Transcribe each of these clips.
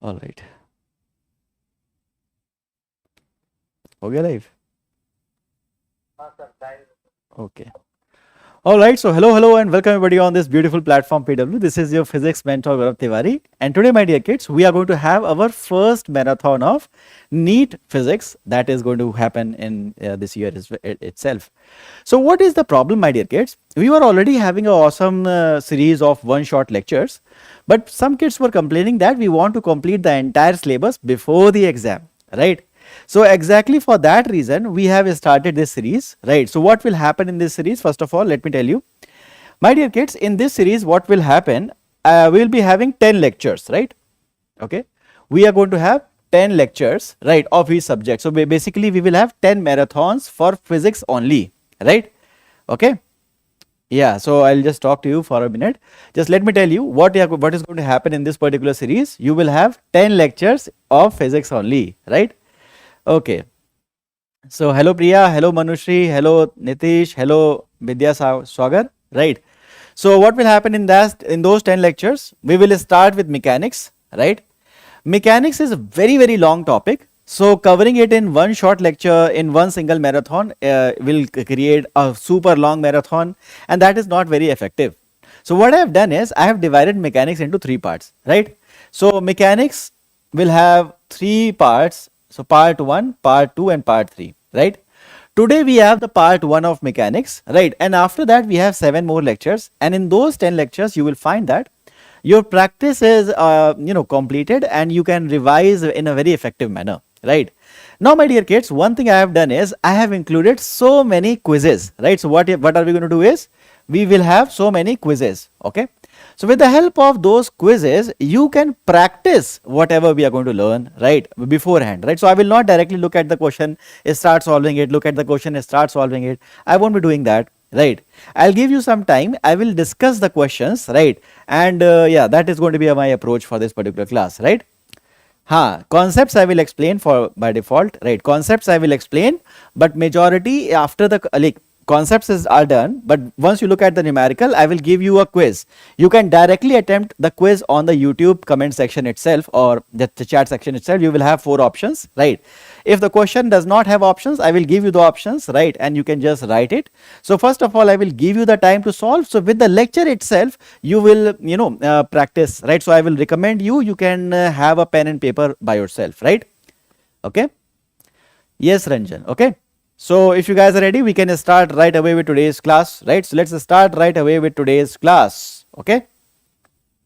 All right. हो गया live? Okay. All right. So hello and welcome everybody on this beautiful platform PW. This is your physics mentor Gaurav Tiwari. And today, my dear kids, we are going to have our first marathon of Neet physics that is going to happen in this year itself. So what is the problem, my dear kids? We were already having an awesome series of one-shot lectures, but some kids were complaining that we want to complete the entire syllabus before the exam, right? So exactly for that reason, we have started this series, right? So what will happen in this series? First of all, let me tell you, my dear kids, in this series, what will happen? We will be having 10 lectures, right? Okay. We are going to have 10 lectures, right, of each subject. So basically, we will have 10 marathons for physics only, right? Okay. Yeah, so I'll just talk to you for a minute. Just let me tell you what is going to happen in this particular series. You will have 10 lectures of physics only, right? Okay. So hello Priya, hello Manushri, hello Nitish, hello Vidya Swagar, right? So what will happen in those 10 lectures? We will start with mechanics, right? Mechanics is a very long topic. So covering it in one short lecture in one single marathon will create a super long marathon, and that is not very effective. So what I have done is I have divided mechanics into 3 parts, right? So mechanics will have 3 parts. So part 1, part 2 and part 3, right? Today we have the part 1 of mechanics, right? And after that we have 7 more lectures, and in those 10 lectures you will find that your practice is completed and you can revise in a very effective manner, right? Now my dear kids, one thing I have done is I have included so many quizzes, right? So what are we going to do is we will have so many quizzes, okay? So with the help of those quizzes, you can practice whatever we are going to learn, right, beforehand, right? So I will not directly look at the question, start solving it, look at the question, start solving it. I won't be doing that, right? I'll give you some time. I will discuss the questions, right? And yeah, that is going to be my approach for this particular class, right? Concepts I will explain by default, right? Concepts I will explain, but majority after the concepts are done, but once you look at the numerical, I will give you a quiz. You can directly attempt the quiz on the YouTube comment section itself or the chat section itself. You will have 4 options, right? If the question does not have options, I will give you the options, right? And you can just write it. So first of all, I will give you the time to solve. So with the lecture itself, you will, practice, right? So I will recommend you can have a pen and paper by yourself, right? Okay. Yes, Ranjan. Okay. So if you guys are ready, we can start right away with today's class, right? So let's start right away with today's class, okay?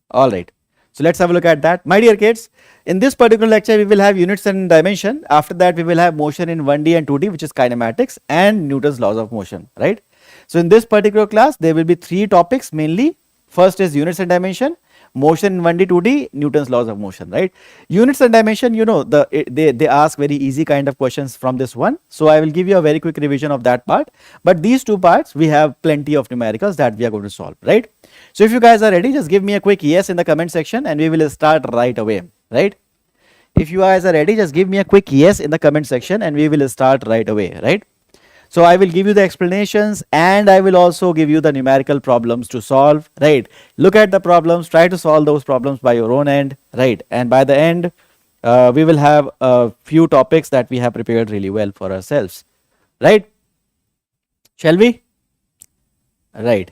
All right. So let's have a look at that. My dear kids, in this particular lecture, we will have units and dimension. After that, we will have motion in 1D and 2D, which is kinematics and Newton's laws of motion, right? So in this particular class, there will be 3 topics mainly. First is units and dimension, motion in 1D, 2D, Newton's laws of motion, right? Units and dimension, they ask very easy kind of questions from this one. So I will give you a very quick revision of that part. But these 2 parts, we have plenty of numericals that we are going to solve, right? So if you guys are ready, just give me a quick yes in the comment section and we will start right away, right? If you guys are ready, just give me a quick yes in the comment section and we will start right away, right? So I will give you the explanations and I will also give you the numerical problems to solve, right? Look at the problems, try to solve those problems by your own end, right? And by the end, we will have a few topics that we have prepared really well for ourselves, right? Shall we? Right.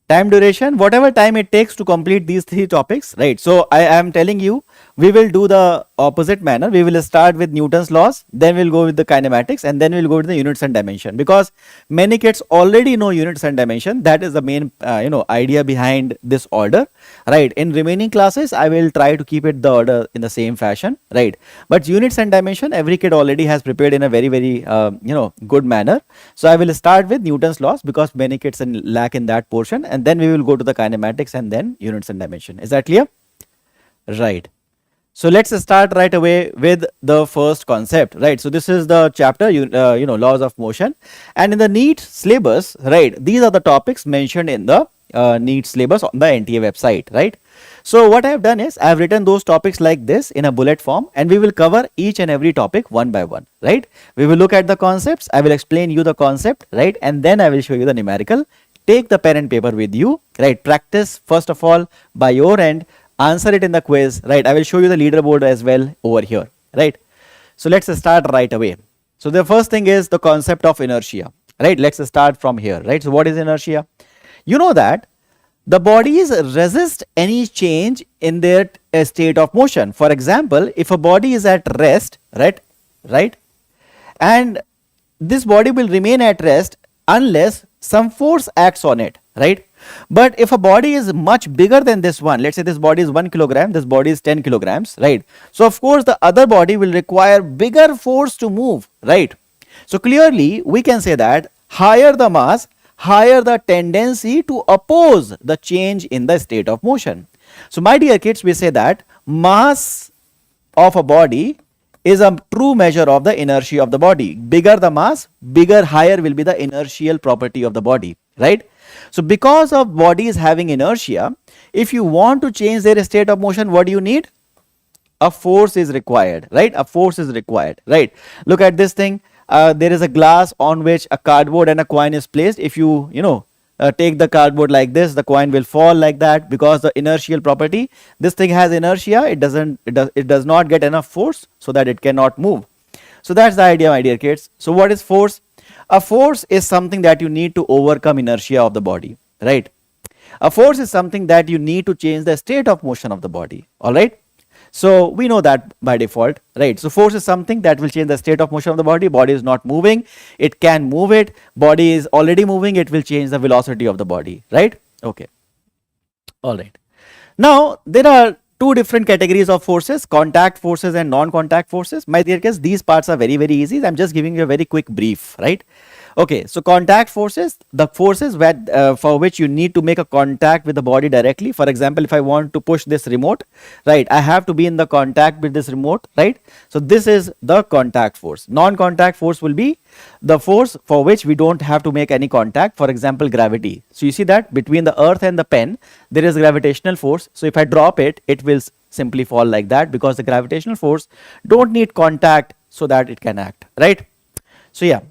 Time duration, whatever time it takes to complete these 3 topics, right? So I am telling you, we will do the opposite manner. We will start with Newton's laws, then we'll go with the kinematics, and then we'll go with the units and dimension, because many kids already know units and dimension. That is the main idea behind this order, right? In remaining classes, I will try to keep it the order in the same fashion, right? But units and dimension, every kid already has prepared in a very good manner. So I will start with Newton's laws because many kids lack in that portion, and then we will go to the kinematics and then units and dimension. Is that clear? Right. So let's start right away with the first concept, right? So this is the chapter, laws of motion, and in the Neet syllabus, right? These are the topics mentioned in the Neet syllabus on the NTA website, right? So what I have done is I have written those topics like this in a bullet form, and we will cover each and every topic one by one, right? We will look at the concepts. I will explain you the concept, right? And then I will show you the numerical. Take the pen and paper with you, right? Practice first of all by your end answer it in the quiz, right? I will show you the leaderboard as well over here, right? So let's start right away. So the first thing is the concept of inertia, right? Let's start from here, right? So what is inertia? You know that the bodies resist any change in their state of motion. For example, if a body is at rest, right, and this body will remain at rest unless some force acts on it, right? But if a body is much bigger than this one, let's say this body is 1 kilogram, this body is 10 kilograms, right? So of course the other body will require bigger force to move, right? So clearly we can say that higher the mass, higher the tendency to oppose the change in the state of motion. So my dear kids, we say that mass of a body is a true measure of the inertia of the body. Bigger the mass, higher will be the inertial property of the body, right? So because of bodies having inertia, if you want to change their state of motion, what do you need? A force is required, right? A force is required, right? Look at this thing. There is a glass on which a cardboard and a coin is placed. If you take the cardboard like this, the coin will fall like that because the inertial property. This thing has inertia. It does not get enough force so that it cannot move. So that's the idea, my dear kids. So what is force? A force is something that you need to overcome inertia of the body, right? A force is something that you need to change the state of motion of the body, all right? So we know that by default, right? So force is something that will change the state of motion of the body. Body is not moving, it can move it. Body is already moving, it will change the velocity of the body, right? Okay, all right. Now there are two different categories of forces, contact forces and non-contact forces. My dear kids, these parts are very easy. I'm just giving you a very quick brief, right? Okay, so contact forces, the forces for which you need to make a contact with the body directly. For example, if I want to push this remote, right, I have to be in the contact with this remote, right? So this is the contact force. Non-contact force will be the force for which we don't have to make any contact. For example, gravity. So you see that between the earth and the pen, there is gravitational force. So if I drop it, it will simply fall like that because the gravitational force don't need contact so that it can act, right? So yeah.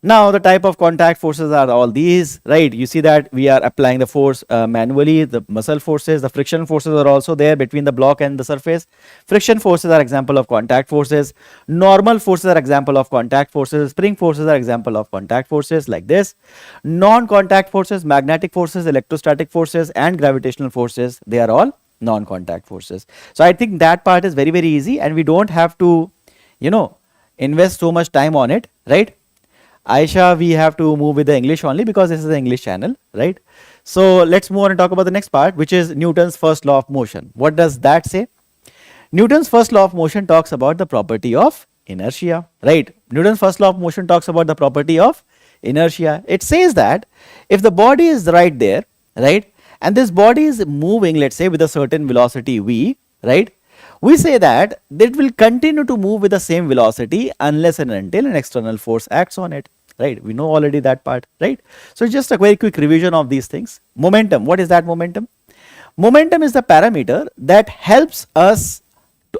Now the type of contact forces are all these, right? You see that we are applying the force manually. The muscle forces, the friction forces are also there between the block and the surface. Friction forces are example of contact forces. Normal forces are example of contact forces. Spring forces are example of contact forces like this. Non-contact forces, magnetic forces, electrostatic forces and gravitational forces, they are all non-contact forces. So I think that part is very easy and we don't have to, invest so much time on it, right? Aisha, we have to move with the English only because this is the English channel, right? So let's move on and talk about the next part, which is Newton's first law of motion. What does that say? Newton's first law of motion talks about the property of inertia, right? Newton's first law of motion talks about the property of inertia. It says that if the body is right there, right, and this body is moving, let's say with a certain velocity v, right, we say that it will continue to move with the same velocity unless and until an external force acts on it, right? We know already that part, right? So just a very quick revision of these things. Momentum, what is that momentum? Momentum is the parameter that helps us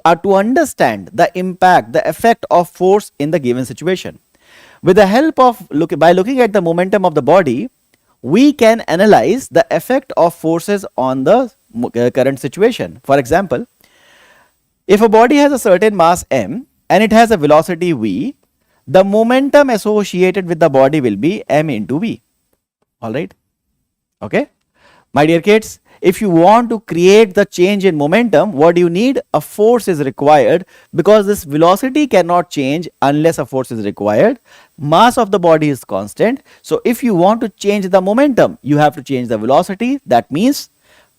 to understand the impact, the effect of force in the given situation. With the help of by looking at the momentum of the body, we can analyze the effect of forces on the current situation. For example, if a body has a certain mass m and it has a velocity v, the momentum associated with the body will be m into v. All right. Okay. My dear kids, if you want to create the change in momentum, what do you need? A force is required because this velocity cannot change unless a force is required. Mass of the body is constant. So if you want to change the momentum, you have to change the velocity. That means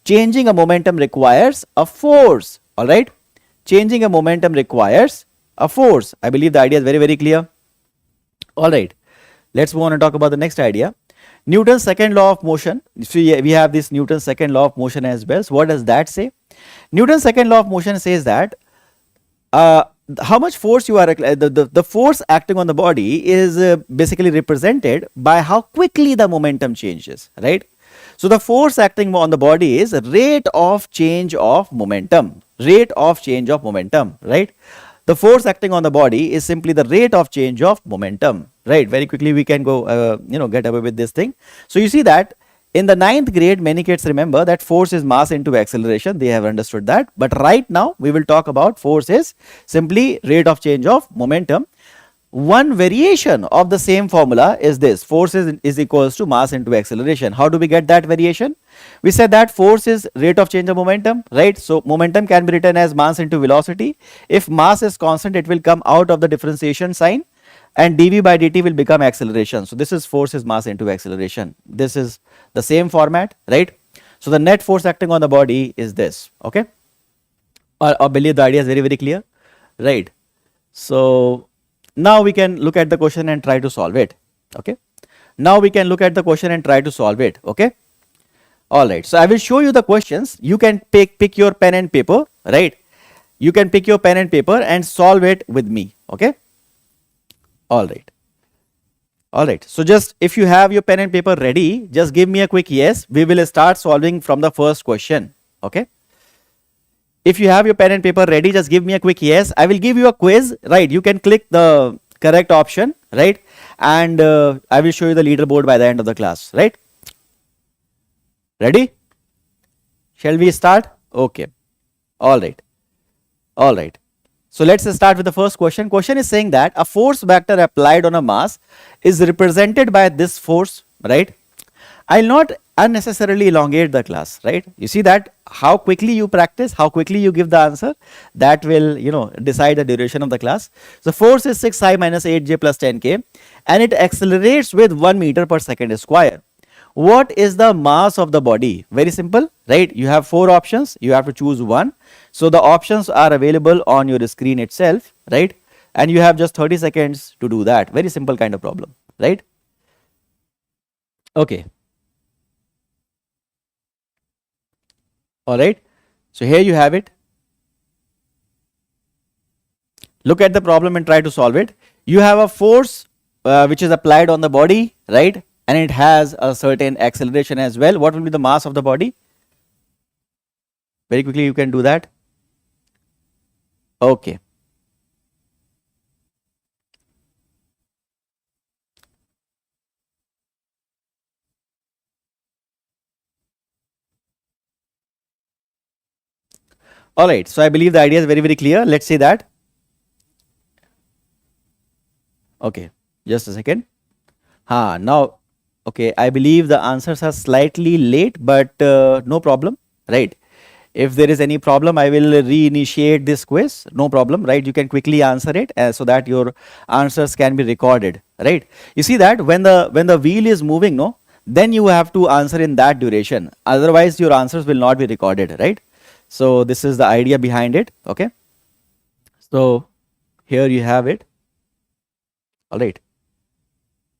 changing a momentum requires a force. All right. Changing a momentum requires a force. I believe the idea is very clear. All right, let's move on and talk about the next idea. Newton's second law of motion. See, we have this Newton's second law of motion as well. So what does that say? Newton's second law of motion says that how much force you are, the force acting on the body is basically represented by how quickly the momentum changes, right? So the force acting on the body is rate of change of momentum. Rate of change of momentum, right? The force acting on the body is simply the rate of change of momentum, right? Very quickly we can go, get away with this thing. So you see that In the ninth grade, many kids remember that force is mass into acceleration. They have understood that. But right now, we will talk about force is simply rate of change of momentum. One variation of the same formula is this: force is equals to mass into acceleration. How do we get that variation? We said that force is rate of change of momentum, right? So momentum can be written as mass into velocity. If mass is constant, it will come out of the differentiation sign, and dv by dt will become acceleration. So this is force is mass into acceleration. This is the same format, right? So the net force acting on the body is this, okay? I believe the idea is very clear, right? So now we can look at the question and try to solve it, okay? Now we can look at the question and try to solve it, okay? All right, so I will show you the questions. You can pick your pen and paper, right? You can pick your pen and paper and solve it with me, okay? All right. All right, so just if you have your pen and paper ready, just give me a quick yes. We will start solving from the first question, okay? If you have your pen and paper ready, just give me a quick yes. I will give you a quiz, right? You can click the correct option, right? And I will show you the leaderboard by the end of the class, right? Ready? Shall we start? Okay. All right. All right. So let's start with the first question. Question is saying that a force vector applied on a mass is represented by this force, right? I'll not unnecessarily elongate the class, right? You see that how quickly you practice, how quickly you give the answer, that will, decide the duration of the class. So force is 6i minus 8j plus 10k, and it accelerates with 1 meter per second square. What is the mass of the body? Very simple, right? You have 4 options. You have to choose one. So the options are available on your screen itself, right? And you have just 30 seconds to do that. Very simple kind of problem, right? Okay. All right. So here you have it. Look at the problem and try to solve it. You have a force which is applied on the body, right? And it has a certain acceleration as well. What will be the mass of the body? Very quickly you can do that. Okay. All right. So I believe the idea is very clear. Let's see that. Okay. Just a second. Now, okay, I believe the answers are slightly late, but no problem, right? If there is any problem, I will reinitiate this quiz. No problem, right? You can quickly answer it so that your answers can be recorded, right? You see that when the wheel is moving, no, then you have to answer in that duration. Otherwise, your answers will not be recorded, right? So this is the idea behind it, okay? So here you have it. All right.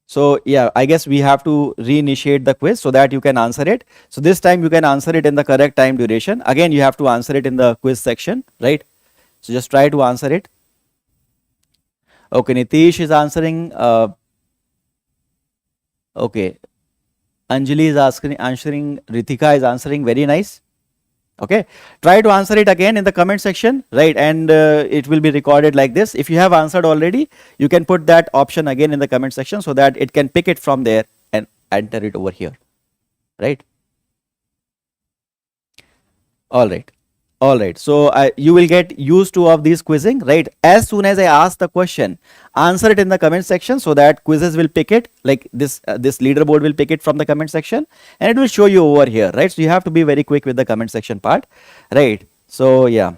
So yeah, I guess we have to reinitiate the quiz so that you can answer it. So this time you can answer it in the correct time duration. Again, you have to answer it in the quiz section, right? So just try to answer it. Okay, Nitish is answering. Okay, Anjali is answering. Ritika is answering. Very nice. Okay, try to answer it again in the comment section, right? And it will be recorded like this. If you have answered already, you can put that option again in the comment section so that it can pick it from there and enter it over here, right? All right. All right. So you will get used to of these quizzing, right? As soon as I ask the question, answer it in the comment section so that quizzes will pick it, like this leaderboard will pick it from the comment section and it will show you over here, right? So you have to be very quick with the comment section part, right? So yeah.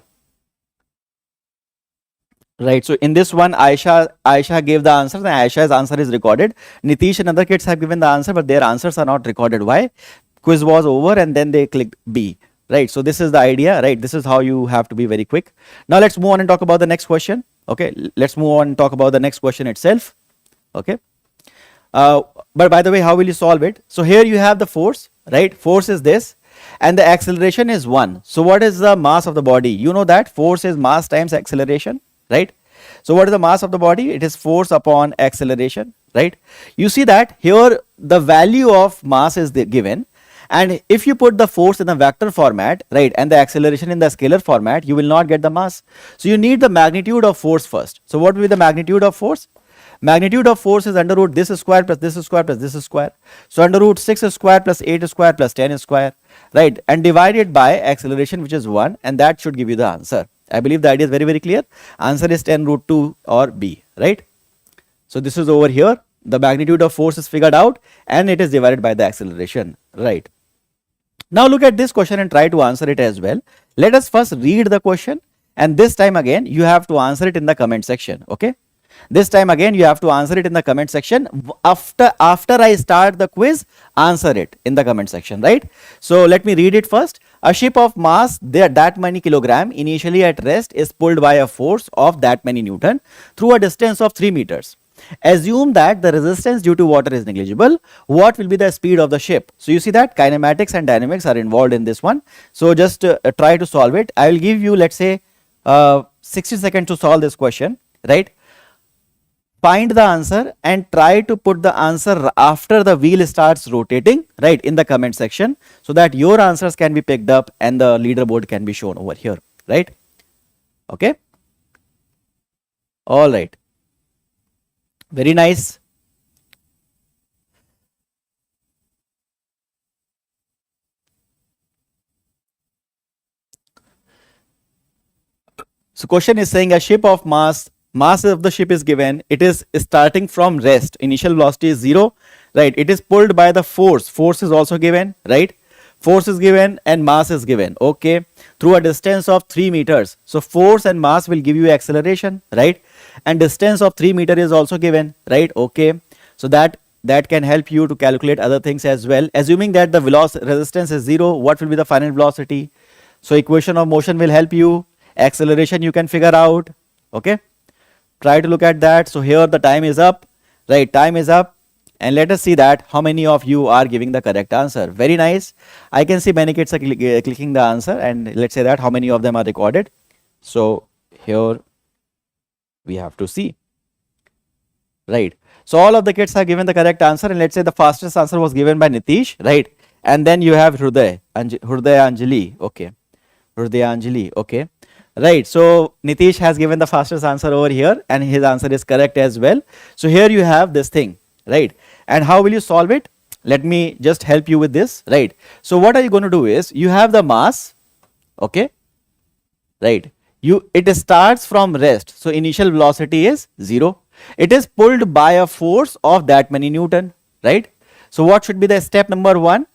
Right. So in this one, Aisha gave the answer and Aisha's answer is recorded. Nitish and other kids have given the answer, but their answers are not recorded. Why? Quiz was over and then they clicked B. Right. So this is the idea, right? This is how you have to be very quick. Now let's move on and talk about the next question. Okay. Let's move on and talk about the next question itself. Okay. But by the way, how will you solve it? So here you have the force, right? Force is this and the acceleration is 1. So what is the mass of the body? You know that force is mass times acceleration, right? So what is the mass of the body? It is force upon acceleration, right? You see that here the value of mass is given. And if you put the force in the vector format, right, and the acceleration in the scalar format, you will not get the mass. So you need the magnitude of force first. So what will be the magnitude of force? Magnitude of force is under root this square plus this square plus this square. So under root 6 square plus 8 square plus 10 square, right? And divided by acceleration, which is 1, and that should give you the answer. I believe the idea is very, very clear. Answer is 10 root 2 or B, right? So this is over here. The magnitude of force is figured out and it is divided by the acceleration, right? Now look at this question and try to answer it as well. Let us first read the question, and this time again you have to answer it in the comment section, okay? This time again you have to answer it in the comment section. After I start the quiz, answer it in the comment section, right? So let me read it first. A ship of mass that many kilogram initially at rest is pulled by a force of that many Newton through a distance of 3 meters. Assume that the resistance due to water is negligible. What will be the speed of the ship? So you see that kinematics and dynamics are involved in this one. So just try to solve it. I will give you, let's say, 60 seconds to solve this question, right? Find the answer and try to put the answer after the wheel starts rotating, right, in the comment section, so that your answers can be picked up and the leaderboard can be shown over here, right? Okay. All right. Very nice. So question is saying a ship of mass of the ship is given. It is starting from rest. Initial velocity is 0, right? It is pulled by the force. Force is also given, right? Force is given and mass is given, okay, through a distance of 3 meters. So force and mass will give you acceleration, right? And distance of 3 meter is also given, right? Okay, so that can help you to calculate other things as well. Assuming that the resistance is 0, what will be the final velocity? So equation of motion will help you. Acceleration you can figure out, okay? Try to look at that. So here the time is up, right? Time is up. And let us see that how many of you are giving the correct answer. Very nice. I can see many kids are clicking the answer, and let's say that how many of them are recorded. So here we have to see, right? So all of the kids have given the correct answer, and let's say the fastest answer was given by Nitish, right? And then you have Hruday Anjali, okay, Hruday Anjali, okay, right? So Nitish has given the fastest answer over here, and his answer is correct as well. So here you have this thing, right? And how will you solve it? Let me just help you with this, right? So what are you going to do is, you have the mass, okay, right? It starts from rest, so initial velocity is 0. It is pulled by a force of that many Newton, right? So what should be the step number 1?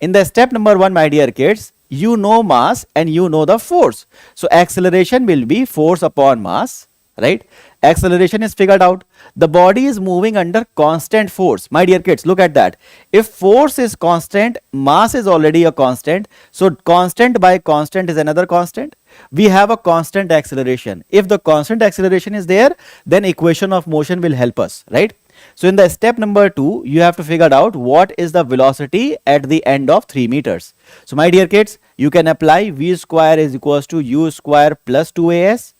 In the step number 1, my dear kids, you know mass and you know the force. So acceleration will be force upon mass, right? Acceleration is figured out. The body is moving under constant force. My dear kids, look at that. If force is constant, mass is already a constant. So constant by constant is another constant. We have a constant acceleration. If the constant acceleration is there, then equation of motion will help us, right? So in the step number 2, you have to figure out what is the velocity at the end of 3 meters. So my dear kids, you can apply v square is equals to u square plus 2as,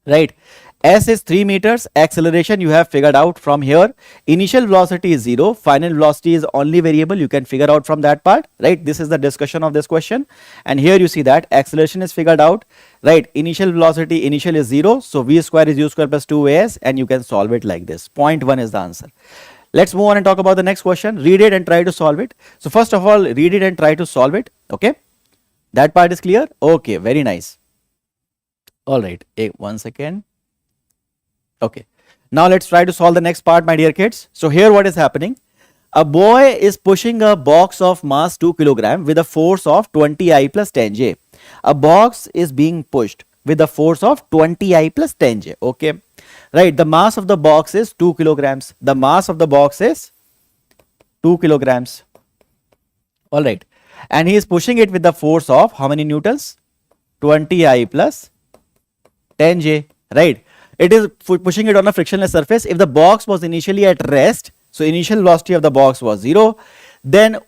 right? S is 3 meters, acceleration you have figured out from here. Initial velocity is 0, final velocity is only variable, you can figure out from that part, right? This is the discussion of this question. And here you see that acceleration is figured out, right? Initial velocity, initial is 0, so v square is u square plus 2as, and you can solve it like this. Point 1 is the answer. Let's move on and talk about the next question. Read it and try to solve it. So first of all, read it and try to solve it, okay? That part is clear? Okay, very nice. All right, 1 second. Okay, now let's try to solve the next part, my dear kids. So here what is happening? A boy is pushing a box of mass 2 kg with a force of 20I plus 10J. A box is being pushed with a force of 20I plus 10J. Okay, right? The mass of the box is 2 kilograms. The mass of the box is 2 kilograms. All right, and he is pushing it with the force of how many newtons? 20I plus 10J, right? It is pushing it on a frictionless surface. If the box was initially at rest, so initial velocity of the box was 0, then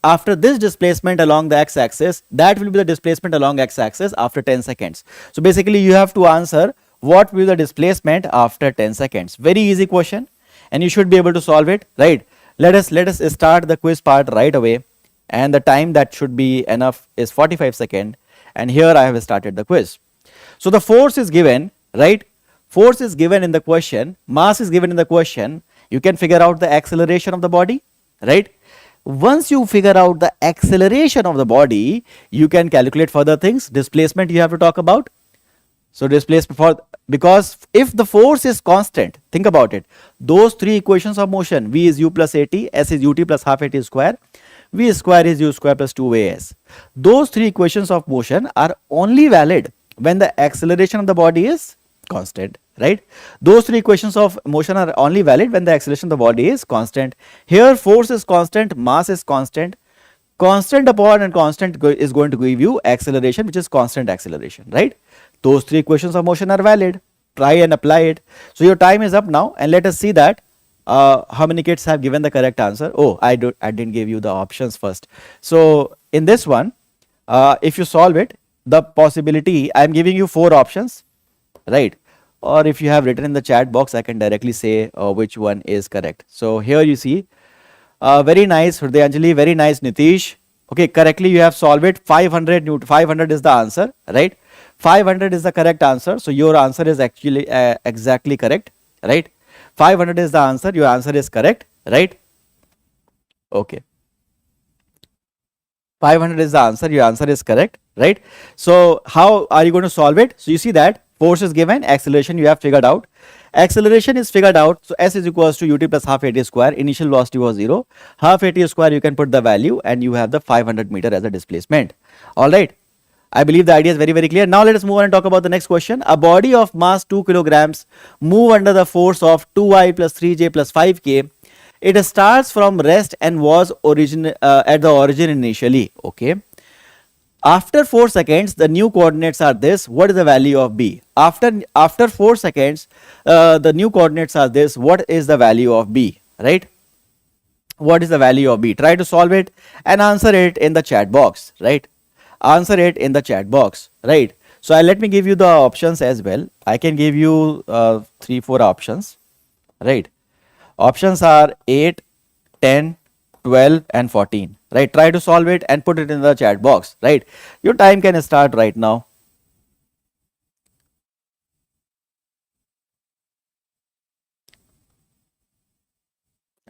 after this displacement along the x-axis, that will be the displacement along x-axis after 10 seconds. So basically you have to answer what will be the displacement after 10 seconds. Very easy question, and you should be able to solve it, right? Let us start the quiz part right away, and the time that should be enough is 45 seconds, and here I have started the quiz. So the force is given, right? force is given in the question, mass is given in the question, you can figure out the acceleration of the body, right? Once you figure out the acceleration of the body, you can calculate further things. Displacement you have to talk about. So displacement for, because if the force is constant, think about it, those three equations of motion, V is u plus at, S is ut plus half at square, V square is u square plus 2as. Those three equations of motion are only valid when the acceleration of the body is constant, right? Those three equations of motion are only valid when the acceleration of the body is constant. Here force is constant, mass is constant. Constant upon and constant is going to give you acceleration, which is constant acceleration, right? Those three equations of motion are valid. Try and apply it. So your time is up now, and let us see that how many kids have given the correct answer. Oh, I didn't give you the options first. So in this one, if you solve it, the possibility, I am giving you 4 options, right? Or if you have written in the chat box, I can directly say which one is correct. So here you see, very nice Hridayanjali, very nice Nitish. Okay, correctly you have solved it. 500 Newton, 500 is the answer, right? 500 is the correct answer. So your answer is actually exactly correct, right? 500 is the answer. Your answer is correct, right? Okay. 500 is the answer. Your answer is correct, right? So how are you going to solve it? So you see that force is given, acceleration you have figured out. Acceleration is figured out. So S is equals to ut plus half at square. Initial velocity was 0. Half at square, you can put the value and you have the 500 meter as a displacement. All right. I believe the idea is very, very clear. Now let us move on and talk about the next question. A body of mass 2 kilograms move under the force of 2i plus 3j plus 5k. It starts from rest and was at the origin initially. Okay. After 4 seconds, the new coordinates are this. What is the value of b? After 4 seconds, the new coordinates are this. What is the value of b? Right? What is the value of b? Try to solve it and answer it in the chat box. Right? Answer it in the chat box, right? So let me give you the options as well. I can give you 3-4 options, right? Options are 8, 10, 12 and 14, right? Try to solve it and put it in the chat box, right? Your time can start right now.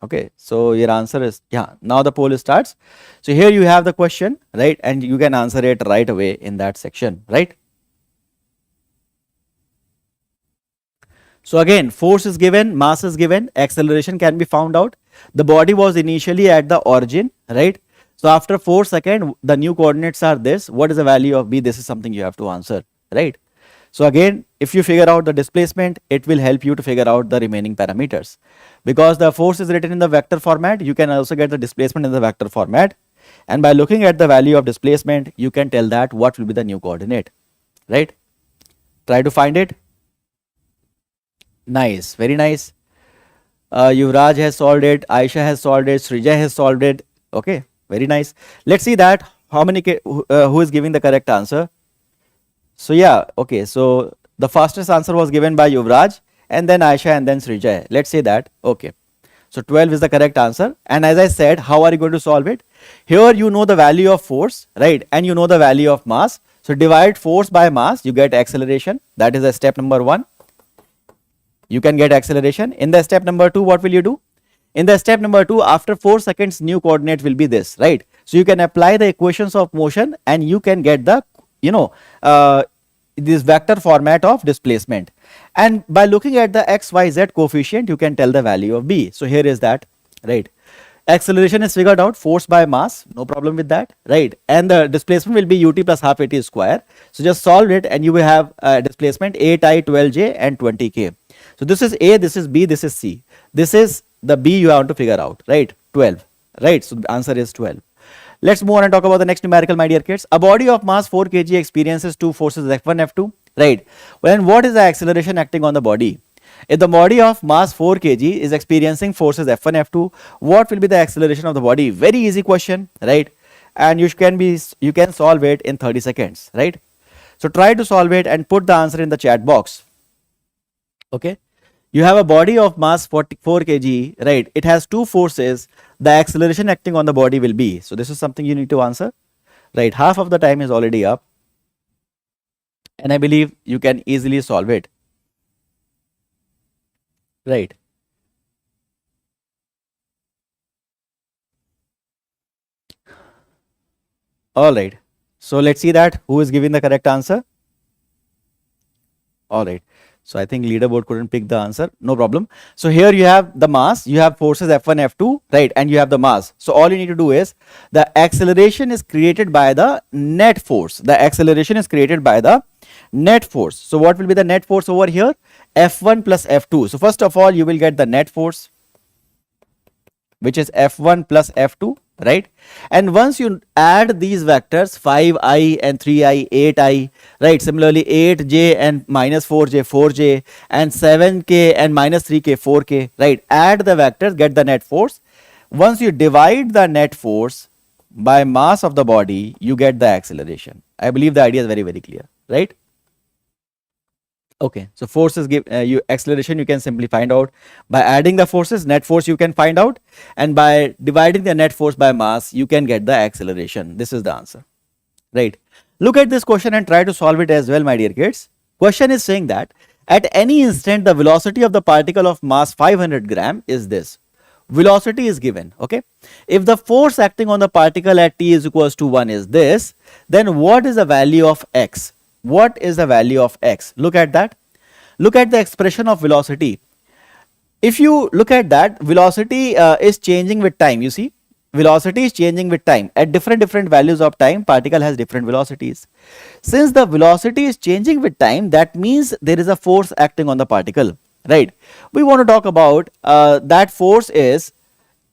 Okay, so your answer is, yeah, now the poll starts. So here you have the question, right? And you can answer it right away in that section, right? So again, force is given, mass is given, acceleration can be found out. The body was initially at the origin, right? So after 4 seconds, the new coordinates are this. What is the value of b? This is something you have to answer, right? So again, if you figure out the displacement, it will help you to figure out the remaining parameters. Because the force is written in the vector format, you can also get the displacement in the vector format. And by looking at the value of displacement, you can tell that what will be the new coordinate, right? Try to find it. Nice, very nice. Yuvraj has solved it, Aisha has solved it, Srija has solved it. Okay, very nice. Let's see that how many who is giving the correct answer. So yeah, okay, so the fastest answer was given by Yuvraj and then Aisha and then Srijay. Let's say that. Okay, so 12 is the correct answer. And as I said, how are you going to solve it? Here you know the value of force, right? And you know the value of mass. So divide force by mass, you get acceleration. That is the step number 1. You can get acceleration. In the step number 2, what will you do? In the step number 2, after 4 seconds, new coordinate will be this, right? So you can apply the equations of motion and you can get the, this vector format of displacement. And by looking at the x, y, z coefficient, you can tell the value of b. So here is that, right? Acceleration is figured out, force by mass, no problem with that, right? And the displacement will be ut plus half at square. So just solve it and you will have displacement 8i, 12j and 20k. So this is A, this is B, this is C. This is the B you have to figure out, right? 12, right? So the answer is 12. Let's move on and talk about the next numerical, my dear kids. A body of mass 4 kg experiences 2 forces F1, F2, right? Well, and what is the acceleration acting on the body? If the body of mass 4 kg is experiencing forces F1, F2, what will be the acceleration of the body? Very easy question, right? And you can solve it in 30 seconds, right? So try to solve it and put the answer in the chat box. Okay, you have a body of mass 4 kg, right? It has 2 forces. The acceleration acting on the body will be. So this is something you need to answer, right? Half of the time is already up. And I believe you can easily solve it. right? All right. So let's see that who is giving the correct answer. All right. So I think leaderboard couldn't pick the answer. No problem. So here you have the mass, you have forces F1, F2, right? And you have the mass. So all you need to do is the acceleration is created by the net force. The acceleration is created by the net force. So what will be the net force over here? F1 plus F2. So first of all, you will get the net force, which is F1 plus F2, right? And once you add these vectors 5i and 3i, 8i, right? Similarly 8j and minus 4j, 4j, and 7k and minus 3k, 4k, right? Add the vectors, get the net force. Once you divide the net force by mass of the body, you get the acceleration. I believe the idea is very, very clear, right? Okay, so forces give you acceleration, you can simply find out by adding the forces. Net force you can find out, and by dividing the net force by mass you can get the acceleration. This is the answer, right? Look at this question and try to solve it as well, my dear kids. Question is saying that at any instant the velocity of the particle of mass 500 gram is this. Velocity is given, okay? If the force acting on the particle at t is equals to 1 is this, then what is the value of x? What is the value of x? Look at that. Look at the expression of velocity. If you look at that, velocity is changing with time. You see, velocity is changing with time. At different values of time, particle has different velocities. Since the velocity is changing with time, that means there is a force acting on the particle, right? We want to talk about that force is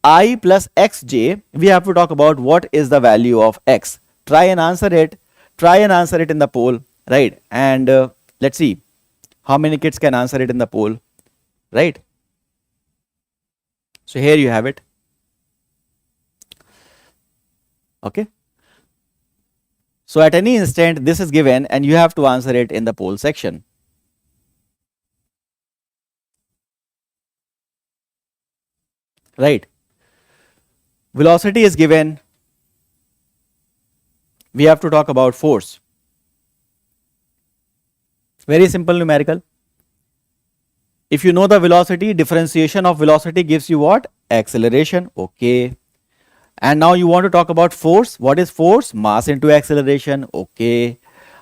I plus xj. We have to talk about what is the value of x. Try and answer it. Try and answer it in the poll, right? And let's see how many kids can answer it in the poll, right? So here you have it. Okay. So at any instant this is given and you have to answer it in the poll section. Right. Velocity is given. We have to talk about force. Very simple numerical. If you know the velocity, differentiation of velocity gives you what? Acceleration. Okay. And now you want to talk about force. What is force? Mass into acceleration. Okay.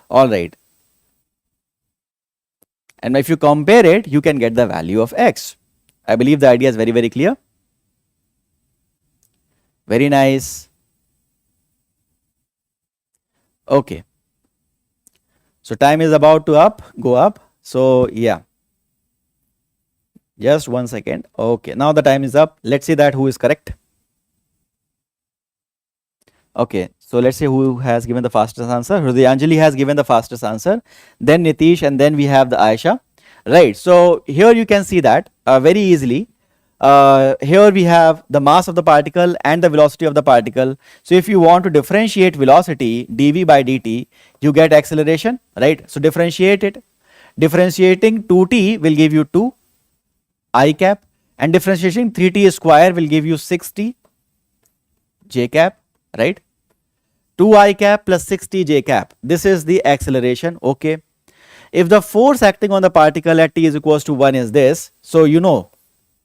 All right. And if you compare it, you can get the value of x. I believe the idea is very, very clear. Very nice. Okay. So time is about to go up. So yeah. Just 1 second. Okay. Now the time is up. Let's see that who is correct. Okay. So let's see who has given the fastest answer. Hrudayanjali has given the fastest answer. Then Nitish, and then we have the Aisha. Right. So here you can see that very easily. Here we have the mass of the particle and the velocity of the particle. So if you want to differentiate velocity dv by dt, you get acceleration, right? So differentiate it. Differentiating 2t will give you 2 I cap, and differentiating 3t square will give you 6t j cap, right? 2 I cap plus 6t j cap. This is the acceleration. Okay. If the force acting on the particle at t is equals to 1 is this, so you know,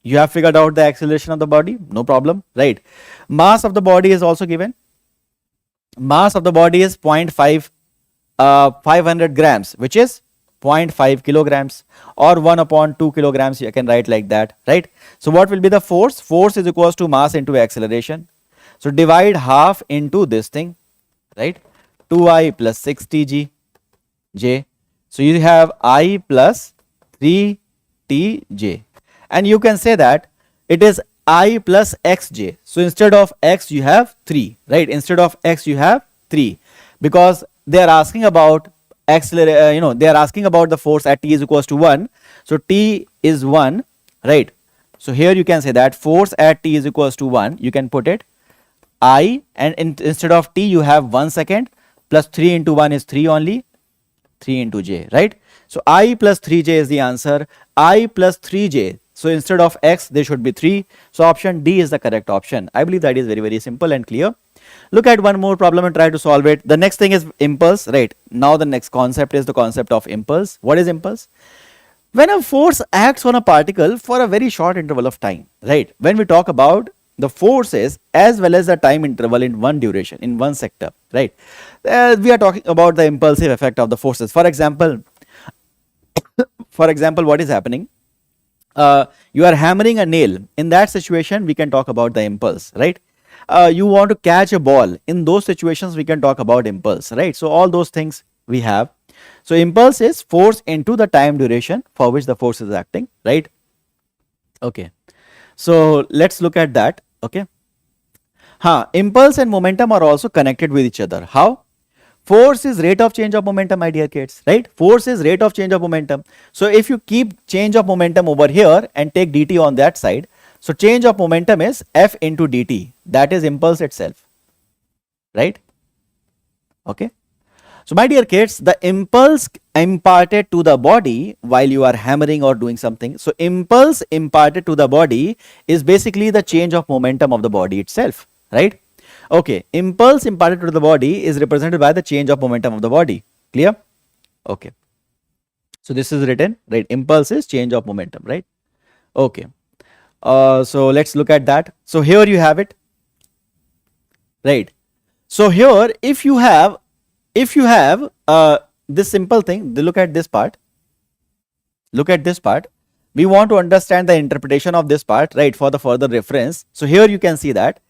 you have figured out the acceleration of the body, no problem, right? Mass of the body is also given. Mass of the body is 0.5, 500 grams, which is 0.5 kilograms, or 1 upon 2 kilograms, you can write like that, right? So what will be the force? Force is equals to mass into acceleration. So divide half into this thing, right? 2i plus 6tg j. So you have I plus 3tj. And you can say that it is I plus xj. So instead of x you have 3, right? Instead of x you have 3, because they are asking about they are asking about the force at t is equals to 1. So t is 1, right? So here you can say that force at t is equals to 1. You can put it I, and instead of t you have 1 second, plus 3 into 1 is 3 only, 3 into j, right? So I plus 3j is the answer. I plus 3j. So instead of x, there should be 3. So option D is the correct option. I believe that is very, very simple and clear. Look at one more problem and try to solve it. The next thing is impulse, right? Now the next concept is the concept of impulse. What is impulse? When a force acts on a particle for a very short interval of time, right? When we talk about the forces as well as the time interval in one duration, in one sector, right? We are talking about the impulsive effect of the forces. For example, what is happening? You are hammering a nail. In that situation, we can talk about the impulse, right? You want to catch a ball. In those situations, we can talk about impulse, right? So all those things we have. So impulse is force into the time duration for which the force is acting, right? Okay. So let's look at that. Okay. Impulse and momentum are also connected with each other. How? Force is rate of change of momentum, my dear kids, right? Force is rate of change of momentum. So if you keep change of momentum over here and take dt on that side, so change of momentum is f into dt. That is impulse itself, right? Okay. So my dear kids, the impulse imparted to the body while you are hammering or doing something. So impulse imparted to the body is basically the change of momentum of the body itself, right? Okay, impulse imparted to the body is represented by the change of momentum of the body. Clear? Okay. So this is written, right? Impulse is change of momentum, right? Okay. So let's look at that. So here you have it, right? So here, if you have this simple thing, look at this part. Look at this part. We want to understand the interpretation of this part, right? For the further reference. So here you can see that.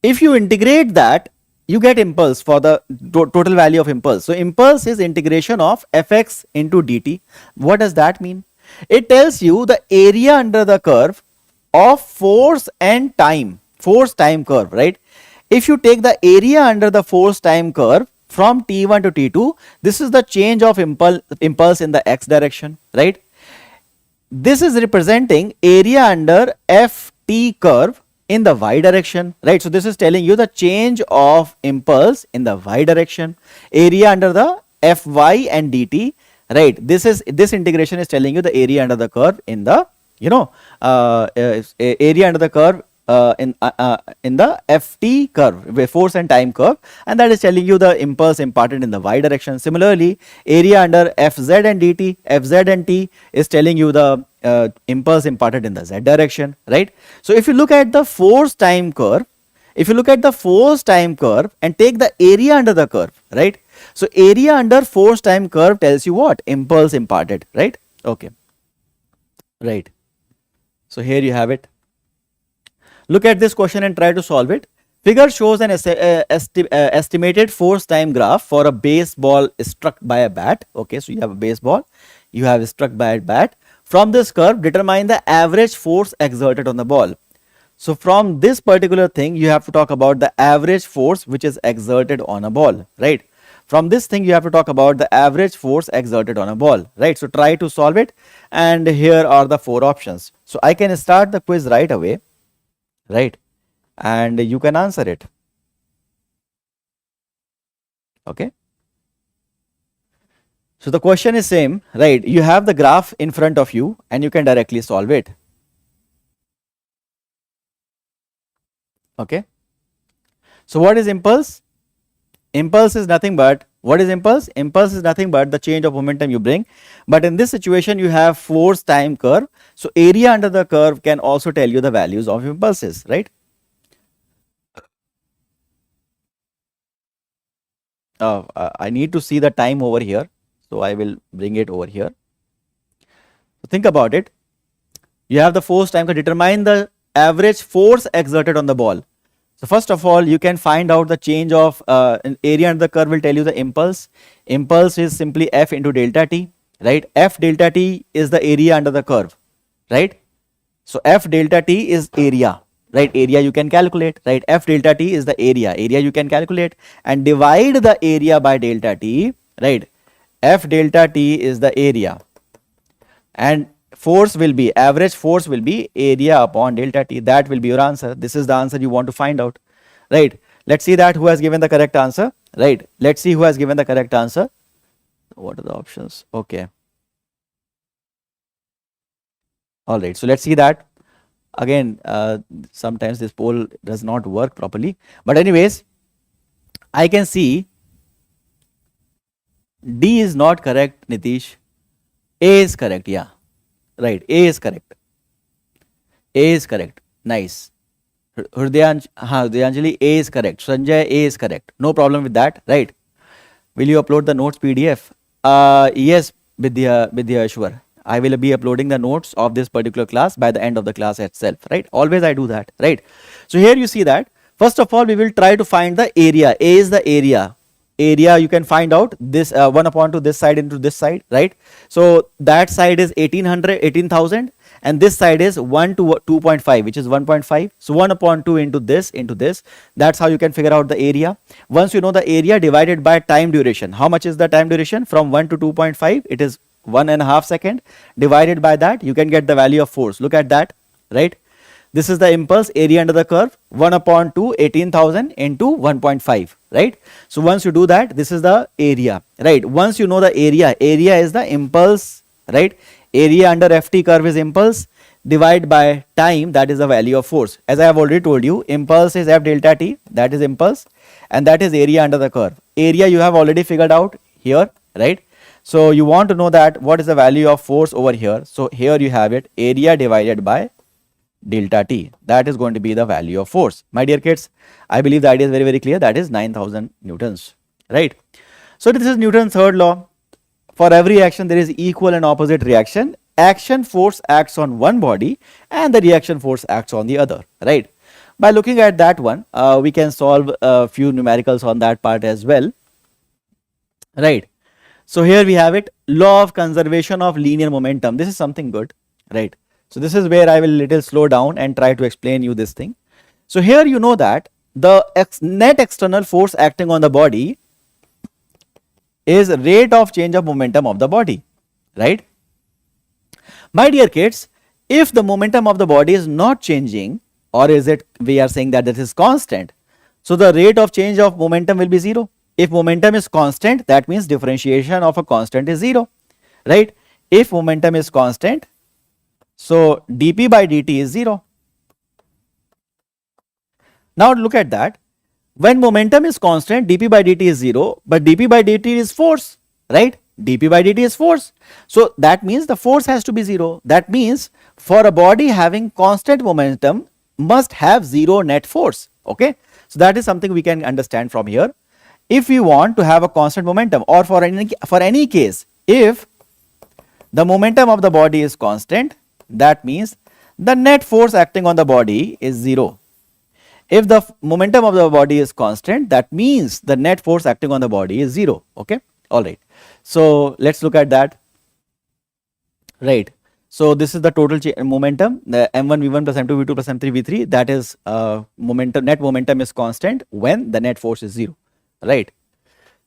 If you integrate that, you get impulse for the total value of impulse. So impulse is integration of fx into dt. What does that mean? It tells you the area under the curve of force and time, force time curve, right? If you take the area under the force time curve from t1 to t2, this is the change of impulse in the x direction, right? This is representing area under ft curve in the y direction, right? So this is telling you the change of impulse in the y direction, area under the fy and dt, right? This integration is telling you the area under the curve in the area under the curve in the ft curve, force and time curve, and that is telling you the impulse imparted in the y direction. Similarly, area under fz and dt, fz and t is telling you the impulse imparted in the z direction, right? So if you look at the force time curve, and take the area under the curve, right? So area under force time curve tells you what? Impulse imparted, right? Okay, right. So here you have it. Look at this question and try to solve it. Figure shows an estimated force time graph for a baseball struck by a bat. Okay, so you have a baseball, you have struck by a bat. From this curve, determine the average force exerted on the ball. So from this particular thing, you have to talk about the average force which is exerted on a ball, right? From this thing, you have to talk about the average force exerted on a ball, right? So try to solve it, and here are the 4 options. So I can start the quiz right away, right? And you can answer it. Okay. So the question is same, right? You have the graph in front of you and you can directly solve it. Okay. So what is impulse? Impulse is nothing but, what is impulse? Impulse is nothing but the change of momentum you bring. But in this situation, you have force time curve. So area under the curve can also tell you the values of impulses, right? I need to see the time over here. So I will bring it over here. So think about it. You have the force time to determine the average force exerted on the ball. So first of all, you can find out the change of area under the curve will tell you the impulse. Impulse is simply F into delta t, right? F delta t is the area under the curve, right? So F delta t is area, right? Area you can calculate, right? F delta t is the area you can calculate, and divide the area by delta t, right? F delta t is the area, and force will be, average force will be area upon delta t. That will be your answer. This is the answer you want to find out, right? Let's see that who has given the correct answer, right? Let's see who has given the correct answer. What are the options? Okay. All right. So let's see that. Again, sometimes this poll does not work properly. But anyways, I can see D is not correct, Nitish. A is correct. Yeah. Right. A is correct. A is correct. Nice. Hridayanjali, A is correct. Sanjay, A is correct. No problem with that. Right. Will you upload the notes PDF? Yes, Vidya Ashwar. I will be uploading the notes of this particular class by the end of the class itself, right? Always I do that, right? So here you see that, first of all, we will try to find the area. A is the area. Area you can find out this 1 upon 2 this side into this side, right? So that side is 18,000 and this side is 1 to 2.5, which is 1.5. So 1 upon 2 into this, that's how you can figure out the area. Once you know the area divided by time duration, how much is the time duration from 1 to 2.5? It is 1.5 second. Divided by that, you can get the value of force. Look at that, right? This is the impulse area under the curve, 1 upon 2, 18,000 into 1.5, right? So once you do that, this is the area, right? Once you know the area is the impulse, right? Area under FT curve is impulse, divide by time, that is the value of force. As I have already told you, impulse is F delta T, that is impulse, and that is area under the curve. Area you have already figured out here, right? So you want to know that what is the value of force over here. So here you have it, area divided by delta T, that is going to be the value of force. My dear kids, I believe the idea is very, very clear. That is 9,000 newtons, right? So this is Newton's third law. For every action, there is equal and opposite reaction. Action force acts on one body and the reaction force acts on the other, right? By looking at that one, we can solve a few numericals on that part as well, right? So here we have it, law of conservation of linear momentum. This is something good, right? So this is where I will little slow down and try to explain you this thing. So here you know that the net external force acting on the body is rate of change of momentum of the body, right? My dear kids, if the momentum of the body is not changing, or is it, we are saying that this is constant, so the rate of change of momentum will be 0. If momentum is constant, that means differentiation of a constant is 0, right? If momentum is constant, so dp by dt is 0. Now look at that. When momentum is constant, dp by dt is 0, but dp by dt is force, right? dp by dt is force. So that means the force has to be 0. That means for a body having constant momentum must have 0 net force, okay? So that is something we can understand from here. If we want to have a constant momentum, or for any case, if the momentum of the body is constant, that means the net force acting on the body is 0. If the momentum of the body is constant, that means the net force acting on the body is 0. Okay, all right. So let's look at that. Right. So this is the total momentum, the m1 v1 plus m2 v2 plus m3 v3. That is momentum. Net momentum is constant when the net force is 0. Right.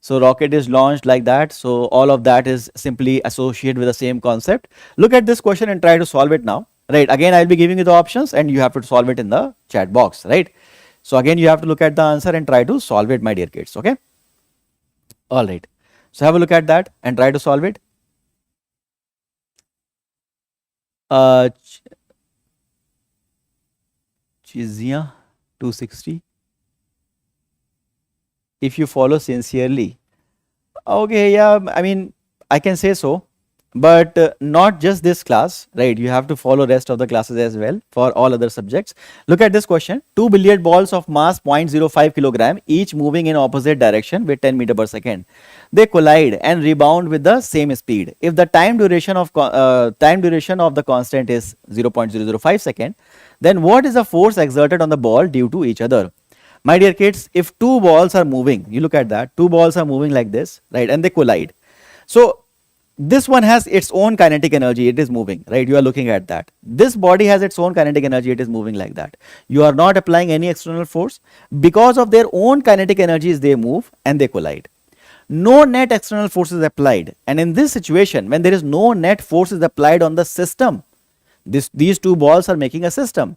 So rocket is launched like that. So all of that is simply associated with the same concept. Look at this question and try to solve it now. Right. Again, I'll be giving you the options and you have to solve it in the chat box. Right. So again, you have to look at the answer and try to solve it, my dear kids. Okay. All right. So have a look at that and try to solve it. Chizia 260. If you follow sincerely, okay, yeah, I mean, I can say so, but not just this class, right? You have to follow rest of the classes as well for all other subjects. Look at this question. 2 billiard balls of mass 0.05 kilogram, each moving in opposite direction with 10 meter per second. They collide and rebound with the same speed. If the time duration of the constant is 0.005 second, then what is the force exerted on the ball due to each other? My dear kids, if two balls are moving, you look at that, two balls are moving like this, right, and they collide. So this one has its own kinetic energy, it is moving, right? You are looking at that. This body has its own kinetic energy, it is moving like that. You are not applying any external force. Because of their own kinetic energies, they move and they collide. No net external force is applied. And in this situation, when there is no net force is applied on the system, these two balls are making a system.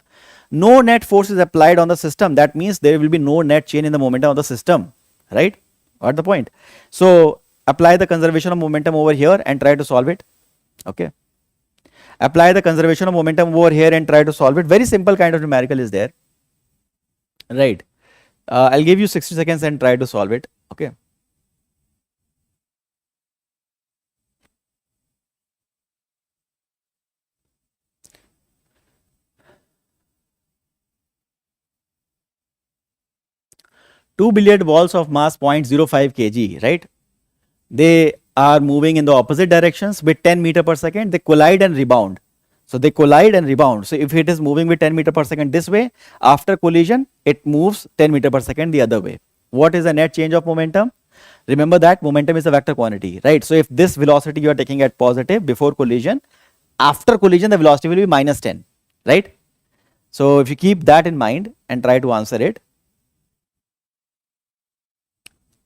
No net force is applied on the system. That means there will be no net change in the momentum of the system, right? Got the point? So apply the conservation of momentum over here and try to solve it. Okay. Apply the conservation of momentum over here and try to solve it. Very simple kind of numerical is there, right? I'll give you 60 seconds and try to solve it. Okay. two billiard balls of mass 0.05 kg, right? They are moving in the opposite directions with 10 meter per second. They collide and rebound. So they collide and rebound. So if it is moving with 10 meter per second this way, after collision, it moves 10 meter per second the other way. What is the net change of momentum? Remember that momentum is a vector quantity, right? So if this velocity you are taking at positive before collision, after collision the velocity will be minus 10, right? So if you keep that in mind and try to answer it.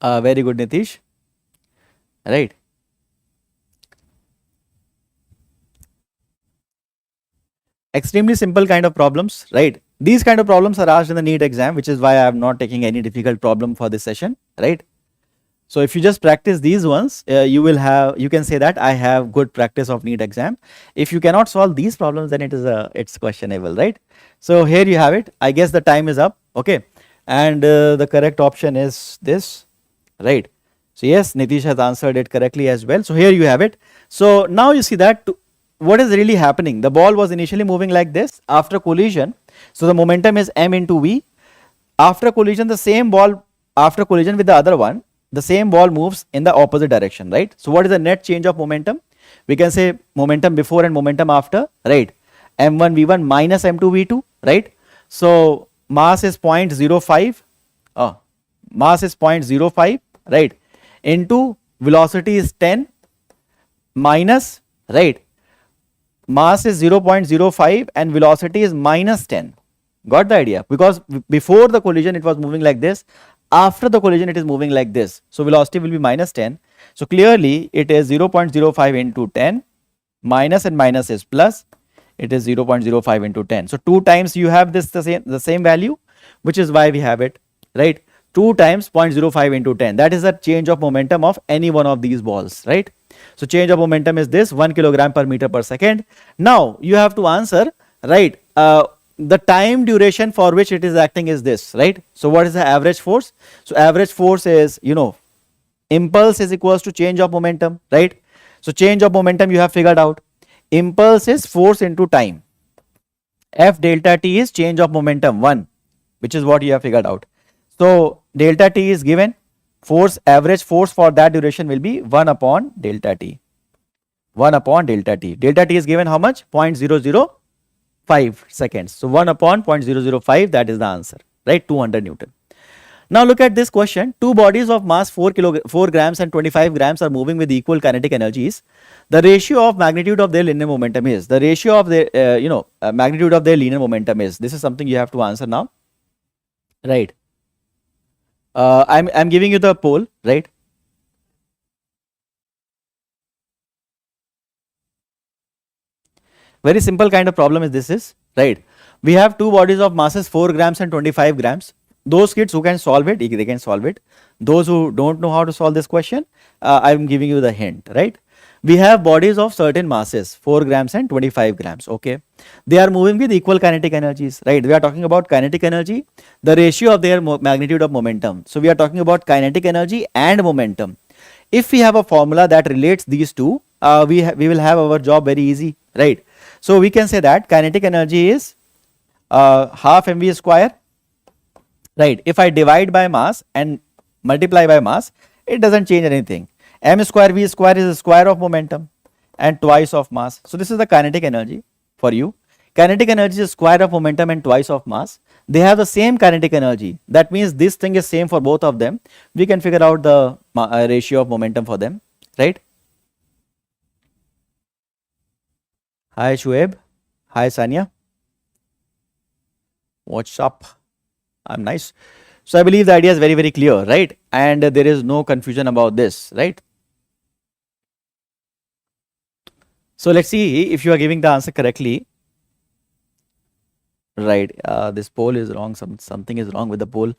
Very good, Nitish. Right. Extremely simple kind of problems, right? These kind of problems are asked in the NEET exam, which is why I am not taking any difficult problem for this session, right? So if you just practice these ones, you can say that I have good practice of NEET exam. If you cannot solve these problems, then it's questionable, right? So here you have it. I guess the time is up, okay? And the correct option is this, right? So yes, Nitish has answered it correctly as well. So here you have it. So now you see that what is really happening. The ball was initially moving like this after collision. So the momentum is m into v. After collision, the same ball, after collision with the other one, the same ball moves in the opposite direction, right? So what is the net change of momentum? We can say momentum before and momentum after, right? m1 v1 minus m2 v2, right? So mass is 0.05, mass is 0.05, right? Into velocity is 10 minus, right? Mass is 0.05 and velocity is minus 10. Got the idea? Because before the collision it was moving like this, after the collision it is moving like this. So velocity will be minus 10. So clearly it is 0.05 into 10, minus and minus is plus, it is 0.05 into 10. So 2 times you have this the same value, which is why we have it, right? 2 times 0.05 into 10. That is the change of momentum of any one of these balls, right? So change of momentum is this 1 kilogram per meter per second. Now you have to answer, right? The time duration for which it is acting is this, right? So what is the average force? So average force is, impulse is equals to change of momentum, right? So change of momentum you have figured out. Impulse is force into time. F delta t is change of momentum 1, which is what you have figured out. So delta t is given, force, average force for that duration will be 1 upon delta t. 1 upon delta t. Delta t is given how much? 0.005 seconds. So 1 upon 0.005, that is the answer, right? 200 Newton. Now look at this question. Two bodies of mass 4 grams and 25 grams are moving with equal kinetic energies. The ratio of magnitude of their linear momentum is. The ratio of their, magnitude of their linear momentum is. This is something you have to answer now, right? I'm giving you the poll, right? Very simple kind of problem is this, right? We have two bodies of masses 4 grams and 25 grams. Those kids who can solve it, they can solve it. Those who don't know how to solve this question, I'm giving you the hint, right? We have bodies of certain masses 4 grams and 25 grams, okay? They are moving with equal kinetic energies, right? We are talking about kinetic energy, the ratio of their magnitude of momentum. So we are talking about kinetic energy and momentum. If we have a formula that relates these two, we will have our job very easy, right? So we can say that kinetic energy is half mv square, right? If I divide by mass and multiply by mass, it doesn't change anything. M square v square is the square of momentum and twice of mass. So this is the kinetic energy for you. Kinetic energy is square of momentum and twice of mass. They have the same kinetic energy. That means this thing is same for both of them. We can figure out the ratio of momentum for them, right? Hi Shuaib. Hi Sanya. What's up? I'm nice. So I believe the idea is very, very clear, right? And there is no confusion about this, right? So let's see if you are giving the answer correctly. Right, this poll is wrong. Something is wrong with the poll.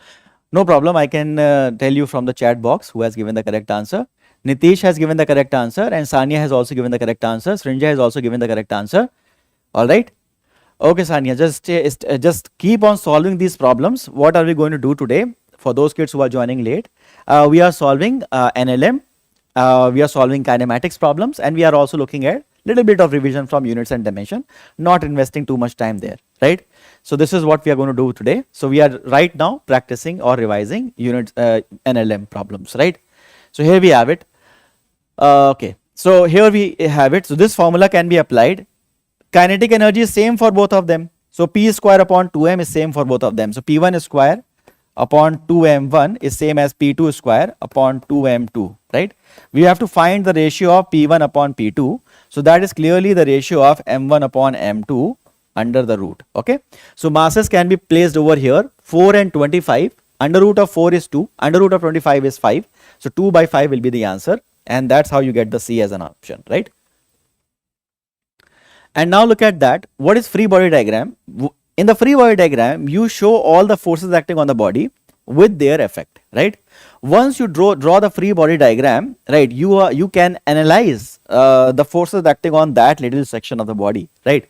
No problem. I can tell you from the chat box who has given the correct answer. Nitish has given the correct answer, and Sanya has also given the correct answer. Srinjay has also given the correct answer. All right. Okay, Sanya, just keep on solving these problems. What are we going to do today? For those kids who are joining late, we are solving NLM. We are solving kinematics problems, and we are also looking at Little bit of revision from units and dimension, not investing too much time there, right? So this is what we are going to do today. So we are right now practicing or revising units, NLM problems, right? So here we have it. Okay, so here we have it. So this formula can be applied. Kinetic energy is same for both of them. So P square upon 2m is same for both of them. So P1 square upon 2m1 is same as P2 square upon 2m2, right? We have to find the ratio of P1 upon P2. So that is clearly the ratio of m1 upon m2 under the root, okay? So masses can be placed over here, 4 and 25. Under root of 4 is 2, under root of 25 is 5. So 2 by 5 will be the answer, and that's how you get the C as an option, right? And now look at that. What is free body diagram? In the free body diagram, you show all the forces acting on the body with their effect, right? Once you draw the free body diagram, right, you can analyze the forces acting on that little section of the body, right?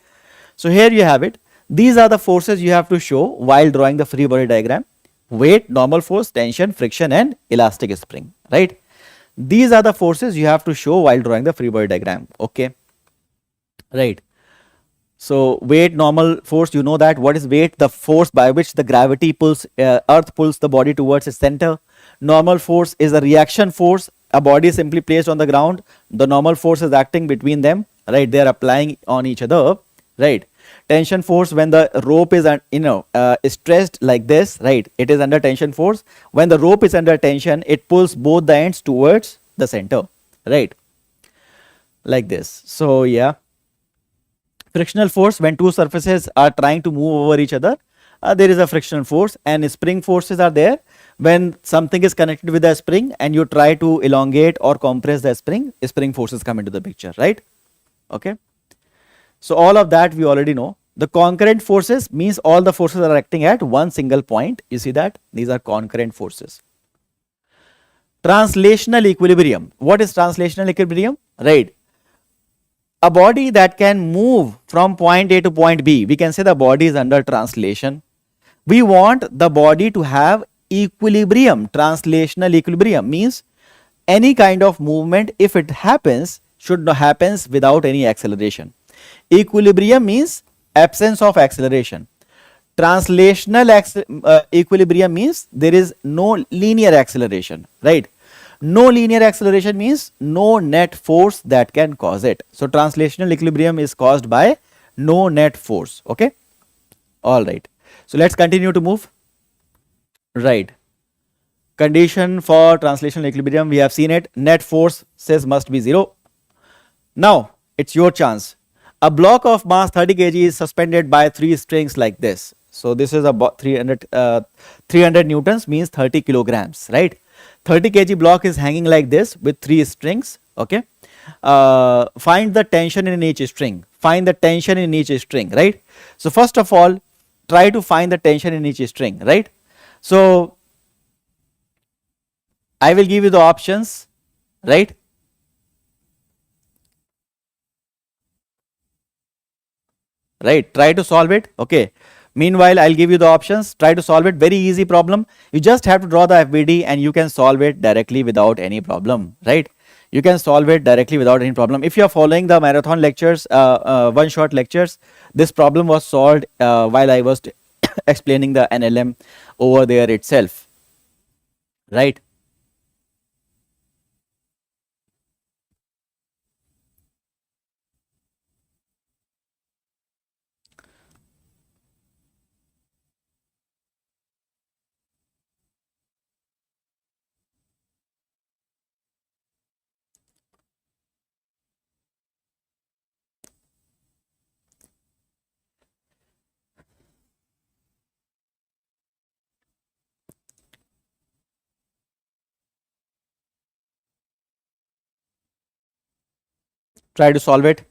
So here you have it. These are the forces you have to show while drawing the free body diagram: weight, normal force, tension, friction, and elastic spring, right? These are the forces you have to show while drawing the free body diagram, okay? Right. So weight, normal force, you know that. What is weight? The force by which the gravity pulls, earth pulls the body towards its center. Normal force is the reaction force. A body is simply placed on the ground. The normal force is acting between them, right? They are applying on each other, right? Tension force, when the rope is, is stressed like this, right? It is under tension force. When the rope is under tension, it pulls both the ends towards the center, right? Like this. So yeah. Frictional force, when two surfaces are trying to move over each other, there is a frictional force. And spring forces are there when something is connected with a spring and you try to elongate or compress the spring forces come into the picture, right? Okay. So all of that we already know. The concurrent forces means all the forces are acting at one single point. You see that? These are concurrent forces. Translational equilibrium. What is translational equilibrium? Right. A body that can move from point A to point B, we can say the body is under translation. We want the body to have equilibrium. Translational equilibrium means any kind of movement, if it happens, should not happens without any acceleration. Equilibrium means absence of acceleration. Translational equilibrium means there is no linear acceleration, right? No linear acceleration means no net force that can cause it. So translational equilibrium is caused by no net force, okay? All right. So let's continue to move. Right. Condition for translational equilibrium, we have seen it. Net force says must be 0. Now it's your chance. A block of mass 30 kg is suspended by 3 strings like this. So this is about 300 newtons means 30 kilograms, right? 30 kg block is hanging like this with 3 strings, okay? Find the tension in each string. Find the tension in each string, right? So first of all, try to find the tension in each string, right? So I will give you the options, right? Right, try to solve it, okay? Meanwhile, I'll give you the options. Try to solve it. Very easy problem. You just have to draw the FBD and you can solve it directly without any problem, right? You can solve it directly without any problem. If you are following the marathon lectures, one shot lectures, this problem was solved while I was explaining the NLM over there itself, right? Try to solve it.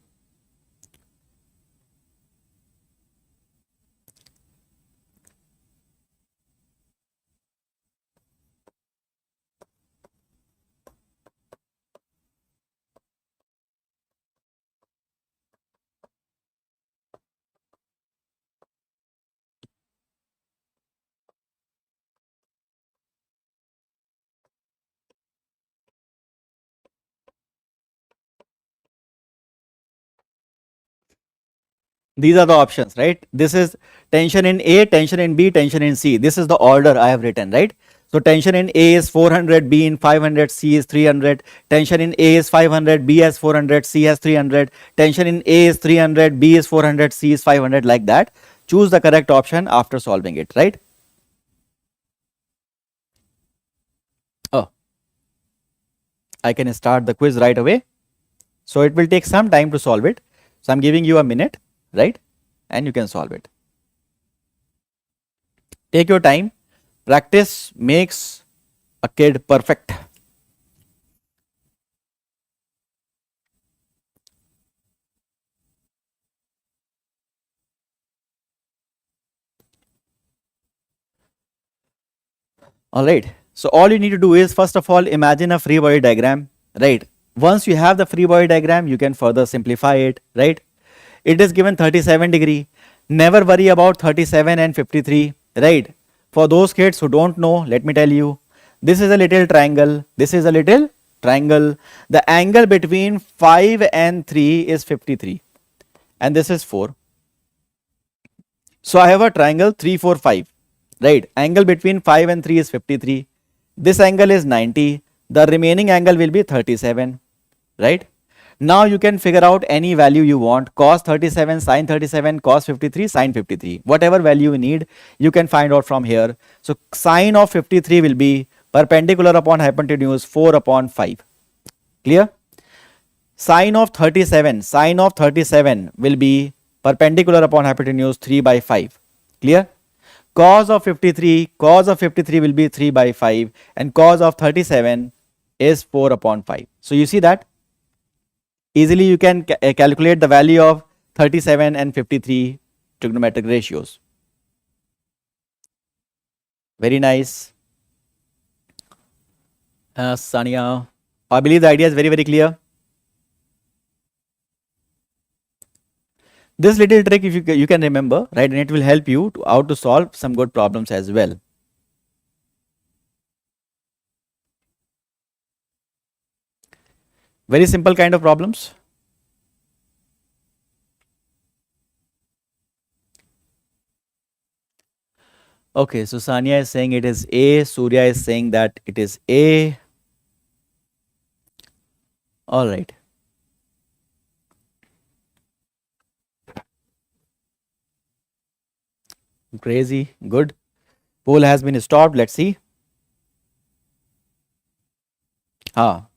These are the options, right? This is tension in A, tension in B, tension in C. This is the order I have written, right? So tension in A is 400, B in 500, C is 300. Tension in A is 500, B has 400, C has 300. Tension in A is 300, B is 400, C is 500, like that. Choose the correct option after solving it, right? Oh, I can start the quiz right away. So it will take some time to solve it. So I'm giving you a minute, right? And you can solve it. Take your time. Practice makes a kid perfect. All right. So all you need to do is, first of all, imagine a free body diagram, right? Once you have the free body diagram, you can further simplify it, right? It is given 37 degree. Never worry about 37 and 53, right? For those kids who don't know, let me tell you, this is a little triangle. This is a little triangle. The angle between 5 and 3 is 53 and this is 4. So I have a triangle 3, 4, 5, right? Angle between 5 and 3 is 53. This angle is 90. The remaining angle will be 37, right? Now you can figure out any value you want, cos 37, sin 37, cos 53, sin 53. Whatever value you need, you can find out from here. So sin of 53 will be perpendicular upon hypotenuse 4 upon 5. Clear? Sin of 37 will be perpendicular upon hypotenuse 3 by 5. Clear? Cos of 53 will be 3 by 5 and cos of 37 is 4 upon 5. So you see that easily you can calculate the value of 37 and 53 trigonometric ratios. Very nice. Sania, I believe the idea is very, very clear. This little trick, if you can remember, right, and it will help you to how to solve some good problems as well. Very simple kind of problems. Okay, so Sania is saying it is A, Surya is saying that it is A. All right. Crazy, good. Poll has been stopped. Let's see. All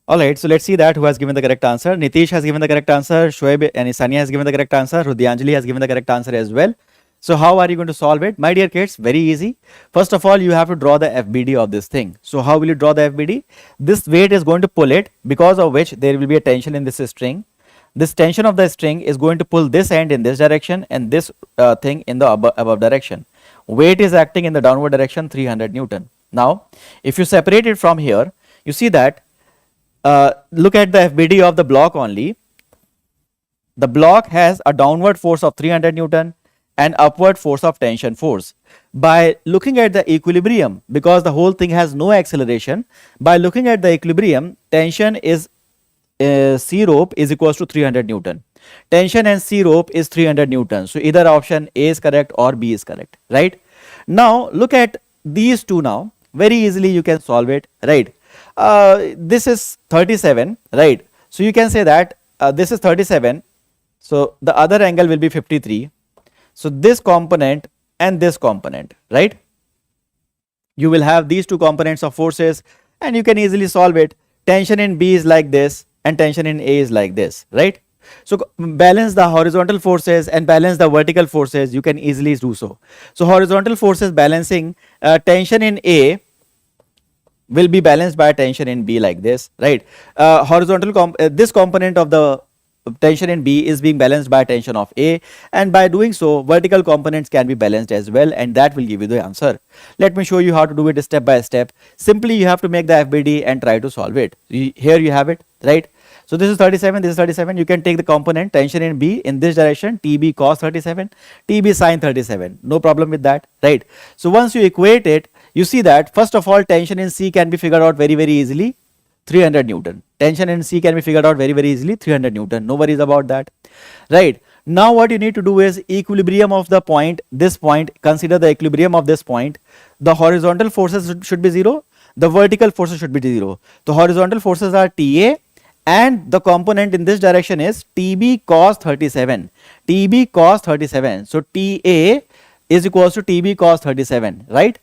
right, so let's see that who has given the correct answer. Nitish has given the correct answer. Shoaib and Sania has given the correct answer. Rudyanjali has given the correct answer as well. So how are you going to solve it? My dear kids, very easy. First of all, you have to draw the FBD of this thing. So how will you draw the FBD? This weight is going to pull it, because of which there will be a tension in this string. This tension of the string is going to pull this end in this direction and this thing in the above direction. Weight is acting in the downward direction, 300 Newton. Now, if you separate it from here, you see that, look at the FBD of the block only. The block has a downward force of 300 Newton and upward force of tension force. By looking at the equilibrium, because the whole thing has no acceleration, by looking at the equilibrium, tension is C rope is equals to 300 Newton. Tension and C rope is 300 Newton. So either option A is correct or B is correct, right? Now look at these two now. Very easily you can solve it, right? This is 37, right? So you can say that this is 37. So the other angle will be 53. So this component and this component, right? You will have these two components of forces and you can easily solve it. Tension in B is like this and tension in A is like this, right? So balance the horizontal forces and balance the vertical forces, you can easily do so. So horizontal forces balancing, tension in A will be balanced by tension in B like this, right? This component of the tension in B is being balanced by tension of A, and by doing so vertical components can be balanced as well, and that will give you the answer. Let me show you how to do it step by step. Simply you have to make the FBD and try to solve it. Here you have it, right? So this is 37, this is 37. You can take the component tension in B in this direction, TB cos 37, TB sin 37. No problem with that, right? So once you equate it, you see that first of all tension in C can be figured out very, very easily, 300 Newton. Tension in C can be figured out very, very easily, 300 Newton. No worries about that, right? Now what you need to do is equilibrium of the point, this point, consider the equilibrium of this point. The horizontal forces should be 0, the vertical forces should be 0. The horizontal forces are TA and the component in this direction is TB cos 37. TB cos 37. So TA is equals to TB cos 37, right?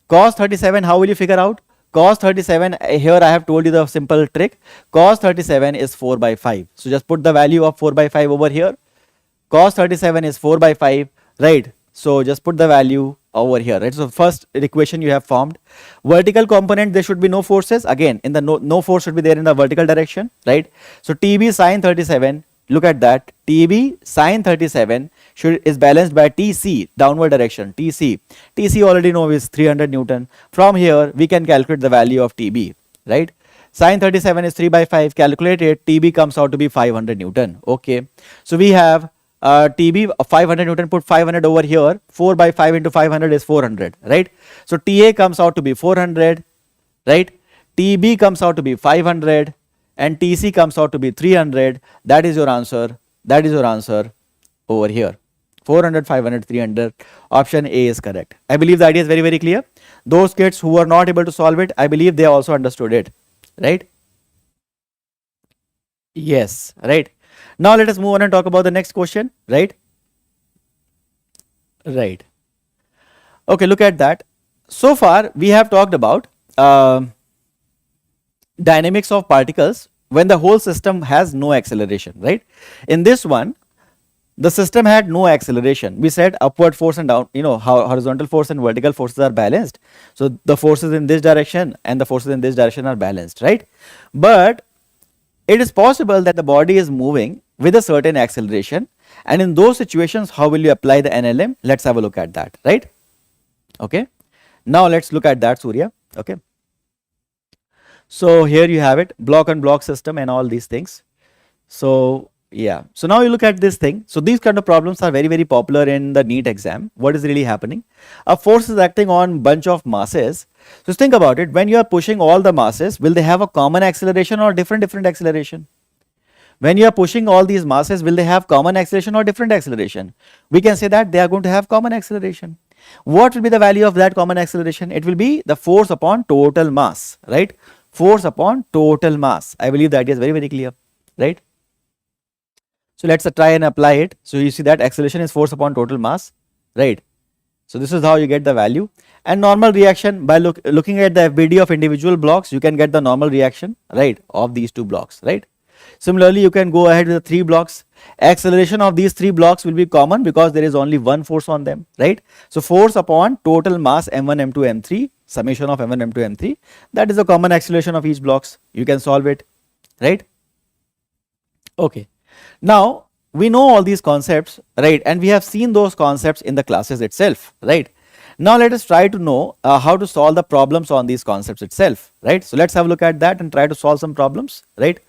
Cos 37, how will you figure out? Cos 37, here I have told you the simple trick. Cos 37 is 4 by 5. So just put the value of 4 by 5 over here. Cos 37 is 4 by 5, right? So just put the value over here, right? So first equation you have formed. Vertical component, there should be no forces. Again, in the no force should be there in the vertical direction, right? So TB sin 37, look at that. TB sin 37 is balanced by TC, downward direction, TC. TC already know is 300 Newton. From here, we can calculate the value of TB, right? Sin 37 is 3 by 5, calculate it, TB comes out to be 500 Newton, okay. So we have TB 500 Newton, put 500 over here, 4 by 5 into 500 is 400, right? So TA comes out to be 400, right? TB comes out to be 500 and TC comes out to be 300. That is your answer. That is your answer over here. 400, 500, 300. Option A is correct. I believe the idea is very, very clear. Those kids who are not able to solve it, I believe they also understood it, right? Yes, right. Now let us move on and talk about the next question, right? Right. Okay, look at that. So far, we have talked about dynamics of particles when the whole system has no acceleration, right? In this one, the system had no acceleration. We said upward force and down, how horizontal force and vertical forces are balanced. So the forces in this direction and the forces in this direction are balanced, right? But it is possible that the body is moving with a certain acceleration, and in those situations, how will you apply the NLM? Let's have a look at that, right? Okay. Now let's look at that, Surya. Okay. So here you have it, block and block system and all these things. So yeah, so now you look at this thing. So these kind of problems are very, very popular in the NEET exam. What is really happening? A force is acting on bunch of masses. So think about it, when you are pushing all the masses, will they have a common acceleration or different acceleration? When you are pushing all these masses, will they have common acceleration or different acceleration? We can say that they are going to have common acceleration. What will be the value of that common acceleration? It will be the force upon total mass, right? Force upon total mass. I believe the idea is very, very clear, right? So let's try and apply it. So you see that acceleration is force upon total mass, right? So this is how you get the value. And normal reaction, by looking at the FBD of individual blocks, you can get the normal reaction, right, of these two blocks, right? Similarly, you can go ahead with the 3 blocks. Acceleration of these 3 blocks will be common because there is only one force on them, right? So force upon total mass M1, M2, M3, summation of M1, M2, M3, that is the common acceleration of each blocks. You can solve it, right? Okay. Now we know all these concepts, right? And we have seen those concepts in the classes itself, right? Now let us try to know how to solve the problems on these concepts itself, right? So let's have a look at that and try to solve some problems, right?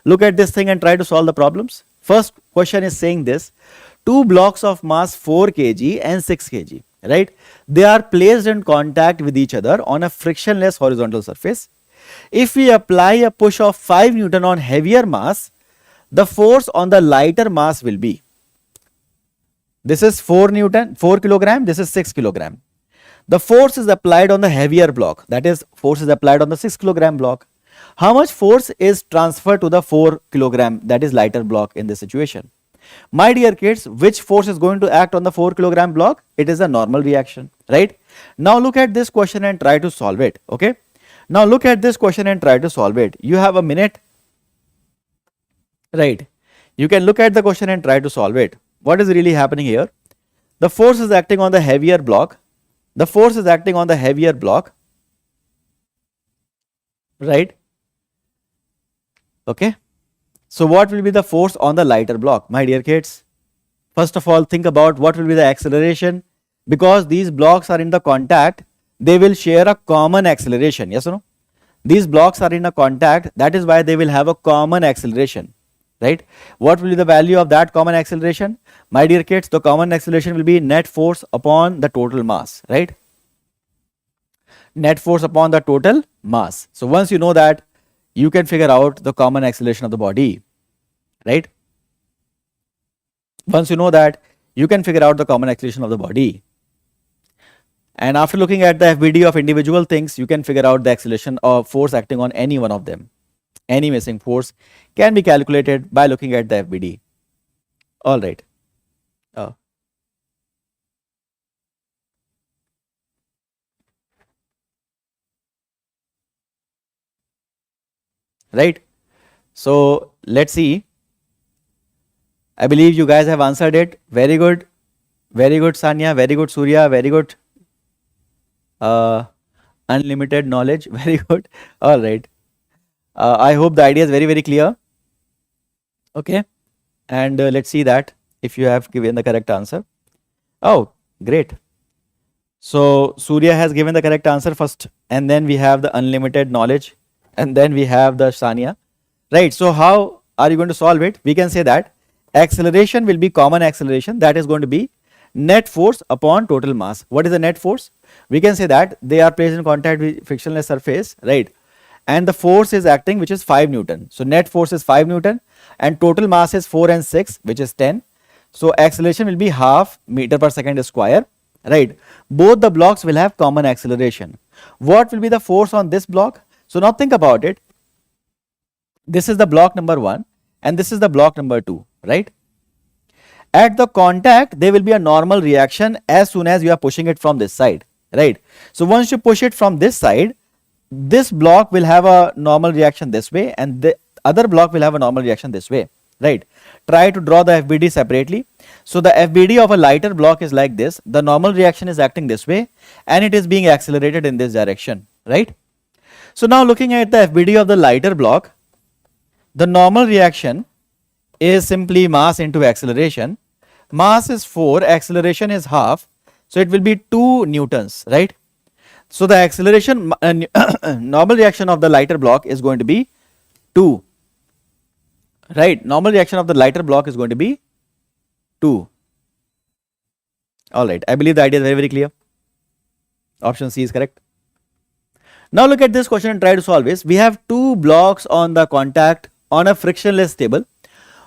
Look at this thing and try to solve the problems. First question is saying this: 2 blocks of mass 4 kg and 6 kg, right? They are placed in contact with each other on a frictionless horizontal surface. If we apply a push of 5 Newton on heavier mass, the force on the lighter mass will be, this is 4 Newton, 4 kilogram, this is 6 kilogram. The force is applied on the heavier block, that is force is applied on the 6 kilogram block. How much force is transferred to the 4 kilogram, that is lighter block in this situation? My dear kids, which force is going to act on the 4 kilogram block? It is a normal reaction, right? Now look at this question and try to solve it, okay? Now look at this question and try to solve it. You have a minute, right? You can look at the question and try to solve it. What is really happening here? The force is acting on the heavier block. The force is acting on the heavier block, right? Okay. So what will be the force on the lighter block, my dear kids? First of all, think about what will be the acceleration. Because these blocks are in the contact, they will share a common acceleration, yes or no? These blocks are in a contact, that is why they will have a common acceleration, right? What will be the value of that common acceleration? My dear kids, the common acceleration will be net force upon the total mass, right? Net force upon the total mass. So once you know that, you can figure out the common acceleration of the body, right? Once you know that, you can figure out the common acceleration of the body. And after looking at the FBD of individual things, you can figure out the acceleration of force acting on any one of them. Any missing force can be calculated by looking at the FBD. All right. Uh, right. So let's see. I believe you guys have answered it. Very good. Very good, Sanya. Very good, Surya. Very good. Unlimited knowledge. Very good. All right. I hope the idea is very, very clear. Okay. And let's see that if you have given the correct answer. Oh, great. So Surya has given the correct answer first, and then we have the unlimited knowledge, and then we have the Sanya. Right. So how are you going to solve it? We can say that acceleration will be common acceleration, that is going to be net force upon total mass. What is the net force? We can say that they are placed in contact with frictionless surface, right? And the force is acting, which is 5 Newton. So net force is 5 Newton and total mass is 4 and 6, which is 10. So acceleration will be half meter per second square, right? Both the blocks will have common acceleration. What will be the force on this block? So now think about it. This is the block number 1 and this is the block number 2, right? At the contact, there will be a normal reaction as soon as you are pushing it from this side, right? So once you push it from this side, this block will have a normal reaction this way and the other block will have a normal reaction this way, right? Try to draw the FBD separately. So the FBD of a lighter block is like this. The normal reaction is acting this way and it is being accelerated in this direction, right? So now looking at the FBD of the lighter block, the normal reaction is simply mass into acceleration. Mass is 4, acceleration is half, so it will be 2 newtons, right? So the acceleration, normal reaction of the lighter block is going to be 2, right? Normal reaction of the lighter block is going to be 2. All right, I believe the idea is very, very clear. Option C is correct. Now look at this question and try to solve this. We have 2 blocks on the contact on a frictionless table.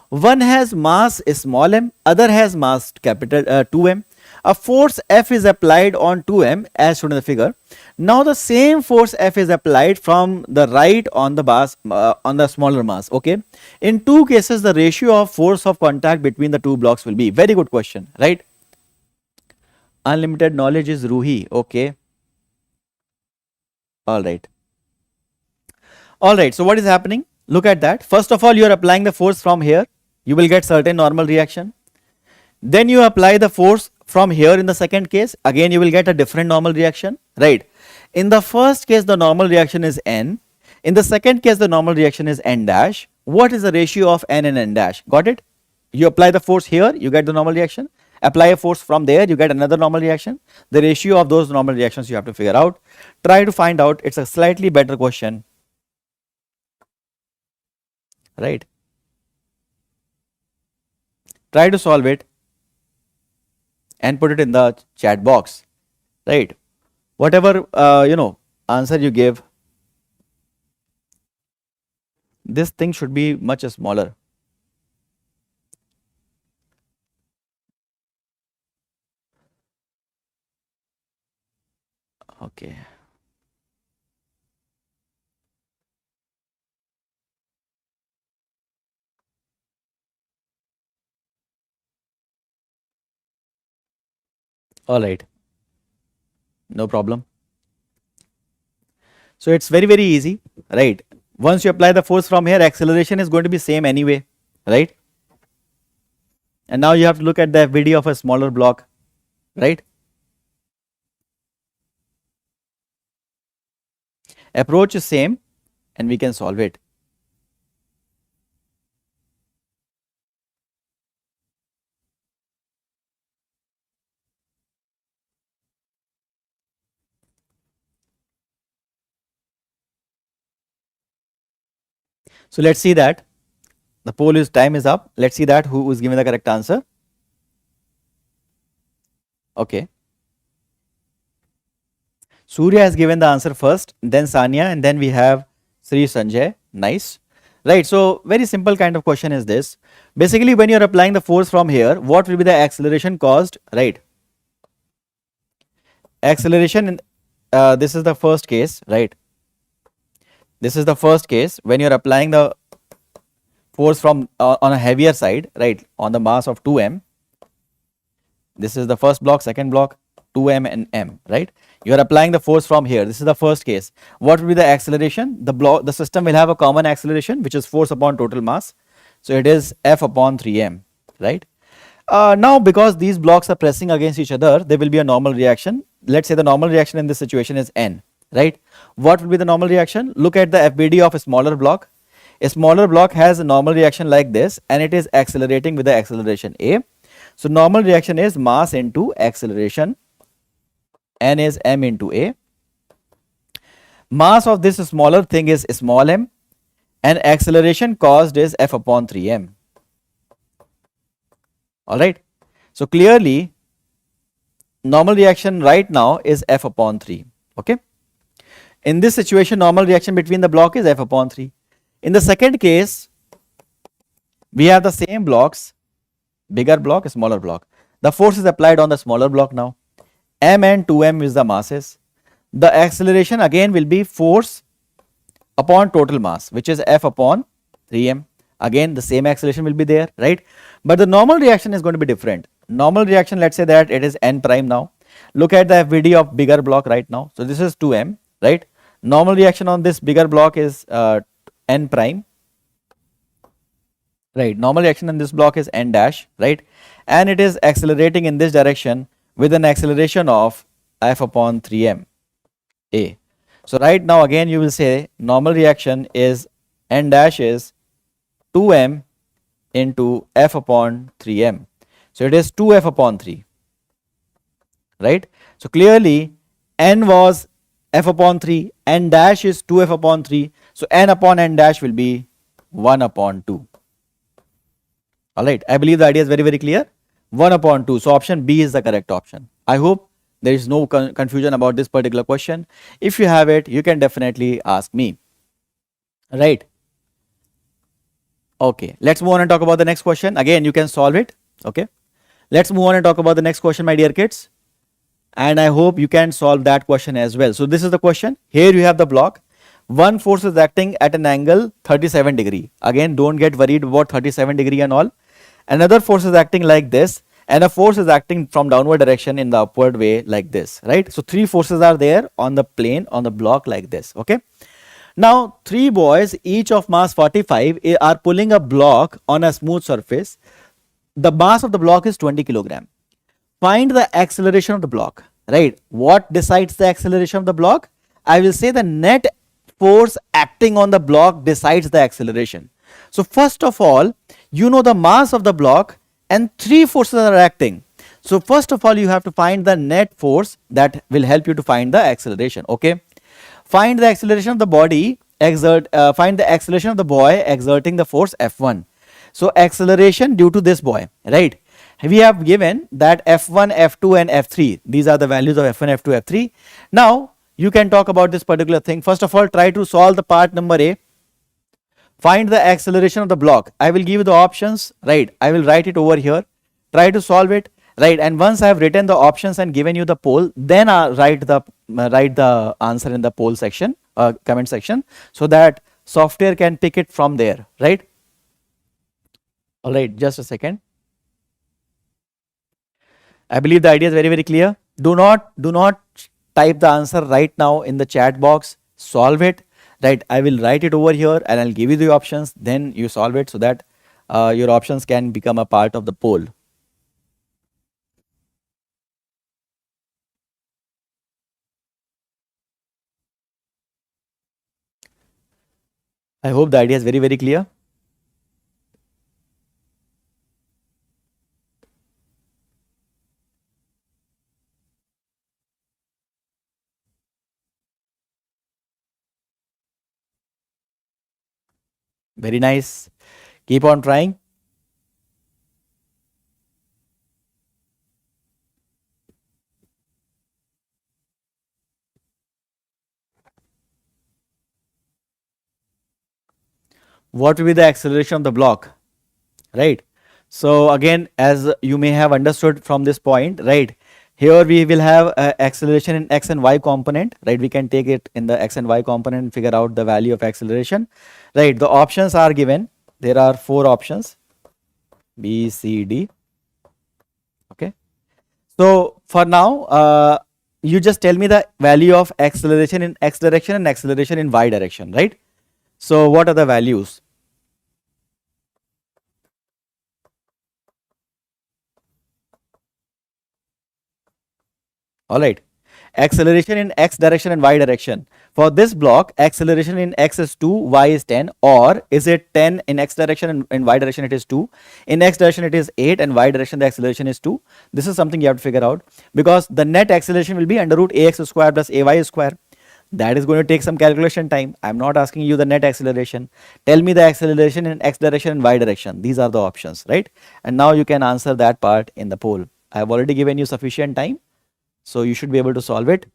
One has mass small m, other has mass capital 2m. A force F is applied on 2m as shown in the figure. Now the same force F is applied from the right on the mass, on the smaller mass. Okay. In 2 cases, the ratio of force of contact between the 2 blocks will be. Very good question, right? Unlimited knowledge is Ruhi. Okay. All right. All right. So what is happening? Look at that. First of all, you are applying the force from here. You will get certain normal reaction. Then you apply the force from here in the second case. Again, you will get a different normal reaction, right? In the first case, the normal reaction is n. In the second case, the normal reaction is n dash. What is the ratio of n and n dash? Got it? You apply the force here, you get the normal reaction. Apply a force from there, you get another normal reaction. The ratio of those normal reactions you have to figure out. Try to find out. It's a slightly better question, right? Try to solve it and put it in the chat box, right? Whatever answer you give, this thing should be much smaller. Okay. All right. No problem. So it's very, very easy, right? Once you apply the force from here, acceleration is going to be same anyway, right? And now you have to look at the FBD of a smaller block, right? Approach is same and we can solve it. So let's see that. The poll is time is up. Let's see that who is giving the correct answer. Okay. Surya has given the answer first, then Sanya, and then we have Sri Sanjay. Nice. Right, so very simple kind of question is this. Basically, when you're applying the force from here, what will be the acceleration caused, right? Acceleration in, this is the first case, right? This is the first case when you're applying the force from on a heavier side, right, on the mass of 2m. This is the first block, second block, 2m and m, right? You are applying the force from here. This is the first case. What will be the acceleration? The system will have a common acceleration, which is force upon total mass. So it is F upon 3m, right? Now, because these blocks are pressing against each other, there will be a normal reaction. Let's say the normal reaction in this situation is n, right? What will be the normal reaction? Look at the FBD of a smaller block. A smaller block has a normal reaction like this, and it is accelerating with the acceleration a. So normal reaction is mass into acceleration. N is m into a. Mass of this smaller thing is small m, and acceleration caused is F upon 3m. Alright. So clearly, normal reaction right now is F upon 3. Okay. In this situation, normal reaction between the block is F upon 3. In the second case, we have the same blocks, bigger block, smaller block. The force is applied on the smaller block now. M and 2m is the masses. The acceleration again will be force upon total mass, which is F upon 3m. Again, the same acceleration will be there, right? But the normal reaction is going to be different. Normal reaction, let's say that it is n prime now. Look at the FVD of bigger block right now. So this is 2m, right? Normal reaction on this bigger block is n prime, right? Normal reaction in this block is n dash, right? And it is accelerating in this direction with an acceleration of F upon 3m a. So right now again you will say normal reaction is n dash is 2m into F upon 3m. So it is 2f upon 3, right? So clearly n was F upon 3, n dash is 2f upon 3. So n upon n dash will be 1 upon 2. Alright, I believe the idea is very, very clear. 1 upon 2. So option B is the correct option. I hope there is no confusion about this particular question. If you have it, you can definitely ask me. Right. Okay, let's move on and talk about the next question. Again, you can solve it. Okay, let's move on and talk about the next question, my dear kids. And I hope you can solve that question as well. So this is the question. Here you have the block. One force is acting at an angle 37 degree. Again, don't get worried about 37 degree and all. Another force is acting like this, and a force is acting from downward direction in the upward way like this, right? So three forces are there on the plane, on the block like this. Okay. Now, three boys, each of mass 45, are pulling a block on a smooth surface. The mass of the block is 20 kilogram. Find the acceleration of the block, right? What decides the acceleration of the block? I will say the net force acting on the block decides the acceleration. So first of all, you know the mass of the block and three forces are acting. So first of all, you have to find the net force that will help you to find the acceleration. Okay. Find the acceleration of the body, find the acceleration of the boy exerting the force F1. So acceleration due to this boy, right? We have given that F1, F2 and F3. These are the values of F1, F2, F3. Now, you can talk about this particular thing. First of all, try to solve the part number A. Find the acceleration of the block. I will give you the options, right? I will write it over here. Try to solve it, right? And once I have written the options and given you the poll, then I'll write the answer in the poll section, comment section, so that software can pick it from there, right? All right, just a second. I believe the idea is very, very clear. Do not type the answer right now in the chat box. Solve it, right? I will write it over here and I'll give you the options. Then you solve it so that your options can become a part of the poll. I hope the idea is very, very clear. Very nice. Keep on trying. what will be the acceleration of the block, right? So again, as you may have understood from this point, right, here we will have acceleration in x and y component, right? We can take it in the x and y component and figure out the value of acceleration, right? The options are given. There are 4 options, B, C, D. Okay. So for now, you just tell me the value of acceleration in x direction and acceleration in y direction, right? So what are the values? All right. Acceleration in x direction and y direction. For this block, acceleration in x is 2, y is 10, or is it 10 in x direction and in y direction it is 2. In x direction it is 8 and y direction the acceleration is 2. This is something you have to figure out, because the net acceleration will be under root ax square plus ay square. That is going to take some calculation time. I am not asking you the net acceleration. Tell me the acceleration in x direction and y direction. These are the options, right? And now you can answer that part in the poll. I have already given you sufficient time, so you should be able to solve it.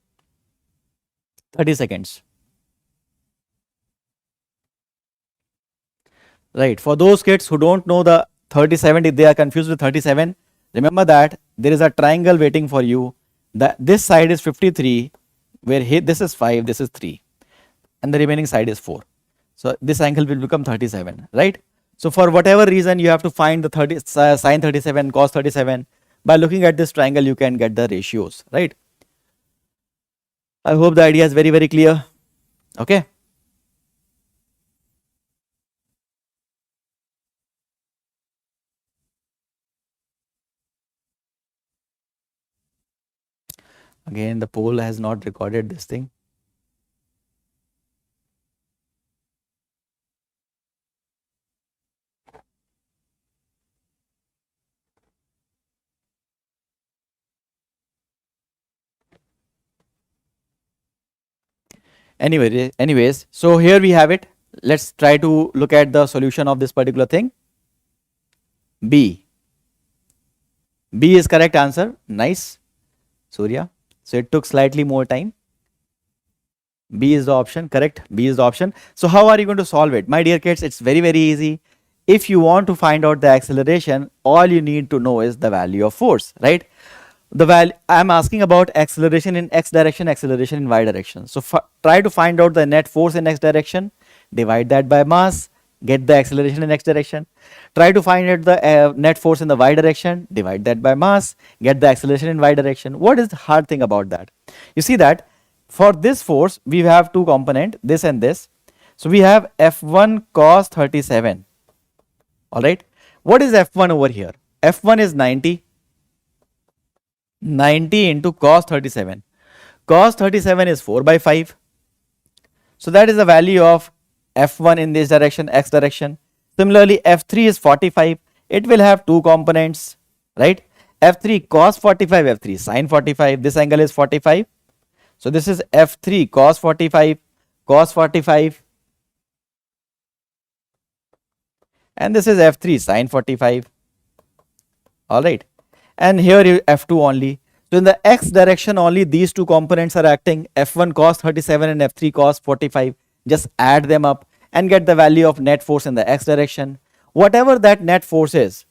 30 seconds. Right. For those kids who don't know the 37, if they are confused with 37, remember that there is a triangle waiting for you. This side is 53, where this is 5, this is 3, and the remaining side is 4. So this angle will become 37, right? So for whatever reason, you have to find the sine 37, cos 37. By looking at this triangle, you can get the ratios, right? I hope the idea is very, very clear. Okay. Again, the poll has not recorded this thing. Anyways, so here we have it. Let's try to look at the solution of this particular thing. B. B is correct answer. Nice, Surya. So it took slightly more time. B is the option, correct? B is the option. So how are you going to solve it? My dear kids, it's very, very easy. If you want to find out the acceleration, all you need to know is the value of force, right? The value I'm asking about acceleration in x direction, acceleration in y direction. So try to find out the net force in x direction, divide that by mass, get the acceleration in x direction. Try to find out the net force in the y direction, divide that by mass, get the acceleration in y direction. What is the hard thing about that? You see that for this force, we have 2 components, this and this. So we have F1 cos 37. All right. What is F1 over here? F1 is 90. 90 into cos 37. Cos 37 is 4 by 5. So that is the value of F1 in this direction, x direction. Similarly, F3 is 45. It will have 2 components, right? F3 cos 45, F3 sin 45. This angle is 45. So this is F3 cos 45, cos 45. And this is F3 sin 45. All right. And here you F2 only. So in the x direction only these 2 components are acting, F1 cos 37 and F3 cos 45. Just add them up and get the value of net force in the x direction. Whatever that net force is,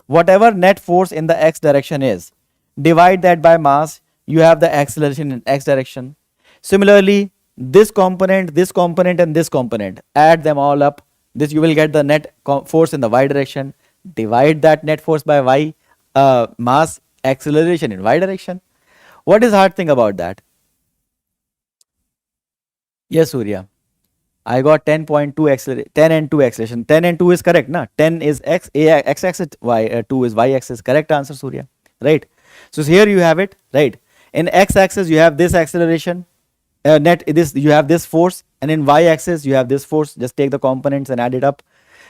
whatever net force in the x direction is, divide that by mass, you have the acceleration in x direction. Similarly, this component, and this component, add them all up. This you will get the net force in the y direction. Divide that net force by y, mass, acceleration in y direction. What is hard thing about that? Yes, Surya. I got 10.2 acceleration, 10 and 2 acceleration. 10 and 2 is correct, na? 10 is x axis, y 2 is y axis. Correct answer, Surya. Right. So here you have it, right? In x axis you have this acceleration, net this you have this force, and in y axis you have this force. Just take the components and add it up,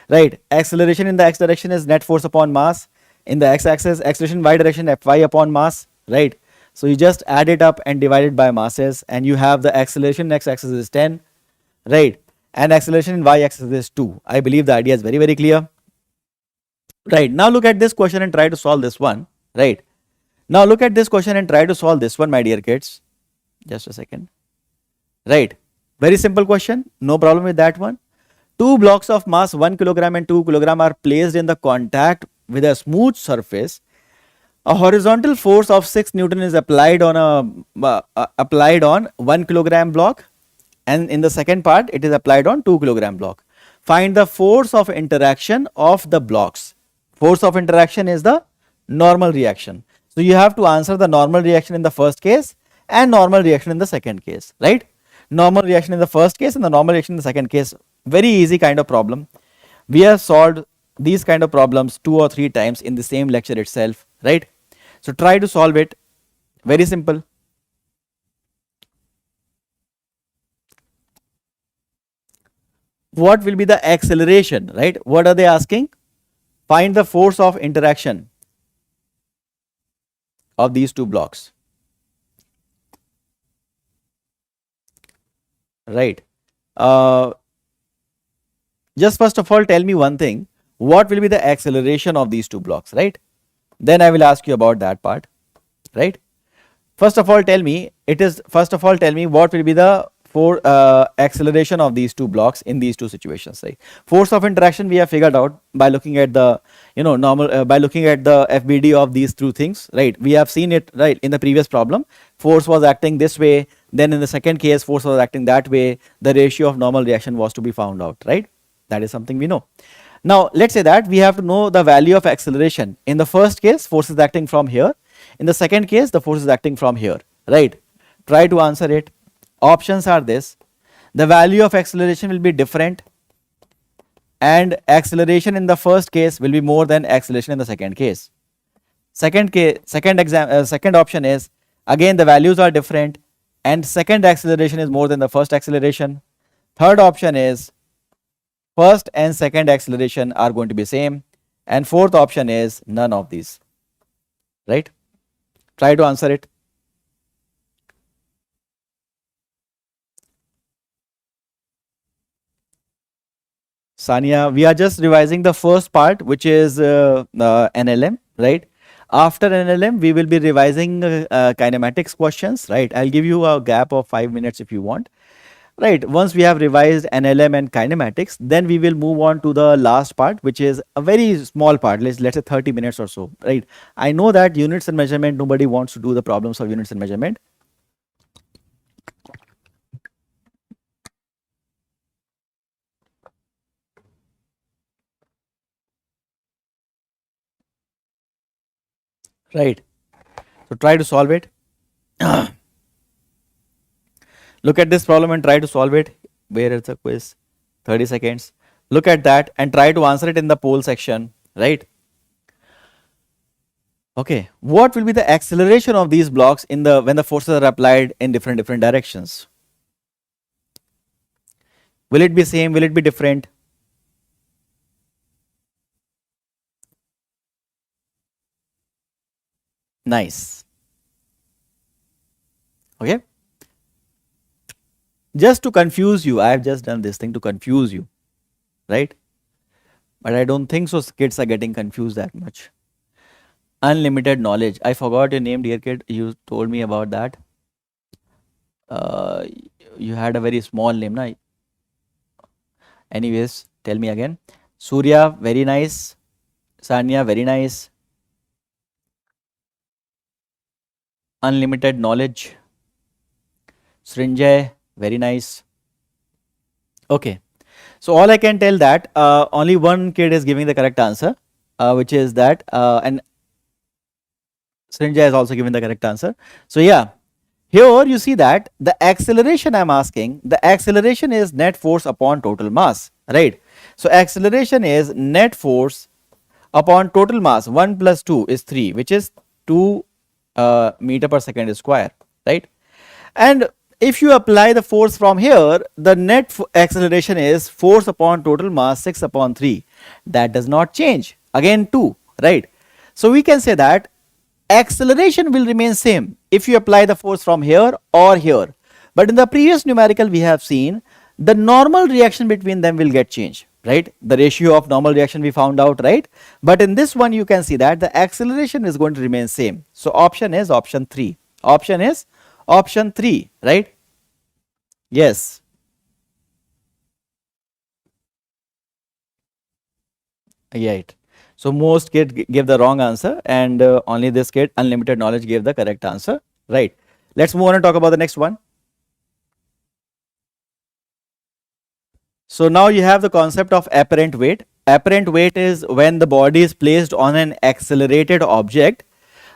right? Acceleration in the x direction is net force upon mass. In the x axis, acceleration y direction Fy upon mass, right? So you just add it up and divide it by masses, and you have the acceleration in x axis is 10, right? And acceleration in y axis is 2. I believe the idea is very, very clear. Right. Now look at this question and try to solve this one. Right. Now look at this question and try to solve this one, my dear kids. Just a second. Right. Very simple question. No problem with that one. Two blocks of mass 1 kilogram and 2 kilogram are placed in the contact with a smooth surface. A horizontal force of 6 Newton is applied on applied on 1 kilogram block, and in the second part it is applied on 2 kilogram block. Find the force of interaction of the blocks. Force of interaction is the normal reaction. So you have to answer the normal reaction in the first case and normal reaction in the second case, right? Normal reaction in the first case and the normal reaction in the second case. Very easy kind of problem. We have solved these kind of problems 2 or 3 times in the same lecture itself, right? So try to solve it. Very simple. What will be the acceleration, right? What are they asking? Find the force of interaction of these two blocks, right? Just first of all tell me one thing, what will be the acceleration of these two blocks, right? Then I will ask you about that part, right? First of all tell me, what will be the acceleration of these two blocks in these two situations, right? Force of interaction we have figured out by looking at the normal by looking at the FBD of these two things, right? We have seen it, right, in the previous problem. Force was acting this way, then in the second case force was acting that way. The ratio of normal reaction was to be found out, right? That is something we know. Now let's say that we have to know the value of acceleration. In the first case force is acting from here, in the second case the force is acting from here, right? Try to answer it. Options are this: the value of acceleration will be different, and acceleration in the first case will be more than acceleration in the second case. Second option is again the values are different and second acceleration is more than the first acceleration. Third option is first and second acceleration are going to be same, and fourth option is none of these, right? Try to answer it. Sania, we are just revising the first part, which is NLM, right? After NLM, we will be revising kinematics questions, right? I'll give you a gap of 5 minutes if you want, right? Once we have revised NLM and kinematics, then we will move on to the last part, which is a very small part. Let's say 30 minutes or so, right? I know that units and measurement, nobody wants to do the problems of units and measurement. Right. So try to solve it. Look at this problem and try to solve it. Where is the quiz? 30 seconds. Look at that and try to answer it in the poll section, right? Okay. What will be the acceleration of these blocks in the when the forces are applied in different directions? Will it be same? Will it be different? Nice. Okay. Just to confuse you, I have just done this thing to confuse you, right? But I don't think so kids are getting confused that much. Unlimited knowledge. I forgot your name, dear kid. You told me about that. You had a very small name, na? Anyways, tell me again. Surya, very nice. Sanya, very nice. Unlimited knowledge. Srinjay, very nice. Okay. So all I can tell that only one kid is giving the correct answer, which is that, and Srinjay has also given the correct answer. So yeah, here you see that the acceleration I'm asking, the acceleration is net force upon total mass, right? So acceleration is net force upon total mass. 1 plus 2 is 3, which is 2 meter per second square, right? And if you apply the force from here, the net acceleration is force upon total mass 6 upon 3. That does not change. Again 2, right? So we can say that acceleration will remain same if you apply the force from here or here. But in the previous numerical we have seen the normal reaction between them will get changed, right? The ratio of normal reaction we found out, right? But in this one you can see that the acceleration is going to remain same. So option is option 3. Option is option 3, right? Yes. Right. So most kid gave the wrong answer, and only this kid, unlimited knowledge, gave the correct answer. Right. Let's move on and talk about the next one. So now you have the concept of apparent weight. Apparent weight is when the body is placed on an accelerated object,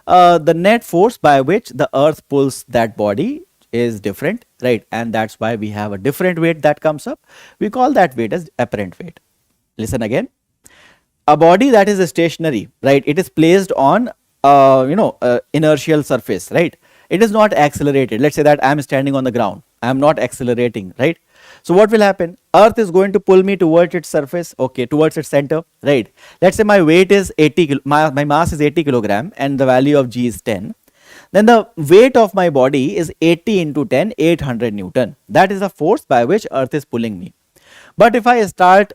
the net force by which the earth pulls that body is different, right? And that's why we have a different weight that comes up. We call that weight as apparent weight. Listen again. A body that is stationary, right? It is placed on, inertial surface, right? It is not accelerated. Let's say that I am standing on the ground. I am not accelerating, right? So what will happen? Earth is going to pull me towards its surface, okay, towards its center, right? Let's say my weight is 80, my mass is 80 kilogram and the value of G is 10. Then the weight of my body is 80 into 10, 800 Newton. That is the force by which Earth is pulling me. But if I start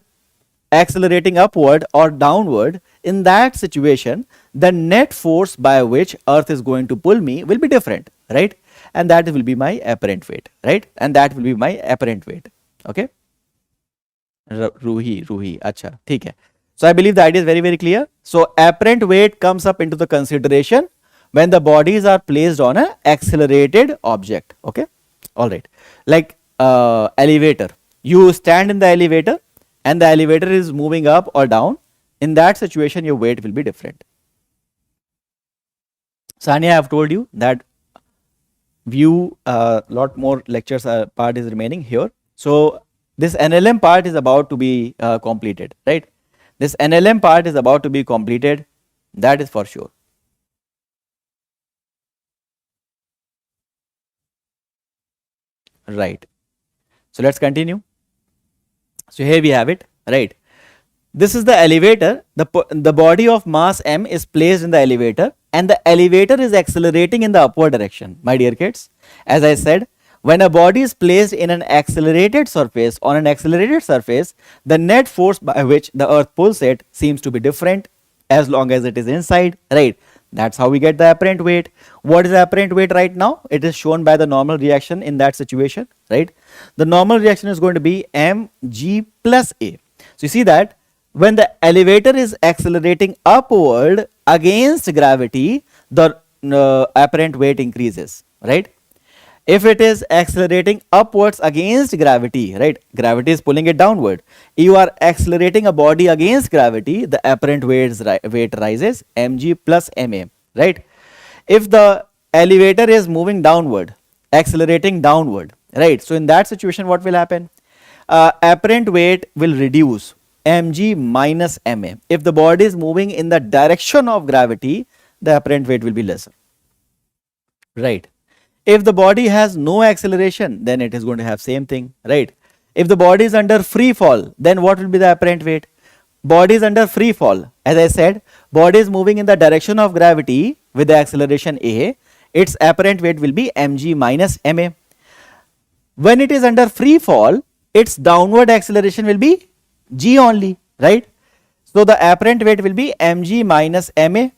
accelerating upward or downward, in that situation, the net force by which Earth is going to pull me will be different, right? And that will be my apparent weight, right? And that will be my apparent weight, okay? Ruhi, acha, theek hai. So I believe the idea is very, very clear. So apparent weight comes up into the consideration when the bodies are placed on an accelerated object, okay? All right. Like elevator. You stand in the elevator and the elevator is moving up or down. In that situation, your weight will be different. Sanya, I have told you that view lot more lectures part is remaining here. So this NLM part is about to be completed, right? This NLM part is about to be completed. That is for sure. Right. So let's continue. So here we have it, right? This is the elevator. The body of mass m is placed in the elevator and the elevator is accelerating in the upward direction. My dear kids, as I said, when a body is placed in an accelerated surface, on an accelerated surface, the net force by which the earth pulls it seems to be different as long as it is inside, right? That's how we get the apparent weight. What is the apparent weight right now? It is shown by the normal reaction in that situation, right? The normal reaction is going to be mg plus a. So you see that when the elevator is accelerating upward against gravity, the apparent weight increases, right? If it is accelerating upwards against gravity, right? Gravity is pulling it downward. You are accelerating a body against gravity, the apparent weight rises mg plus ma, right? If the elevator is moving downward, accelerating downward, right? So in that situation, what will happen? Apparent weight will reduce mg minus ma. If the body is moving in the direction of gravity, the apparent weight will be lesser, right? If the body has no acceleration, then it is going to have same thing, right? If the body is under free fall, then what will be the apparent weight? Body is under free fall. As I said, body is moving in the direction of gravity with the acceleration a. Its apparent weight will be mg minus ma. When it is under free fall, its downward acceleration will be g only, right? So the apparent weight will be mg minus ma.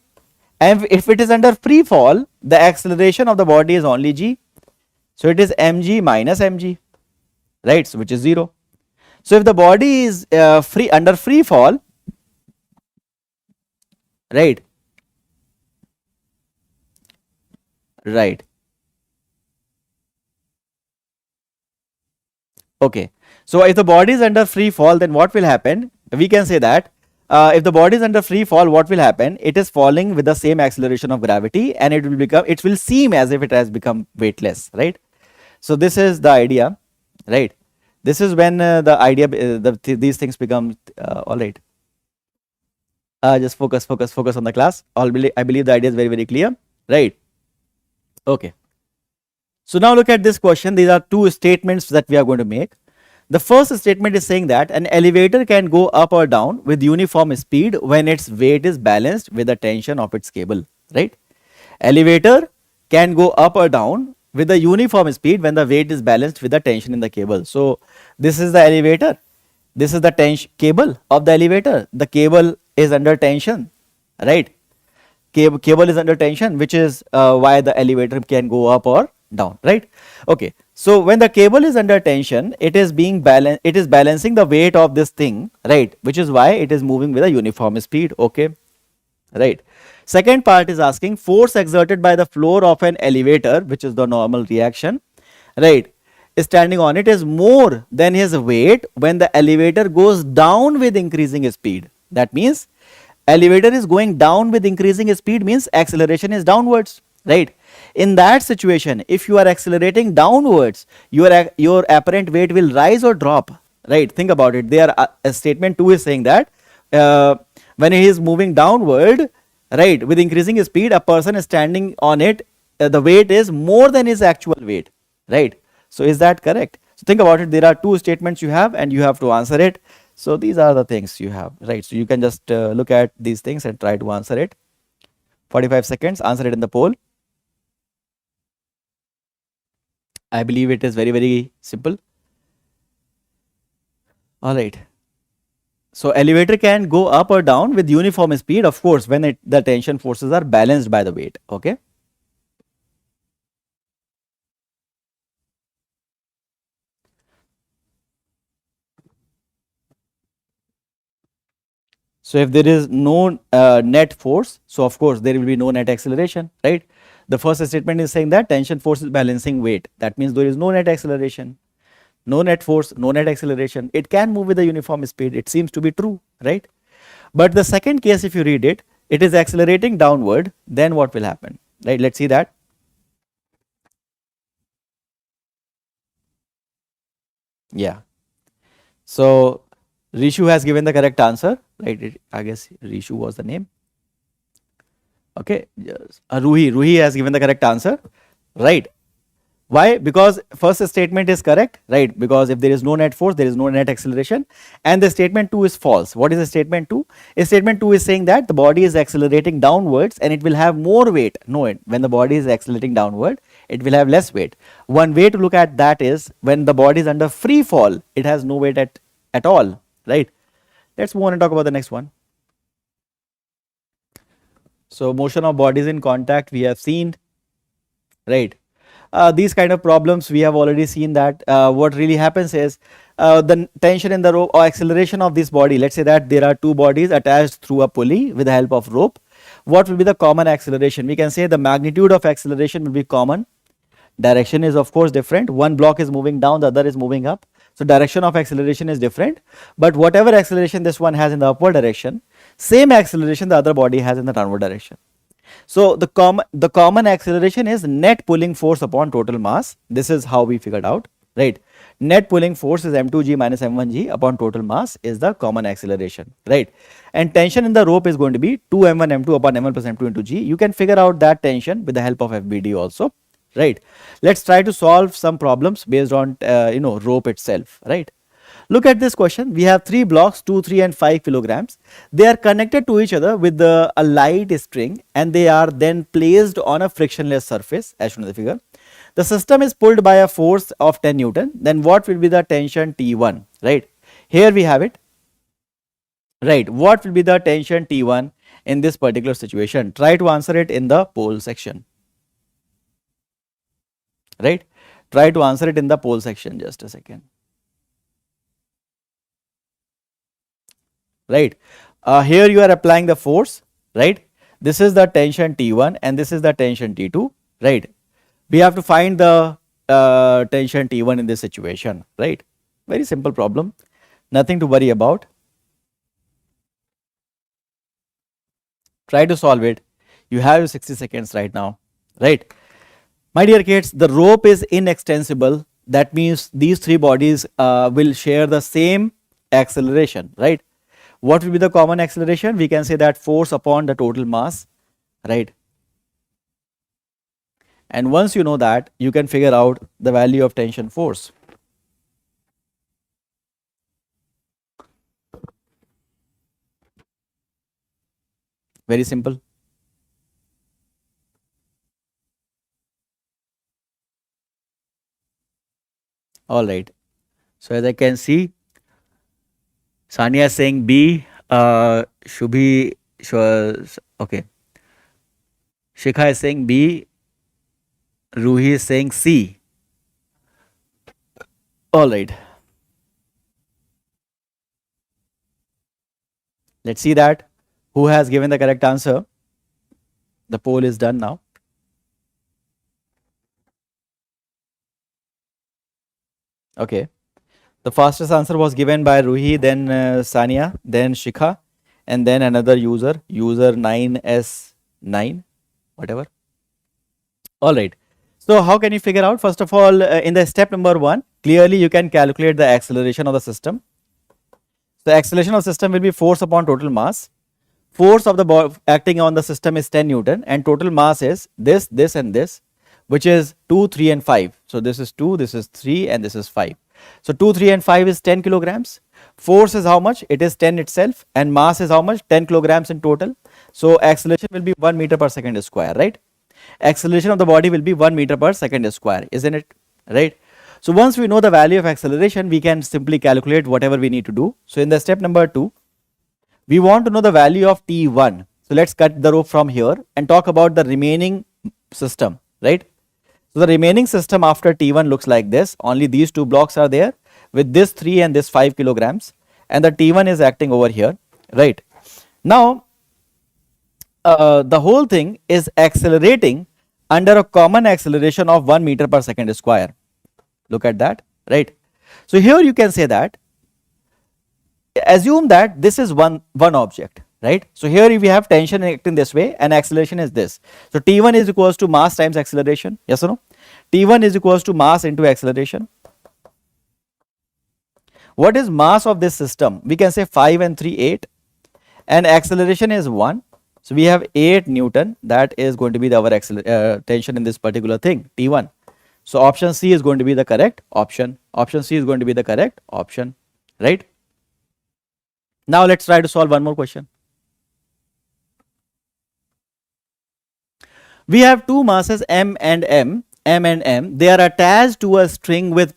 And if it is under free fall, the acceleration of the body is only g. So it is mg minus mg, right? So which is 0. So if the body is under free fall, right? Right. Okay. So if the body is under free fall, then what will happen? We can say that if the body is under free fall, what will happen? It is falling with the same acceleration of gravity and it will seem as if it has become weightless, right? So this is the idea, right? This is when the idea, these things become, all right. Just focus on the class. I believe the idea is very, very clear, right? Okay. So now look at this question. These are two statements that we are going to make. The first statement is saying that an elevator can go up or down with uniform speed when its weight is balanced with the tension of its cable, right? Elevator can go up or down with the uniform speed when the weight is balanced with the tension in the cable. So this is the elevator. This is the cable of the elevator. The cable is under tension, right? Cable is under tension, which is why the elevator can go up or down, right? Okay, so when the cable is under tension, it is balancing the weight of this thing, right, which is why it is moving with a uniform speed. Okay, right. Second part is asking force exerted by the floor of an elevator, which is the normal reaction, right, standing on it is more than his weight when the elevator goes down with increasing speed. That means elevator is going down with increasing speed, means acceleration is downwards, right? In that situation, if you are accelerating downwards, your apparent weight will rise or drop, right? Think about it. There statement 2 is saying that when he is moving downward, right, with increasing speed, a person is standing on it, the weight is more than his actual weight, right? So is that correct? So think about it. There are two statements you have and you have to answer it. So these are the things you have, right? So you can just look at these things and try to answer it. 45 seconds, answer it in the poll. I believe it is very, very simple. All right. So elevator can go up or down with uniform speed, of course, when the tension forces are balanced by the weight. Okay. So if there is no net force, so of course there will be no net acceleration, right? The first statement is saying that tension force is balancing weight. That means there is no net acceleration, no net force, no net acceleration. It can move with a uniform speed. It seems to be true, right? But the second case, if you read it, it is accelerating downward. Then what will happen, right? Let's see that. Yeah. So Rishu has given the correct answer, right? I guess Rishu was the name. Okay, yes. Ruhi has given the correct answer, right? Why? Because first statement is correct, right? Because if there is no net force, there is no net acceleration, and the statement 2 is false. What is the statement 2? Statement 2 is saying that the body is accelerating downwards and it will have more weight. No, when the body is accelerating downward, it will have less weight. One way to look at that is when the body is under free fall, it has no weight at all, right? Let's move on and talk about the next one. So motion of bodies in contact we have seen, right? These kind of problems we have already seen that what really happens is the tension in the rope or acceleration of this body. Let's say that there are two bodies attached through a pulley with the help of rope. What will be the common acceleration? We can say the magnitude of acceleration will be common. Direction is of course different. One block is moving down, the other is moving up. So direction of acceleration is different, but whatever acceleration this one has in the upward direction, same acceleration the other body has in the downward direction. So the common acceleration is net pulling force upon total mass. This is how we figured out, right? Net pulling force is m2g minus m1g upon total mass is the common acceleration, right? And tension in the rope is going to be 2m1 m2 upon m1 plus m2 into g. You can figure out that tension with the help of FBD also, right? Let's try to solve some problems based on rope itself, right? Look at this question. We have three blocks, 2, 3 and 5 kilograms. They are connected to each other with a light string and they are then placed on a frictionless surface as shown in the figure. The system is pulled by a force of 10 Newton. Then what will be the tension T1, right? Here we have it, right? What will be the tension T1 in this particular situation? Try to answer it in the poll section, right? Try to answer it in the poll section. Just a second. Right. Here you are applying the force, right? This is the tension T1 and this is the tension T2, right? We have to find the tension T1 in this situation, right? Very simple problem, nothing to worry about. Try to solve it. You have 60 seconds right now, right? My dear kids, the rope is inextensible. That means these three bodies will share the same acceleration, right? What will be the common acceleration? We can say that force upon the total mass, right? And once you know that, you can figure out the value of tension force. Very simple. All right. So as I can see, Sania is saying B, Shubhi, okay. Shikha is saying B, Ruhi is saying C. All right. Let's see that. Who has given the correct answer? The poll is done now. Okay. The fastest answer was given by Ruhi, then Sania, then Shikha, and then another user 9S9, whatever. All right. So how can you figure out? First of all, in the step number 1, clearly you can calculate the acceleration of the system. The acceleration of the system will be force upon total mass. Force of the ball acting on the system is 10 Newton and total mass is this and this, which is 2, 3 and 5. So this is 2, this is 3 and this is 5. So 2, 3 and 5 is 10 kilograms. Force is how much? It is 10 itself, and mass is how much? 10 kilograms in total. So acceleration will be 1 meter per second square, right? Acceleration of the body will be 1 meter per second square, isn't it? Right? So once we know the value of acceleration, we can simply calculate whatever we need to do. So in the step number 2, we want to know the value of T1. So let's cut the rope from here and talk about the remaining system, right? So the remaining system after T1 looks like this. Only these two blocks are there with this 3 and this 5 kilograms, and the T1 is acting over here, right? Now, the whole thing is accelerating under a common acceleration of 1 meter per second square. Look at that, right? So here you can say that, assume that this is one object, right? So here if we have tension acting this way and acceleration is this. So T1 is equals to mass times acceleration, yes or no? T1 is equals to mass into acceleration. What is mass of this system? We can say 5 and 3, 8, and acceleration is 1. So we have 8 Newton. That is going to be our tension in this particular thing, T1. So option C is going to be the correct option. Option C is going to be the correct option, right? Now let's try to solve one more question. We have two masses M and M. They are attached to a string with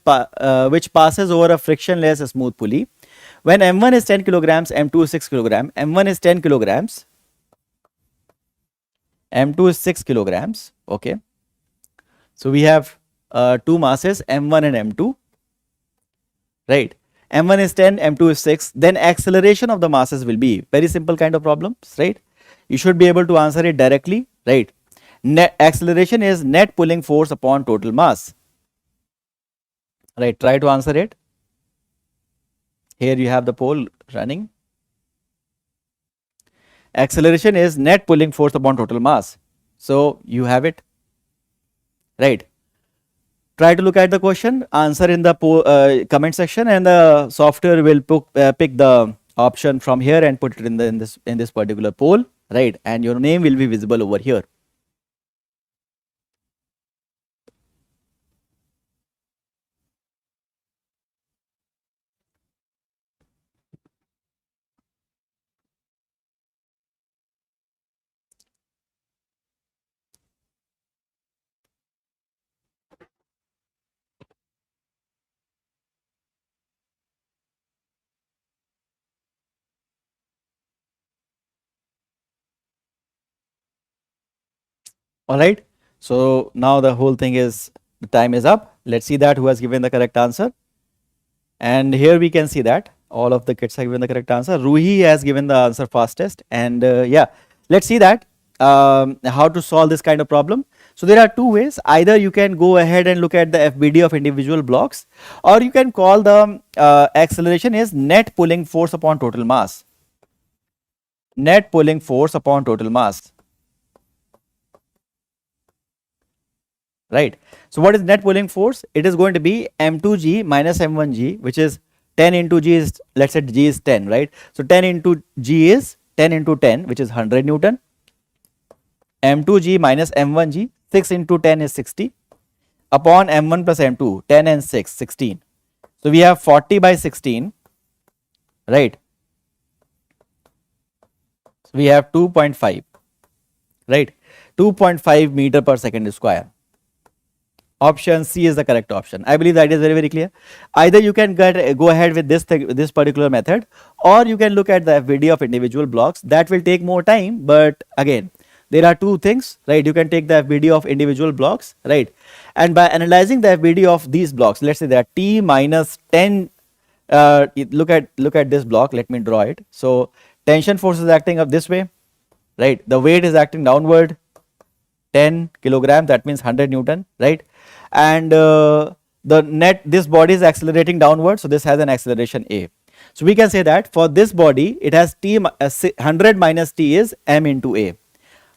which passes over a frictionless smooth pulley. When M1 is 10 kilograms, M2 is 6 kilograms. M1 is 10 kilograms. M2 is 6 kilograms. Okay. So we have two masses M1 and M2. Right. M1 is 10, M2 is 6. Then acceleration of the masses will be very simple kind of problems. Right. You should be able to answer it directly. Right. Net acceleration is net pulling force upon total mass. Right. Try to answer it. Here you have the poll running. Acceleration is net pulling force upon total mass. So you have it. Right. Try to look at the question, answer in the comment section, and the software will pick the option from here and put it in this particular poll, right? And your name will be visible over here. All right. So now the whole thing is, the time is up. Let's see that who has given the correct answer. And here we can see that all of the kids have given the correct answer. Ruhi has given the answer fastest. And yeah, let's see that how to solve this kind of problem. So there are two ways. Either you can go ahead and look at the FBD of individual blocks, or you can call the acceleration is net pulling force upon total mass. Net pulling force upon total mass. Right. So what is net pulling force? It is going to be M2G minus M1G, which is 10 into G is, let's say G is 10, right? So 10 into G is 10 into 10, which is 100 Newton. M2G minus M1G, 6 into 10 is 60, upon M1 plus M2, 10 and 6, 16. So we have 40 by 16, right? So we have 2.5, right? 2.5 meter per second square. Option C is the correct option. I believe that is very, very clear. Either you can go ahead with this particular method, or you can look at the FBD of individual blocks. That will take more time, but again, there are two things, right? You can take the FBD of individual blocks, right? And by analyzing the FBD of these blocks, let's say that T minus 10, look at this block, let me draw it. So tension force is acting up this way, right? The weight is acting downward, 10 kilogram, that means 100 Newton, right? And the net, this body is accelerating downward, so this has an acceleration A. So we can say that for this body, it has T 100 minus T is M into A.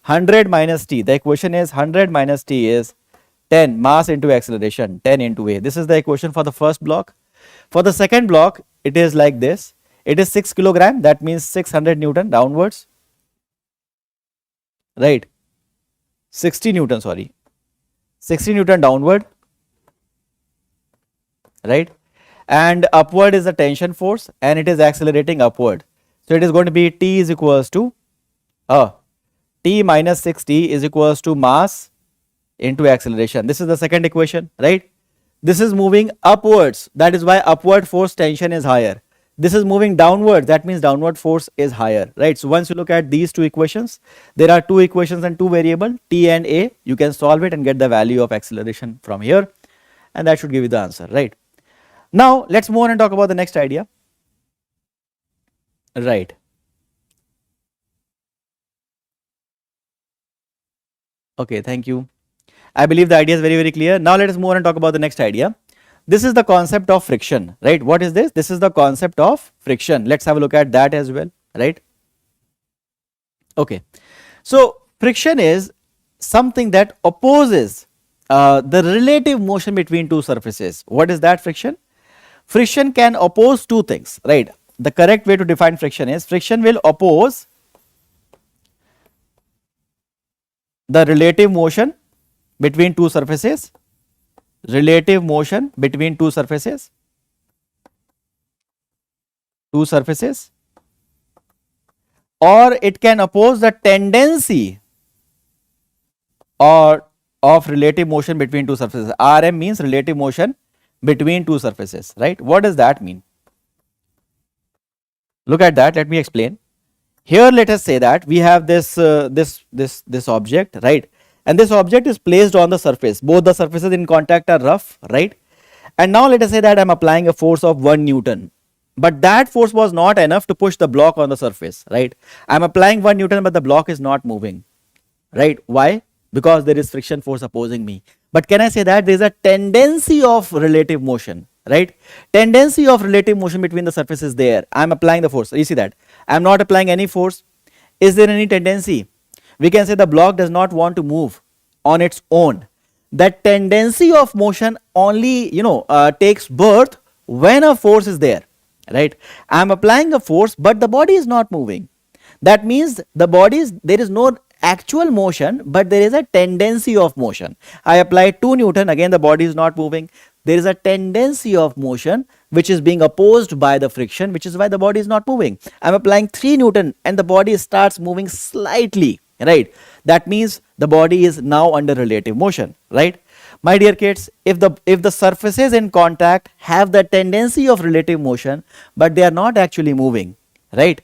100 minus T, the equation is 100 minus T is 10 mass into acceleration, 10 into A. This is the equation for the first block. For the second block, it is like this. It is 6 kilogram, that means 600 Newton downwards, right? 60 Newton, sorry, 60 Newton downward, right? And upward is the tension force and it is accelerating upward. So it is going to be T is equals to T minus 6T is equals to mass into acceleration. This is the second equation, right? This is moving upwards, that is why upward force tension is higher. This is moving downward, that means downward force is higher, right? So once you look at these two equations, there are two equations and two variables, T and A. You can solve it and get the value of acceleration from here, and that should give you the answer, right? Now let's move on and talk about the next idea, right? Okay, thank you. I believe the idea is very, very clear. Now let us move on and talk about the next idea. This is the concept of friction, right? What is this? This is the concept of friction. Let's have a look at that as well, right? Okay, so friction is something that opposes the relative motion between two surfaces. What is that friction? Friction can oppose two things, right? The correct way to define friction is friction will oppose the relative motion between two surfaces, relative motion between two surfaces, or it can oppose the tendency or of relative motion between two surfaces. RM means relative motion between two surfaces, right? What does that mean? Look at that, let me explain. Here let us say that we have this object, right? And this object is placed on the surface. Both the surfaces in contact are rough, right? And now let us say that I am applying a force of 1 Newton. But that force was not enough to push the block on the surface, right? I am applying 1 Newton but the block is not moving, right? Why? Because there is friction force opposing me. But can I say that there is a tendency of relative motion, right? Tendency of relative motion between the surfaces there. I am applying the force. You see that? I am not applying any force. Is there any tendency? We can say the block does not want to move on its own. That tendency of motion only, takes birth when a force is there, right? I am applying a force but the body is not moving. That means there is no actual motion but there is a tendency of motion. I apply 2 Newton, again the body is not moving. There is a tendency of motion which is being opposed by the friction, which is why the body is not moving. I am applying 3 Newton and the body starts moving slightly, right? That means the body is now under relative motion, right? My dear kids, if the surfaces in contact have the tendency of relative motion but they are not actually moving, right?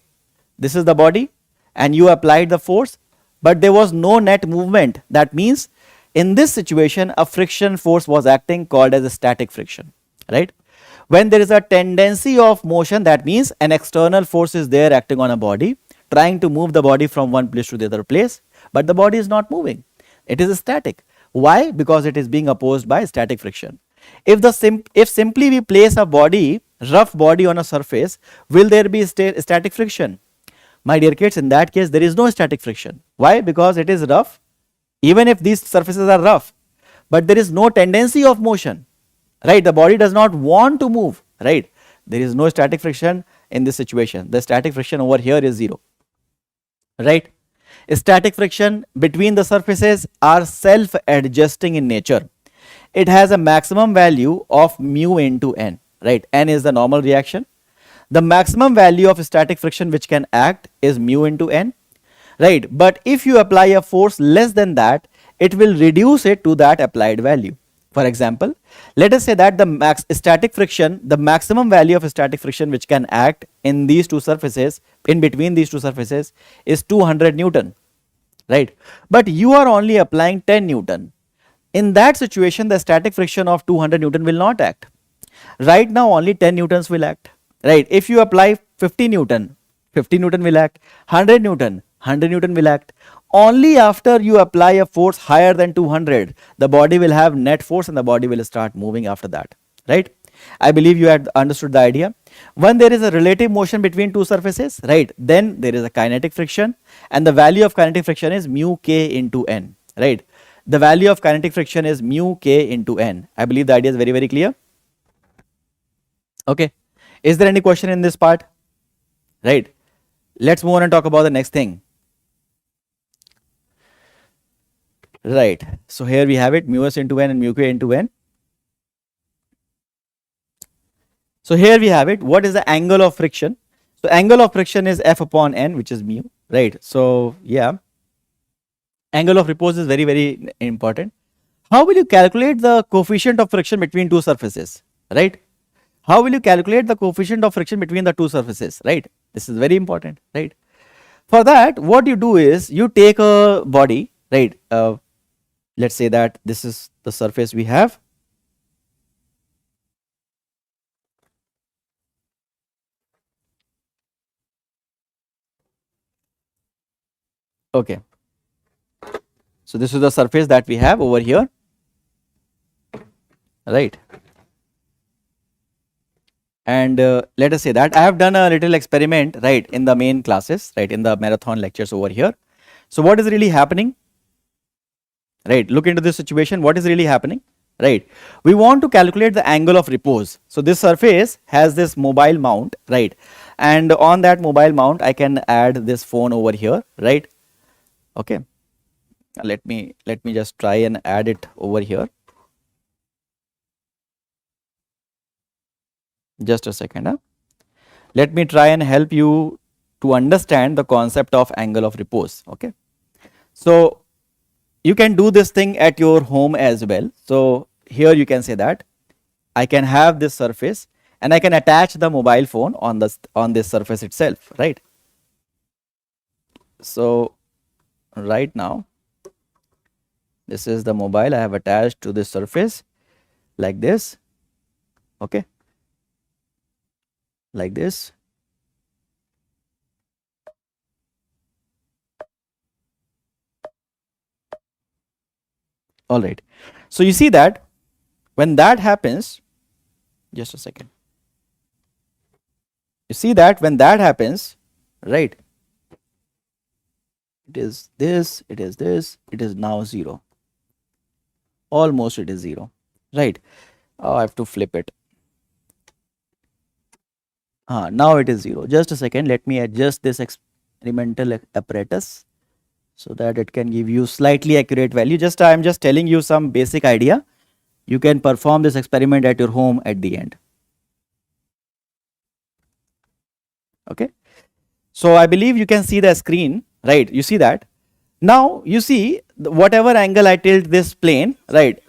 This is the body and you applied the force but there was no net movement. That means in this situation a friction force was acting, called as a static friction, right? When there is a tendency of motion, that means an external force is there acting on a body, trying to move the body from one place to the other place, but the body is not moving. It is static. Why? Because it is being opposed by static friction. If simply we place a body, rough body on a surface, will there be static friction? My dear kids, in that case there is no static friction. Why? Because it is rough. Even if these surfaces are rough, but there is no tendency of motion, right? The body does not want to move, right? There is no static friction in this situation. The static friction over here is 0, right? Static friction between the surfaces are self-adjusting in nature. It has a maximum value of mu into n, right? N is the normal reaction. The maximum value of static friction which can act is mu into n, right? But if you apply a force less than that, it will reduce it to that applied value. For example, let us say that the maximum value of static friction which can act in these two surfaces, in between these two surfaces, is 200 Newton, right? But you are only applying 10 Newton. In that situation, the static friction of 200 Newton will not act. Right now, only 10 Newtons will act, right? If you apply 50 Newton, 50 Newton will act, 100 Newton, 100 Newton will act. Only after you apply a force higher than 200, the body will have net force and the body will start moving after that, right? I believe you had understood the idea. When there is a relative motion between two surfaces, right, then there is a kinetic friction, and the value of kinetic friction is mu k into n, right? The value of kinetic friction is mu k into n. I believe the idea is very, very clear. Okay. Is there any question in this part? Right. Let's move on and talk about the next thing. Right. So here we have it, mu s into n and mu k into n. So here we have it. What is the angle of friction? So angle of friction is F upon n, which is mu, right? So yeah, angle of repose is very, very important. How will you calculate the coefficient of friction between two surfaces, right? How will you calculate the coefficient of friction between the two surfaces, right? This is very important, right? For that, what you do is you take a body, right? Let's say that this is the surface we have. Okay. So this is the surface that we have over here, right? And let us say that I have done a little experiment, right, in the main classes, right, in the marathon lectures over here. So what is really happening, right? Look into this situation. What is really happening, right? We want to calculate the angle of repose. So this surface has this mobile mount, right? And on that mobile mount, I can add this phone over here, right? Okay. Let me just try and add it over here. Just a second. Let me try and help you to understand the concept of angle of repose. Okay. So you can do this thing at your home as well. So here you can say that I can have this surface and I can attach the mobile phone on this surface itself, right? So right now, this is the mobile I have attached to this surface like this, okay, like this. All right. So you see that when that happens, just a second. You see that when that happens, right? It is this, it is this, it is now 0. Almost it is 0, right? Oh, I have to flip it. Now it is 0. Just a second. Let me adjust this experimental apparatus so that it can give you slightly accurate value. I am just telling you some basic idea. You can perform this experiment at your home at the end. Okay. So I believe you can see the screen, right? You see that. Now you see whatever angle I tilt this plane, right?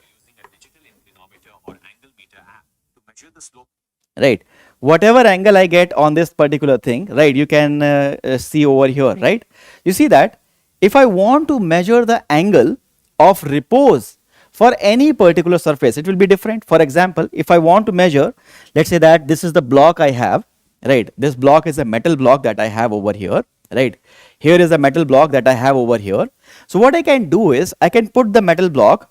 Right. Whatever angle I get on this particular thing, right? You can see over here, right? You see that if I want to measure the angle of repose for any particular surface, it will be different. For example, if I want to measure, let's say that this is the block I have, right? This block is a metal block that I have over here, right? Here is a metal block that I have over here. So what I can do is I can put the metal block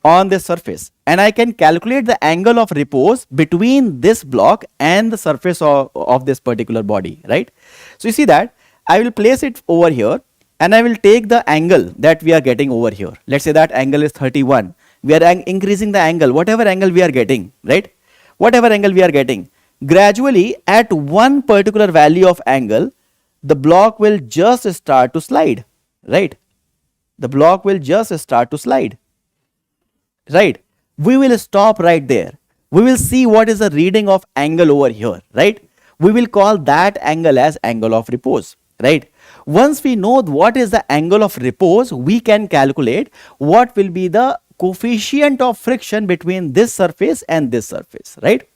on this surface and I can calculate the angle of repose between this block and the surface of this particular body, right? So you see that I will place it over here and I will take the angle that we are getting over here. Let's say that angle is 31. We are increasing the angle, whatever angle we are getting, right? Whatever angle we are getting. Gradually at one particular value of angle, the block will just start to slide, right? The block will just start to slide. Right? We will stop right there. We will see what is the reading of angle over here, right? We will call that angle as angle of repose, right? Once we know what is the angle of repose, we can calculate what will be the coefficient of friction between this surface and this surface, right?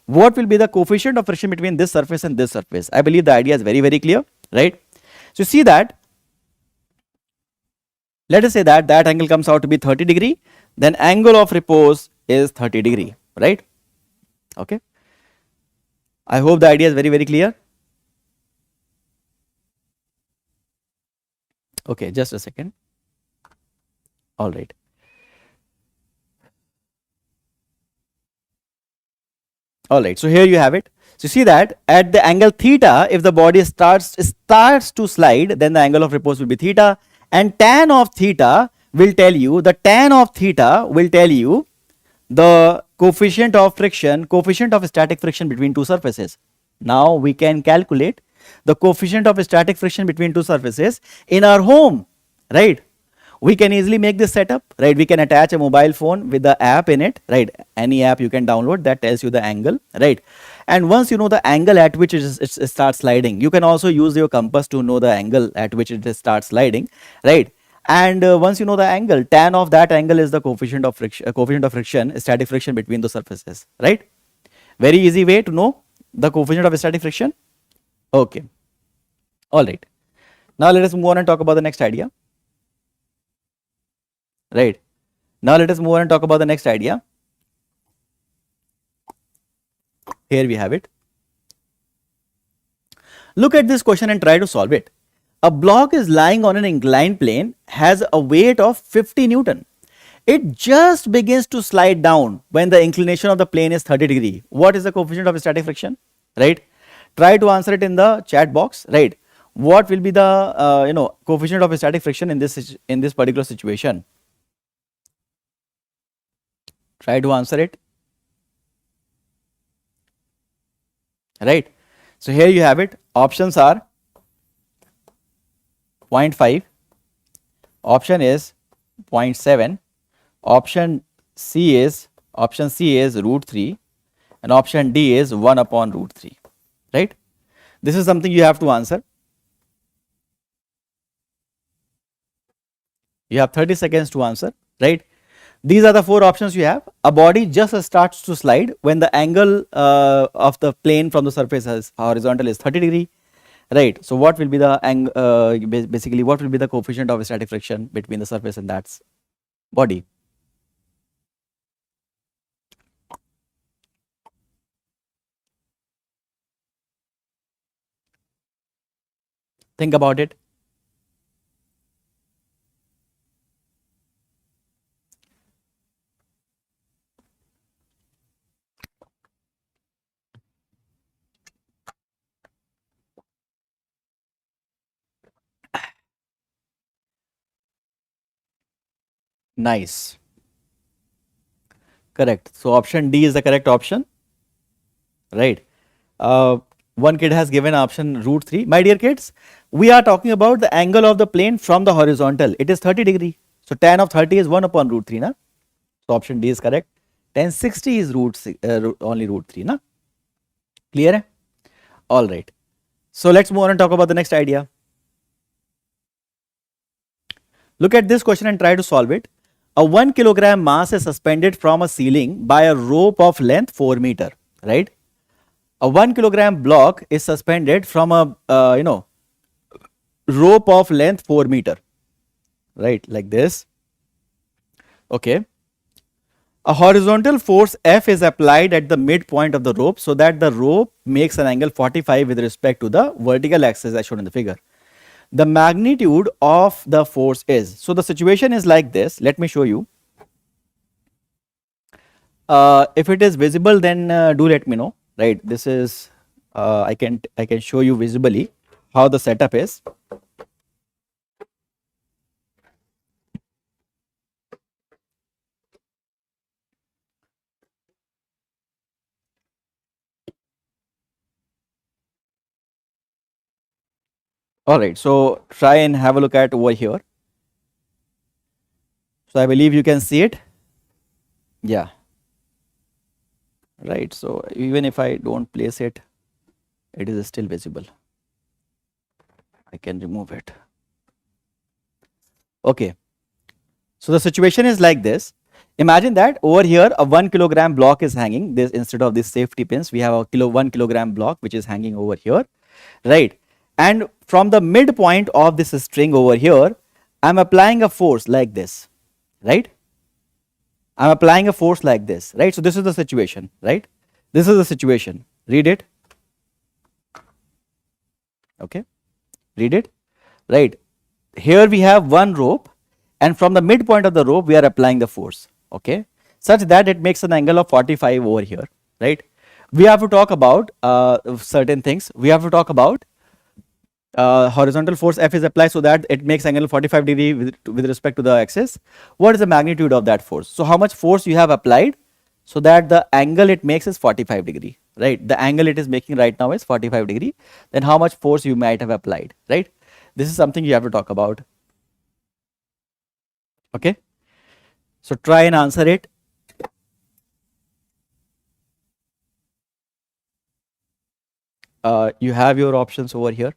What will be the coefficient of friction between this surface and this surface? I believe the idea is very, very clear, right? So see that Let us say that that angle comes out to be 30 degree, then angle of repose is 30 degree, right? Okay. I hope the idea is very, very clear. Okay, just a second. All right. All right, so here you have it. So you see that at the angle theta, if the body starts to slide, then the angle of repose will be theta, and tan of theta will tell you the coefficient of friction, coefficient of static friction between two surfaces. Now we can calculate the coefficient of static friction between two surfaces in our home, right? We can easily make this setup, right? We can attach a mobile phone with the app in it, right? Any app you can download that tells you the angle, right? And once you know the angle at which it starts sliding, you can also use your compass to know the angle at which it starts sliding, right? And once you know the angle, tan of that angle is the coefficient of friction, static friction between the surfaces, right? Very easy way to know the coefficient of static friction. Okay. All right. Now let us move on and talk about the next idea. Right. Now let us move on and talk about the next idea. Here we have it. Look at this question and try to solve it. A block is lying on an inclined plane, has a weight of 50 Newton. It just begins to slide down when the inclination of the plane is 30 degree. What is the coefficient of static friction? Right. Try to answer it in the chat box. Right. What will be the coefficient of static friction in this particular situation? Try to answer it. Right. So here you have it. Options are 0.5, option is 0.7, option C is √3, and option D is 1 upon √3. Right. This is something you have to answer. You have 30 seconds to answer. Right. These are the four options you have. A body just starts to slide when the angle of the plane from the surface as horizontal is 30 degree, right? So what will be the basically what will be the coefficient of static friction between the surface and that body? Think about it. Nice. Correct. So option D is the correct option, right? One kid has given option √3. My dear kids, we are talking about the angle of the plane from the horizontal. It is 30 degree. So tan of 30 is 1 upon √3, na? So option D is correct. Tan 60 is only √3, na? Clear? Hai? All right. So let's move on and talk about the next idea. Look at this question and try to solve it. A 1 kilogram mass is suspended from a ceiling by a rope of length 4 meter, right? A 1 kilogram block is suspended from a rope of length 4 meter, right? Like this. Okay. A horizontal force F is applied at the midpoint of the rope so that the rope makes an angle 45 with respect to the vertical axis as shown in the figure. The magnitude of the force is, so the situation is like this. Let me show you. If it is visible, then do let me know, right? This is I can show you visibly how the setup is. All right, so try and have a look at over here. So I believe you can see it. Yeah. Right. So even if I don't place it, it is still visible. I can remove it. Okay. So the situation is like this. Imagine that over here a 1 kilogram block is hanging. This, instead of these safety pins, we have a 1 kilogram block which is hanging over here, right? And from the midpoint of this string over here, I'm applying a force like this, right? I'm applying a force like this, right? So this is the situation, right? This is the situation. Read it. Okay. Read it. Right. Here we have one rope, and from the midpoint of the rope, we are applying the force. Okay. Such that it makes an angle of 45 over here, right? We have to talk about certain things. We have to talk about horizontal force F is applied so that it makes angle 45 degree with respect to the axis. What is the magnitude of that force? So how much force you have applied so that the angle it makes is 45 degree, right? The angle it is making right now is 45 degree. Then how much force you might have applied, right? This is something you have to talk about. Okay. So try and answer it. You have your options over here.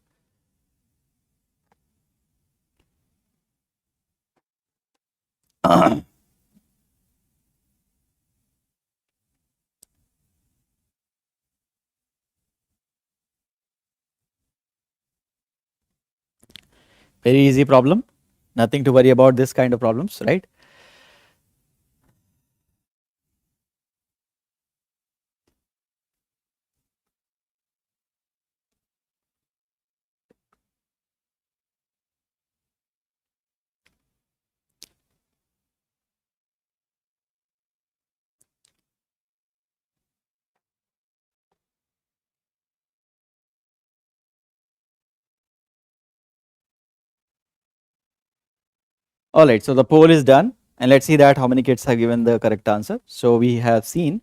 Very easy problem. Nothing to worry about this kind of problems, right? All right, so the poll is done, and let's see that how many kids have given the correct answer. So we have seen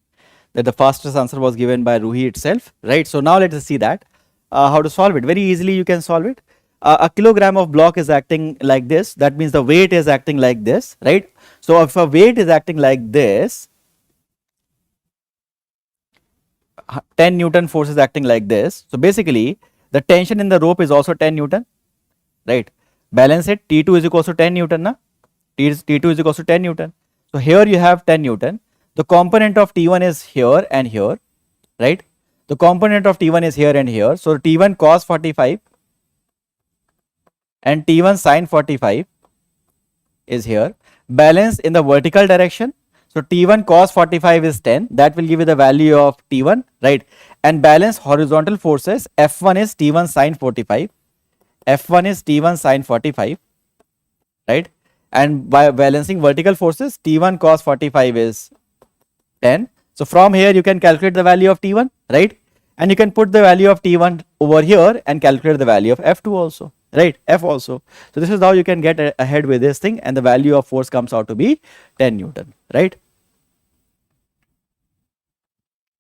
that the fastest answer was given by Ruhi itself, right? So now let us see that how to solve it. Very easily you can solve it. A kilogram of block is acting like this. That means the weight is acting like this, right? So if a weight is acting like this, 10 Newton force is acting like this. So basically, the tension in the rope is also 10 Newton, right? Balance it. T2 is equal to 10 Newton, na? T2 is equal to 10 Newton. So here you have 10 Newton. The component of T1 is here and here, right? The component of T1 is here and here. So T1 cos 45 and T1 sin 45 is here. Balance in the vertical direction. So T1 cos 45 is 10. That will give you the value of T1, right? And balance horizontal forces. F1 is T1 sin 45. F1 is T1 sin 45, right? And by balancing vertical forces, T1 cos 45 is 10. So from here you can calculate the value of T1, right? And you can put the value of T1 over here and calculate the value of F2 also, right? F also. So this is how you can get ahead with this thing, and the value of force comes out to be 10 Newton, right?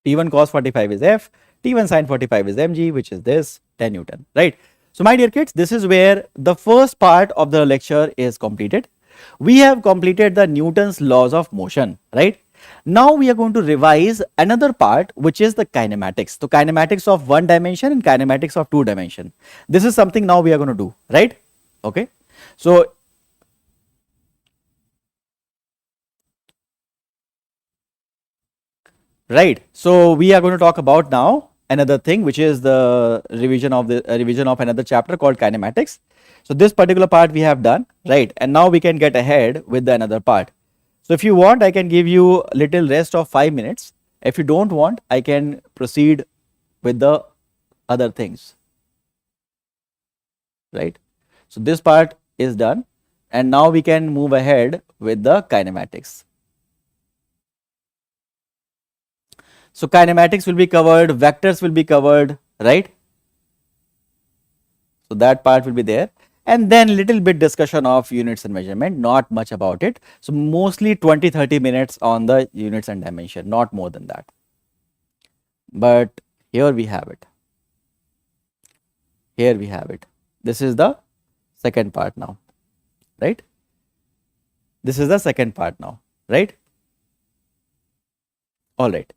T1 cos 45 is F, T1 sin 45 is mg, which is this 10 Newton, right? So my dear kids, this is where the first part of the lecture is completed. We have completed the Newton's laws of motion, right? Now we are going to revise another part, which is the kinematics. So kinematics of one dimension and kinematics of two dimension. This is something now we are going to do, right? Okay. So right. So we are going to talk about now another thing, which is the revision of another chapter called kinematics. So this particular part we have done, right? And now we can get ahead with the another part. So if you want, I can give you a little rest of 5 minutes. If you don't want, I can proceed with the other things, right? So this part is done, and now we can move ahead with the kinematics. So kinematics will be covered, vectors will be covered, right? So that part will be there. And then little bit discussion of units and measurement, not much about it. So mostly 20-30 minutes on the units and dimension, not more than that. But here we have it. Here we have it. This is the second part now, right? This is the second part now, right? All right.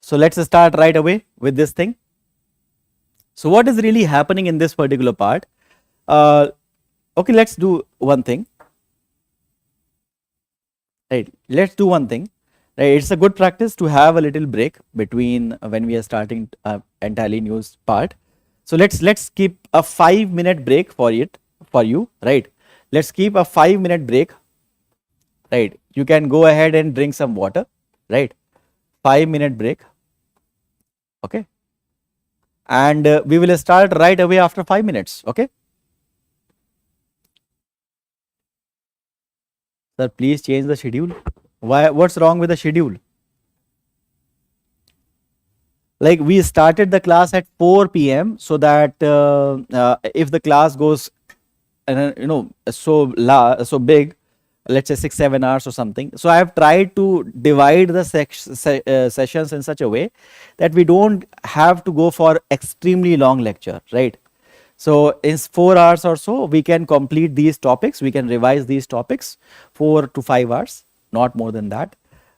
So let's start right away with this thing. So what is really happening in this particular part? Okay, let's do one thing. Right, let's do one thing. Right, it's a good practice to have a little break between when we are starting entirely new part. So let's keep a 5 minute break for it, for you, right? Let's keep a 5 minute break, right? You can go ahead and drink some water, right? 5 minute break, okay? And we will start right away after 5 minutes, okay? Sir, please change the schedule. Why? What's wrong with the schedule? Like we started the class at 4 p.m. so that if the class goes, so big, let's say 6 7 hours or something. So I have tried to divide the sessions in such a way that we don't have to go for extremely long lecture, right? So in 4 hours or so, we can complete these topics. We can revise these topics 4 to 5 hours, not more than that,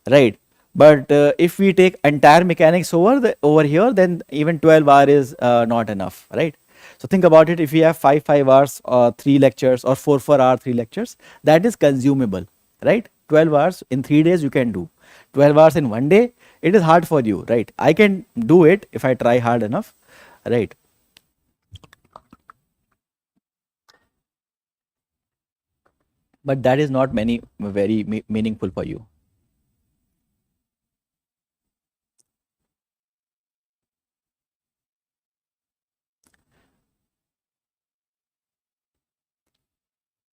right? But if we take entire mechanics over here, then even 12 hour is not enough, right? So think about it. If we have 5 5 hours, 3 lectures, or 4 4 hour 3 lectures, that is consumable, right? 12 hours in 3 days you can do. 12 hours in one day, it is hard for you, right? I can do it if I try hard enough, right? But that is not very meaningful for you.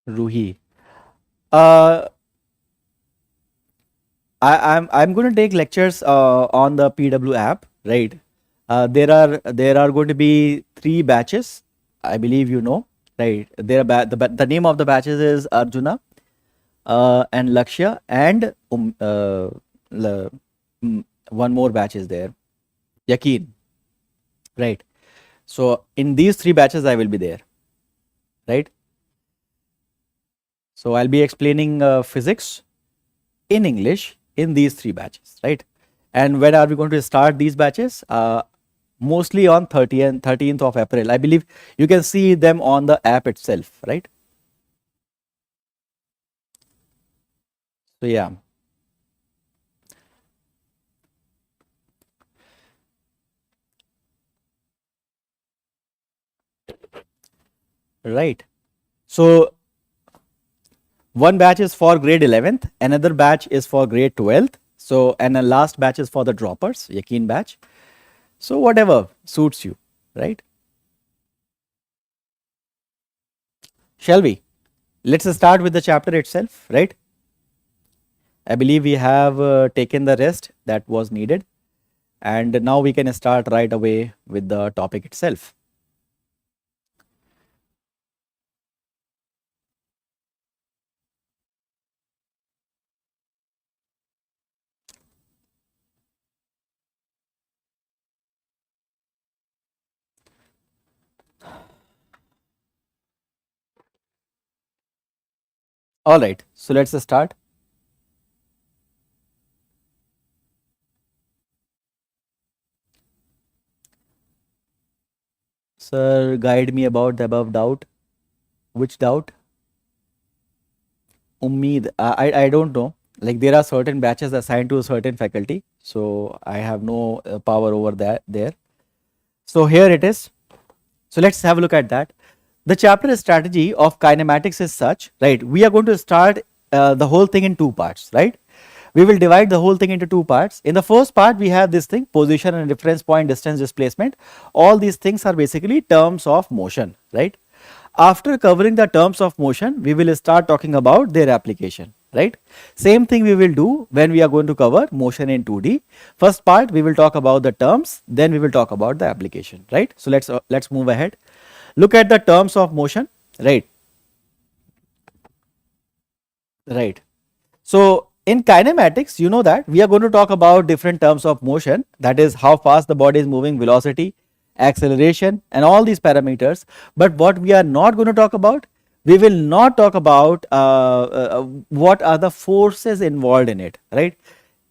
Ruhi, uh, I'm going to take lectures on the PW app, right? There are going to be 3 batches. I believe you know, right? The name of the batches is Arjuna, and Lakshya, and la- one more batch is there, Yakin, right? So in these 3 batches, I will be there, right? So I'll be explaining physics in English in these 3 batches, right? And when are we going to start these batches? Mostly on 13th of April. I believe you can see them on the app itself, right? So yeah. Right. So one batch is for grade 11th, another batch is for grade 12th. So, and the last batch is for the droppers, Yakin batch. So whatever suits you, right? Shall we? Let's start with the chapter itself, right? I believe we have taken the rest that was needed, and now we can start right away with the topic itself. All right, so let's start. Sir, guide me about the above doubt. Which doubt? Ummeed. I don't know. Like there are certain batches assigned to a certain faculty, so I have no power over that there. So here it is. So let's have a look at that. The chapter strategy of kinematics is such, right? We are going to start the whole thing in 2 parts, right? We will divide the whole thing into 2 parts. In the first part, we have this thing, position and reference point, distance, displacement. All these things are basically terms of motion, right? After covering the terms of motion, we will start talking about their application, right? Same thing we will do when we are going to cover motion in 2D. First part, we will talk about the terms, then we will talk about the application, right? So let's move ahead. Look at the terms of motion, right? Right. So in kinematics, you know that we are going to talk about different terms of motion, that is how fast the body is moving, velocity, acceleration, and all these parameters. But what we are not going to talk about, we will not talk about what are the forces involved in it, right?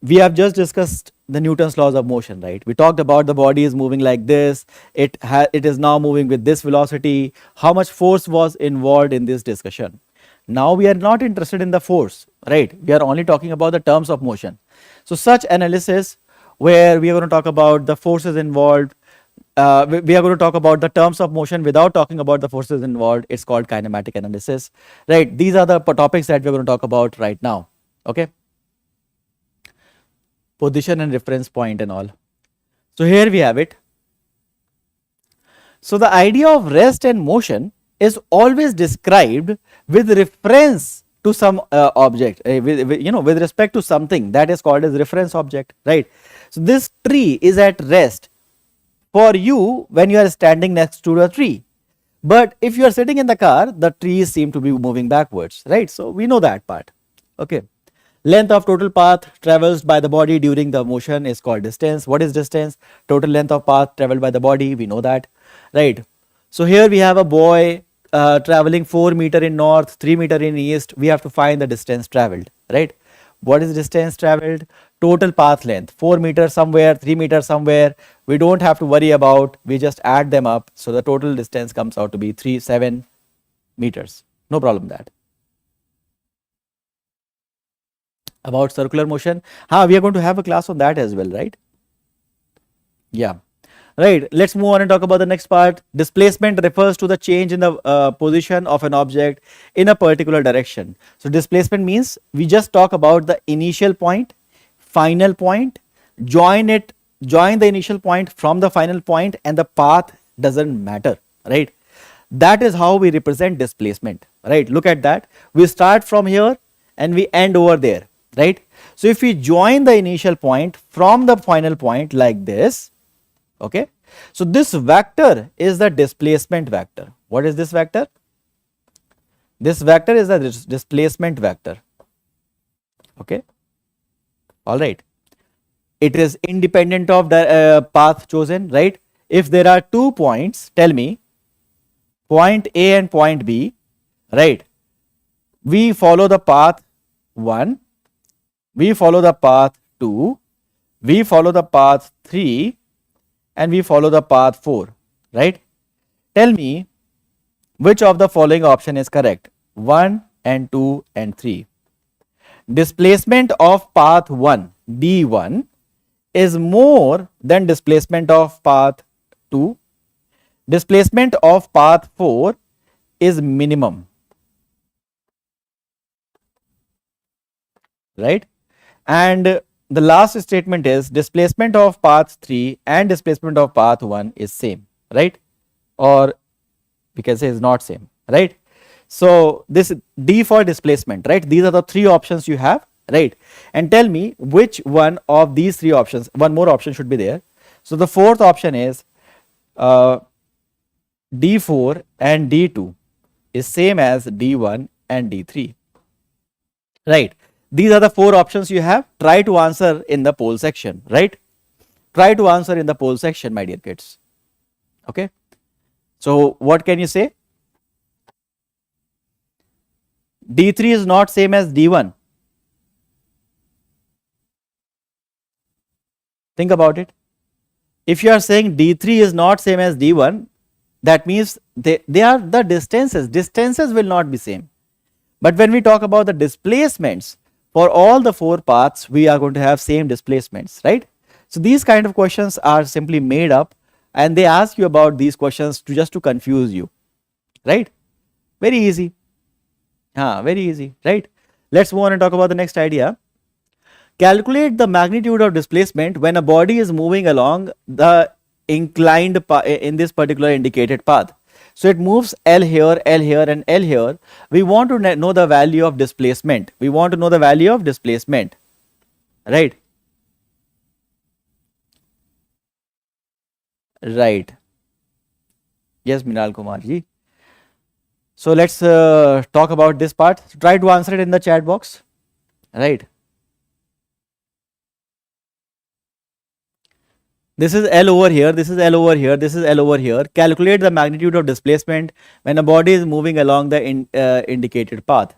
We have just discussed the Newton's laws of motion, right? We talked about the body is moving like this, it is now moving with this velocity, how much force was involved in this discussion. Now we are not interested in the force, right? We are only talking about the terms of motion. So such analysis where we are going to talk about the forces involved, we are going to talk about the terms of motion without talking about the forces involved. It's called kinematic analysis, right? These are the topics that we're going to talk about right now. Okay, position and reference point and all. So here we have it. So the idea of rest and motion is always described with reference to some object, with respect to something that is called as reference object, right? So this tree is at rest for you when you are standing next to the tree. But if you are sitting in the car, the trees seem to be moving backwards, right? So we know that part. Okay. Length of total path traversed by the body during the motion is called distance. What is distance? Total length of path traveled by the body. We know that, right? So here we have a boy traveling 4 meter in north, 3 meter in east. We have to find the distance traveled, right? What is distance traveled? Total path length, 4 meters somewhere, 3 meters somewhere. We don't have to worry about, we just add them up. So the total distance comes out to be 7 meters. No problem that. About circular motion, we are going to have a class on that as well, right? Yeah. Right, let's move on and talk about the next part. Displacement refers to the change in the position of an object in a particular direction. So displacement means we just talk about the initial point, final point, join the initial point from the final point, and the path doesn't matter, right? That is how we represent displacement, right? Look at that. We start from here and we end over there, right? So if we join the initial point from the final point like this, okay, so this vector is the displacement vector. What is this vector? This vector is the displacement vector. Okay, all right. It is independent of the path chosen, right? If there are 2 points, tell me, point A and point B, right? We follow the path 1, we follow the path 2, we follow the path 3, and we follow the path 4, right? Tell me which of the following option is correct? 1 and 2 and 3. Displacement of path 1, D1, is more than displacement of path 2. Displacement of path 4 is minimum, right? And the last statement is displacement of path 3 and displacement of path 1 is same, right? Or we can say is not same, right? So this D for displacement, right? These are the 3 options you have, right? And tell me which one of these 3 options, one more option should be there. So the 4th option is D4 and D2 is same as D1 and D3, right? These are the 4 options you have. Try to answer in the poll section, right? Try to answer in the poll section, my dear kids. Okay. So what can you say? D3 is not same as D1. Think about it. If you are saying D3 is not same as D1, that means they are the distances. Distances will not be same. But when we talk about the displacements, for all the 4 paths, we are going to have same displacements, right? So these kind of questions are simply made up, and they ask you about these questions just to confuse you, right? Very easy. Very easy, right? Let's move on and talk about the next idea. Calculate the magnitude of displacement when a body is moving along the inclined in this particular indicated path. So it moves L here, L here, and L here. We want to know the value of displacement. We want to know the value of displacement, right? Right. Yes, Minal Kumar ji. So let's talk about this part. Try to answer it in the chat box, right? This is L over here, this is L over here, this is L over here. Calculate the magnitude of displacement when a body is moving along the indicated path.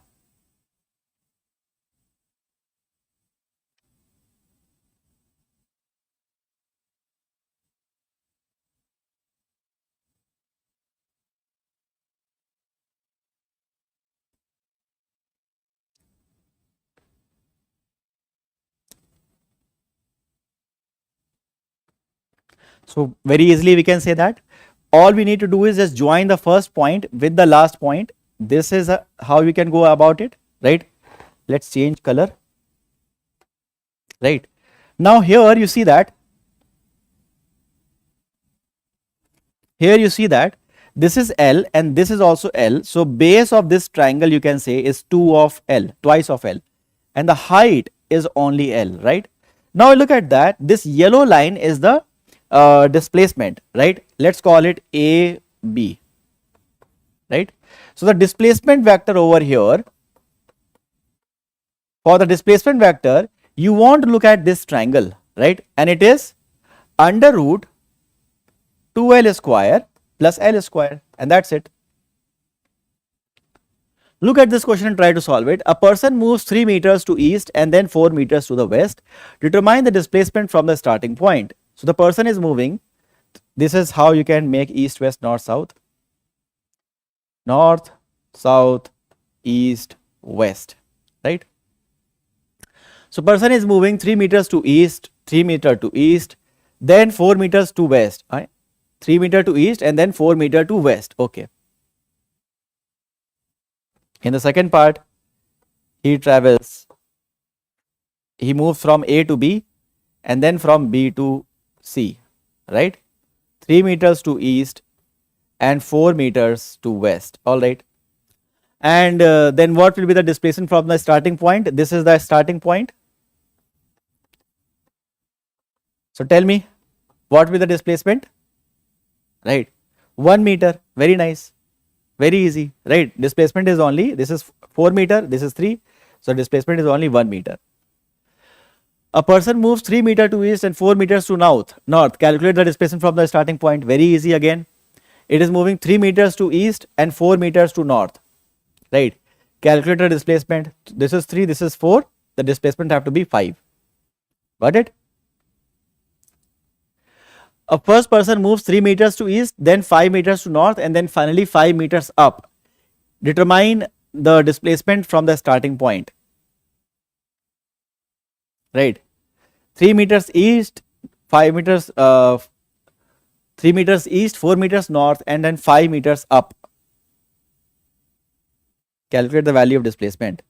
So very easily we can say that all we need to do is just join the first point with the last point. This is how we can go about it, right? Let's change color, right? Now here you see that, this is L and this is also L. So base of this triangle you can say is 2 of L, twice of L, and the height is only L, right? Now look at that. This yellow line is the displacement, right? Let's call it AB, right? So the displacement vector over here, for the displacement vector, you want to look at this triangle, right? And it is under root 2L square plus L square, and that's it. Look at this question and try to solve it. A person moves 3 meters to east and then 4 meters to the west. Determine the displacement from the starting point. So the person is moving. This is how you can make east, west, north, south. North, south, east, west, right? So person is moving 3 meters to east, 3 meter to east, then 4 meters to west. Right? 3 meter to east and then 4 meter to west. Okay. In the second part, he moves from A to B and then from B to C, right? 3 meters to east and 4 meters to west, all right. And then what will be the displacement from the starting point? This is the starting point. So tell me, what will be the displacement? Right, 1 meter, very nice, very easy, right? Displacement is only, this is 4 meter, this is 3, so displacement is only 1 meter. A person moves 3 meter to east and 4 meters to north. Calculate the displacement from the starting point. Very easy again. It is moving 3 meters to east and 4 meters to north, right? Calculate the displacement. This is 3, this is 4, the displacement have to be 5. Got it? A first person moves 3 meters to east, then 5 meters to north, and then finally 5 meters up. Determine the displacement from the starting point. Right? 3 meters east, 5 meters, 3 meters east, 4 meters north, and then 5 meters up. Calculate the value of displacement.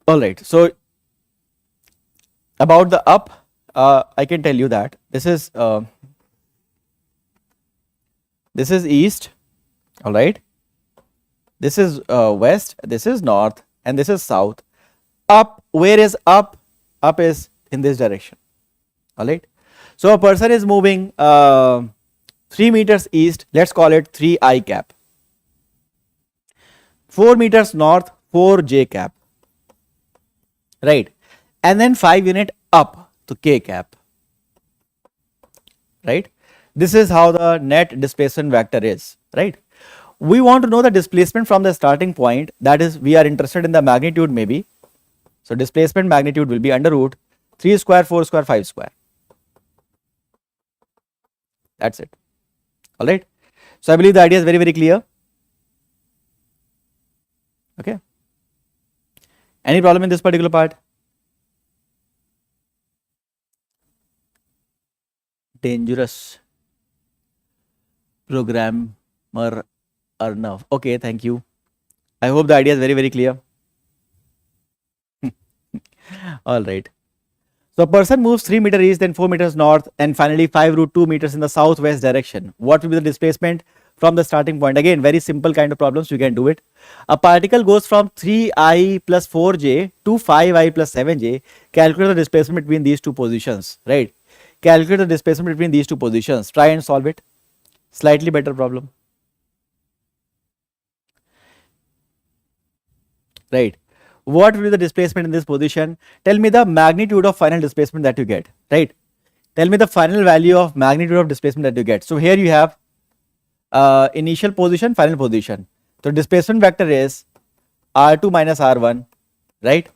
All right, so about the up, I can tell you that this is east, all right, this is west, this is north, and this is south. Up, where is up? Up is in this direction, all right. So a person is moving 3 meters east, let's call it 3I cap, 4 meters north, 4J cap, right, and then 5 unit up to K cap, right. This is how the net displacement vector is, right. We want to know the displacement from the starting point, that is we are interested in the magnitude maybe. So displacement magnitude will be under root 3 square, 4 square, 5 square. That's it, all right. So I believe the idea is very, very clear. Okay. Any problem in this particular part? Dangerous programmer Arnav. Okay, thank you. I hope the idea is very, very clear. All right. So a person moves 3 meters east, then 4 meters north, and finally 5 root 2 meters in the southwest direction. What will be the displacement from the starting point? Again, very simple kind of problems, you can do it. A particle goes from 3I plus 4J to 5I plus 7J. Calculate the displacement between these two positions, right? Calculate the displacement between these two positions. Try and solve it. Slightly better problem, right? What will be the displacement in this position? Tell me the magnitude of final displacement that you get, right? Tell me the final value of magnitude of displacement that you get. So here you have initial position, final position. So displacement vector is R2 minus R1, right?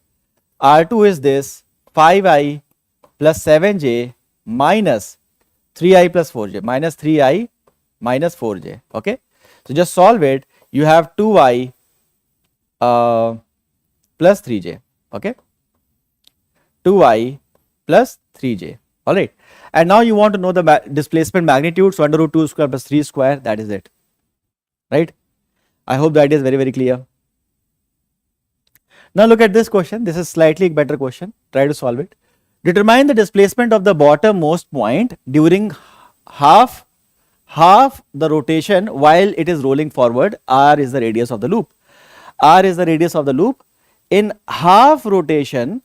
R2 is this 5I plus 7J minus 3I plus 4J, minus 3I minus 4J, okay? So just solve it. You have 2I plus 3j. Okay, 2i plus 3j. All right. And now you want to know the displacement magnitude. So under root 2 square plus 3 square, that is it. Right. I hope that is very, very clear. Now look at this question. This is slightly better question. Try to solve it. Determine the displacement of the bottommost point during half the rotation while it is rolling forward. R is the radius of the loop. R is the radius of the loop. In half rotation,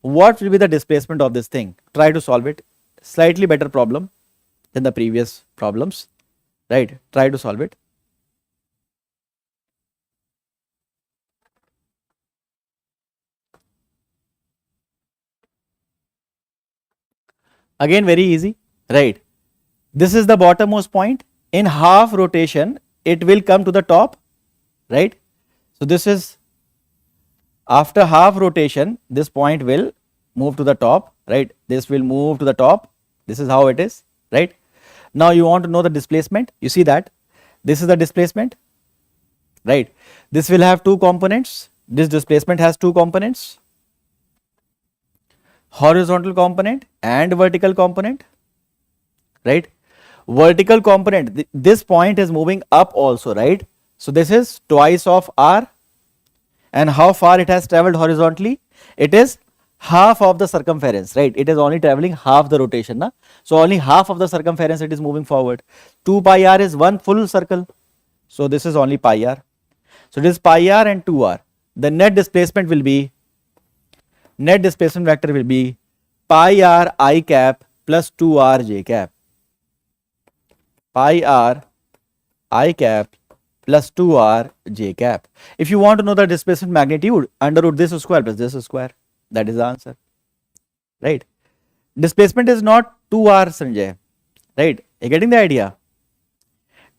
what will be the displacement of this thing? Try to solve it. Slightly better problem than the previous problems. Right. Try to solve it. Again, very easy. Right. This is the bottommost point. In half rotation, it will come to the top. Right. So this is after half rotation, this point will move to the top. Right. This will move to the top. This is how it is. Right. Now you want to know the displacement. You see that this is the displacement. Right. This will have two components. This displacement has two components, horizontal component and vertical component. Right. Vertical component, this point is moving up also, right? So this is twice of r, and how far it has traveled horizontally? It is half of the circumference, right? It is only traveling half the rotation, na? So only half of the circumference it is moving forward. 2 pi r is one full circle, so this is only pi r. So this is pi r and 2r. The net displacement will be, net displacement vector will be pi r I cap plus 2r j cap. Pi r I cap plus 2r j cap. If you want to know the displacement magnitude, under root this square plus this square, that is the answer. Right. Displacement is not 2r, Sanjay. Right. You getting the idea?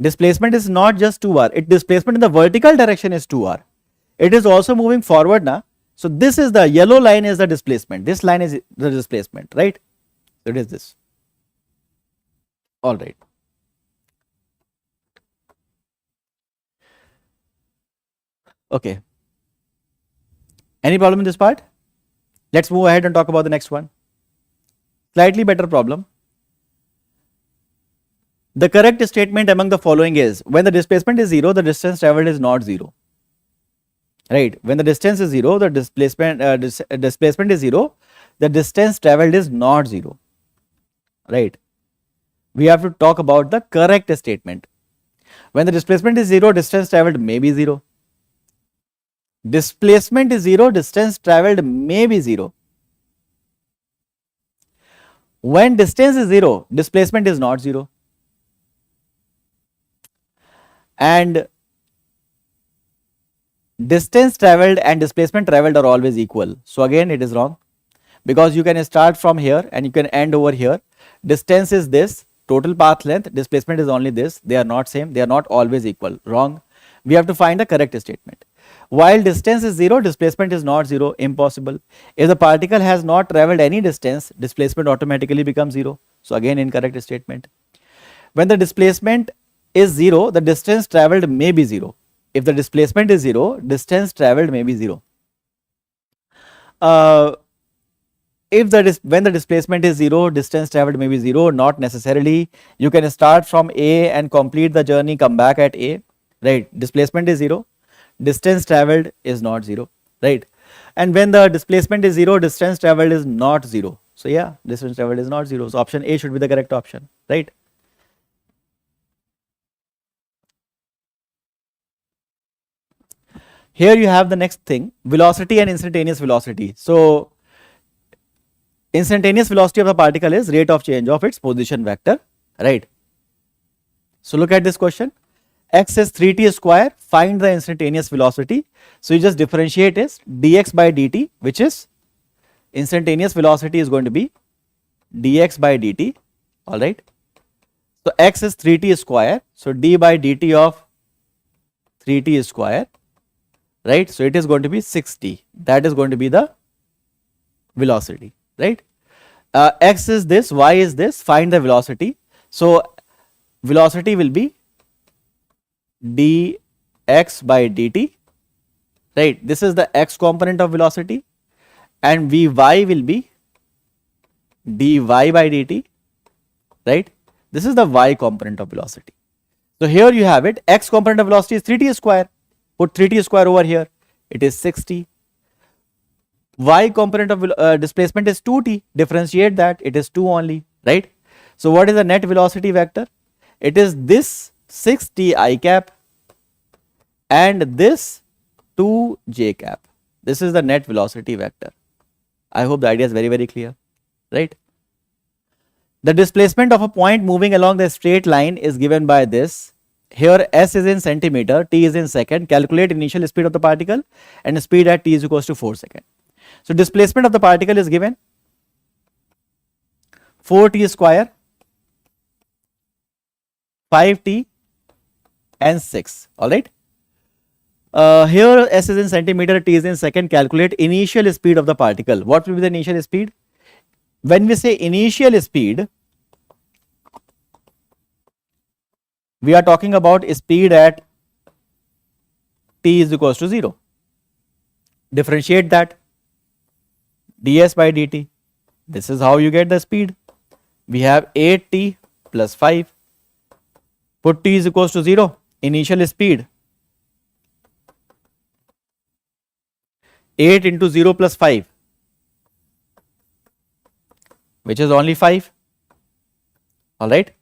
Displacement is not just 2r. It displacement in the vertical direction is 2r. It is also moving forward now. So this is the yellow line is the displacement. This line is the displacement, right? So it is this. All right. Okay. Any problem in this part? Let's move ahead and talk about the next one. Slightly better problem. The correct statement among the following is, when the displacement is 0, the distance traveled is not 0. Right. When the distance is 0, the displacement is 0, the distance traveled is not 0. Right. We have to talk about the correct statement. When the displacement is 0, distance traveled may be 0. Displacement is 0, distance traveled may be 0. When distance is 0, displacement is not 0. And distance traveled and displacement traveled are always equal. So again it is wrong, because you can start from here and you can end over here. Distance is this, total path length, displacement is only this. They are not same, they are not always equal. Wrong. We have to find the correct statement. While distance is 0, displacement is not 0, impossible. If the particle has not traveled any distance, displacement automatically becomes 0. So again incorrect statement. When the displacement is 0, the distance traveled may be 0. If the displacement is 0, distance traveled may be 0. When the displacement is 0, distance traveled may be 0, not necessarily. You can start from A and complete the journey, come back at A, right? Displacement is 0, distance traveled is not 0, right? And when the displacement is 0, distance traveled is not 0. So yeah, distance traveled is not 0. So option A should be the correct option, right? Here you have the next thing, velocity and instantaneous velocity. So instantaneous velocity of the particle is rate of change of its position vector, right? So look at this question. X is 3t square, find the instantaneous velocity. So you just differentiate is dx by dt, which is instantaneous velocity is going to be dx by dt, all right? So x is 3t square, so d by dt of 3t square, right? So it is going to be 6t, that is going to be the velocity, right? X is this, y is this, find the velocity. So velocity will be dx by dt, right? This is the x component of velocity, and Vy will be dy by dt, right? This is the y component of velocity. So here you have it, x component of velocity is 3t square. Put 3t square over here, it is 6t. Y component of displacement is 2t. Differentiate that, it is 2 only, right? So what is the net velocity vector? It is this 6t I cap and this 2j cap. This is the net velocity vector. I hope the idea is very, very clear, right? The displacement of a point moving along the straight line is given by this. Here s is in centimeter, t is in second. Calculate initial speed of the particle and speed at t is equals to 4 seconds. So displacement of the particle is given 4t square, 5t and 6. All right. Here s is in centimeter, t is in second. Calculate initial speed of the particle. What will be the initial speed? When we say initial speed, we are talking about speed at t is equals to 0. Differentiate that, ds by dt. This is how you get the speed. We have 8t plus 5. Put t is equals to 0. Initial speed 8 into 0 plus 5, which is only 5. All right.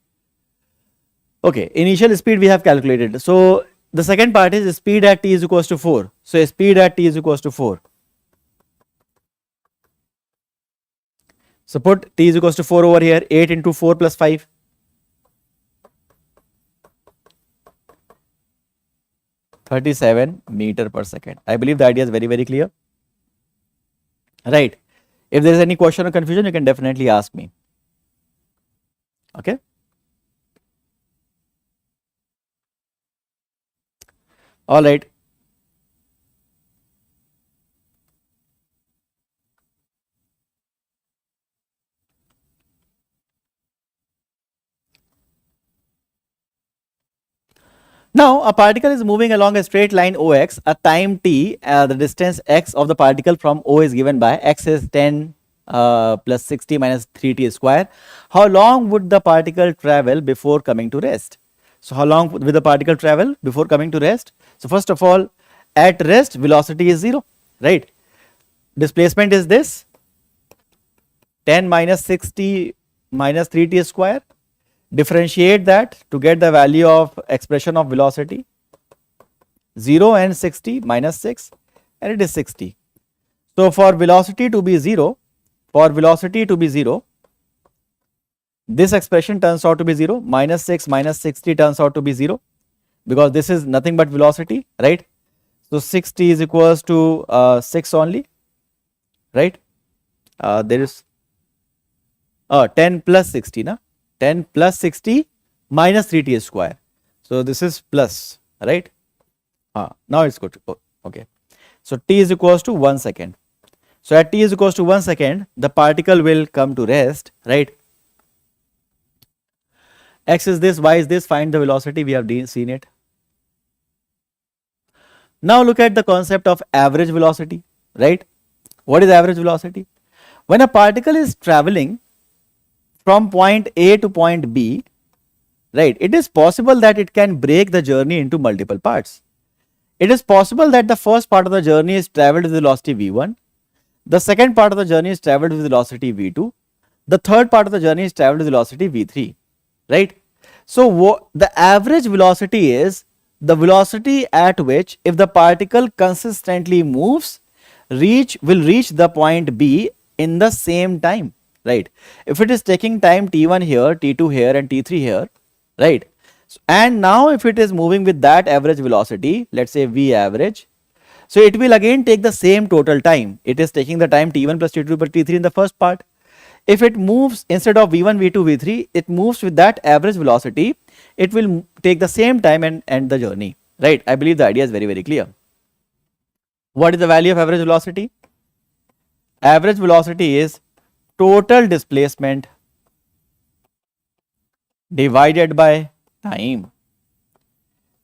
Okay, initial speed we have calculated. So the second part is speed at t is equals to 4. So speed at t is equals to 4. So put t is equals to 4 over here. 8 into 4 plus 5. 37 meter per second. I believe the idea is very, very clear. Right. If there is any question or confusion, you can definitely ask me. Okay. All right. Now, a particle is moving along a straight line OX, a time t, the distance x of the particle from O is given by x is 10 plus 60 minus 3t square. How long would the particle travel before coming to rest? So, how long will the particle travel before coming to rest? So, first of all, at rest, velocity is 0, right? Displacement is this 10 minus 60 minus 3t square. Differentiate that to get the value of expression of velocity. 0 and 60 minus 6, and it is 60. So for velocity to be 0, this expression turns out to be 0. Minus 6 minus 60 turns out to be 0, because this is nothing but velocity, right? So 60 is equals to 6 only, right? There is 10 plus 60, na? 10 plus 60 minus 3t square. So this is plus, right? Now it's good. Oh, okay. So t is equals to 1 second. So at t is equals to 1 second, the particle will come to rest, right? X is this, y is this. Find the velocity. We have seen it. Now look at the concept of average velocity, right? What is average velocity? When a particle is traveling from point A to point B, right, it is possible that it can break the journey into multiple parts. It is possible that the first part of the journey is traveled with velocity v1, the second part of the journey is traveled with velocity v2, the third part of the journey is traveled with velocity v3, right? So the average velocity is the velocity at which, if the particle consistently moves, will reach the point B in the same time. Right. If it is taking time t1 here, t2 here and t3 here, right? And now if it is moving with that average velocity, let's say v average, so it will again take the same total time. It is taking the time t1 plus t2 plus t3 in the first part. If it moves instead of v1, v2, v3, it moves with that average velocity, it will take the same time and end the journey, right? I believe the idea is very, very clear. What is the value of average velocity? Average velocity is total displacement divided by time.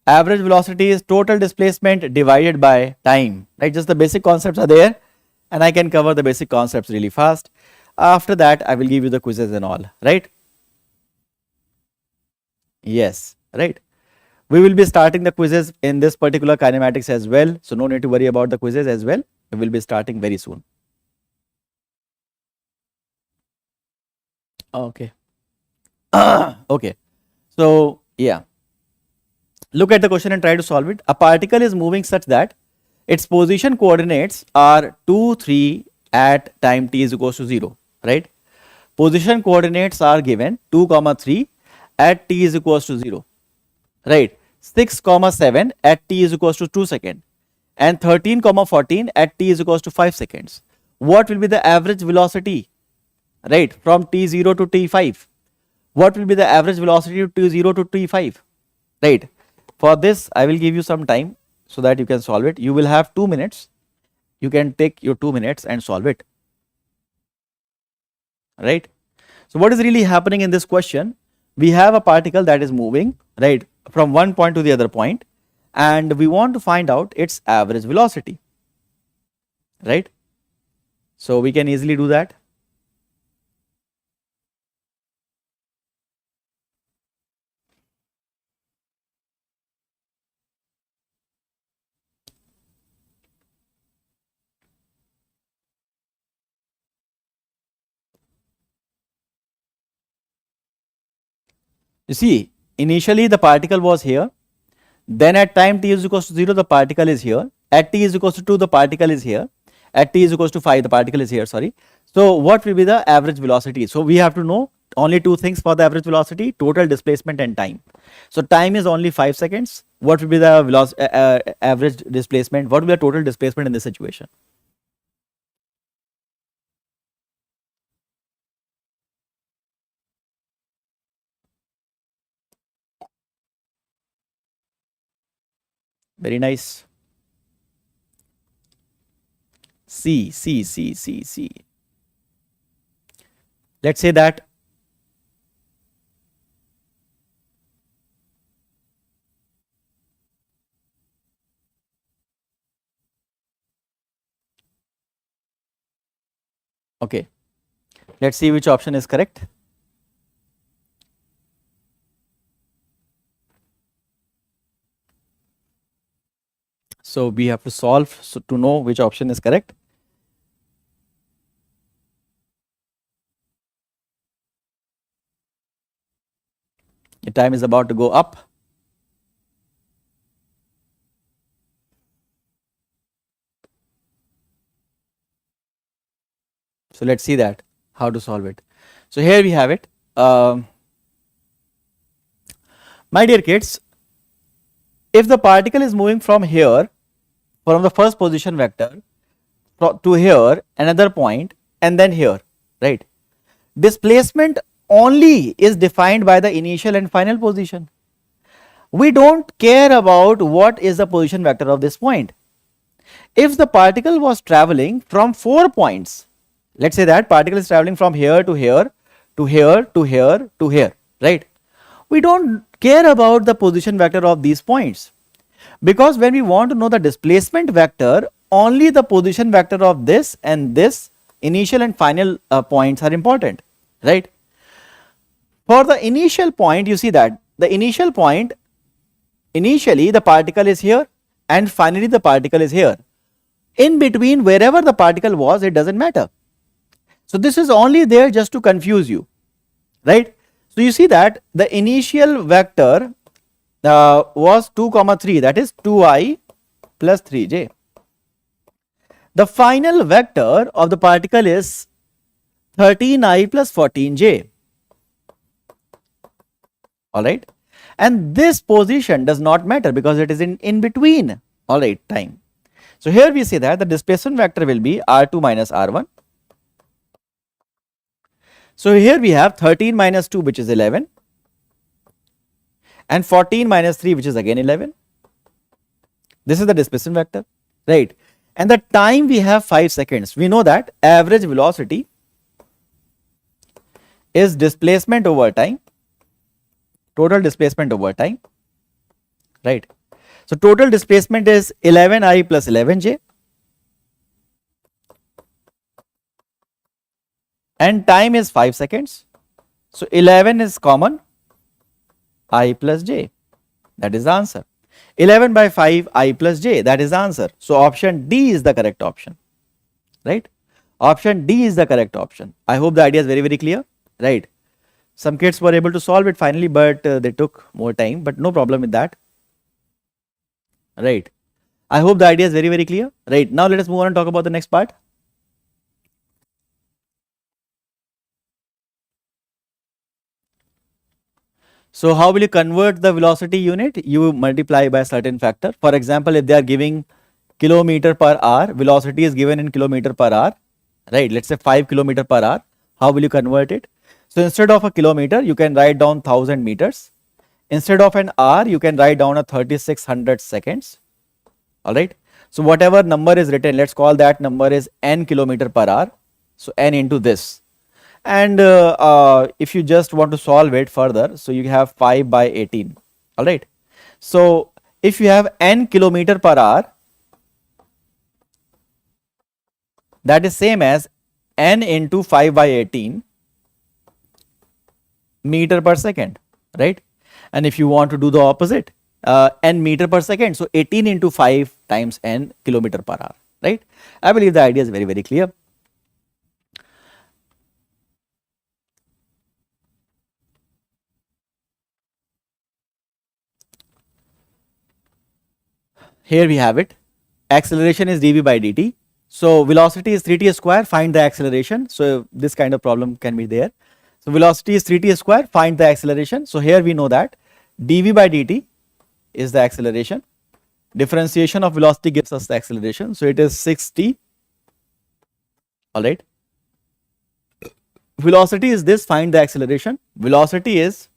Average velocity is total displacement divided by time, right? Just the basic concepts are there, and I can cover the basic concepts really fast. After that, I will give you the quizzes and all, right? Yes, right. We will be starting the quizzes in this particular kinematics as well. So no need to worry about the quizzes as well. We will be starting very soon. Okay. Okay. So yeah. Look at the question and try to solve it. A particle is moving such that its position coordinates are 2, 3 at time t is equals to 0, right? Position coordinates are given 2, 3 at t is equals to 0, right? 6, 7 at t is equals to 2 seconds and 13, 14 at t is equals to 5 seconds. What will be the average velocity, right, from t0 to t5? What will be the average velocity to t0 to t5, right? For this, I will give you some time so that you can solve it. You will have 2 minutes. You can take your 2 minutes and solve it, right? So what is really happening in this question? We have a particle that is moving, right, from one point to the other point, and we want to find out its average velocity, right? So we can easily do that. You see, initially the particle was here, then at time t is equals to 0, the particle is here, at t is equals to 2, the particle is here, at t is equals to 5, the particle is here, sorry. So what will be the average velocity? So we have to know only two things for the average velocity: total displacement and time. So time is only 5 seconds. What will be the average displacement? What will be the total displacement in this situation? Very nice. C. Let's say that okay. Let's see which option is correct. So we have to solve to know which option is correct. The time is about to go up. So let's see that how to solve it. So here we have it. My dear kids, if the particle is moving from here, from the first position vector to here, another point, and then here, right? Displacement only is defined by the initial and final position. We don't care about what is the position vector of this point. If the particle was traveling from 4 points, let's say that particle is traveling from here to here to here to here to here, right? We don't care about the position vector of these points, because when we want to know the displacement vector, only the position vector of this and this initial and final points are important, right? For the initial point, you see that the initial point, initially the particle is here and finally the particle is here. In between, wherever the particle was, it doesn't matter. So this is only there just to confuse you, right? So you see that the initial vector was 2, 3, that is 2i plus 3j. The final vector of the particle is 13i plus 14j. Alright, and this position does not matter because it is in between, alright, time. So here we say that the displacement vector will be r2 minus r1. So here we have 13 minus 2, which is 11, and 14 minus 3, which is again 11. This is the displacement vector, right? And the time we have 5 seconds. We know that average velocity is displacement over time, total displacement over time, right? So total displacement is 11I plus 11J. And time is 5 seconds. So 11 is common, I plus J. That is the answer. 11 by 5, I plus J. That is the answer. So option D is the correct option. Right? Option D is the correct option. I hope the idea is very, very clear. Right? Some kids were able to solve it finally, but they took more time, but no problem with that. Right? I hope the idea is very, very clear. Right? Now let us move on and talk about the next part. So how will you convert the velocity unit? You multiply by a certain factor. For example, if they are giving kilometer per hour, velocity is given in kilometer per hour, right? Let's say 5 kilometer per hour. How will you convert it? So instead of a kilometer, you can write down 1000 meters. Instead of an hour, you can write down a 3600 seconds. All right. So whatever number is written, let's call that number is n kilometer per hour. So n into this. And if you just want to solve it further, so you have 5 by 18. All right. So if you have n kilometer per hour, that is same as n into 5 by 18 meter per second, right? And if you want to do the opposite, n meter per second, so 18 into 5 times n kilometer per hour, right? I believe the idea is very, very clear. Here we have it. Acceleration is dv by dt. So velocity is 3t square, find the acceleration. So this kind of problem can be there. So velocity is 3t square, find the acceleration. So here we know that dv by dt is the acceleration. Differentiation of velocity gives us the acceleration. So it is 6t. All right. Velocity is this, find the acceleration. Velocity is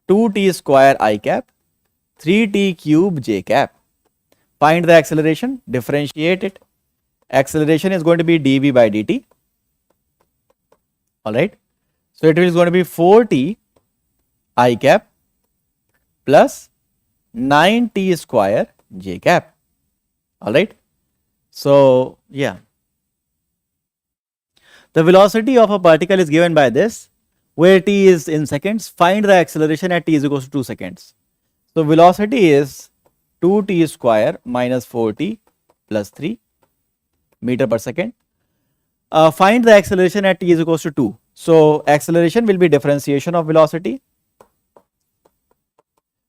2t square I cap, 3t cube j cap. Find the acceleration, differentiate it. Acceleration is going to be dv by dt. All right. So it is going to be 4t I cap plus 9t square j cap. All right. So yeah, the velocity of a particle is given by this, where t is in seconds. Find the acceleration at t is equals to 2 seconds. So velocity is 2t square minus 4t plus 3 meter per second. Find the acceleration at t is equals to 2. So acceleration will be differentiation of velocity.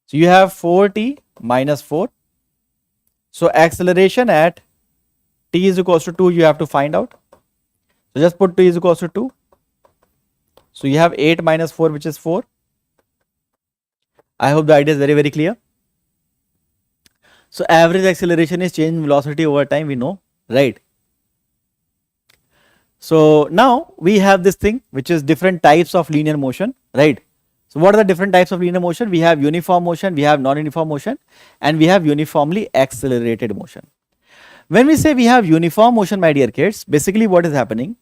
So you have 4t minus 4. So acceleration at t is equals to 2 you have to find out. So just put t is equals to 2. So you have 8 minus 4, which is 4. I hope the idea is very, very clear. So average acceleration is change in velocity over time, we know, right? So now we have this thing which is different types of linear motion, right? So what are the different types of linear motion? We have uniform motion, we have non-uniform motion, and we have uniformly accelerated motion. When we say we have uniform motion, my dear kids, basically what is happening?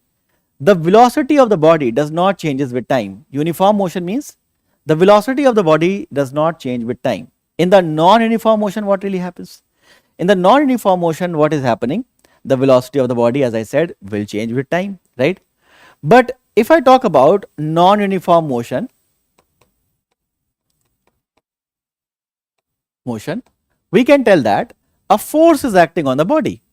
The velocity of the body does not changes with time. Uniform motion means the velocity of the body does not change with time. In the non-uniform motion, what really happens? In the non-uniform motion, what is happening? The velocity of the body, as I said, will change with time, right? But if I talk about non-uniform motion, we can tell that a force is acting on the body,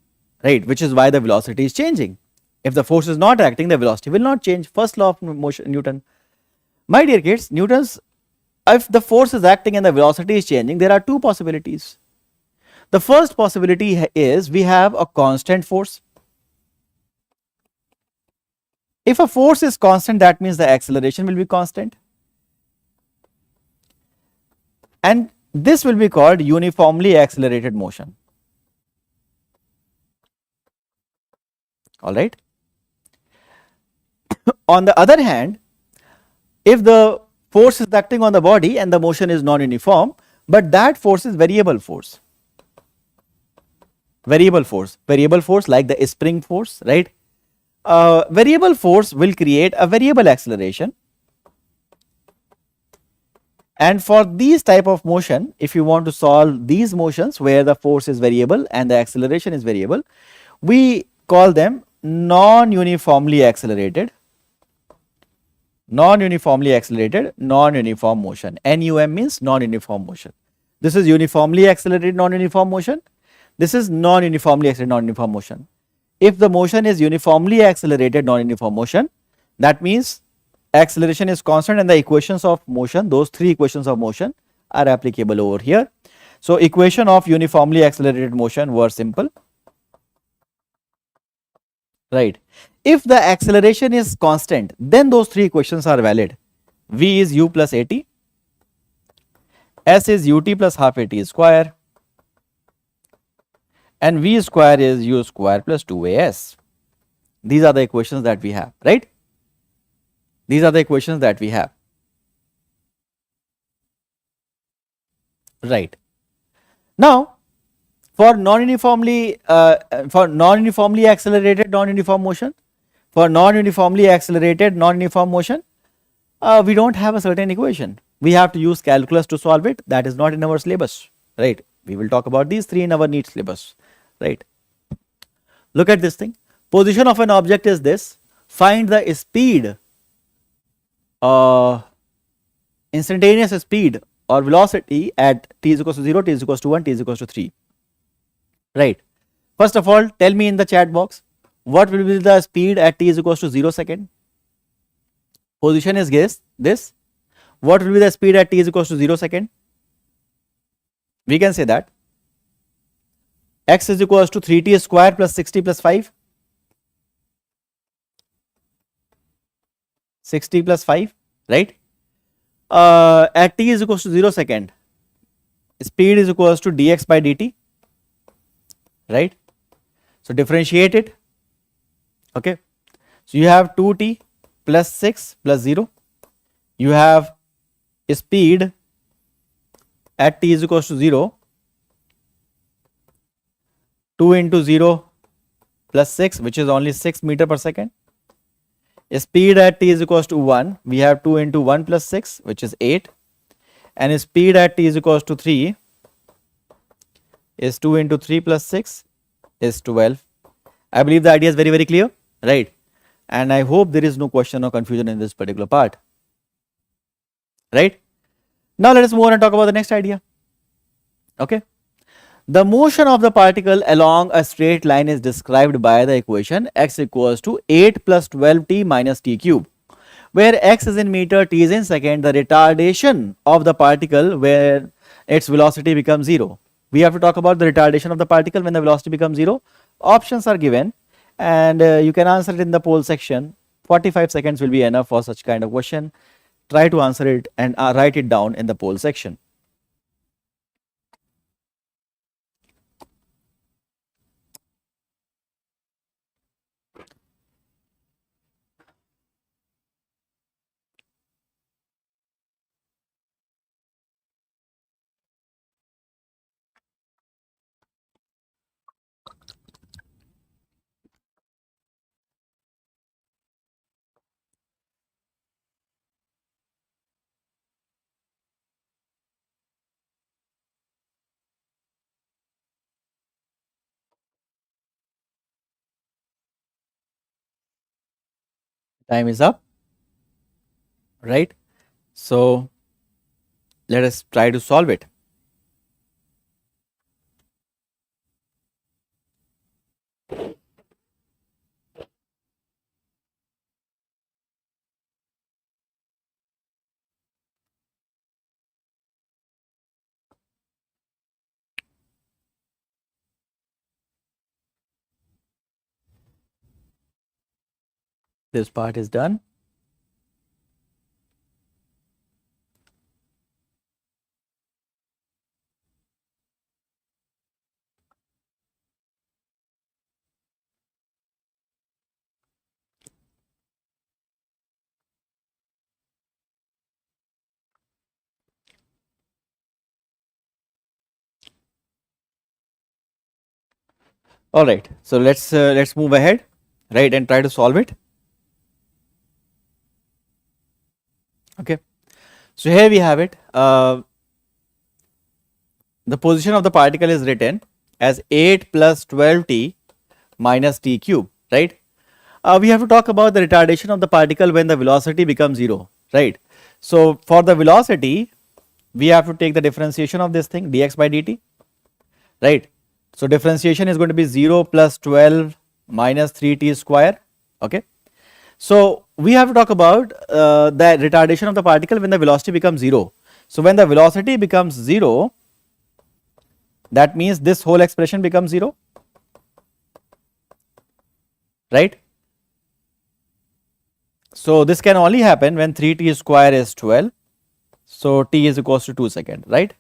right? Which is why the velocity is changing. If the force is not acting, the velocity will not change. First law of motion, Newton. My dear kids, Newton's, if the force is acting and the velocity is changing, there are two possibilities. The first possibility is we have a constant force. If a force is constant, that means the acceleration will be constant. And this will be called uniformly accelerated motion. All right. On the other hand, if the force is acting on the body and the motion is non-uniform, but that force is variable force. Variable force like the spring force, right? Variable force will create a variable acceleration, And for these type of motion, if you want to solve these motions where the force is variable and the acceleration is variable, we call them non-uniformly accelerated, non-uniform motion. NUM means non-uniform motion. This is uniformly accelerated non-uniform motion. This is non-uniformly accelerated non-uniform motion. If the motion is uniformly accelerated non-uniform motion, that means acceleration is constant and the equations of motion, those three equations of motion are applicable over here. So, equation of uniformly accelerated motion were simple, right. If the acceleration is constant, then those three equations are valid. V is u plus at, s is ut plus half at square, and v square is u square plus 2as. These are the equations that we have, right. These are the equations that we have, right. Now, for non-uniformly accelerated non-uniform motion, we don't have a certain equation. We have to use calculus to solve it. That is not in our syllabus, right. We will talk about these three in our Neet syllabus, right. Look at this thing. Position of an object is this. Find the speed, instantaneous speed or velocity at t is equals to 0, t is equals to 1, t is equals to 3, right. First of all, tell me in the chat box, what will be the speed at t is equals to 0 second? Position is this. What will be the speed at t is equals to 0 second? We can say that x is equals to 3t square plus 60 plus 5. 60 plus 5, right. At t is equals to 0 second, speed is equals to dx by dt, right. So, differentiate it, okay. So, you have 2t plus 6 plus 0, you have speed at t is equals to 0, 2 into 0 plus 6, which is only 6 meter per second. Speed at t is equals to 1, we have 2 into 1 plus 6, which is 8, and speed at t is equals to 3 is 2 into 3 plus 6 is 12. I believe the idea is very clear, right, and I hope there is no question or confusion in this particular part, right. Now, let us move on and talk about the next idea, okay. The motion of the particle along a straight line is described by the equation x equals to 8 plus 12t minus t cube, where x is in meter, t is in second, the retardation of the particle where its velocity becomes 0. We have to talk about the retardation of the particle when the velocity becomes 0. Options are given and you can answer it in the poll section. 45 seconds will be enough for such kind of question. Try to answer it and write it down in the poll section. Time is up, right. So, let us try to solve it. This part is done. All right. So, let's move ahead, right, and try to solve it. Okay. So here we have it. The position of the particle is written as 8 plus 12t minus t cube, right? We have to talk about the retardation of the particle when the velocity becomes 0, right? So for the velocity, we have to take the differentiation of this thing dx by dt, right? So differentiation is going to be 0 plus 12 minus 3t square, okay? So we have to talk about the retardation of the particle when the velocity becomes 0. So when the velocity becomes 0, that means this whole expression becomes 0, right? So this can only happen when 3t square is 12. So t is equals to 2 seconds, right?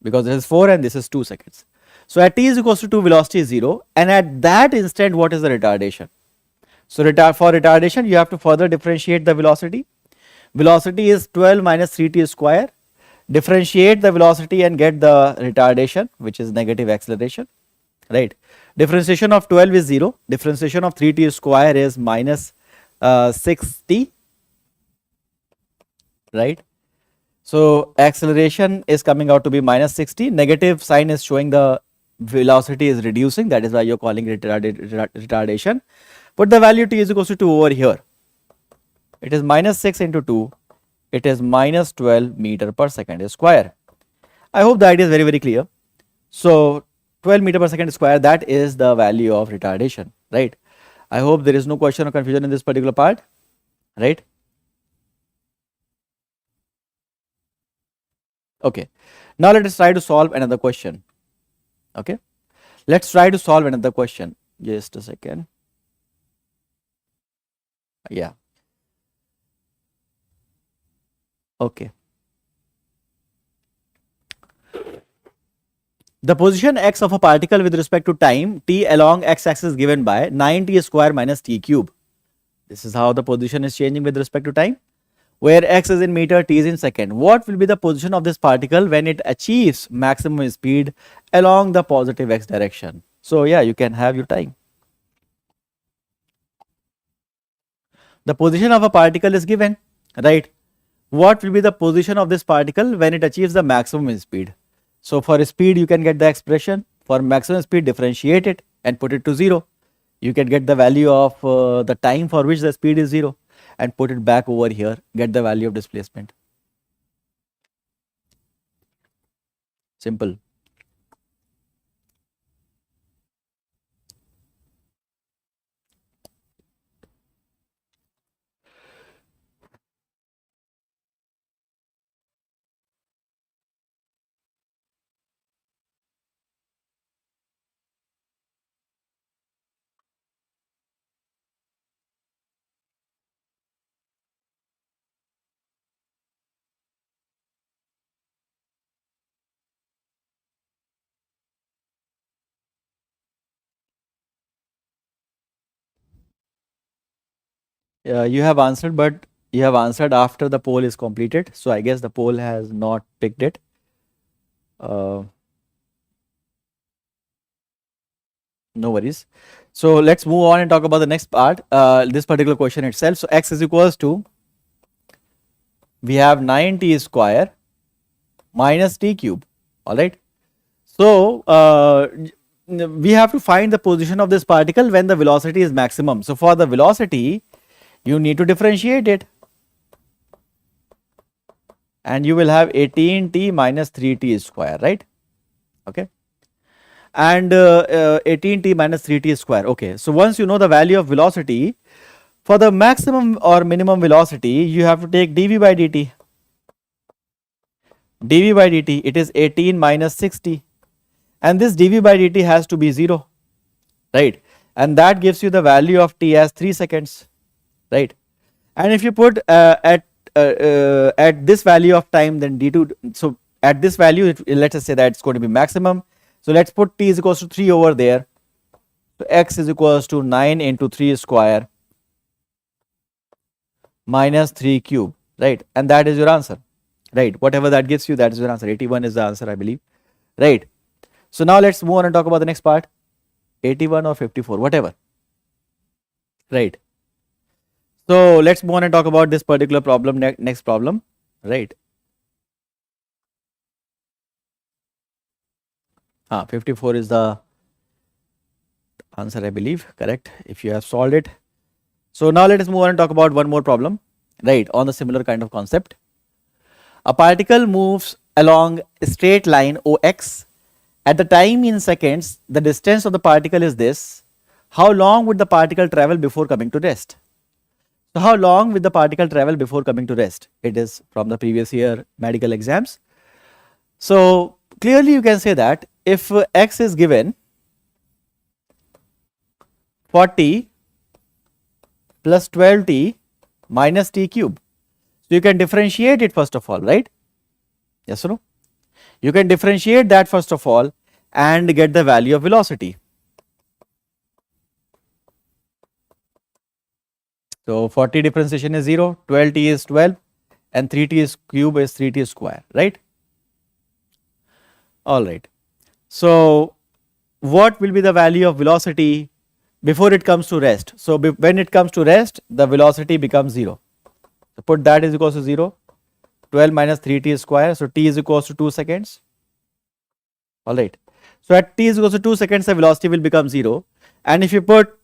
Because this is 4 and this is 2 seconds. So at t is equals to 2, velocity is 0, and at that instant, what is the retardation? So for retardation, you have to further differentiate the velocity. Velocity is 12 minus 3t square. Differentiate the velocity and get the retardation, which is negative acceleration, right? Differentiation of 12 is 0. Differentiation of 3t square is minus 6t, right? So acceleration is coming out to be minus 60. Negative sign is showing the velocity is reducing. That is why you're calling it retardation. Put the value t is equals to 2 over here. It is minus 6 into 2. It is minus 12 meter per second square. I hope the idea is very, very clear. So 12 meter per second square, that is the value of retardation, right? I hope there is no question or confusion in this particular part, right? Okay. Now let us try to solve another question. Okay. Let's try to solve another question. Just a second. Yeah. Okay. The position x of a particle with respect to time t along x-axis given by 9t square minus t cube. This is how the position is changing with respect to time, where x is in meter, t is in second. What will be the position of this particle when it achieves maximum speed along the positive x direction? So yeah, you can have your time. The position of a particle is given, right? What will be the position of this particle when it achieves the maximum speed? So for speed, you can get the expression. For maximum speed, differentiate it and put it to 0. You can get the value of the time for which the speed is 0 and put it back over here, get the value of displacement. Simple. You have answered, but you have answered after the poll is completed. So I guess the poll has not picked it. No worries. So let's move on and talk about the next part, this particular question itself. So x is equals to, we have 9t square minus t cube, all right. So we have to find the position of this particle when the velocity is maximum. So for the velocity, you need to differentiate it, and you will have 18t minus 3t square, right? Okay. And 18t minus 3t square. Okay. So once you know the value of velocity, for the maximum or minimum velocity, you have to take dv by dt. dv by dt, it is 18 minus 60. And this dv by dt has to be 0, right? And that gives you the value of t as 3 seconds, right? And if you put at this value of time, then d2, so at this value, let us say that it's going to be maximum. So let's put t is equals to 3 over there. So x is equals to 9 into 3 square minus 3 cube, right? And that is your answer, right? Whatever that gives you, that is your answer. 81 is the answer, I believe, right? So now let's move on and talk about the next part. 81 or 54, whatever, right? So let's move on and talk about this particular problem, next problem, right? 54 is the answer, I believe, correct, if you have solved it. So now let us move on and talk about one more problem, right, on the similar kind of concept. A particle moves along a straight line OX. At the time in seconds, the distance of the particle is this. How long would the particle travel before coming to rest? So how long will the particle travel before coming to rest? It is from the previous year medical exams. So clearly you can say that if x is given 40 plus 12t minus t cube. So you can differentiate it first of all, right? Yes or no? You can differentiate that first of all and get the value of velocity. So 40 differentiation is 0, 12t is 12 and 3t is cube is 3t square, right? Alright. So what will be the value of velocity before it comes to rest? So when it comes to rest, the velocity becomes 0. So put that is equals to 0, 12 minus 3t square, so t is equals to 2 seconds. Alright. So at t is equals to 2 seconds, the velocity will become 0. And if you put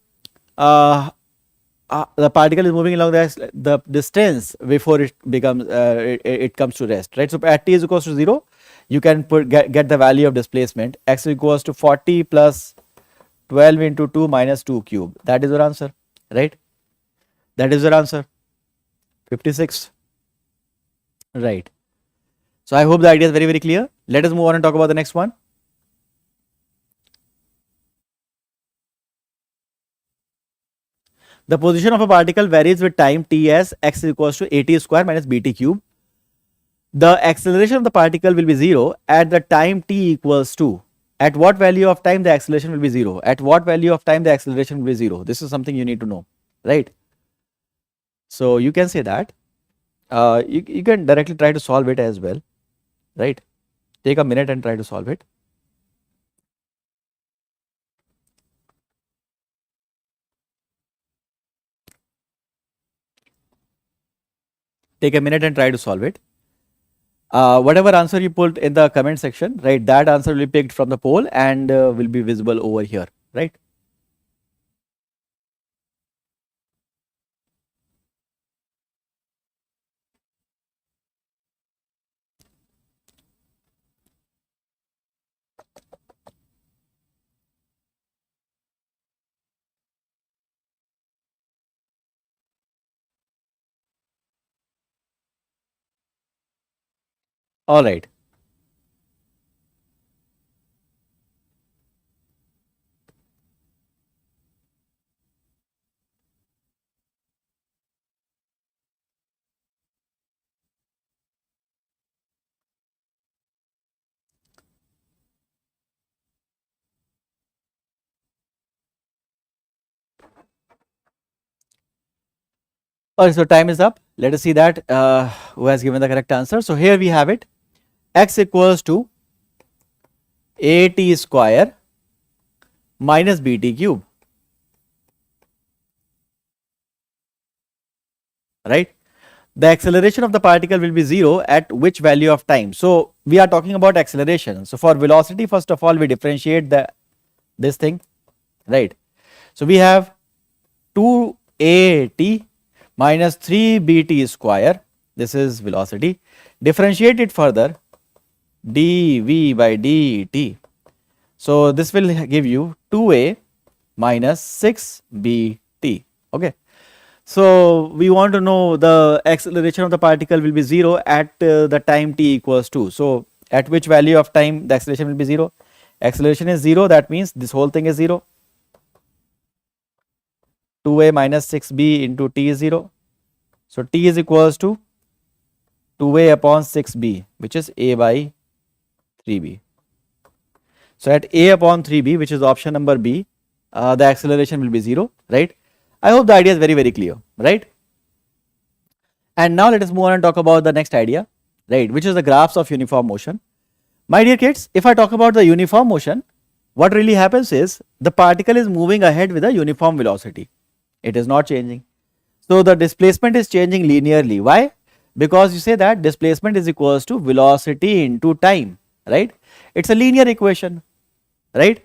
the particle is moving along the distance before it becomes it comes to rest, right? So at t is equals to 0, you can get the value of displacement. X is equals to 40 plus 12 into 2 minus 2 cube. That is your answer, right? That is your answer. 56, right? So I hope the idea is very clear. Let us move on and talk about the next one. The position of a particle varies with time t as x is equals to at square minus bt cube. The acceleration of the particle will be 0 at the time t equals to. At what value of time the acceleration will be 0? At what value of time the acceleration will be 0? This is something you need to know, right? So you can say that. You can directly try to solve it as well, right? Take a minute and try to solve it. Take a minute and try to solve it. Whatever answer you put in the comment section, right, that answer will be picked from the poll and will be visible over here, right? All right. Alright, so time is up. Let us see that who has given the correct answer. So here we have it. X equals to at square minus bt cube, right? The acceleration of the particle will be 0 at which value of time? So we are talking about acceleration. So for velocity, first of all, we differentiate this thing, right? So we have 2at minus 3bt square. This is velocity. Differentiate it further, dv by dt. So this will give you 2a minus 6bt. Okay. So we want to know the acceleration of the particle will be 0 at the time t equals 2. So at which value of time the acceleration will be 0? Acceleration is 0, that means this whole thing is 0. 2a minus 6b into t is 0. So t is equals to 2a upon 6b, which is a by 3b. So at a upon 3b, which is option number B, the acceleration will be 0, right? I hope the idea is very clear, right? And now let us move on and talk about the next idea, right, which is the graphs of uniform motion. My dear kids, if I talk about the uniform motion, what really happens is the particle is moving ahead with a uniform velocity. It is not changing. So the displacement is changing linearly. Why? Because you say that displacement is equals to velocity into time, right? It's a linear equation. right?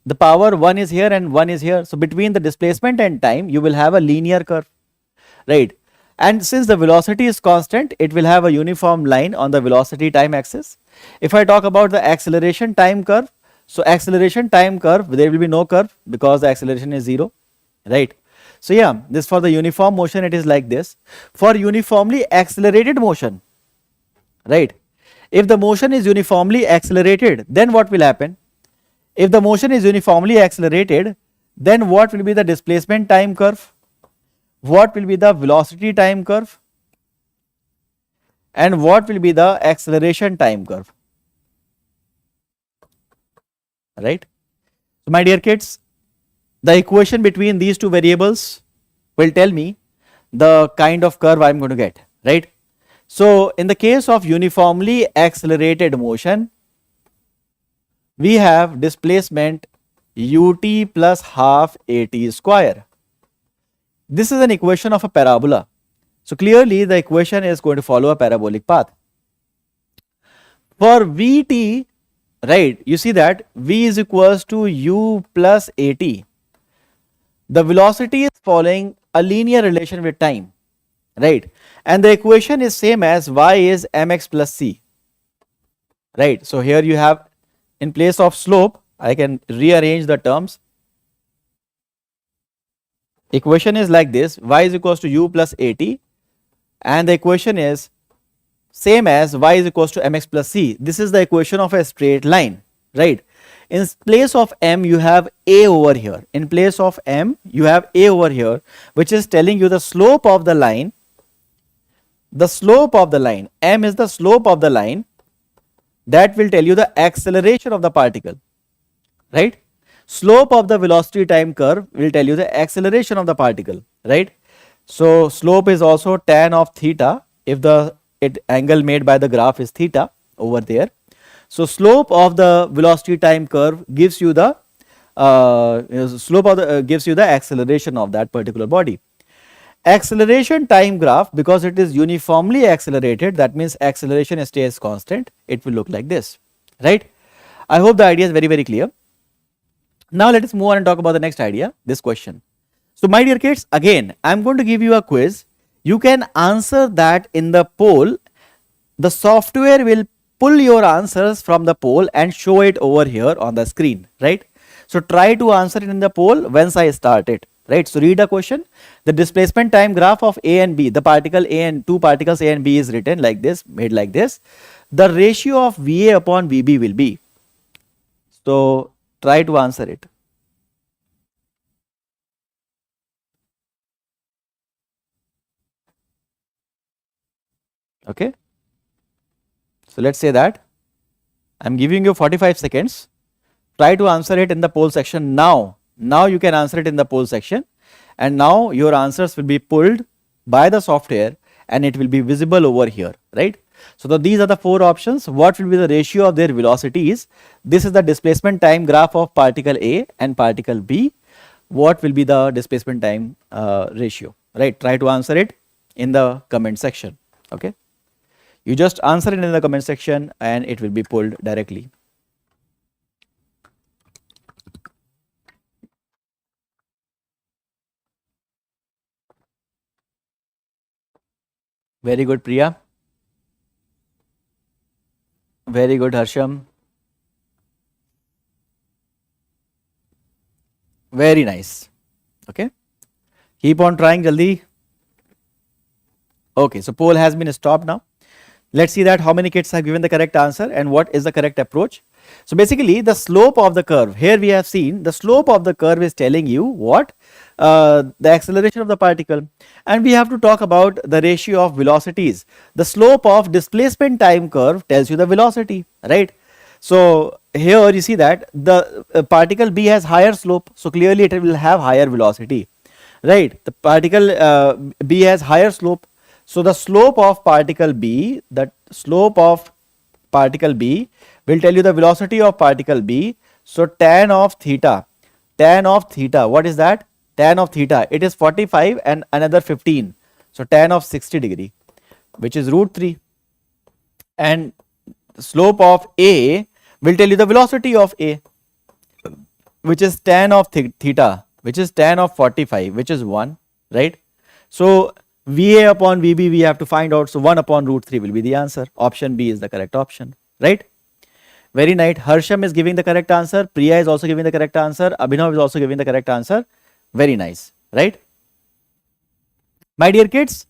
The power 1 is here and 1 is here. So between the displacement and time, you will have a linear curve, right? And since the velocity is constant, it will have a uniform line on the velocity time axis. If I talk about the acceleration time curve, so acceleration time curve, there will be no curve because the acceleration is 0, right? So yeah, this for the uniform motion, it is like this. For uniformly accelerated motion, right? If the motion is uniformly accelerated, then what will happen? If the motion is uniformly accelerated, then what will be the displacement time curve? What will be the velocity time curve? And what will be the acceleration time curve? Right? So my dear kids, the equation between these two variables will tell me the kind of curve I am going to get, right? So in the case of uniformly accelerated motion, we have displacement ut plus half at square. This is an equation of a parabola. So clearly the equation is going to follow a parabolic path. For Vt, right, you see that V is equals to u plus at. The velocity is following a linear relation with time, right? And the equation is same as y is mx plus c, right? So here you have, in place of slope, I can rearrange the terms. Equation is like this, y is equals to u plus at, and the equation is same as y is equals to mx plus c. This is the equation of a straight line, right? In place of m, you have a over here. In place of m, you have a over here, which is telling you the slope of the line. The slope of the line, m is the slope of the line, that will tell you the acceleration of the particle, right? Slope of the velocity time curve will tell you the acceleration of the particle, right? So slope is also tan of theta if the angle made by the graph is theta over there. So slope of the velocity time curve gives you the gives you the acceleration of that particular body. Acceleration time graph, because it is uniformly accelerated, that means acceleration stays constant, it will look like this, right? I hope the idea is very clear. Now let us move on and talk about the next idea, this question. So my dear kids, again I am going to give you a quiz. You can answer that in the poll. The software will pull your answers from the poll and show it over here on the screen, right? So try to answer it in the poll once I start it, right? So read a question. The displacement time graph of A and B, the particle A and two particles A and B is written like this, made like this. The ratio of VA upon VB will be. So try to answer it. Okay. So let's say that I'm giving you 45 seconds. Try to answer it in the poll section now. Now you can answer it in the poll section, and now your answers will be pulled by the software and it will be visible over here, right? So these are the four options. What will be the ratio of their velocities? This is the displacement time graph of particle A and particle B. What will be the displacement time ratio, right? Try to answer it in the comment section, okay? You just answer it in the comment section and it will be pulled directly. Very good, Priya. Very good, Harsham. Very nice. Okay. Keep on trying, Jaldi. Okay, so poll has been stopped now. Let's see that how many kids have given the correct answer and what is the correct approach. So basically the slope of the curve, here we have seen the slope of the curve is telling you what? The acceleration of the particle, and we have to talk about the ratio of velocities. The slope of displacement time curve tells you the velocity, right? So here you see that the particle B has higher slope, so clearly it will have higher velocity, right? The particle B has higher slope. So the slope of particle B, will tell you the velocity of particle B. So tan of theta, what is that? Tan of theta, it is 45 and another 15. So tan of 60 degree, which is root 3. And slope of A will tell you the velocity of A, which is tan of theta, which is tan of 45, which is 1, right? So VA upon VB we have to find out. So 1 upon root 3 will be the answer. Option B is the correct option, right? Very nice. Harsham is giving the correct answer. Priya is also giving the correct answer. Abhinav is also giving the correct answer. Very nice, right? My dear kids,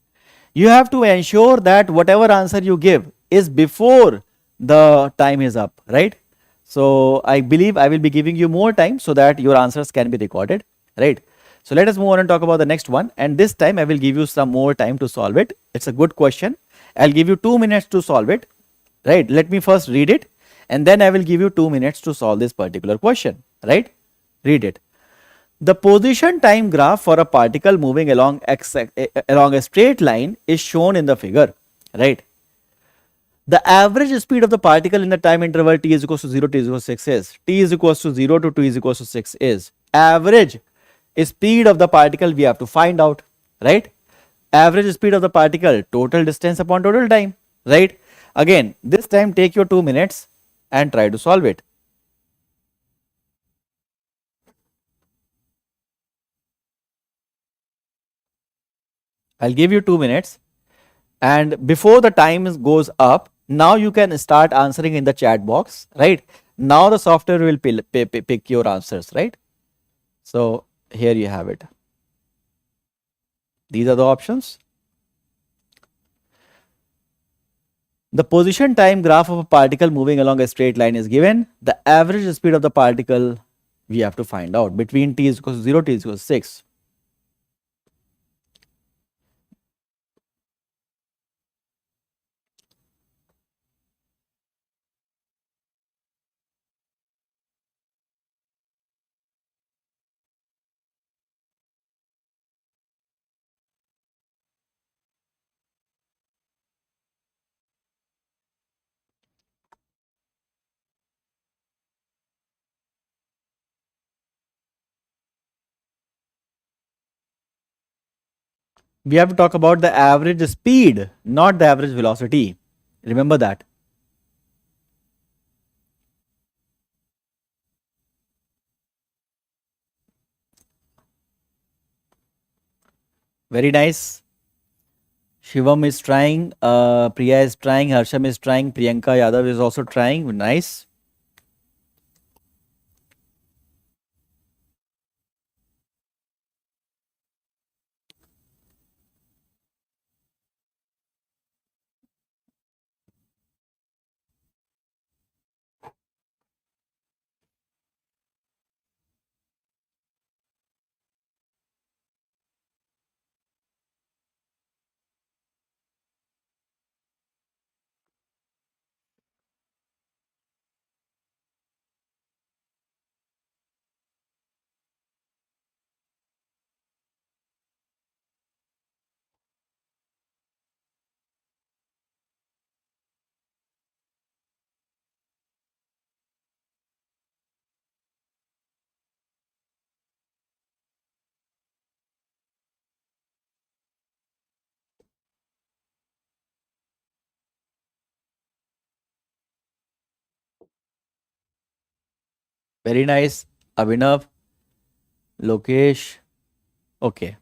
you have to ensure that whatever answer you give is before the time is up, right? So I believe I will be giving you more time so that your answers can be recorded, right? So let us move on and talk about the next one. And this time I will give you some more time to solve it. It's a good question. I'll give you 2 minutes to solve it, right? Let me first read it and then I will give you 2 minutes to solve this particular question, right? Read it. The position time graph for a particle moving along a straight line is shown in the figure, right? The average speed of the particle in the time interval t is equals to 0 to t is equals to 6 is t is equals to 0 to t is equals to 6 is average speed of the particle we have to find out, right? Average speed of the particle, total distance upon total time, right? Again, this time take your 2 minutes and try to solve it. I'll give you 2 minutes and before the time goes up, now you can start answering in the chat box, right? Now the software will pick your answers, right? So here you have it. These are the options. The position time graph of a particle moving along a straight line is given. The average speed of the particle we have to find out between t is equals to 0, t is equals to 6. We have to talk about the average speed, not the average velocity. Remember that. Very nice. Shivam is trying, Priya is trying, Harsham is trying, Priyanka Yadav is also trying. Nice. Very nice. Abhinav, Lokesh. Okay.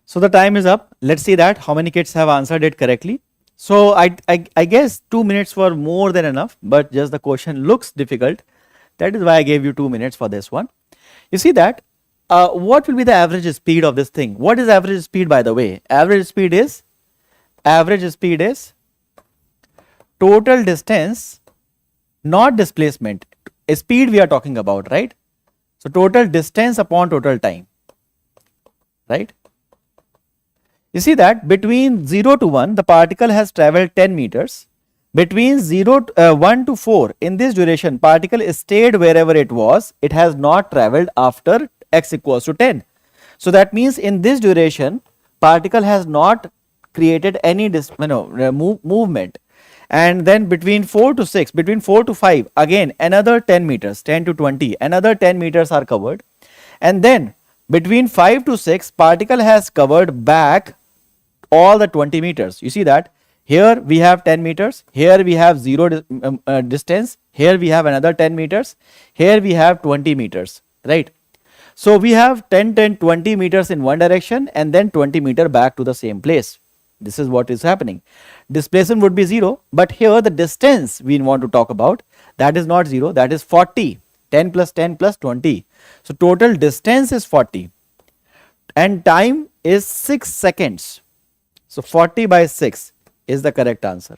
So the time is up. Let's see that how many kids have answered it correctly. So I guess 2 minutes were more than enough, but just the question looks difficult. That is why I gave you 2 minutes for this one. You see that what will be the average speed of this thing? What is average speed, by the way? Average speed is total distance, not displacement. Speed we are talking about, right? So total distance upon total time, right? You see that between 0 to 1, the particle has traveled 10 meters. Between 1 to 4, in this duration, particle stayed wherever it was. It has not traveled after x equals to 10. So that means in this duration, particle has not created any movement. And then between 4 to 6, between 4 to 5, again another 10 meters, 10 to 20, another 10 meters are covered. And then between 5 to 6, particle has covered back all the 20 meters. You see that here we have 10 meters, here we have 0 distance, here we have another 10 meters, here we have 20 meters, right? So we have 10, 10, 20 meters in one direction and then 20 meter back to the same place. This is what is happening. Displacement would be 0, but here the distance we want to talk about, that is not 0, that is 40. 10 plus 10 plus 20. So total distance is 40 and time is 6 seconds. So 40 by 6 is the correct answer.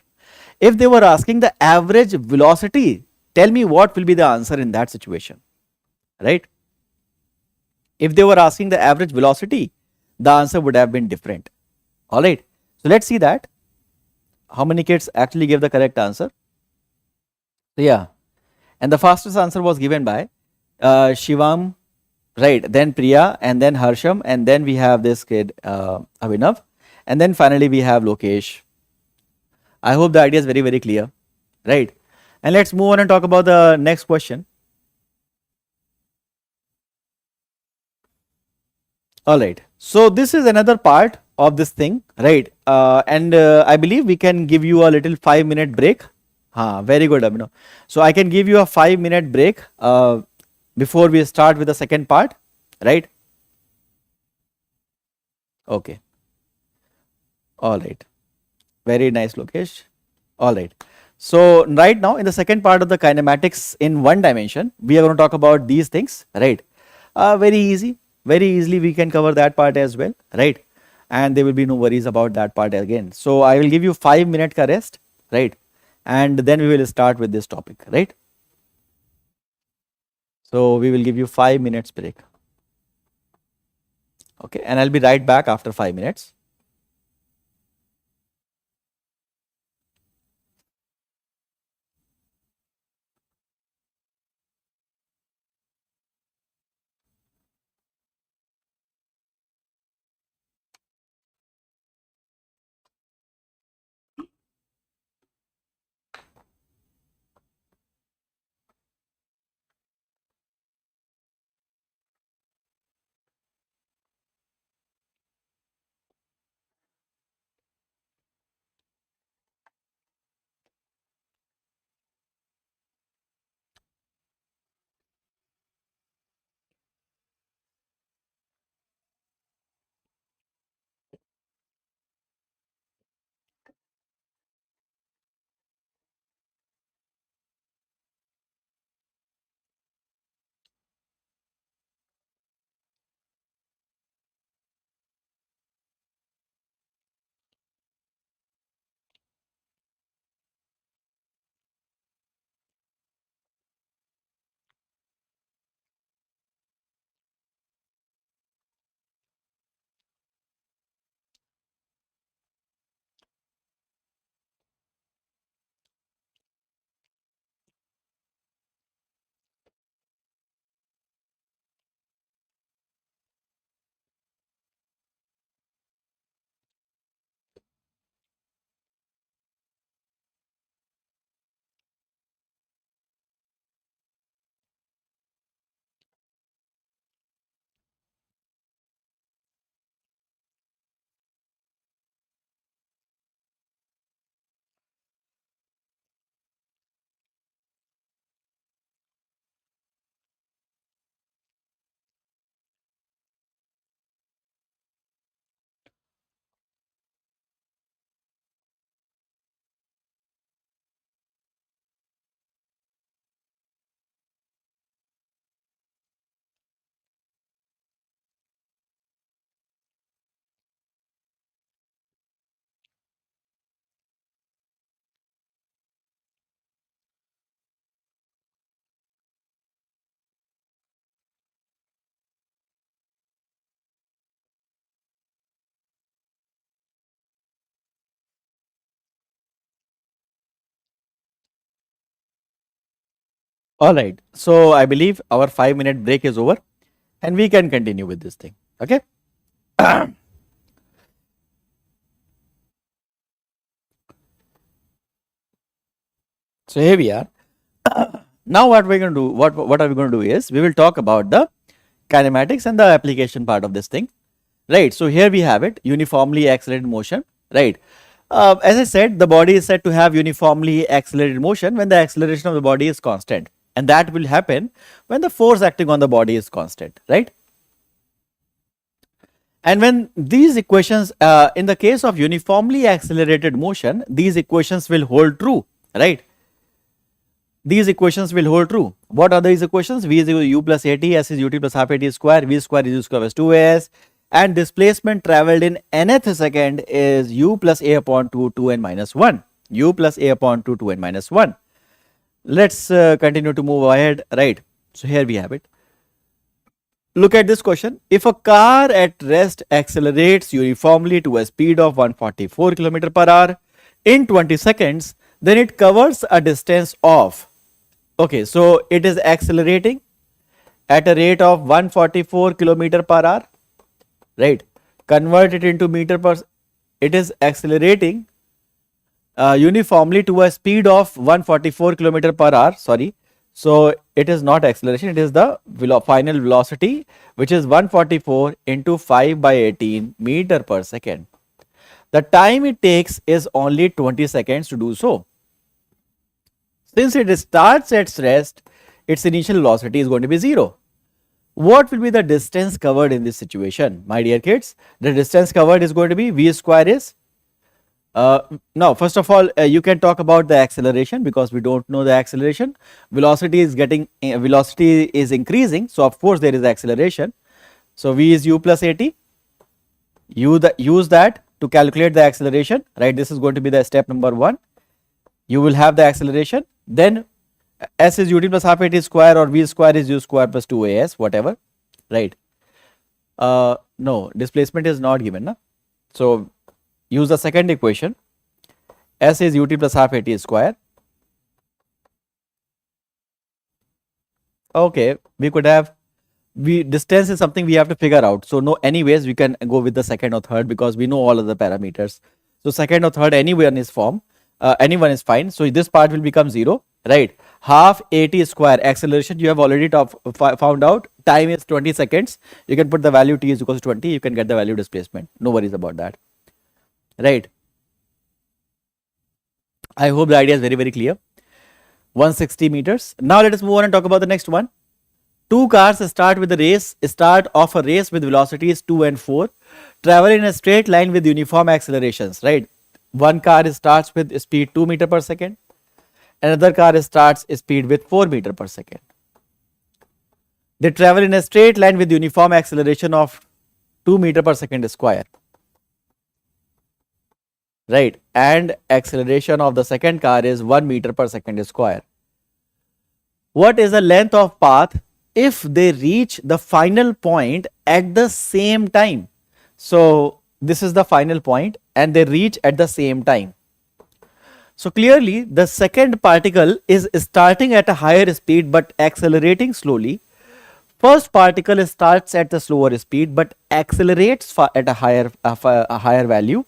If they were asking the average velocity, tell me what will be the answer in that situation, right? If they were asking the average velocity, the answer would have been different. All right. So let's see that. How many kids actually gave the correct answer? So yeah. And the fastest answer was given by Shivam, right? Then Priya, and then Harsham, and then we have this kid Abhinav, and then finally we have Lokesh. I hope the idea is very, very clear, right? And let's move on and talk about the next question. All right. So this is another part of this thing, right? I believe we can give you a little 5-minute break. Very good, Abhinav. So I can give you a 5-minute break before we start with the second part, right? Okay. All right. Very nice, Lokesh. All right. So right now in the second part of the kinematics in one dimension, we are going to talk about these things, right? Very easy. Very easily we can cover that part as well, right? And there will be no worries about that part again. So I will give you 5-minute rest, right? And then we will start with this topic, right? So we will give you 5 minutes break. Okay, and I'll be right back after 5 minutes. All right. So I believe our 5-minute break is over and we can continue with this thing. Okay. So here we are. Now what we're going to do, what are we going to do is we will talk about the kinematics and the application part of this thing, right? So here we have it, uniformly accelerated motion, right? As I said, the body is said to have uniformly accelerated motion when the acceleration of the body is constant, and that will happen when the force acting on the body is constant, right? And when these equations, in the case of uniformly accelerated motion, these equations will hold true, right? These equations will hold true. What are these equations? V is equal to u plus at, s is ut plus half at square, v square is u square plus 2as, and displacement traveled in nth second is u plus a upon 2, 2n minus 1. U plus a upon 2, 2n minus 1. Let's continue to move ahead, right? So here we have it. Look at this question. If a car at rest accelerates uniformly to a speed of 144 km per hour in 20 seconds, then it covers a distance of, okay, so it is accelerating at a rate of 144 km per hour, right? Convert it into meter per, it is accelerating uniformly to a speed of 144 km per hour, sorry. So it is not acceleration, it is the final velocity, which is 144 into 5 by 18 meter per second. The time it takes is only 20 seconds to do so. Since it starts at rest, its initial velocity is going to be 0. What will be the distance covered in this situation? My dear kids, the distance covered is going to be v square is, now first of all, you can talk about the acceleration because we don't know the acceleration. Velocity is getting, velocity is increasing, so of course there is acceleration. So v is u plus at. Use that to calculate the acceleration, right? This is going to be the step number 1. You will have the acceleration, then s is ut plus half at square, or v square is u square plus 2as, whatever, right? No, displacement is not given, na? So use the second equation. S is ut plus half at square. Okay, we could have, distance is something we have to figure out. So no, anyways, we can go with the second or third because we know all of the parameters. So second or third, anyone is anyone is fine. So this part will become 0, right? Half at square, acceleration you have already found out. Time is 20 seconds. You can put the value t is equals to 20. You can get the value displacement. No worries about that, right? I hope the idea is very, very clear. 160 meters. Now let us move on and talk about the next one. Two cars start off a race with velocities 2 and 4, travel in a straight line with uniform accelerations, right? One car starts with speed 2 meter per second, another car starts speed with 4 meter per second. They travel in a straight line with uniform acceleration of 2 meter per second square, right? And acceleration of the second car is 1 meter per second square. What is the length of path if they reach the final point at the same time? So this is the final point and they reach at the same time. So clearly the second particle is starting at a higher speed but accelerating slowly. First particle starts at the slower speed but accelerates at a higher value.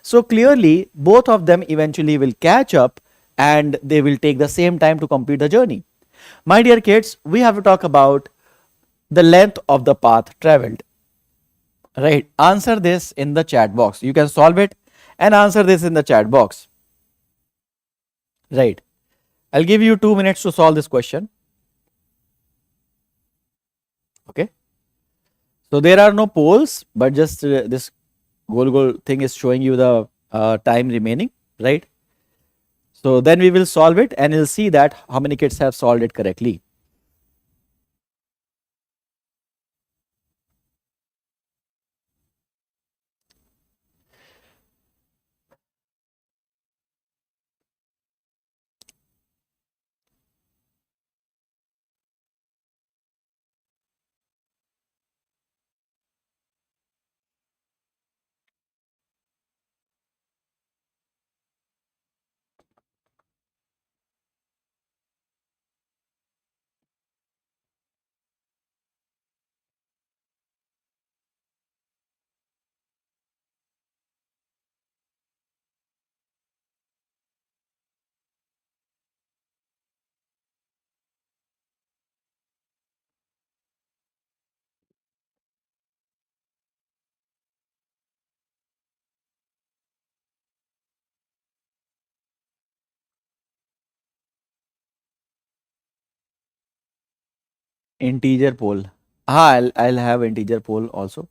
So clearly both of them eventually will catch up and they will take the same time to complete the journey. My dear kids, we have to talk about the length of the path traveled, right? Answer this in the chat box. You can solve it and answer this in the chat box, right? I'll give you 2 minutes to solve this question. Okay. So there are no poles, but just this goal thing is showing you the time remaining, right? So then we will solve it and you'll see that how many kids have solved it correctly. Integer pole. I'll have integer pole also.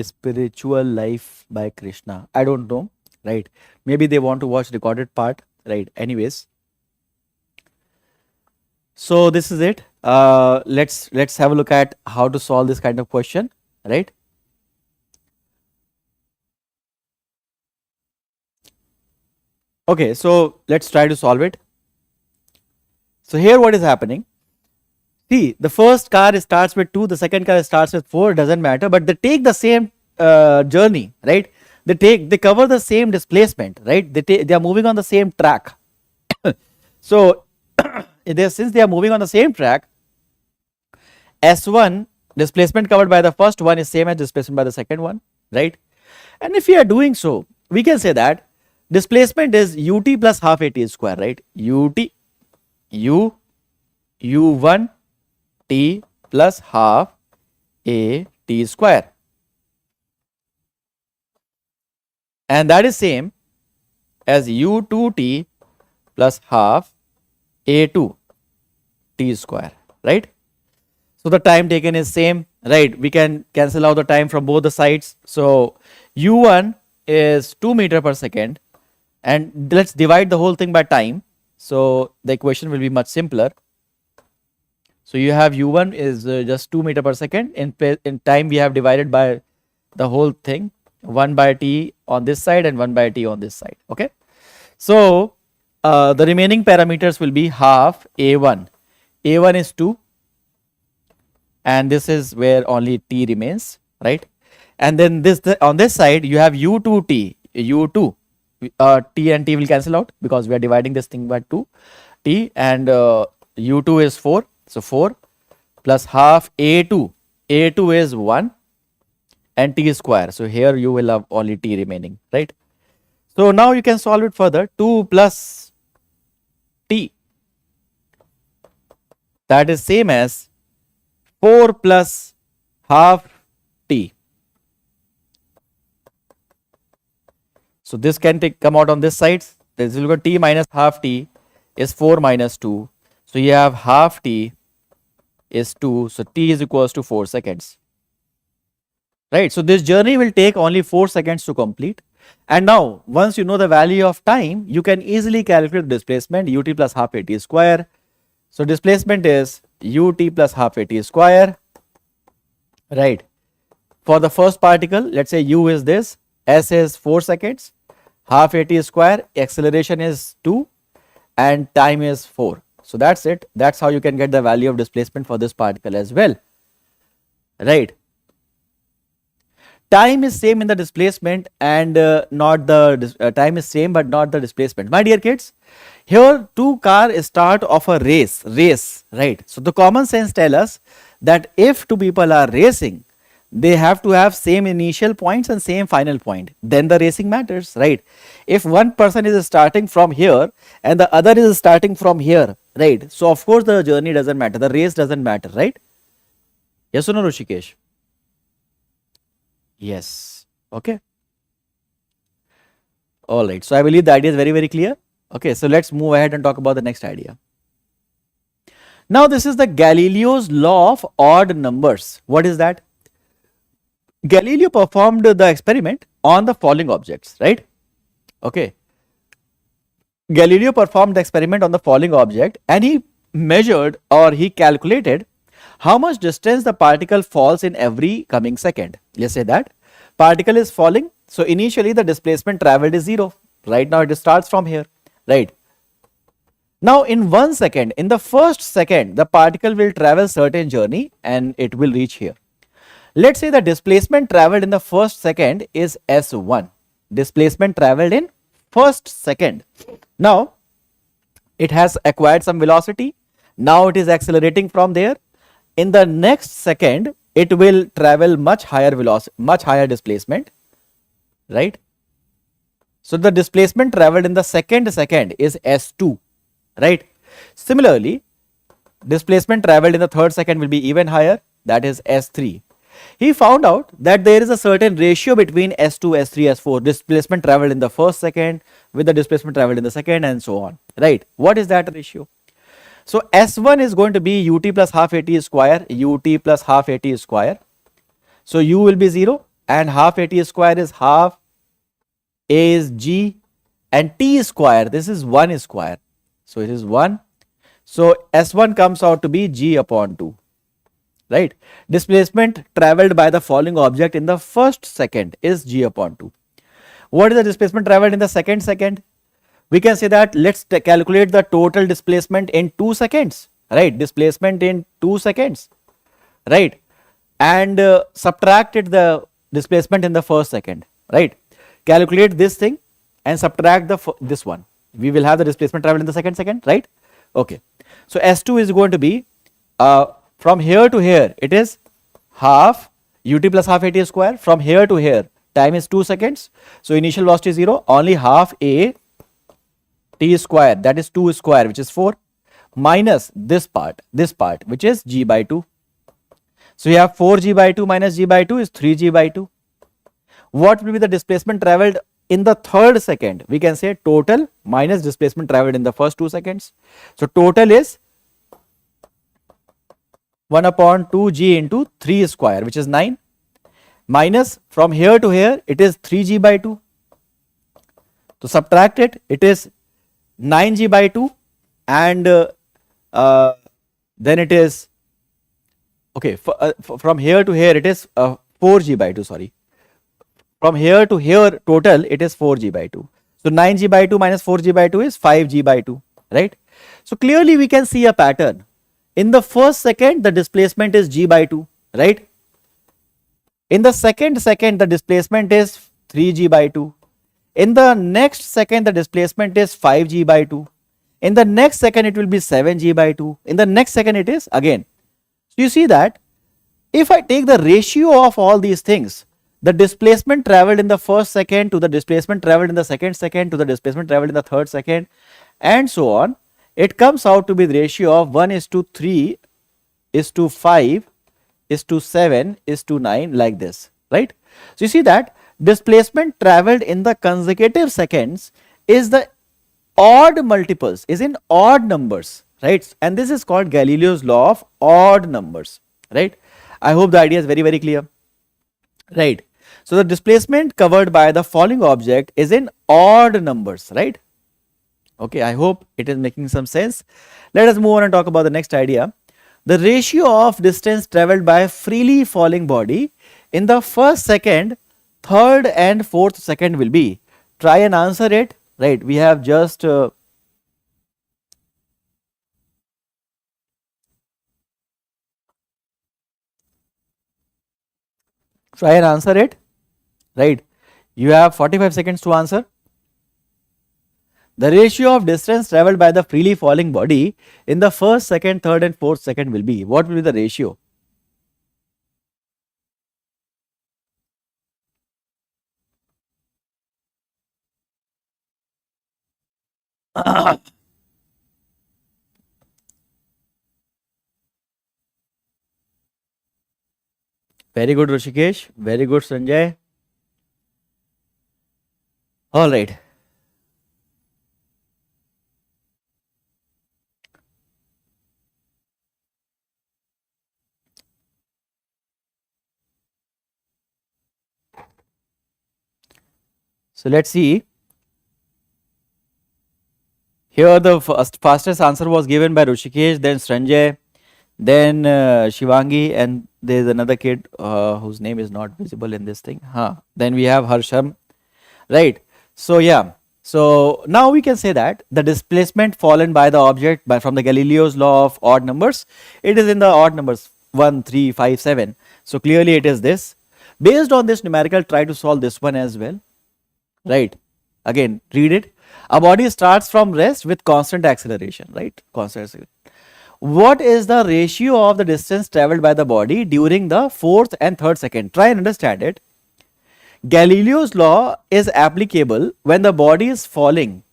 Spiritual life by Krishna. I don't know, right? Maybe they want to watch recorded part, right? Anyways, so this is it. Let's have a look at how to solve this kind of question, right? Okay, so let's try to solve it. So here what is happening? See, the first car starts with 2, the second car starts with 4, doesn't matter, but they take the same journey, right? They cover the same displacement, right? They are moving on the same track. So since they are moving on the same track, S1 displacement covered by the first one is same as displacement by the second one, right? And if we are doing so, we can say that displacement is ut plus half at square, right? U1 t plus half a t square, and that is same as u2 t plus half a2 t square, right? So the time taken is same, right? We can cancel out the time from both the sides. So u1 is 2 meter per second, and let's divide the whole thing by time. So the equation will be much simpler. So you have u1 is just 2 meter per second. In time we have divided by the whole thing, 1 by t on this side and 1 by t on this side. Okay. So the remaining parameters will be half a1. A1 is 2, and this is where only t remains, right? And then on this side you have u2t, u2 t and t will cancel out because we are dividing this thing by 2 t, and u2 is 4, so 4 plus half a2 is 1 and t square, so here you will have only t remaining, right? So now you can solve it further. 2 plus t, that is same as 4 plus half t. So this can come out on this side. This will go t minus half t is 4 minus 2. So you have half t is 2. So t is equals to 4 seconds. Right. So this journey will take only 4 seconds to complete. And now once you know the value of time, you can easily calculate the displacement ut plus half a t square. So displacement is ut plus half a t square. Right. For the first particle, let's say u is this, s is 4 seconds, half a t square, acceleration is 2 and time is 4. So that's it. That's how you can get the value of displacement for this particle as well. Right. Time is same in the displacement and not the time is same but not the displacement. My dear kids, here two cars start of a race, right? So the common sense tell us that if two people are racing, they have to have same initial points and same final point. Then the racing matters, right? If one person is starting from here and the other is starting from here, right? So of course the journey doesn't matter, the race doesn't matter, right? Yes or no, Rushikesh? Yes. Okay. All right. So I believe the idea is very, very clear. Okay. So let's move ahead and talk about the next idea. Now this is the Galileo's law of odd numbers. What is that? Galileo performed the experiment on the following objects, right? Okay. Galileo performed the experiment on the following object and he measured or he calculated how much distance the particle falls in every coming second. Let's say that particle is falling. So initially the displacement traveled is 0. Right now it starts from here, right? Now in 1 second, in the first second, the particle will travel certain journey and it will reach here. Let's say the displacement traveled in the first second is S1. Displacement traveled in first second. Now it has acquired some velocity. Now it is accelerating from there. In the next second, it will travel much higher velocity, much higher displacement, right? So the displacement traveled in the second is S2, right? Similarly, displacement traveled in the third second will be even higher, that is S3. He found out that there is a certain ratio between S2, S3, S4, displacement traveled in the first second with the displacement traveled in the second and so on, right? What is that ratio? So S1 is going to be ut plus half at square, ut plus half at square. So u will be 0 and half at square is half, a is g, and t square, this is 1 square. So it is 1. So S1 comes out to be g upon 2, right? Displacement traveled by the falling object in the first second is g upon 2. What is the displacement traveled in the second second? We can say that let's calculate the total displacement in 2 seconds, right? Displacement in 2 seconds, right? And subtracted the displacement in the first second, right? Calculate this thing and subtract this one. We will have the displacement traveled in the second, right? Okay. So S2 is going to be from here to here, it is half ut plus half at square. From here to here, time is 2 seconds. So initial velocity is 0, only half a t square, that is 2 square, which is 4, minus this part which is g by 2. So you have 4g by 2 minus g by 2 is 3g by 2. What will be the displacement traveled in the third second? We can say total minus displacement traveled in the first 2 seconds. So total is 1 upon 2g into 3 square, which is 9, minus from here to here, it is 3g by 2. To subtract it, it is 9g by 2, and then it is, okay, from here to here, it is 4g by 2, sorry. From here to here, total, it is 4g by 2. So 9g by 2 minus 4g by 2 is 5g by 2, right? So clearly we can see a pattern. In the first second, the displacement is g by 2, right? In the second, the displacement is 3g by 2. In the next second, the displacement is 5g by 2. In the next second, it will be 7g by 2. In the next second, it is again. So you see that if I take the ratio of all these things, the displacement traveled in the first second to the displacement traveled in the second to the displacement traveled in the third second and so on, it comes out to be the ratio of 1:3 to 5 to 7 to 9, like this, right? So you see that displacement traveled in the consecutive seconds is the odd multiples, is in odd numbers, right? And this is called Galileo's law of odd numbers, right? I hope the idea is very, very clear, right? So the displacement covered by the falling object is in odd numbers, right? Okay, I hope it is making some sense. Let us move on and talk about the next idea. The ratio of distance traveled by a freely falling body in the first second, third and fourth second will be. Try and answer it, right? We have just try and answer it, right? You have 45 seconds to answer. The ratio of distance traveled by the freely falling body in the first, second, third and fourth second will be. What will be the ratio? Very good, Rishikesh. Very good, Sanjay. All right. So let's see. Here the fastest answer was given by Rishikesh, then Sanjay, then Shivangi, and there is another kid whose name is not visible in this thing. Then we have Harsham, right? So yeah, so now we can say that the displacement fallen by the object from the Galileo's law of odd numbers, it is in the odd numbers 1, 3, 5, 7. So clearly it is this. Based on this numerical, try to solve this one as well, right? Again, read it. A body starts from rest with constant acceleration, right? Constant acceleration. What is the ratio of the distance traveled by the body during the fourth and third second? Try and understand it. Galileo's law is applicable when the body is falling.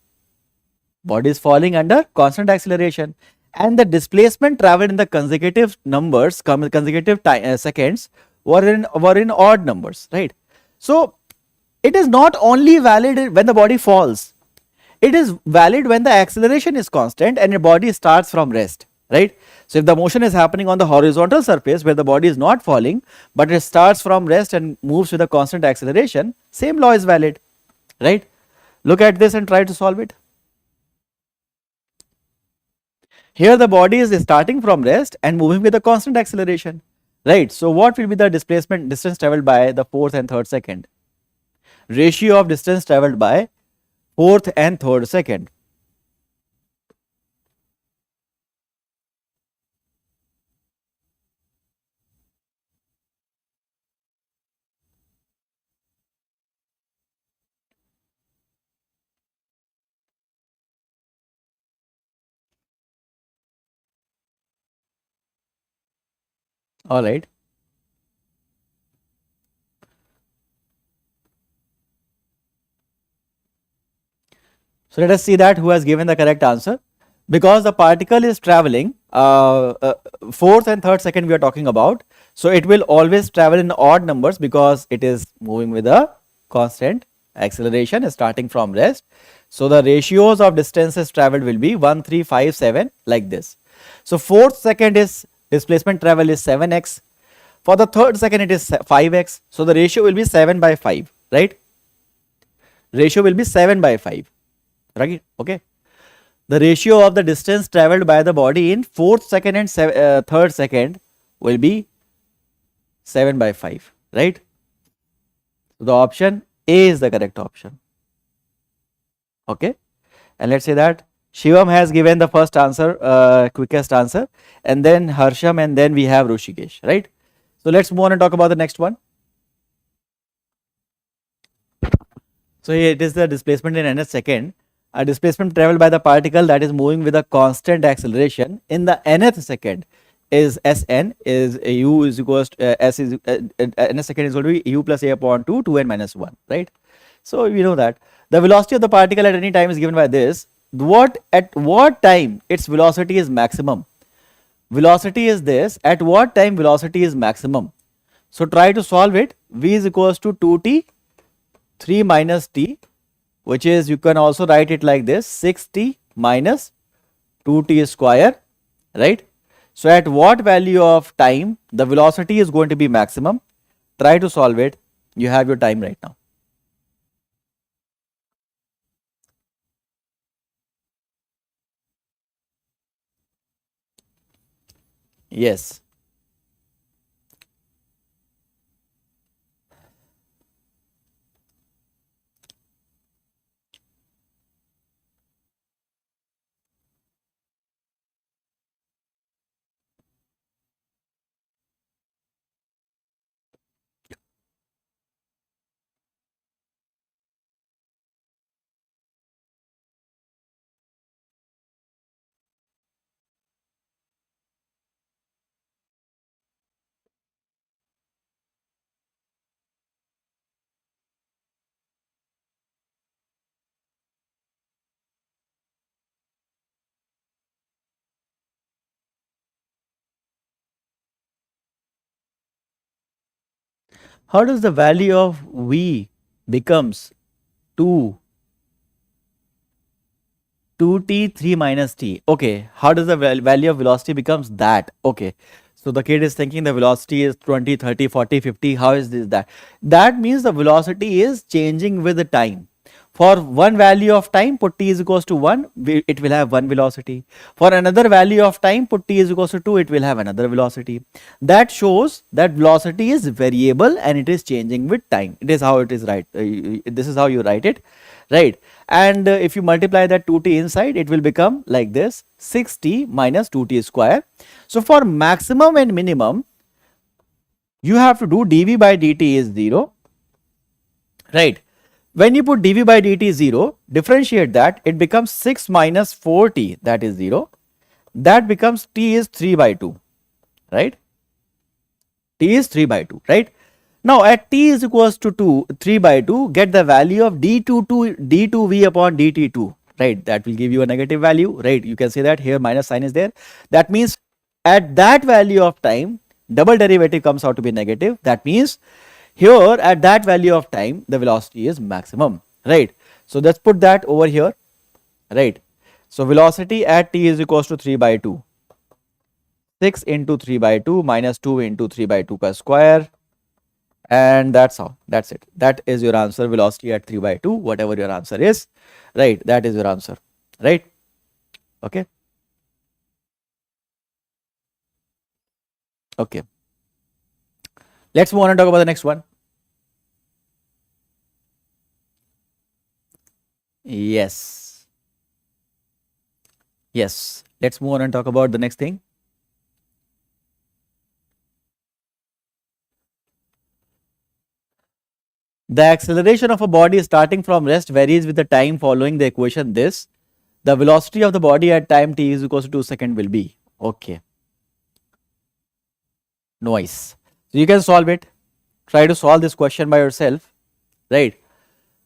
Body is falling under constant acceleration, and the displacement traveled in the consecutive numbers, consecutive seconds were in odd numbers, right? So it is not only valid when the body falls, it is valid when the acceleration is constant and your body starts from rest, right? So if the motion is happening on the horizontal surface where the body is not falling, but it starts from rest and moves with a constant acceleration, same law is valid, right? Look at this and try to solve it. Here the body is starting from rest and moving with a constant acceleration, right? So what will be the displacement distance traveled by the fourth and third second? Ratio of distance traveled by fourth and third second. All right. So let us see that who has given the correct answer. Because the particle is traveling fourth and third second we are talking about, so it will always travel in odd numbers because it is moving with a constant acceleration starting from rest. So the ratios of distances traveled will be 1, 3, 5, 7 like this. So fourth second is displacement travel is 7x. For the third second it is 5x. So the ratio will be 7 by 5, right? Ratio will be 7 by 5, right? Okay. The ratio of the distance traveled by the body in fourth second and third second will be 7 by 5, right? So the option A is the correct option. Okay. And let's say that Shivam has given the first answer, quickest answer, and then Harsham, and then we have Rushikesh, right? So let's move on and talk about the next one. So here it is the displacement in nth second. A displacement traveled by the particle that is moving with a constant acceleration in the nth second is Sn is u is equals to, s is nth second is equal to u plus a upon 2 2n minus 1, right? So we know that the velocity of the particle at any time is given by this. At what time its velocity is maximum? Velocity is this. At what time velocity is maximum? So try to solve it. V is equals to 2t 3 minus t, which is, you can also write it like this, 6t minus 2t square, right? So at what value of time the velocity is going to be maximum? Try to solve it. You have your time right now. Yes. How does the value of V becomes 2 2t 3 minus t? Okay, how does the value of velocity becomes that? Okay, so the kid is thinking the velocity is 20, 30, 40, 50. How is this that? That means the velocity is changing with the time. For one value of time, put t is equals to 1, it will have one velocity. For another value of time, put t is equals to 2, it will have another velocity. That shows that velocity is variable and it is changing with time. It is how it is, right? This is how you write it, right? And if you multiply that 2t inside, it will become like this, 6t minus 2t square. So for maximum and minimum, you have to do dv by dt is 0, right? When you put dv by dt 0, differentiate that, it becomes 6 minus 4t, that is 0. That becomes t is 3 by 2, right? T is 3 by 2, right? Now at t is equals to 3 by 2, get the value of d2v upon dt2, right? That will give you a negative value, right? You can say that here minus sign is there. That means at that value of time, double derivative comes out to be negative. That means here at that value of time, the velocity is maximum, right? So let's put that over here, right? So velocity at t is equals to 3 by 2. 6 into 3 by 2 minus 2 into 3 by 2 ka square, and that's all. That's it. That is your answer. Velocity at 3 by 2, whatever your answer is, right? That is your answer, right? Okay. Okay. Let's move on and talk about the next one. Yes. Yes. Let's move on and talk about the next thing. The acceleration of a body starting from rest varies with the time following the equation this. The velocity of the body at time t is equals to 2 seconds will be. Okay. Nice. So you can solve it. Try to solve this question by yourself, right?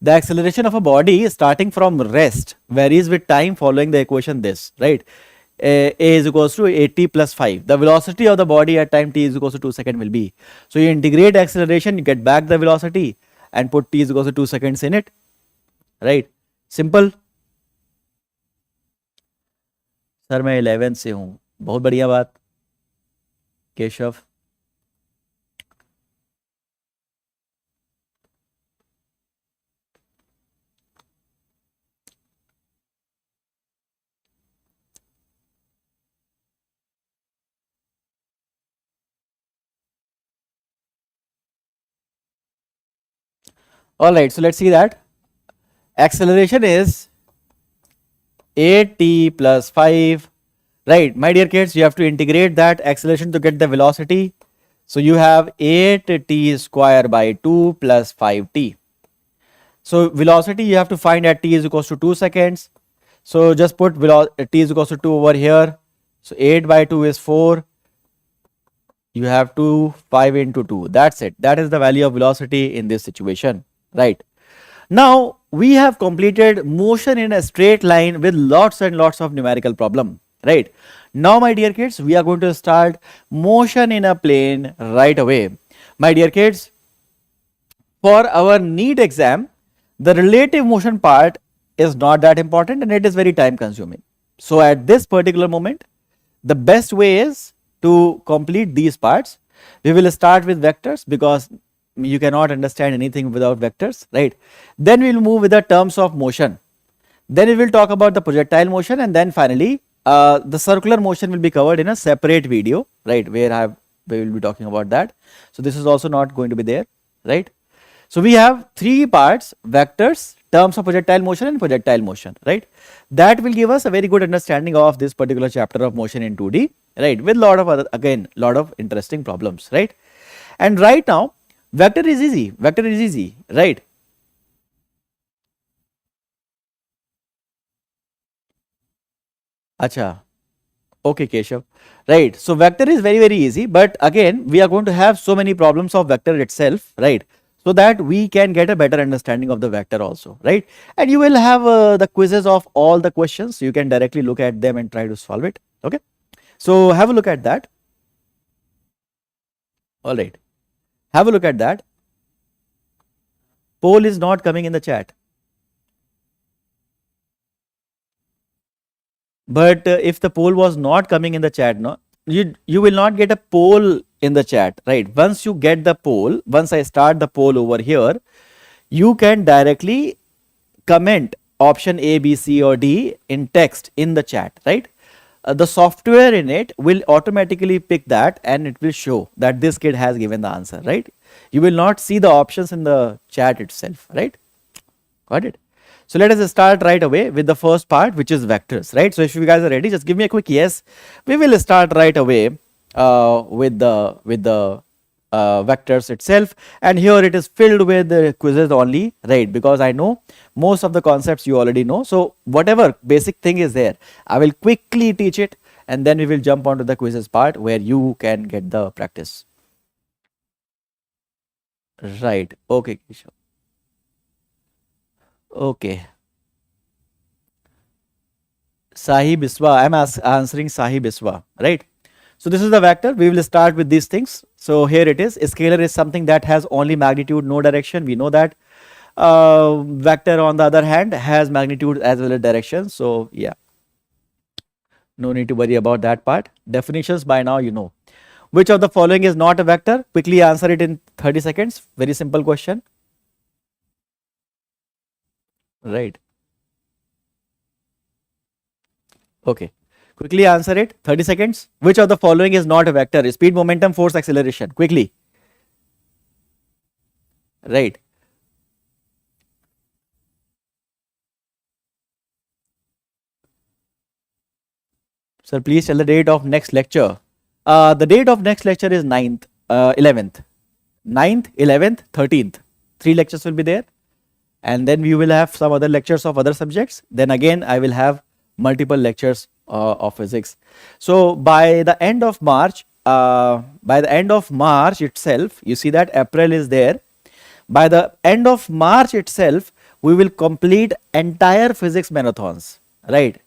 The acceleration of a body starting from rest varies with time following the equation this, right? A is equals to 80 plus 5. The velocity of the body at time t is equals to 2 seconds will be. So you integrate acceleration, you get back the velocity and put t is equals to 2 seconds in it, right? Simple. Sir मैं 11 से हूँ, बहुत बढ़िया बात Keshav. All right, so let's see that. Acceleration is 8t plus 5, right? My dear kids, you have to integrate that acceleration to get the velocity. So you have 8t square by 2 plus 5t. So velocity you have to find at t is equals to 2 seconds. So just put t is equals to 2 over here. So 8 by 2 is 4. You have 2, 5 into 2. That's it. That is the value of velocity in this situation, right? Now we have completed motion in a straight line with lots and lots of numerical problem, right? Now my dear kids, we are going to start motion in a plane right away. My dear kids, for our NEET exam, the relative motion part is not that important and it is very time consuming. So at this particular moment, the best way is to complete these parts. We will start with vectors because you cannot understand anything without vectors, right? Then we will move with the terms of motion. Then we will talk about the projectile motion, and then finally the circular motion will be covered in a separate video, right, where we will be talking about that. So this is also not going to be there, right? So we have three parts: vectors, terms of projectile motion and projectile motion, right? That will give us a very good understanding of this particular chapter of motion in 2D, right, with lot of other, again, lot of interesting problems, right? And right now vector is easy, right? Acha. Okay, Keshav. Right. So vector is very easy, but again, we are going to have so many problems of vector itself, right? So that we can get a better understanding of the vector also, right? And you will have the quizzes of all the questions. You can directly look at them and try to solve it. Okay. So have a look at that. All right. Have a look at that. Poll is not coming in the chat. But if the poll was not coming in the chat, no, you will not get a poll in the chat, right? Once you get the poll, once I start the poll over here, you can directly comment option A, B, C or D in text in the chat, right? The software in it will automatically pick that and it will show that this kid has given the answer, right? You will not see the options in the chat itself, right? Got it? So let us start right away with the first part, which is vectors, right? So if you guys are ready, just give me a quick yes. We will start right away with the vectors itself, and here it is filled with the quizzes only, right? Because I know most of the concepts you already know. So whatever basic thing is there, I will quickly teach it, and then we will jump onto the quizzes part where you can get the practice. Right. Okay, Keshav. Okay. Sahi Biswa, I am answering Sahi Biswa, right? So this is the vector. We will start with these things. So here it is. A scalar is something that has only magnitude, no direction. We know that. Vector on the other hand has magnitude as well as direction. So yeah, no need to worry about that part. Definitions by now you know. Which of the following is not a vector? Quickly answer it in 30 seconds. Very simple question. Right. Okay. Quickly answer it. 30 seconds. Which of the following is not a vector? Speed, momentum, force, acceleration. Quickly. Right. Sir, please tell the date of next lecture. The date of next lecture is 9th, 11th. 9th, 11th, 13th. 3 lectures will be there. And then we will have some other lectures of other subjects. Then again, I will have multiple lectures of physics. So by the end of March, itself, you see that April is there. By the end of March itself, we will complete entire physics marathons, right?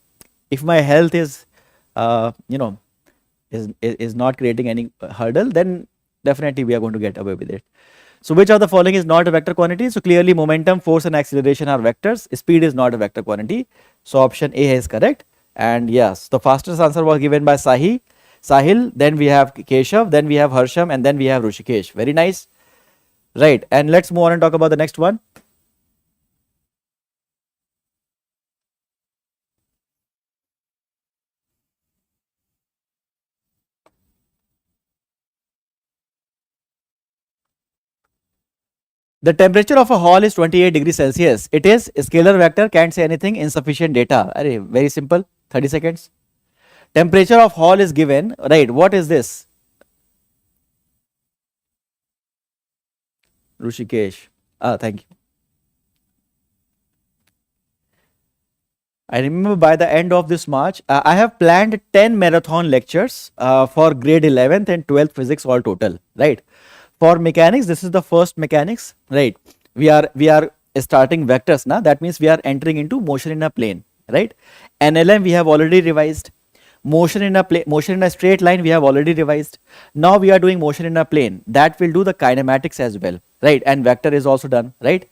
If my health is, is not creating any hurdle, then definitely we are going to get away with it. So which of the following is not a vector quantity? So clearly momentum, force and acceleration are vectors. Speed is not a vector quantity. So option A is correct. And yes, the fastest answer was given by Sahil, then we have Keshav, then we have Harsham, and then we have Rushikesh. Very nice. Right. And let's move on and talk about the next one. The temperature of a hall is 28 degrees Celsius. It is a scalar vector, can't say anything, insufficient data. Very simple, 30 seconds. Temperature of hall is given, right? What is this? Rushikesh. Thank you. I remember by the end of this March, I have planned 10 marathon lectures for grade 11th and 12th physics all total, right? For mechanics, this is the first mechanics, right? We are starting vectors now. That means we are entering into motion in a plane, right? NLM we have already revised. Motion in a straight line we have already revised. Now we are doing motion in a plane. That will do the kinematics as well, right? And vector is also done, right?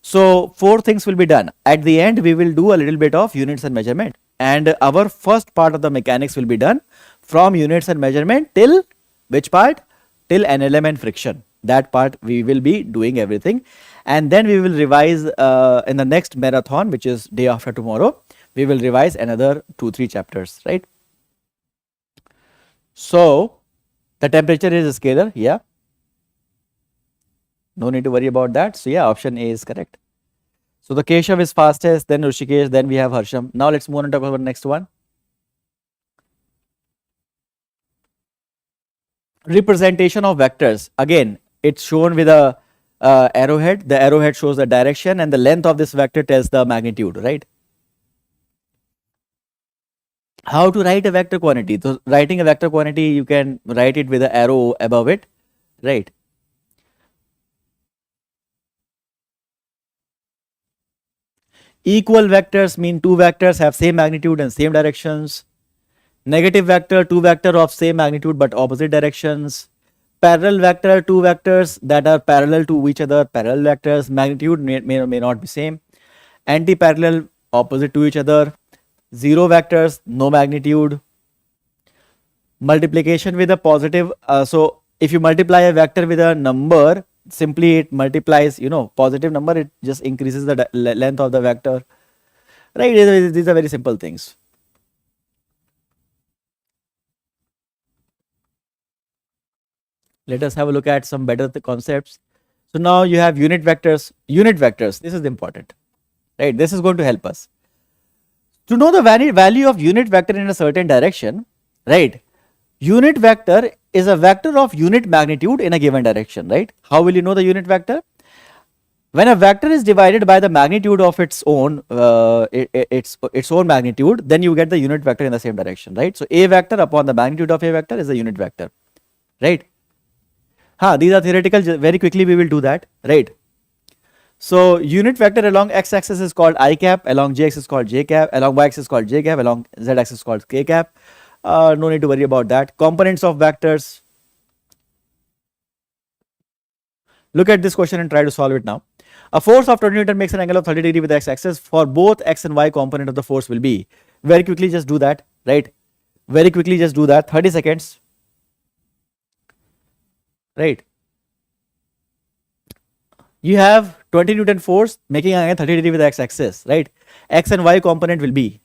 So 4 things will be done. At the end, we will do a little bit of units and measurement. And our first part of the mechanics will be done from units and measurement till which part? Till NLM and friction. That part we will be doing everything. And then we will revise in the next marathon, which is day after tomorrow. We will revise another 2-3 chapters, right? So the temperature is a scalar, yeah. No need to worry about that. So yeah, option A is correct. So the Keshav is fastest, then Rushikesh, then we have Harsham. Now let's move on and talk about the next one. Representation of vectors. Again, it's shown with a arrowhead. The arrowhead shows the direction and the length of this vector tells the magnitude, right? How to write a vector quantity? So writing a vector quantity, you can write it with an arrow above it, right? Equal vectors mean 2 vectors have same magnitude and same directions. Negative vector, 2 vector of same magnitude but opposite directions. Parallel vector, 2 vectors that are parallel to each other, parallel vectors, magnitude may or may not be same. Anti-parallel, opposite to each other. 0 vectors, no magnitude. Multiplication with a positive, so if you multiply a vector with a number, simply it multiplies, positive number, it just increases the length of the vector, right? These are very simple things. Let us have a look at some better concepts. So now you have unit vectors. This is important, right? This is going to help us to know the value of unit vector in a certain direction, right? Unit vector is a vector of unit magnitude in a given direction, right? How will you know the unit vector? When a vector is divided by the magnitude of its own magnitude, then you get the unit vector in the same direction, right? So a vector upon the magnitude of a vector is a unit vector, right? These are theoretical. Very quickly we will do that, right? So unit vector along x-axis is called I cap, along j-axis is called j cap, along y-axis is called j cap, along z-axis is called k cap. No need to worry about that. Components of vectors. Look at this question and try to solve it now. A force of 20 Newton makes an angle of 30 degree with the x-axis. For both x and y, component of the force will be. Very quickly just do that, right? Very quickly just do that. 30 seconds. Right. You have 20 Newton force making an angle 30 degree with the x-axis, right? X and y component will be.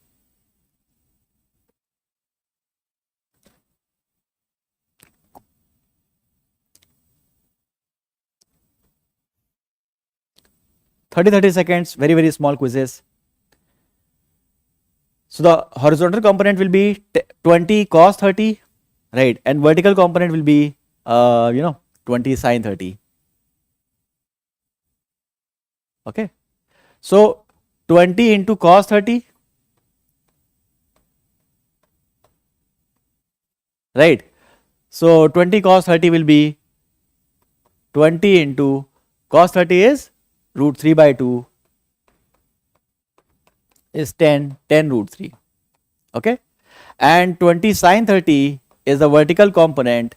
Thirty seconds, very small quizzes. So the horizontal component will be 20 cos 30, right? And vertical component will be, 20 sin 30. Okay. So 20 into cos 30, right? So 20 cos 30 will be 20 into cos 30 is root 3 by 2 is 10 root 3. Okay. And 20 sin 30 is the vertical component.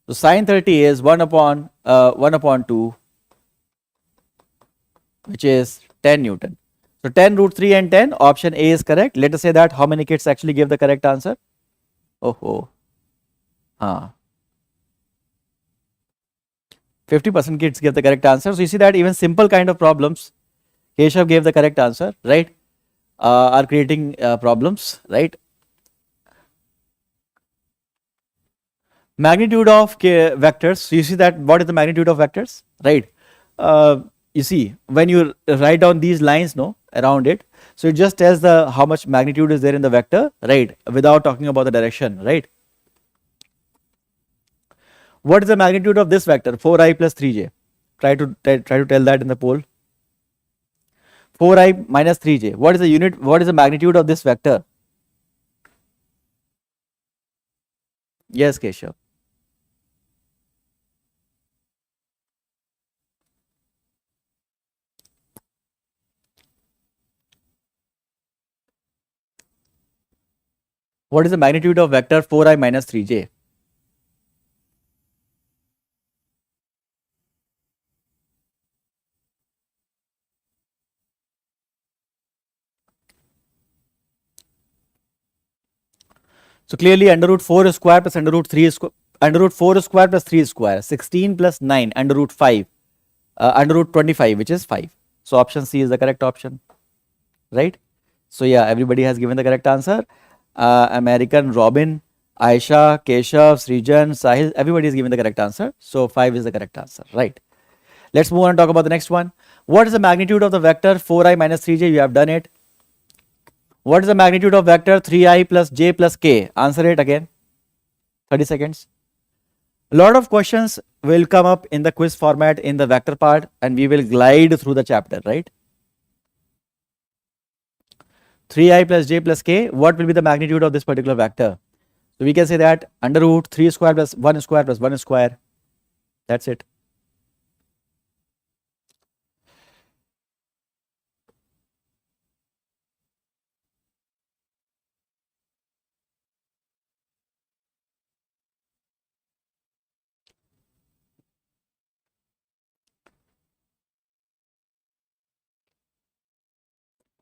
So sin 30 is 1 upon 2, which is 10 Newton. So 10 root 3 and 10, option A is correct. Let us say that how many kids actually gave the correct answer? Oh. 50% kids gave the correct answer. So you see that even simple kind of problems, Keshav gave the correct answer, right? Are creating problems, right? Magnitude of vectors. So you see that what is the magnitude of vectors, right? You see when you write down these lines, no, around it, so it just tells the how much magnitude is there in the vector, right? Without talking about the direction, right? What is the magnitude of this vector 4i plus 3j? Try to tell that in the poll. 4i minus 3j. What is the unit? What is the magnitude of this vector? Yes, Keshav. What is the magnitude of vector 4i minus 3j? So clearly under root 4 square plus under root 3 square, under root 4 square plus 3 square, 16 plus 9 under root 5, under root 25, which is 5. So option C is the correct option, right? So yeah, everybody has given the correct answer. American, Robin, Aisha, Keshav, Srijan, Sahil, everybody is given the correct answer. So 5 is the correct answer, right? Let's move on and talk about the next one. What is the magnitude of the vector 4i minus 3j? You have done it. What is the magnitude of vector 3i plus j plus k? Answer it again. 30 seconds. A lot of questions will come up in the quiz format in the vector part, and we will glide through the chapter, right? 3i plus j plus k, what will be the magnitude of this particular vector? So we can say that under root 3 square plus 1 square plus 1 square. That's it.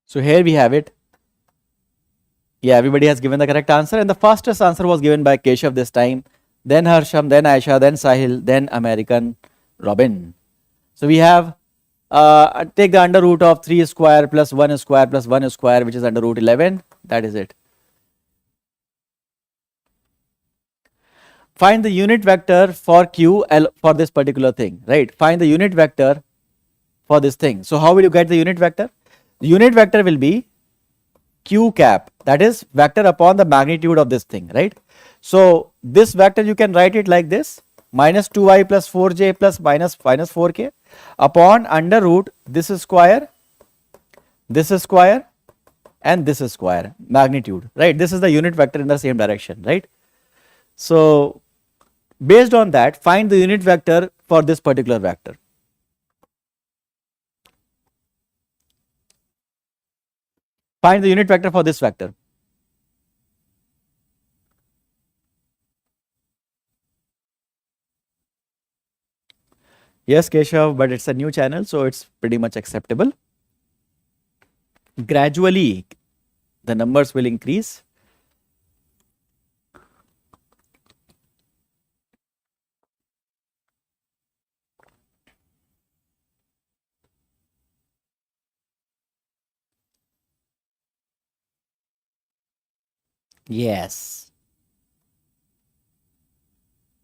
So here we have it. Yeah, everybody has given the correct answer, and the fastest answer was given by Keshav this time, then Harsham, then Aisha, then Sahil, then American, Robin. So we have take the under root of 3 square plus 1 square plus 1 square, which is under root 11. That is it. Find the unit vector for Q L for this particular thing, right? Find the unit vector for this thing. So how will you get the unit vector? The unit vector will be Q cap, that is vector upon the magnitude of this thing, right? So this vector you can write it like this, minus 2i plus 4j plus minus 4k upon under root this square, and this square, magnitude, right? This is the unit vector in the same direction, right? So based on that, find the unit vector for this particular vector. Find the unit vector for this vector. Yes, Keshav, but it's a new channel, so it's pretty much acceptable. Gradually, the numbers will increase. Yes.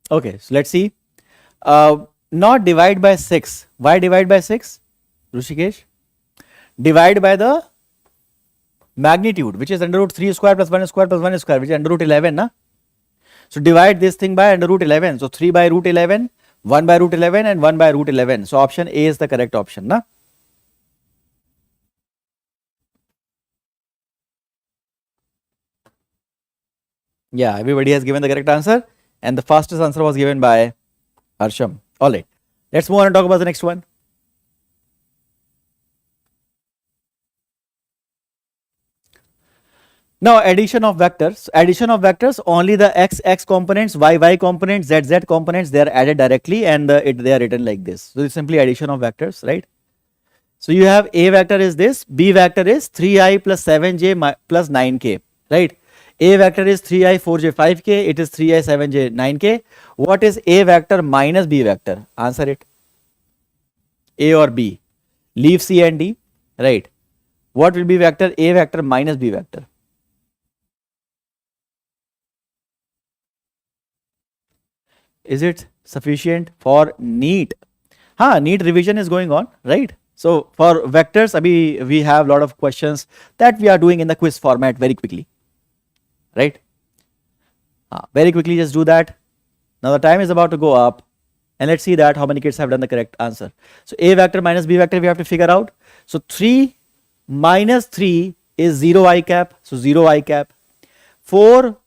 Okay, so let's see. Not divide by 6. Why divide by 6, Rushikesh? Divide by the magnitude, which is under root 3 square plus 1 square plus 1 square, which is under root 11. Na? So divide this thing by under root 11. So 3 by root 11, 1 by root 11 and 1 by root 11. So option A is the correct option. Na? Yeah, everybody has given the correct answer. And the fastest answer was given by Arsham. Alright, let's move on and talk about the next one. Now addition of vectors, only the x components, y components, z components, they are added directly and they are written like this. So it's simply addition of vectors, right? So you have a vector is this, b vector is 3i plus 7j plus 9k, right? A vector is 3i 4j 5k, it is 3i 7j 9k. What is a vector minus b vector? Answer it. A or b? Leave c and d, right? What will be vector a vector minus b vector? Is it sufficient for NEET? NEET revision is going on, right? So for vectors, we have a lot of questions that we are doing in the quiz format very quickly, right? Very quickly, just do that. Now the time is about to go up, and let's see that how many kids have done the correct answer. So a vector minus b vector we have to figure out. So 3 minus 3 is 0 I cap, so 0 I cap. 4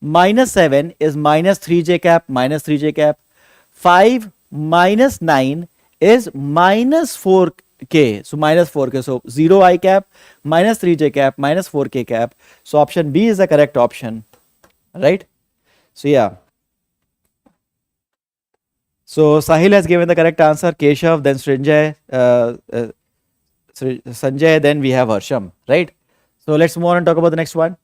minus 7 is minus 3j cap, minus 3j cap. 5 minus 9 is minus 4k, so minus 4k. So 0 I cap, minus 3j cap, minus 4k cap. So option B is the correct option, right? So yeah. So Sahil has given the correct answer, Keshav, then Sanjay, then we have Harsham, right? So let's move on and talk about the next one.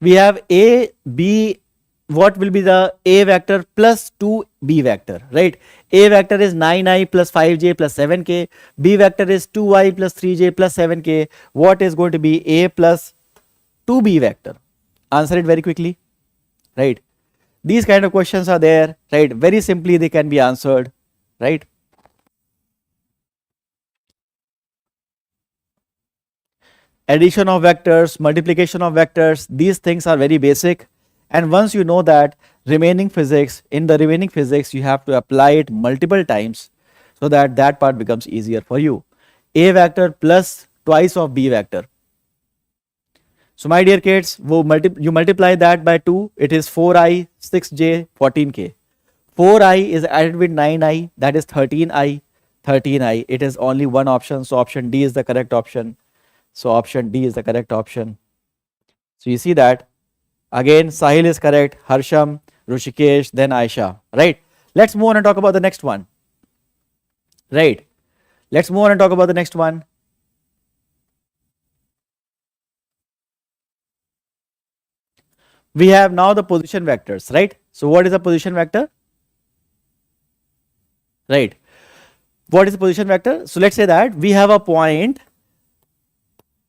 We have a, b, what will be the a vector plus 2b vector, right? A vector is 9i plus 5j plus 7k, b vector is 2i plus 3j plus 7k. What is going to be a plus 2b vector? Answer it very quickly, right? These kind of questions are there, right? Very simply they can be answered, right? Addition of vectors, multiplication of vectors, these things are very basic. And once you know that, in the remaining physics, you have to apply it multiple times so that that part becomes easier for you. A vector plus twice of b vector. So my dear kids, you multiply that by 2, it is 4i, 6j, 14k. 4i is added with 9i, that is 13i, 13i. It is only one option, so option D is the correct option. So option D is the correct option. So you see that. Again, Sahil is correct, Harsham, Rushikesh, then Aisha, right? Let's move on and talk about the next one. Right. Let's move on and talk about the next one. We have now the position vectors, right? So what is a position vector? Right. What is the position vector? So let's say that we have a point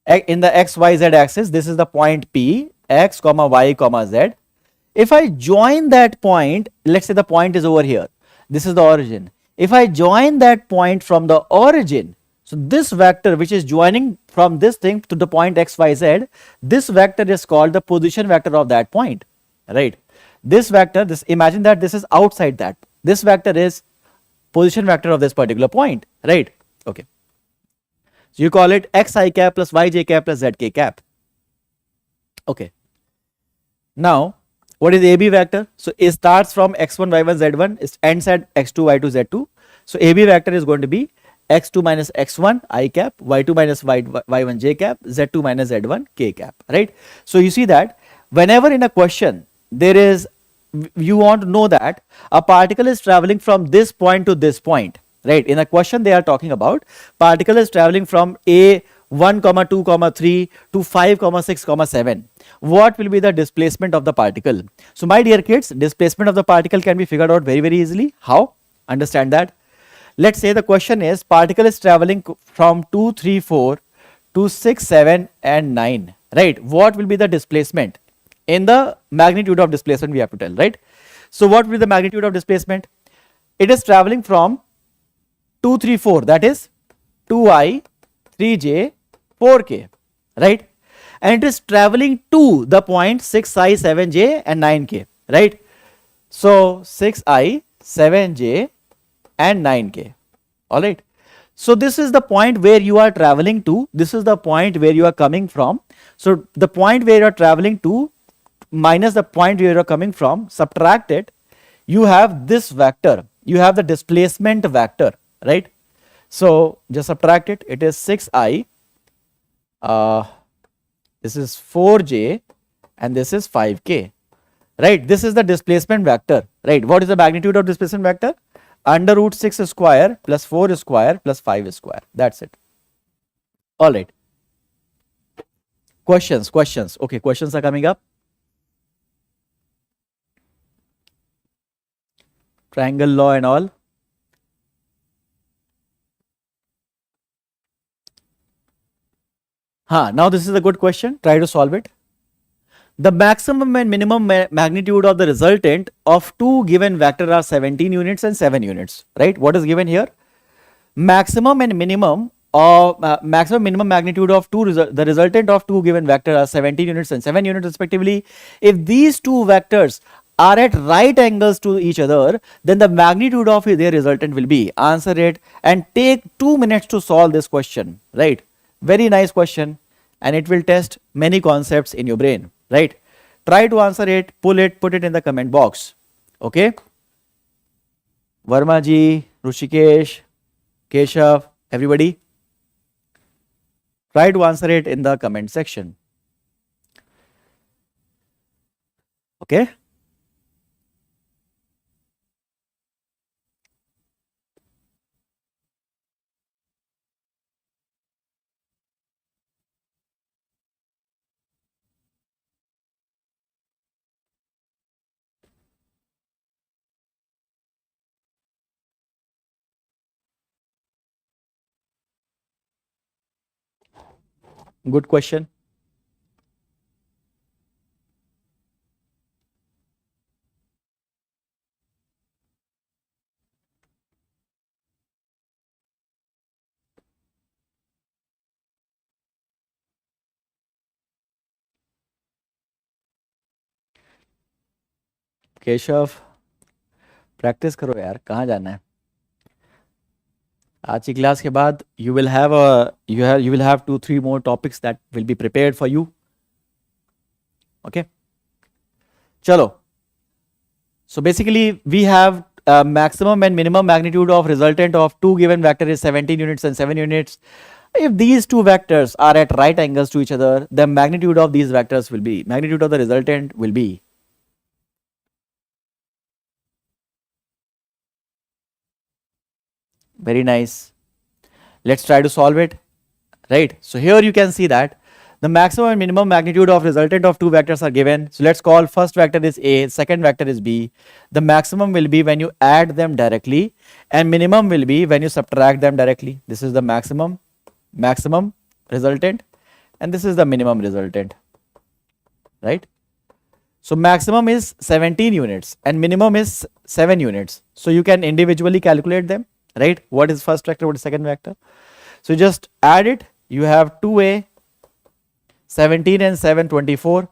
in the x, y, z axis. This is the point P, x, comma, y, comma, z. If I join that point, let's say the point is over here. This is the origin. If I join that point from the origin, so this vector which is joining from this thing to the point x, y, z, this vector is called the position vector of that point, right? This vector, imagine that this is outside that. This vector is position vector of this particular point, right? Okay. So you call it xi cap plus yj cap plus zk cap. Okay. Now, what is AB vector? So it starts from x1, y1, z1, it ends at x2, y2, z2. So AB vector is going to be x2 minus x1 I cap, y2 minus y1 j cap, z2 minus z1 k cap, right? So you see that whenever in a question there is you want to know that a particle is traveling from this point to this point, right? In a question they are talking about particle is traveling from a 1 comma 2 comma 3 to 5 comma 6 comma 7. What will be the displacement of the particle? So my dear kids, displacement of the particle can be figured out very easily. How? Understand that. Let's say the question is particle is traveling from 2 3 4 to 6 7 and 9, right? What will be the displacement? In the magnitude of displacement we have to tell, right? So what will be the magnitude of displacement? It is traveling from 2 3 4, that is 2i 3j 4k, right? And it is traveling to the point 6i 7j and 9k, right? So 6i 7j and 9k, all right? So this is the point where you are traveling to, this is the point where you are coming from. So the point where you are traveling to minus the point where you are coming from, subtract it, you have this vector, you have the displacement vector, right? So just subtract it, it is 6i, this is 4j and this is 5k, right? This is the displacement vector, right? What is the magnitude of displacement vector? Under root 6 square plus 4 square plus 5 square, that's it. All right. Questions. Okay, questions are coming up. Triangle law and all. Now this is a good question. Try to solve it. The maximum and minimum magnitude of the resultant of two given vector are 17 units and 7 units, right? What is given here? Maximum and minimum of minimum magnitude of the resultant of two given vector are 17 units and 7 units respectively. If these two vectors are at right angles to each other, then the magnitude of their resultant will be. Answer it and take 2 minutes to solve this question, right? Very nice question, and it will test many concepts in your brain, right? Try to answer it, pull it, put it in the comment box. Okay? Verma ji, Rushikesh, Keshav, everybody, try to answer it in the comment section. Okay? Good question. Keshav, practice करो यार, कहाँ जाना है? आज की class के बाद you will have 2-3 more topics that will be prepared for you. Okay, chalo. So basically we have maximum and minimum magnitude of resultant of two given vector is 17 units and 7 units. If these two vectors are at right angles to each other, the magnitude of these vectors will be, magnitude of the resultant will be. Very nice. Let's try to solve it, right? So here you can see that the maximum and minimum magnitude of resultant of two vectors are given. So let's call first vector is A, second vector is B. The maximum will be when you add them directly, and minimum will be when you subtract them directly. This is the maximum resultant, and this is the minimum resultant, right? So maximum is 17 units and minimum is 7 units. So you can individually calculate them, right? What is first vector, what is second vector? So just add it. You have 2A, 17 and 7, 24.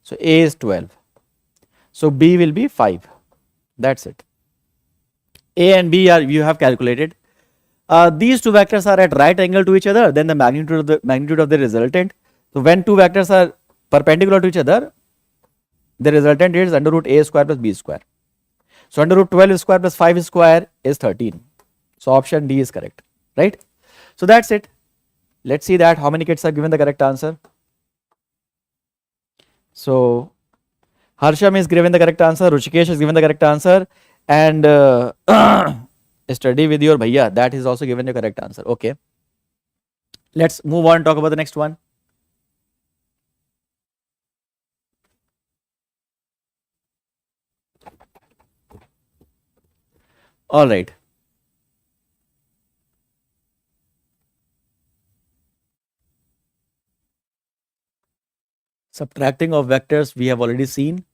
So A is 12. So B will be 5. That's it. A and B are, you have calculated. These two vectors are at right angle to each other, then the magnitude of the resultant. So when two vectors are perpendicular to each other, the resultant is under root A square plus B square. So under root 12 square plus 5 square is 13. So option D is correct, right? So that's it. Let's see that how many kids have given the correct answer. So Harsham is given the correct answer. Ruchikesh is given the correct answer. And study with your bhaiya. That is also given the correct answer. Okay. Let's move on and talk about the next one. All right. Subtracting of vectors we have already seen.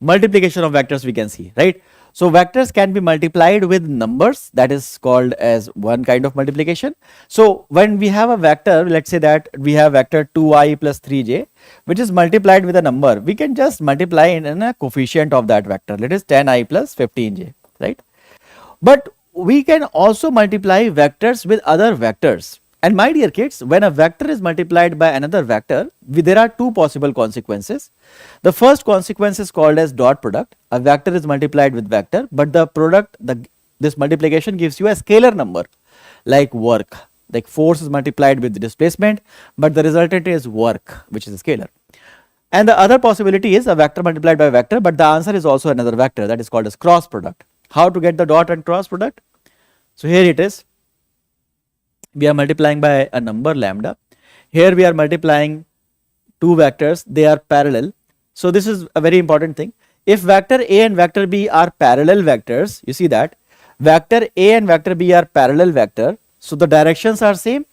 Multiplication of vectors we can see, right? So vectors can be multiplied with numbers, that is called as one kind of multiplication. So when we have a vector, let's say that we have vector 2i plus 3j, which is multiplied with a number, we can just multiply in a coefficient of that vector, that is 10i plus 15j, right? But we can also multiply vectors with other vectors. And my dear kids, when a vector is multiplied by another vector, there are two possible consequences. The first consequence is called as dot product. A vector is multiplied with vector, but the product, this multiplication gives you a scalar number like work. Like force is multiplied with displacement, but the resultant is work, which is a scalar. And the other possibility is a vector multiplied by vector, but the answer is also another vector, that is called as cross product. How to get the dot and cross product? So here it is. We are multiplying by a number lambda. Here we are multiplying two vectors, they are parallel. So this is a very important thing. If vector A and vector B are parallel vectors, you see that vector A and vector B are parallel vector, so the directions are same.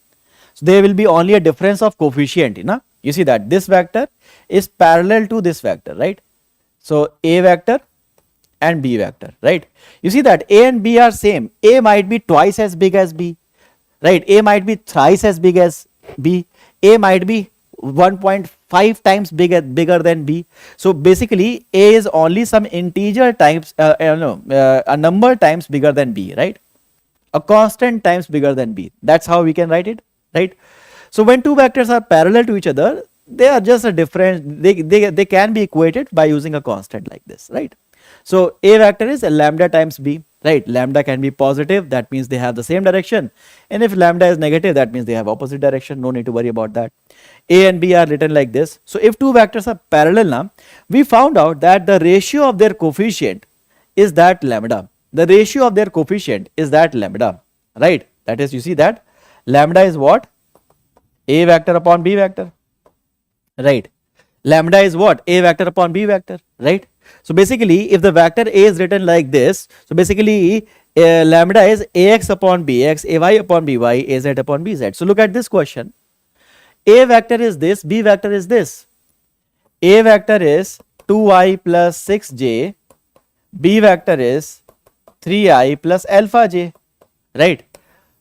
So there will be only a difference of coefficient, you see that this vector is parallel to this vector, right? So A vector and B vector, right? You see that A and B are same. A might be twice as big as B, right? A might be thrice as big as B. A might be 1.5 times bigger than B. So basically A is only some integer times, a number times bigger than B, right? A constant times bigger than B. That's how we can write it, right? So when two vectors are parallel to each other, they are just a different, they can be equated by using a constant like this, right? So A vector is a lambda times B, right? Lambda can be positive, that means they have the same direction, and if lambda is negative, that means they have opposite direction. No need to worry about that. A and B are written like this. So if two vectors are parallel now, we found out that the ratio of their coefficient is that lambda. The ratio of their coefficient is that lambda, right? That is, you see that lambda is what? A vector upon B vector, right? Lambda is what? A vector upon B vector, right? So basically if the vector A is written like this, so basically lambda is ax upon bx, ay upon by, az upon bz. So look at this question. A vector is this, B vector is this. A vector is 2i plus 6j, B vector is 3i plus alpha j, right?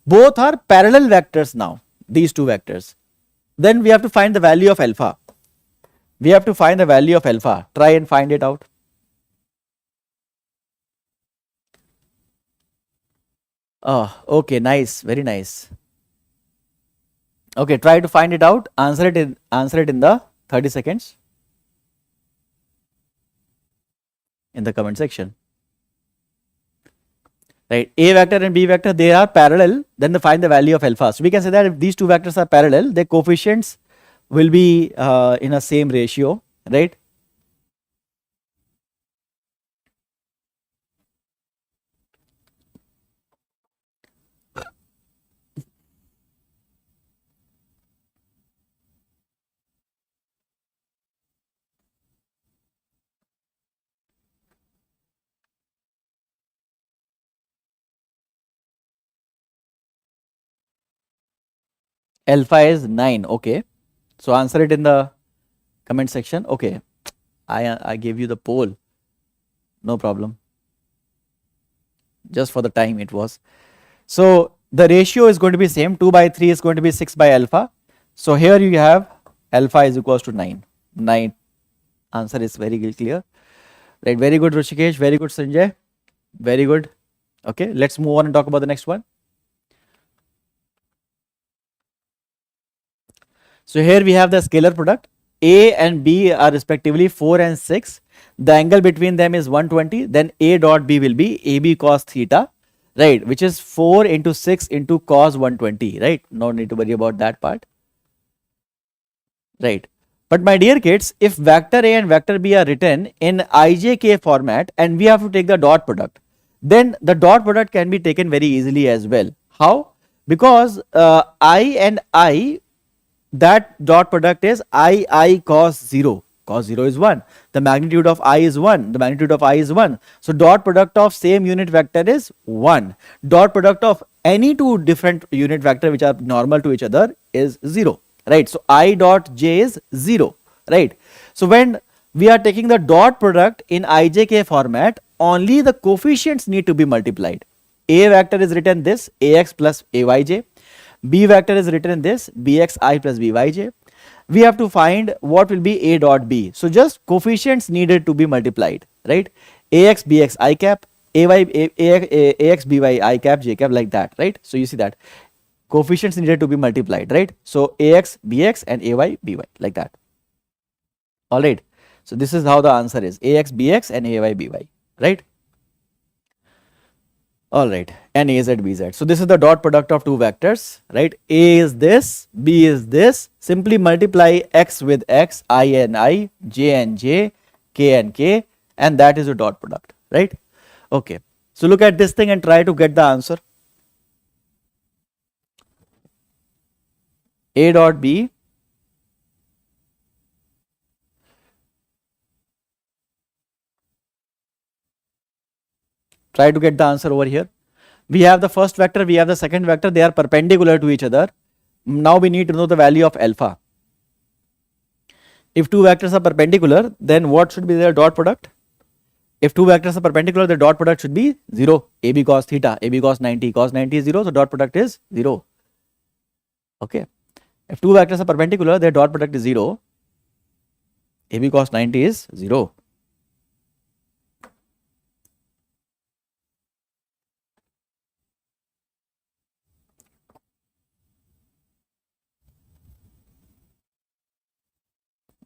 Both are parallel vectors now, these two vectors. Then we have to find the value of alpha. We have to find the value of alpha. Try and find it out. Oh, okay, nice, very nice. Okay, try to find it out. Answer it in the 30 seconds in the comment section. Right, A vector and B vector, they are parallel, then they find the value of alpha. So we can say that if these two vectors are parallel, their coefficients will be in a same ratio, right? Alpha is 9, okay. So answer it in the comment section. Okay, I gave you the poll, no problem. Just for the time it was. So the ratio is going to be same, 2 by 3 is going to be 6 by alpha. So here you have alpha is equals to 9. 9 answer is very clear, right? Very good Rushikesh, very good Sanjay, very good. Okay, let's move on and talk about the next one. So here we have the scalar product. A and B are respectively 4 and 6. The angle between them is 120. Then A dot B will be AB cos theta, right? Which is 4 into 6 into cos 120, right? No need to worry about that part, right? But my dear kids, if vector A and vector B are written in ijk format and we have to take the dot product, then the dot product can be taken very easily as well. How? Because I and I, that dot product is I cos 0. Cos 0 is 1. The magnitude of I is 1. The magnitude of I is 1. So dot product of same unit vector is 1. Dot product of any two different unit vector which are normal to each other is 0. Right? So I dot j is 0. Right? So when we are taking the dot product in ijk format, only the coefficients need to be multiplied. A vector is written this, ax plus ayj. B vector is written in this, bxi plus byj. We have to find what will be a dot b. So just coefficients needed to be multiplied, right? Ax bx I cap, ax by I cap j cap, like that, right? So you see that coefficients needed to be multiplied, right? So ax bx and ay by, like that. All right. So this is how the answer is, ax bx and ay by, right? All right, and az bz. So this is the dot product of two vectors, right? A is this, b is this. Simply multiply x with x, I and I, j and j, k and k, and that is a dot product, right? Okay. So look at this thing and try to get the answer. A dot b try to get the answer over here. We have the first vector, we have the second vector, they are perpendicular to each other. Now we need to know the value of alpha. If two vectors are perpendicular, then what should be their dot product? If two vectors are perpendicular, the dot product should be 0. AB cos theta, AB cos 90, cos 90 is 0, so dot product is 0. Okay. If two vectors are perpendicular, their dot product is 0. AB cos 90 is 0.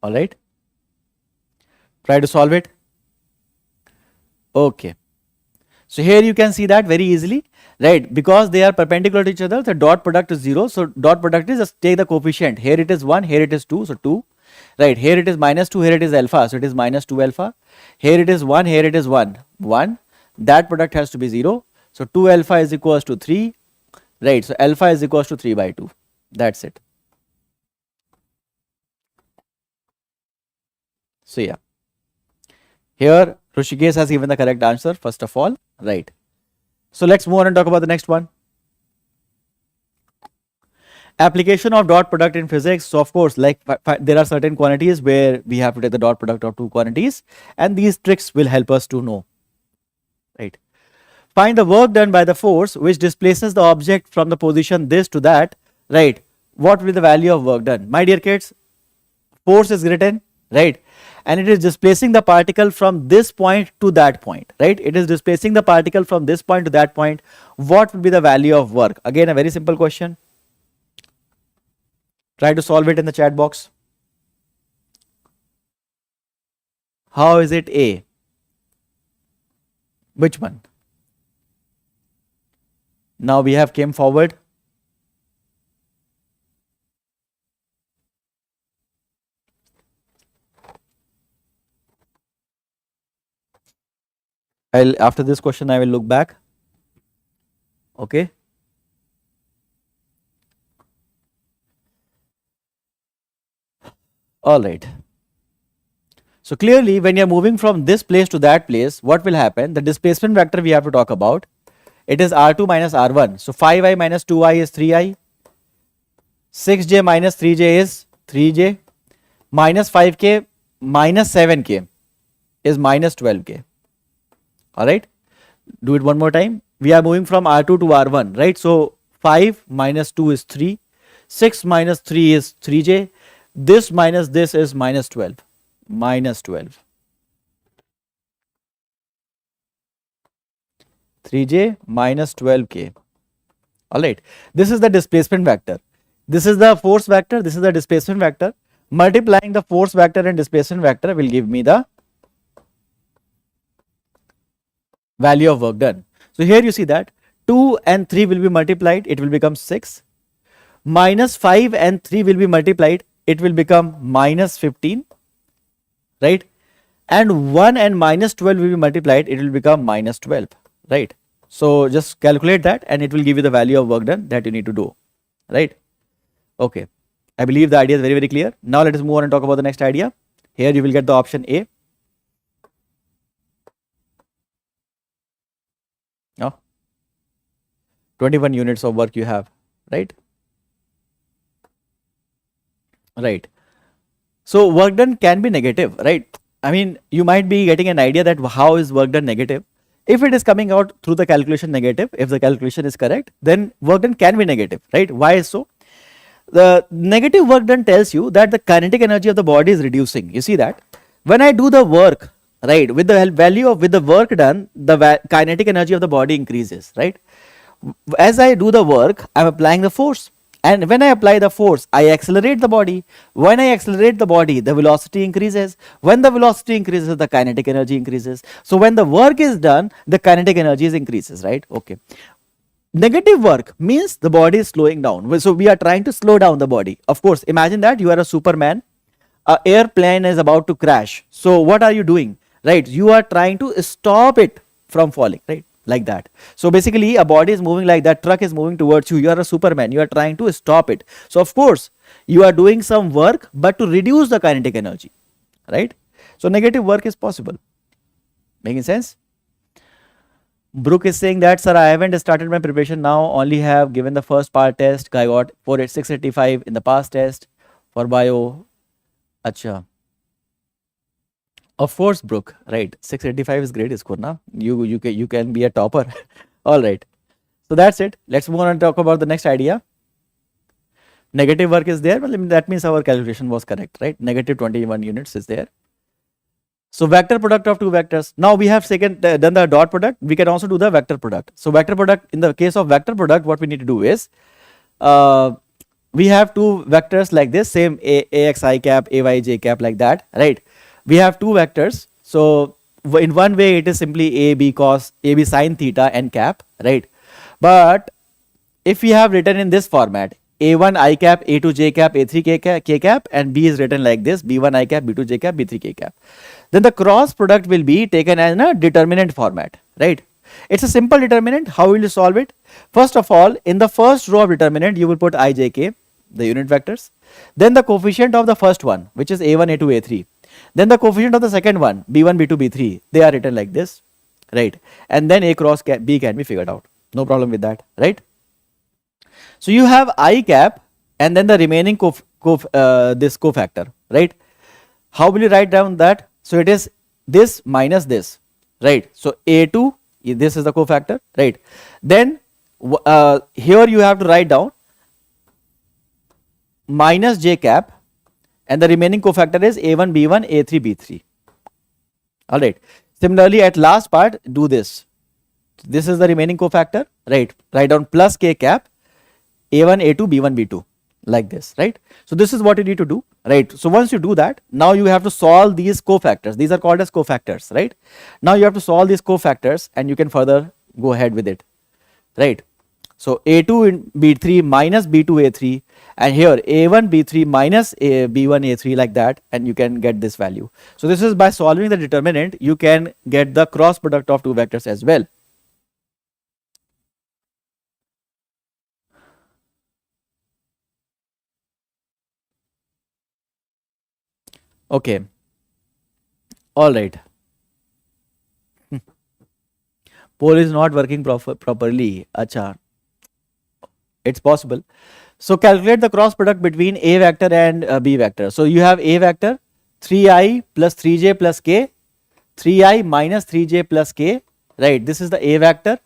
All right. Try to solve it. Okay. So here you can see that very easily, right? Because they are perpendicular to each other, the dot product is 0. So dot product is, just take the coefficient. Here it is 1, here it is 2, so 2. Right, here it is minus 2, here it is alpha, so it is minus 2 alpha. Here it is 1, here it is 1, 1. That product has to be 0. So 2 alpha is equals to 3. Right, so alpha is equals to 3 by 2. That's it. So yeah, here Rushikesh has given the correct answer first of all, right? So let's move on and talk about the next one. Application of dot product in physics. So of course, like there are certain quantities where we have to take the dot product of two quantities, and these tricks will help us to know, right? Find the work done by the force which displaces the object from the position this to that, right? What will be the value of work done? My dear kids, force is written, right? And it is displacing the particle from this point to that point, right? It is displacing the particle from this point to that point. What will be the value of work? Again, a very simple question. Try to solve it in the chat box. How is it A? Which one? Now we have came forward. After this question, I will look back. Okay. All right. So clearly, when you're moving from this place to that place, what will happen? The displacement vector we have to talk about. It is R2 minus R1. So 5i minus 2i is 3i. 6j minus 3j is 3j. Minus 5k minus 7k is minus 12k. All right. Do it one more time. We are moving from R2 to R1, right? So 5 minus 2 is 3. 6 minus 3 is 3j. This minus this is minus 12. Minus 12. 3j minus 12k. All right. This is the displacement vector. This is the force vector. This is the displacement vector. Multiplying the force vector and displacement vector will give me the value of work done. So here you see that 2 and 3 will be multiplied. It will become 6. Minus 5 and 3 will be multiplied. it will become minus 15, right? And 1 and minus 12 will be multiplied, it will become minus 12, right? So just calculate that and it will give you the value of work done that you need to do, right? Okay, I believe the idea is very, very clear. Now let us move on and talk about the next idea. Here you will get the option A. Now 21 units of work you have, right? Right. So work done can be negative, right? I mean, you might be getting an idea that how is work done negative. If it is coming out through the calculation negative, if the calculation is correct, then work done can be negative, right? Why is so? The negative work done tells you that the kinetic energy of the body is reducing. You see that when I do the work, right, with the value of with the work done, the kinetic energy of the body increases, right? As I do the work, I am applying the force. And when I apply the force, I accelerate the body. When I accelerate the body, the velocity increases. When the velocity increases, the kinetic energy increases. So when the work is done, the kinetic energy increases, right? Okay. Negative work means the body is slowing down. So we are trying to slow down the body. Of course, imagine that you are a Superman. An airplane is about to crash. So what are you doing? Right? You are trying to stop it from falling, right? Like that. So basically a body is moving like that, truck is moving towards you, you are a Superman, you are trying to stop it. So of course you are doing some work but to reduce the kinetic energy, right? So negative work is possible. Making sense? Brooke is saying that, sir, I haven't started my preparation now, only have given the first part test. I got 685 in the past test for bio. Acha. Of course, Brooke, right? 685 is great score, na? You can be a topper. All right. So that's it. Let's move on and talk about the next idea. Negative work is there, but that means our calculation was correct, right? Negative 21 units is there. So vector product of two vectors. Now we have done the dot product. We can also do the vector product. So vector product, in the case of vector product, what we need to do is, we have two vectors like this, same ax I cap, ay j cap, like that, right? We have two vectors. So in one way it is simply ab cos, ab sin theta and cap, right? But if we have written in this format, a1 I cap, a2 j cap, a3 k cap, and b is written like this, b1 I cap, b2 j cap, b3 k cap, then the cross product will be taken as a determinant format, right? It's a simple determinant. How will you solve it? First of all, in the first row of determinant, you will put I, j, k, the unit vectors. Then the coefficient of the first one, which is a1, a2, a3. Then the coefficient of the second one, b1, b2, b3. They are written like this, right? And then a cross b can be figured out. No problem with that, right? So you have I cap and then the remaining this cofactor, right? How will you write down that? So it is this minus this, right? So a2, this is the cofactor, right? Then here you have to write down minus j cap and the remaining cofactor is a1, b1, a3, b3. All right. Similarly, at last part, do this. This is the remaining cofactor, right? Write down plus k cap, a1, a2, b1, b2, like this, right? So this is what you need to do, right? So once you do that, now you have to solve these cofactors. These are called as cofactors, right? Now you have to solve these cofactors and you can further go ahead with it, right? So a2 in b3 minus b2 a3, and here a1 b3 minus b1 a3, like that, and you can get this value. So this is by solving the determinant, you can get the cross product of two vectors as well. Okay. All right. Poll is not working properly. Acha. It's possible. So calculate the cross product between a vector and b vector. So you have a vector 3i plus 3j plus k, 3i minus 3j plus k, right? This is the a vector,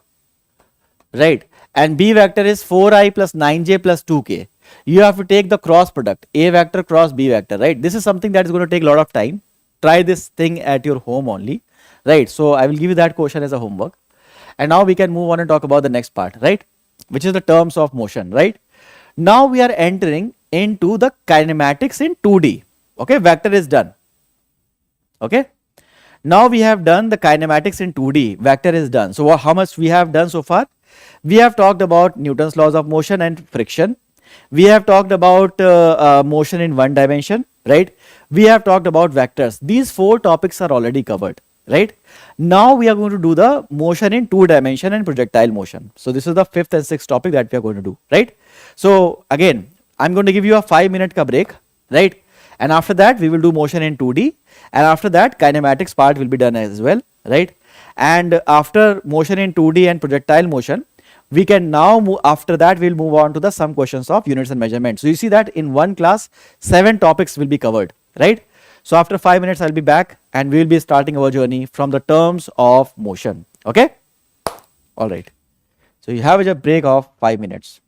right? And b vector is 4i plus 9j plus 2k. You have to take the cross product, a vector cross b vector, right? This is something that is going to take a lot of time. Try this thing at your home only, right? So I will give you that question as a homework. And now we can move on and talk about the next part, right? Which is the terms of motion, right? Now we are entering into the kinematics in 2D. Okay, vector is done. Okay. Now we have done the kinematics in 2D. Vector is done. So how much we have done so far? We have talked about Newton's laws of motion and friction. We have talked about motion in one dimension, right? We have talked about vectors. These four topics are already covered, right? Now we are going to do the motion in two dimension and projectile motion. So this is the fifth and sixth topic that we are going to do, right? So again, I'm going to give you a 5 minute ka break, right? And after that, we will do motion in 2D. And after that, kinematics part will be done as well, right? And after motion in 2D and projectile motion, we can now move, after that we'll move on to the some questions of units and measurements. So you see that in one class 7 topics will be covered, right? So after 5 minutes I'll be back and we'll be starting our journey from the terms of motion. Okay, all right, so you have a break of 5 minutes.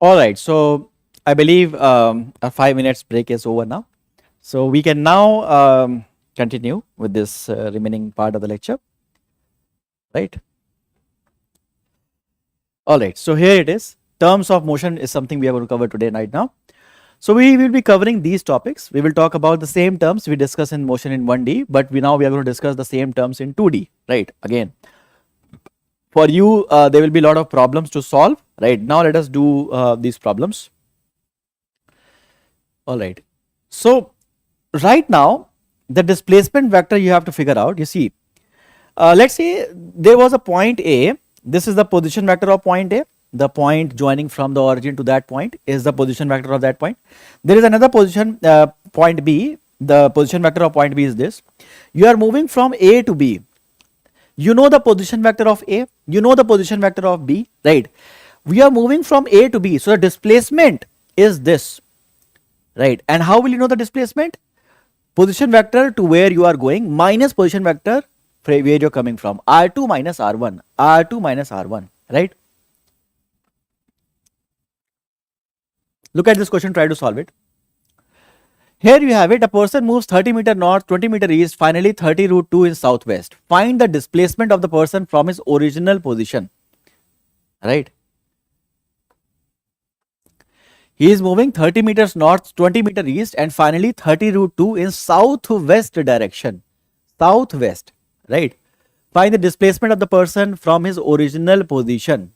All right, so I believe a 5 minutes break is over now. So we can now continue with this remaining part of the lecture, right? All right, so here it is. Terms of motion is something we are going to cover today right now. So we will be covering these topics. We will talk about the same terms we discuss in motion in 1D, but we are going to discuss the same terms in 2D, right? Again, for you, there will be a lot of problems to solve, right? Now let us do these problems. All right. So right now, the displacement vector you have to figure out. You see, let's say there was a point A. This is the position vector of point A. The point joining from the origin to that point is the position vector of that point. There is another position point B. The position vector of point B is this. You are moving from A to B. You know the position vector of A. You know the position vector of B, right? We are moving from A to B. So the displacement is this, right? And how will you know the displacement? Position vector to where you are going minus position vector where you're coming from. R2 minus R1. R2 minus R1, right? Look at this question, try to solve it. Here you have it, a person moves 30 meter north, 20 meter east, finally 30 root 2 in southwest. Find the displacement of the person from his original position, right? He is moving 30 meters north, 20 meter east and finally 30 root 2 in southwest direction. Southwest, right? Find the displacement of the person from his original position.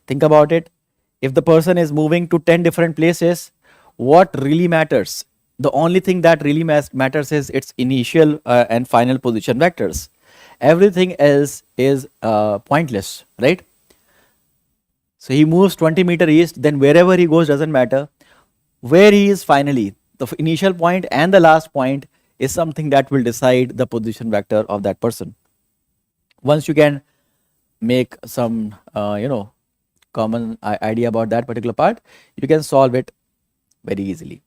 Think about it. If the person is moving to 10 different places, what really matters? The only thing that really matters is its initial and final position vectors. Everything else is pointless, right? So he moves 20 meter east, then wherever he goes doesn't matter. Where he is finally, the initial point and the last point is something that will decide the position vector of that person. Once you can make some, common idea about that particular part, you can solve it very easily.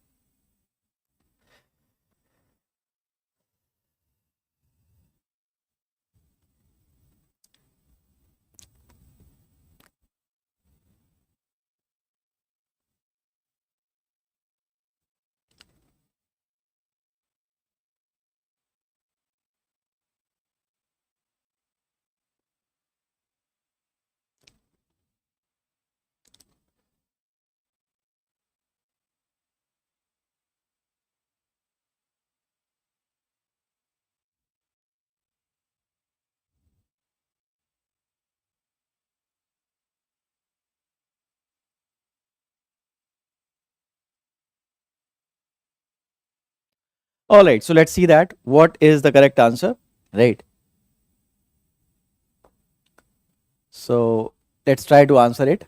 All right, so let's see that. What is the correct answer, right? So let's try to answer it.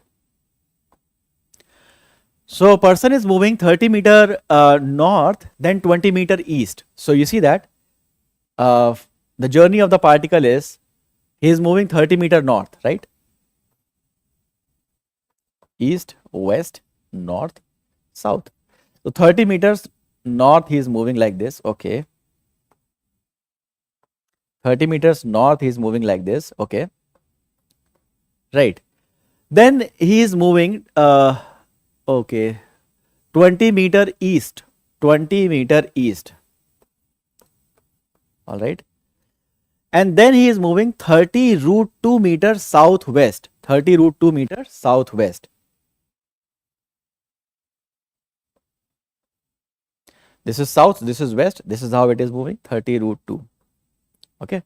So person is moving 30 meter north, then 20 meter east. So you see that the journey of the particle is, he is moving 30 meter north, right? East, west, north, south. So 30 meters north he is moving like this, okay. 30 meters north he is moving like this, okay. Right. Then he is moving, okay, 20 meter east, 20 meter east. All right. And then he is moving 30 root 2 meter southwest, 30 root 2 meter southwest. This is south, this is west, this is how it is moving, 30 root 2. Okay.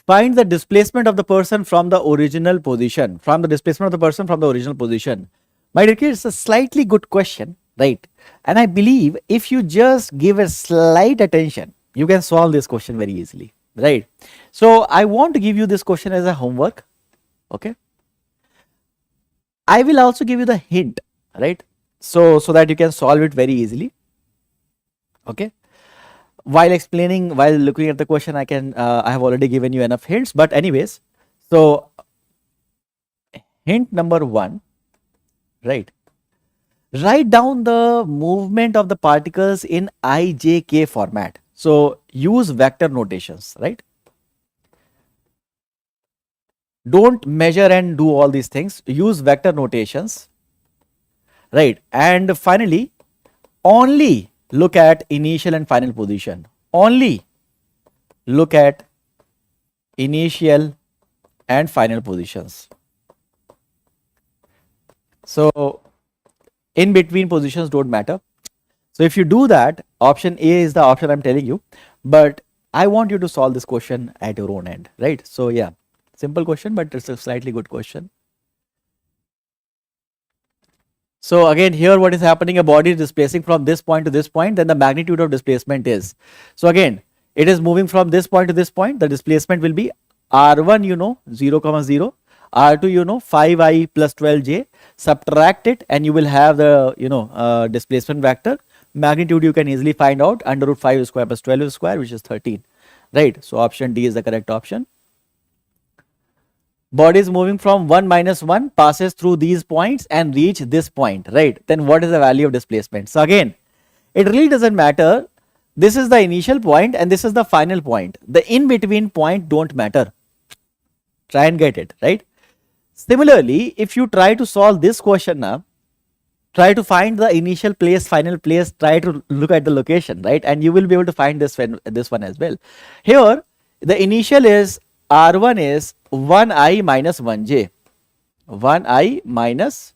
Find the displacement of the person from the original position. From the displacement of the person from the original position. My dear kids, it's a slightly good question, right? And I believe if you just give a slight attention, you can solve this question very easily, right? So I want to give you this question as a homework, okay? I will also give you the hint, right? So that you can solve it very easily, okay? While explaining, while looking at the question, I have already given you enough hints, but anyways, so hint number 1, right? Write down the movement of the particles in IJK format. So use vector notations, right? Don't measure and do all these things. Use vector notations, right? And finally, only look at initial and final position. Only look at initial and final positions. So in between positions don't matter. So if you do that, option A is the option I'm telling you, but I want you to solve this question at your own end, right? So yeah, simple question, but it's a slightly good question. So again, here what is happening, a body is displacing from this point to this point, then the magnitude of displacement is. So again, it is moving from this point to this point, the displacement will be R1, 0, 0, R2, 5i plus 12j, subtract it and you will have the, displacement vector. Magnitude you can easily find out, under root 5 square plus 12 square, which is 13, right? So option D is the correct option. Body is moving from 1 minus 1, passes through these points and reach this point, right? Then what is the value of displacement? So again, it really doesn't matter. This is the initial point and this is the final point. The in-between point don't matter. Try and get it, right? Similarly, if you try to solve this question now, try to find the initial place, final place, try to look at the location, right? And you will be able to find this one as well. Here, the initial is R1 is 1i minus 1j, 1i minus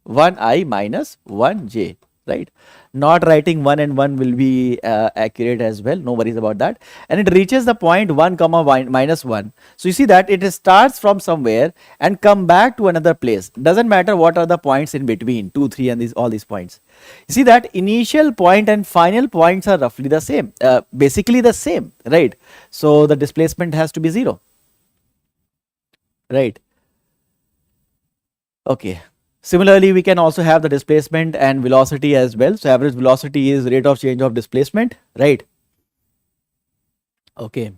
1j, right? Not writing 1 and 1 will be accurate as well, no worries about that. And it reaches the point 1 comma minus 1. So you see that it starts from somewhere and come back to another place. Doesn't matter what are the points in between, 2, 3 and all these points. You see that initial point and final points are roughly the same, basically the same, right? So the displacement has to be 0. Right. Okay. Similarly, we can also have the displacement and velocity as well. So average velocity is rate of change of displacement, right? Okay.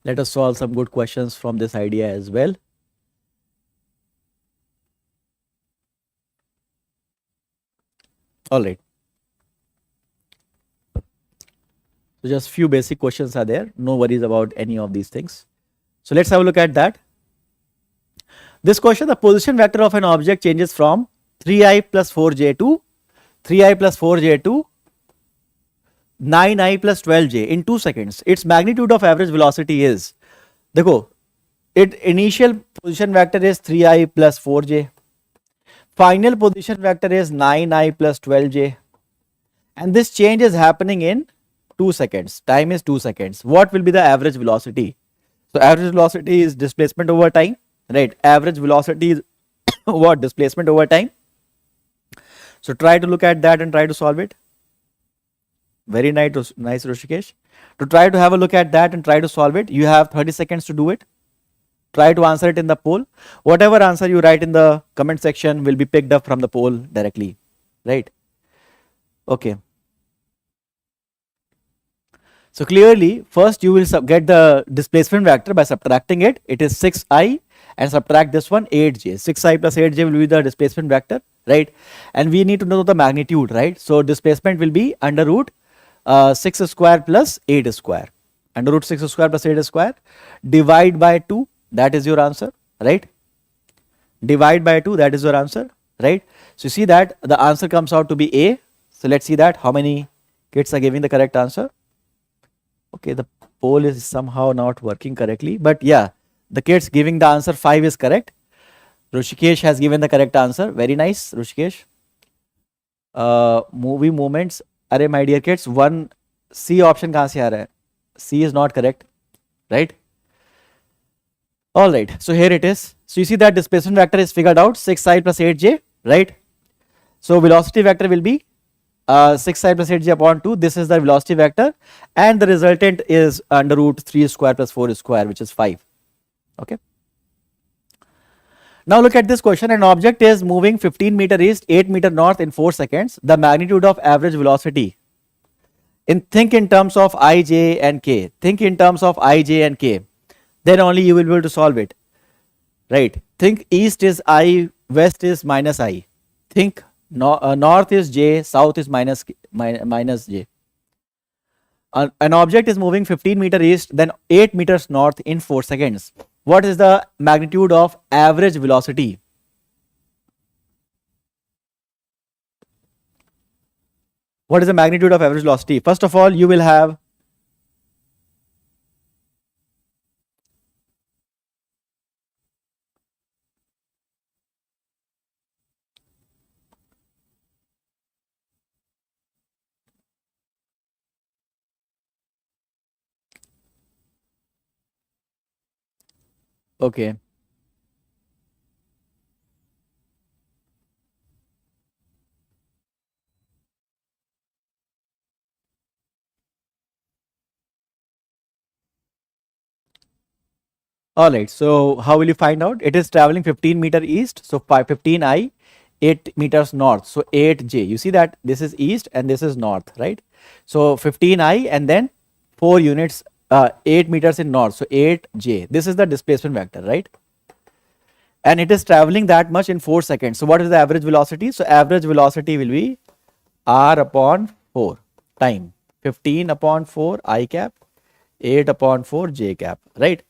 Let us solve some good questions from this idea as well. All right. So just few basic questions are there. No worries about any of these things. So let's have a look at that. This question, the position vector of an object changes from 3i plus 4j to 3i plus 4j to 9i plus 12j in 2 seconds. Its magnitude of average velocity is, देखो, its initial position vector is 3i plus 4j. Final position vector is 9i plus 12j. And this change is happening in 2 seconds. Time is 2 seconds. What will be the average velocity? So average velocity is displacement over time, right? Average velocity is what? Displacement over time. So try to look at that and try to solve it. Very nice, Rushikesh. To try to have a look at that and try to solve it, you have 30 seconds to do it. Try to answer it in the poll. Whatever answer you write in the comment section will be picked up from the poll directly, right? Okay. So clearly, first you will get the displacement vector by subtracting it. It is 6i and subtract this one 8j. 6i plus 8j will be the displacement vector, right? And we need to know the magnitude, right? So displacement will be under root 6 square plus 8 square. Under root 6 square plus 8 square. Divide by 2, that is your answer, right? Divide by 2, that is your answer, right? So you see that the answer comes out to be A. So let's see that how many kids are giving the correct answer. Okay, the poll is somehow not working correctly, but yeah, the kids giving the answer 5 is correct. Rushikesh has given the correct answer. Very nice, Rushikesh. Movie moments. Arey my dear kids, one C option kahan se aa raha hai? C is not correct, right? All right, so here it is. So you see that displacement vector is figured out, 6i plus 8j, right? So velocity vector will be 6i plus 8j upon 2. This is the velocity vector, and the resultant is under root 3 square plus 4 square, which is 5. Okay. Now look at this question. An object is moving 15 meter east, 8 meter north in 4 seconds. The magnitude of average velocity. Think in terms of I, j and k. Think in terms of I, j and k. Then only you will be able to solve it. Right. Think east is I, west is minus I. Think north is j, south is minus j. An object is moving 15-meter east, then 8 meters north in 4 seconds. What is the magnitude of average velocity? What is the magnitude of average velocity? First of all, you will have, okay. All right. So how will you find out? It is traveling 15-meter east. So 15 I, 8 meters north. So 8 J. You see that this is east and this is north, right? So 15 I and then 4 units, 8 meters in north. So 8 J. This is the displacement vector, right? And it is traveling that much in 4 seconds. So what is the average velocity? So average velocity will be R upon 4 time 15 upon 4 I cap, 8 upon 4 J cap, right?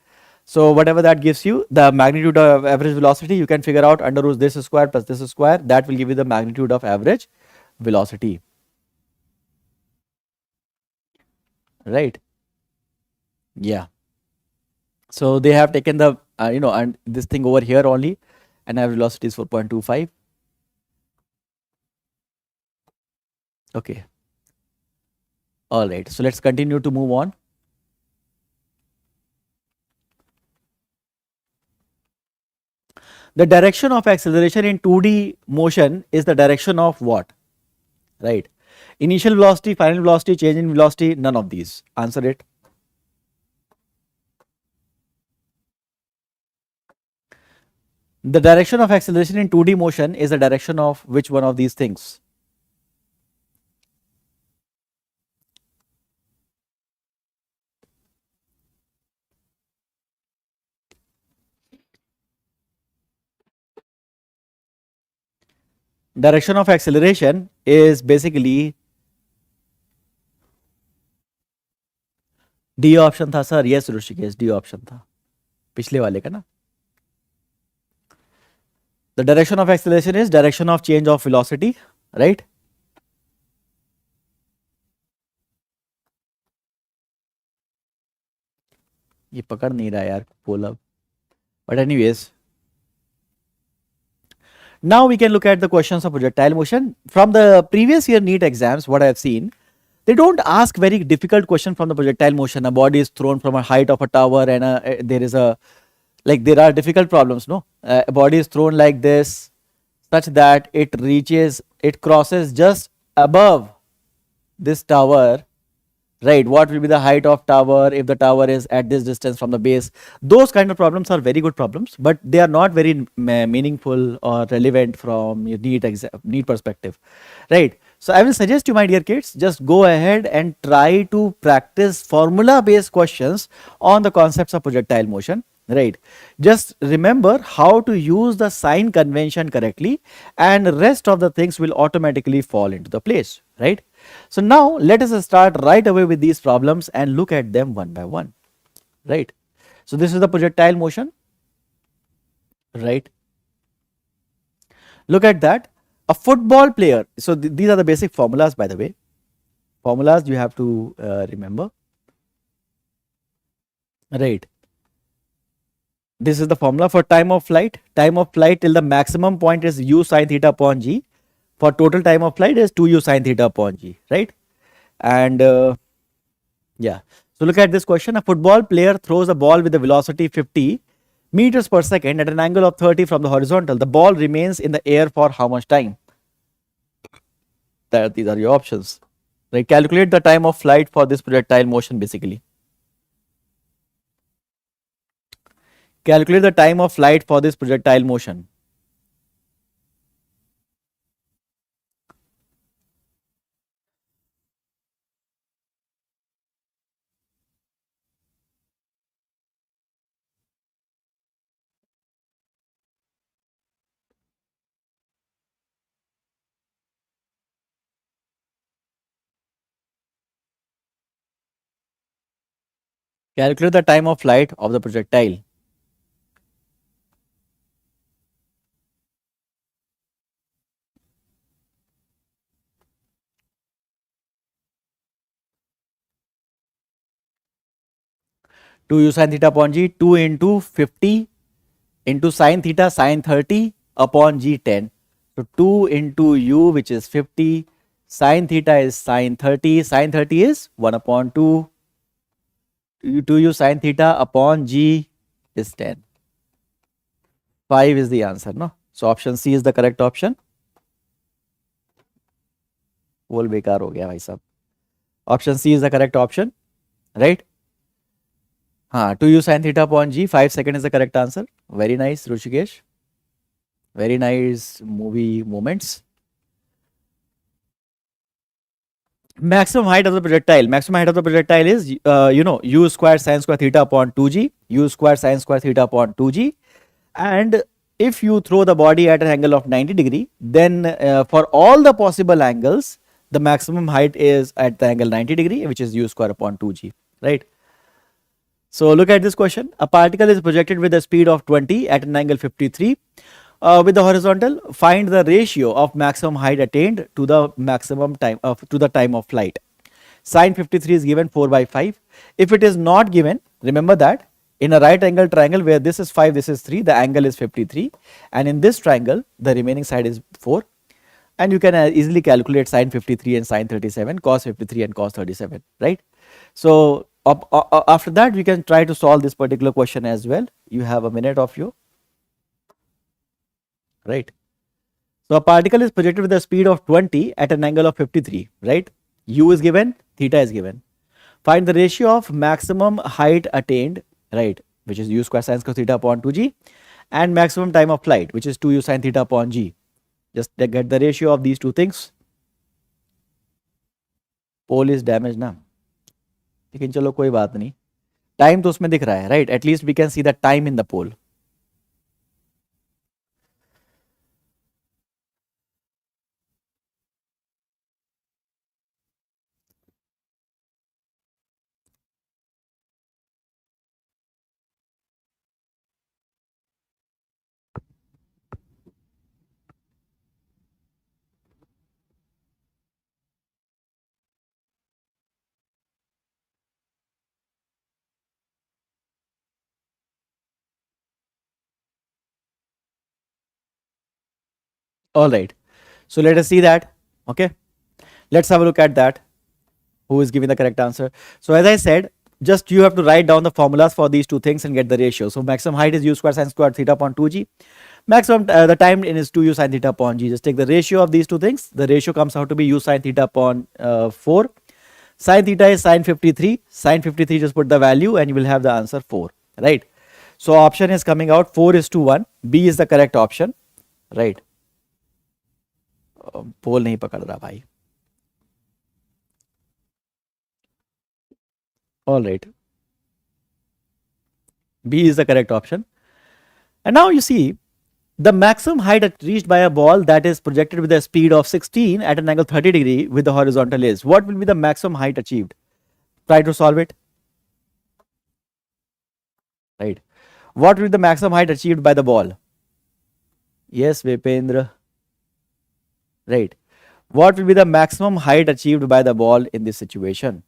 So whatever that gives you, the magnitude of average velocity, you can figure out under root this square plus this square, that will give you the magnitude of average velocity, right? Yeah. So they have taken the, and this thing over here only, and average velocity is 4.25. Okay. All right. So let's continue to move on. The direction of acceleration in 2D motion is the direction of what? Right. Initial velocity, final velocity, change in velocity, none of these. Answer it. The direction of acceleration in 2D motion is the direction of which one of these things? Direction of acceleration is basically D option था sir. Yes Rishikesh, D option था पिछले वाले का ना. The direction of acceleration is direction of change of velocity, right? ये पकड़ नहीं रहा यार पोल अब. But anyways, now we can look at the questions of projectile motion. From the previous year NEET exams, what I have seen, they don't ask very difficult question from the projectile motion. A body is thrown from a height of a tower and there is a, like there are difficult problems, no? A body is thrown like this such that it crosses just above this tower, right? What will be the height of tower if the tower is at this distance from the base? Those kind of problems are very good problems, but they are not very meaningful or relevant from your NEET perspective, right? So I will suggest you, my dear kids, just go ahead and try to practice formula based questions on the concepts of projectile motion, right? Just remember how to use the sign convention correctly, and rest of the things will automatically fall into the place, right? So now let us start right away with these problems and look at them one by one, right? So this is the projectile motion, right? Look at that. A football player. So these are the basic formulas, by the way. Formulas you have to remember, right? This is the formula for time of flight. Time of flight till the maximum point is u sine theta upon g. For total time of flight is 2u sine theta upon g, right? And yeah. So look at this question. A football player throws a ball with a velocity 50 meters per second at an angle of 30 from the horizontal. The ball remains in the air for how much time? These are your options. Right? Calculate the time of flight for this projectile motion basically. Calculate the time of flight for this projectile motion. Calculate the time of flight of the projectile. Two u sin theta upon g, 2 into 50 into sin theta sin 30 upon g 10. So 2 into u, which is 50, sin theta is sin 30, sin 30 is 1 upon 2, 2u sin theta upon g is 10. 5 is the answer, no? So option C is the correct option. Whole बेकार हो गया भाई साहब. Option C is the correct option, right? हाँ, 2u sin theta upon g, 5 second is the correct answer. Very nice, Rushikesh. Very nice movie moments. Maximum height of the projectile. Maximum height of the projectile is, u square sin square theta upon 2g, u square sin square theta upon 2g. And if you throw the body at an angle of 90 degree, then for all the possible angles, the maximum height is at the angle 90 degree, which is u square upon 2g, right? So look at this question. A particle is projected with a speed of 20 at an angle 53 with the horizontal. Find the ratio of maximum height attained to the maximum time to the time of flight. Sin 53 is given 4 by 5. If it is not given, remember that in a right angle triangle where this is 5, this is 3, the angle is 53, and in this triangle the remaining side is 4, and you can easily calculate sin 53 and sin 37, cos 53 and cos 37, right? So after that we can try to solve this particular question as well. You have a minute of you, right? So a particle is projected with a speed of 20 at an angle of 53, right? U is given, theta is given. Find the ratio of maximum height attained, right, which is u square sin square theta upon 2g, and maximum time of flight, which is 2u sin theta upon g. Just get the ratio of these two things. Pole is damaged ना, लेकिन चलो कोई बात नहीं. Time तो उसमें दिख रहा है, right? At least we can see the time in the pole. All right. So let us see that. Okay. Let's have a look at that. Who is giving the correct answer? So as I said, just you have to write down the formulas for these two things and get the ratio. So maximum height is u square sin square theta upon 2g. Maximum the time in is 2u sin theta upon g. Just take the ratio of these two things. The ratio comes out to be u sin theta upon 4. Sin theta is sin 53. Sin 53, just put the value and you will have the answer 4. Right. So option is coming out 4 is to 1. B is the correct option. Right. पोल नहीं पकड़ रहा भाई. All right. B is the correct option. And now you see the maximum height reached by a ball that is projected with a speed of 16 at an angle 30 degree with the horizontal is. What will be the maximum height achieved? Try to solve it. Right. What will be the maximum height achieved by the ball? Yes, Vipendra. Right. What will be the maximum height achieved by the ball in this situation?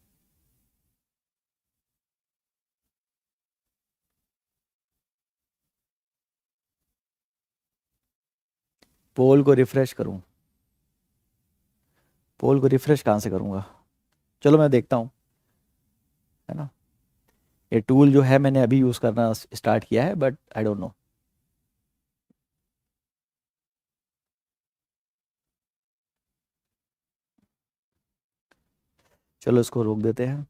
पोल को refresh करूं. पोल को refresh कहां से करूंगा? चलो मैं देखता हूं, है ना. ये टूल जो है मैंने अभी यूज करना स्टार्ट किया है, बट आई डोंट नो. चलो इसको रोक देते हैं.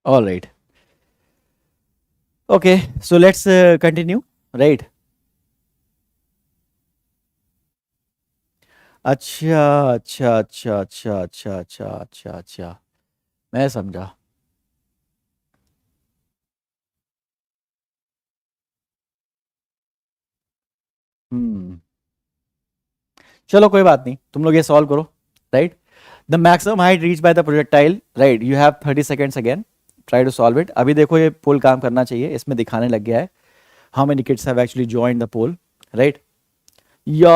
All right. Okay, so let's continue, right? अच्छा अच्छा अच्छा अच्छा अच्छा अच्छा अच्छा अच्छा, मैं समझा। हम्म, चलो कोई बात नहीं, तुम लोग ये सॉल्व करो, right. The maximum height reach by the projectile, right, you have 30 seconds again, try to solve it. अभी देखो ये पोल काम करना चाहिए, इसमें दिखाने लग गया है how many kids have actually joined the poll, right. या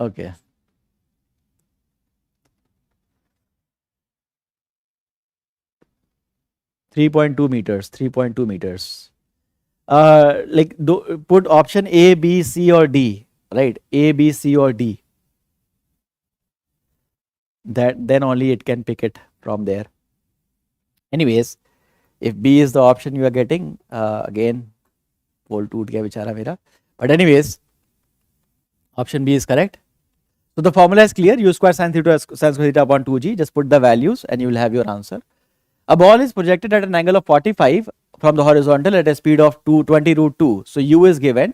okay, 3.2 meters, 3.2 meters. Like put option A, B, C, or D, right? A, B, C, or D. That then only it can pick it from there. Anyways, if B is the option you are getting, again, पोल टूट गया बेचारा मेरा. But anyways, option B is correct. So the formula is clear. U square sin theta sin square theta upon 2g. Just put the values and you will have your answer. A ball is projected at an angle of 45 from the horizontal at a speed of 20 root 2. So U is given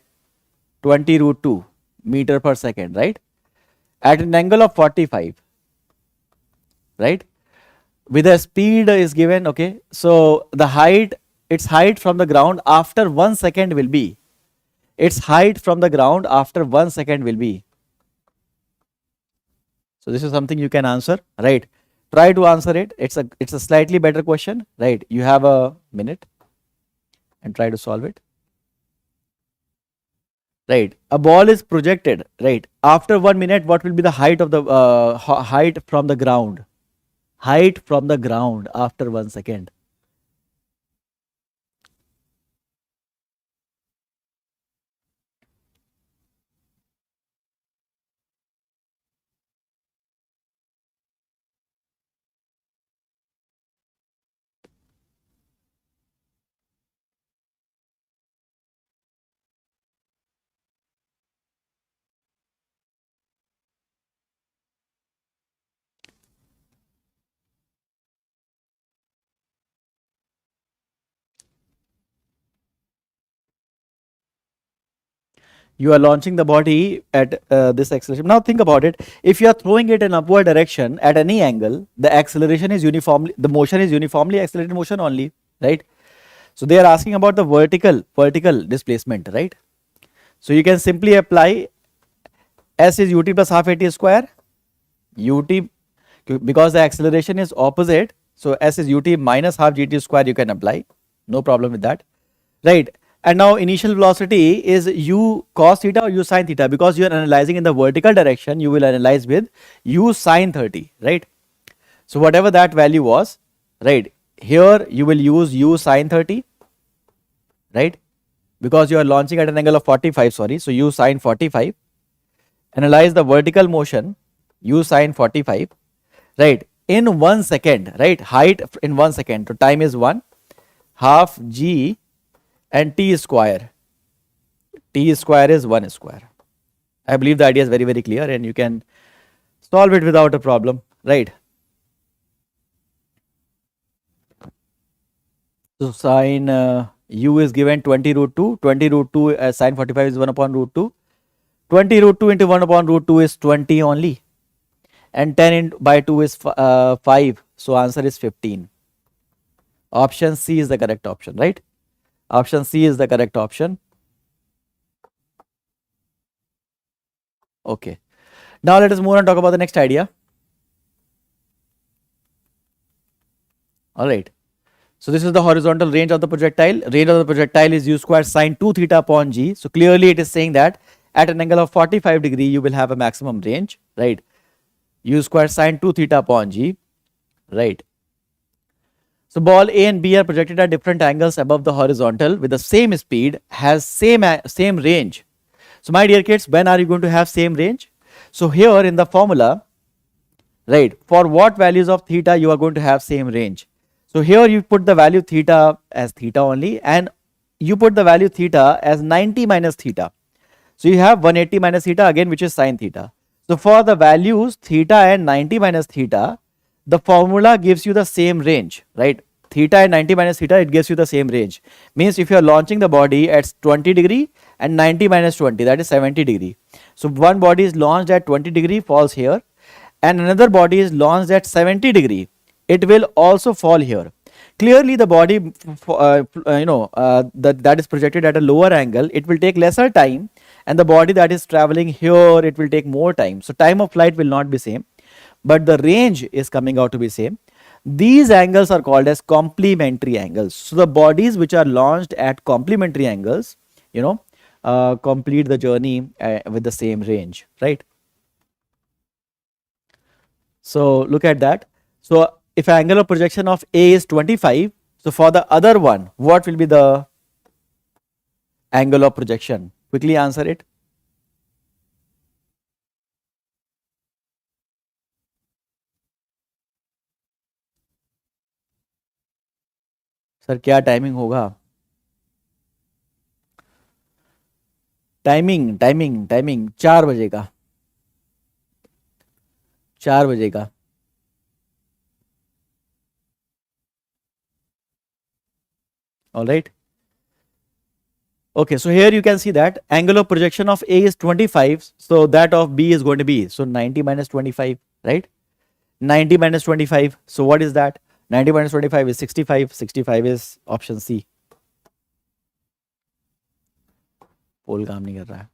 20 root 2 meter per second, right? At an angle of 45, right? With a speed is given, okay? So the height, its height from the ground after 1 second will be, its height from the ground after 1 second will be. So this is something you can answer, right? Try to answer it. It's a slightly better question, right? You have a minute and try to solve it. Right, a ball is projected, right? After 1 minute, what will be the height of the height from the ground? Height from the ground after 1 second. You are launching the body at this acceleration. Now think about it. If you are throwing it in upward direction at any angle, the acceleration is uniformly, the motion is uniformly accelerated motion only, right? So they are asking about the vertical displacement, right? So you can simply apply S is ut plus half at square, ut, because the acceleration is opposite, so S is ut minus half gt square you can apply, no problem with that, right? And now initial velocity is u cos theta or u sin theta, because you are analyzing in the vertical direction, you will analyze with u sin 30, right? So whatever that value was, right, here you will use u sin 30, right? Because you are launching at an angle of 45, sorry, so u sin 45, analyze the vertical motion, u sin 45, right, in 1 second, right, height in 1 second, so time is 1, half g and t square is 1 square. I believe the idea is very clear and you can solve it without a problem, right? So sin u is given 20 root 2, 20 root 2 sin 45 is 1 upon root 2, 20 root 2 into 1 upon root 2 is 20 only, and 10 by 2 is 5, so answer is 15. Option C is the correct option, right? Option C is the correct option. Okay, now let us move on and talk about the next idea. All right, so this is the horizontal range of the projectile. Range of the projectile is u square sine 2 theta upon g. So clearly it is saying that at an angle of 45 degree you will have a maximum range, right? U square sine 2 theta upon g, right? So ball A and B are projected at different angles above the horizontal with the same speed, has same range. So my dear kids, when are you going to have same range? So here in the formula, right, for what values of theta you are going to have same range. So here you put the value theta as theta only, and you put the value theta as 90 minus theta. So you have 180 minus theta again, which is sine theta. So for the values theta and 90 minus theta, the formula gives you the same range, right? theta and 90 minus theta, it gives you the same range. Means if you are launching the body at 20 degree and 90 minus 20, that is 70 degree. So one body is launched at 20 degree, falls here, and another body is launched at 70 degree, it will also fall here. Clearly the body that is projected at a lower angle, it will take lesser time, and the body that is traveling here, it will take more time. So time of flight will not be same, but the range is coming out to be same. These angles are called as complementary angles. So the bodies which are launched at complementary angles, complete the journey with the same range, right? So look at that. So if angle of projection of A is 25, so for the other one, what will be the angle of projection? Quickly answer it. Sir क्या timing होगा? Timing 4 बजे का, 4 बजे का. All right. Okay, so here you can see that angle of projection of A is 25, so that of B is going to be, so 90 minus 25, right? 90 minus 25, so what is that? 90 minus 25 is 65, 65 is option C. पोल काम नहीं कर रहा है,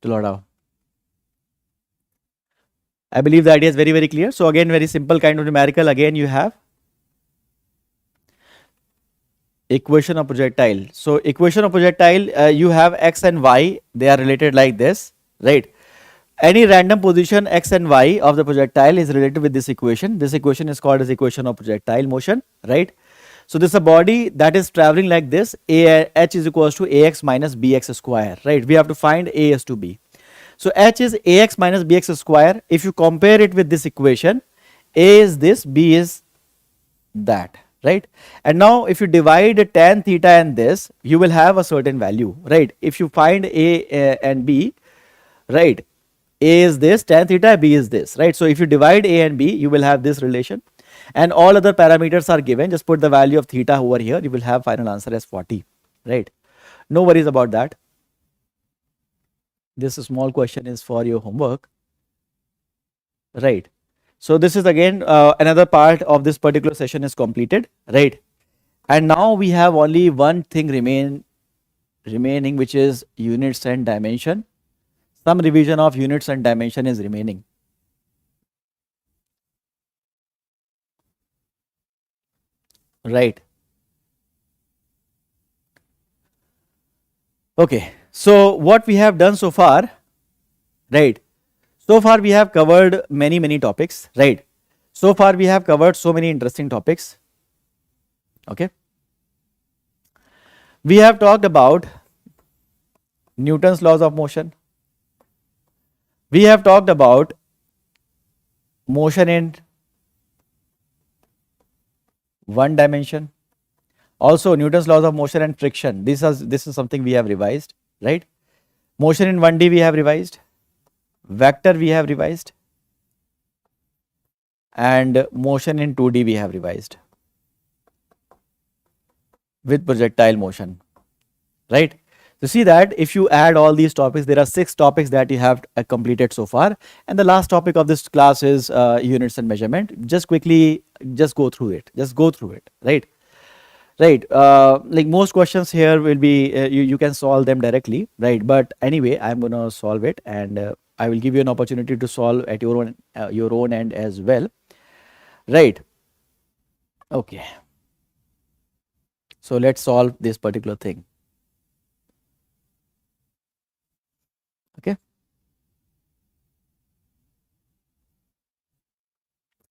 चलो हटाओ. I believe the idea is very clear. So again, very simple kind of numerical. Again, you have equation of projectile. So equation of projectile, you have x and y, they are related like this, right? Any random position x and y of the projectile is related with this equation. This equation is called as equation of projectile motion, right? So this is a body that is traveling like this. H is equals to ax minus bx square, right? We have to find a as to b. So h is ax minus bx square. If you compare it with this equation, a is this, b is that, right? And now if you divide tan theta and this, you will have a certain value, right? If you find a and b, right? A is this, tan theta, b is this, right? So if you divide a and b, you will have this relation, and all other parameters are given. Just put the value of theta over here, you will have final answer as 40, right? No worries about that. This small question is for your homework, right? So this is again another part of this particular session is completed, right? And now we have only one thing remaining, which is units and dimension. Some revision of units and dimension is remaining. Right. Okay. So what we have done so far, right? So far we have covered many topics, right? So far we have covered so many interesting topics. Okay. We have talked about Newton's laws of motion. We have talked about motion in one dimension. Also Newton's laws of motion and friction. This is something we have revised, right? Motion in 1D we have revised. Vector we have revised. And motion in 2D we have revised. With projectile motion, right? So see that if you add all these topics, there are 6 topics that you have completed so far, and the last topic of this class is units and measurement. Just quickly, just go through it. Right? Right. Like most questions here will be you can solve them directly, right? But anyway, I'm gonna solve it, and I will give you an opportunity to solve at your own end as well, right? Okay. So let's solve this particular thing. Okay.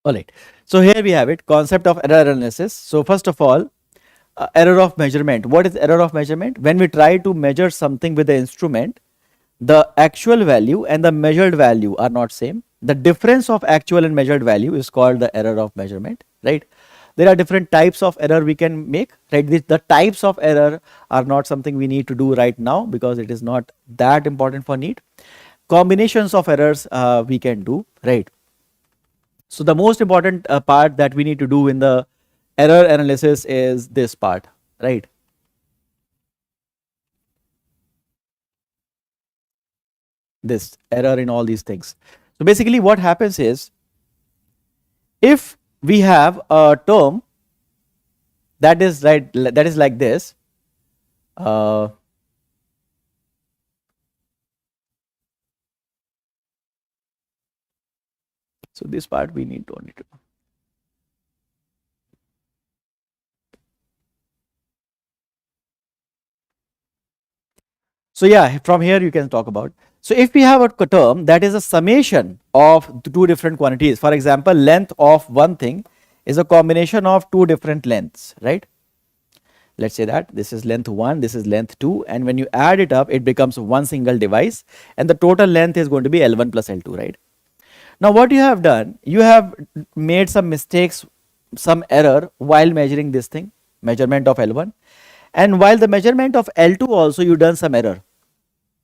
All right. So here we have it, concept of error analysis. So first of all, error of measurement. What is error of measurement? When we try to measure something with the instrument, the actual value and the measured value are not same. The difference of actual and measured value is called the error of measurement, right? There are different types of error we can make, right? The types of error are not something we need to do right now because it is not that important for Neet. Combinations of errors we can do, right? So the most important part that we need to do in the error analysis is this part, right? This error in all these things. So basically what happens is, if we have a term that is like this, uh, so this part we don't need to. So yeah, from here you can talk about. So if we have a term that is a summation of two different quantities, for example, length of one thing is a combination of two different lengths, right? Let's say that this is length 1, this is length 2, and when you add it up, it becomes one single device, and the total length is going to be L1 plus L2, right? Now what you have done, you have made some mistakes, some error while measuring this thing, measurement of L1, and while the measurement of L2 also you done some error.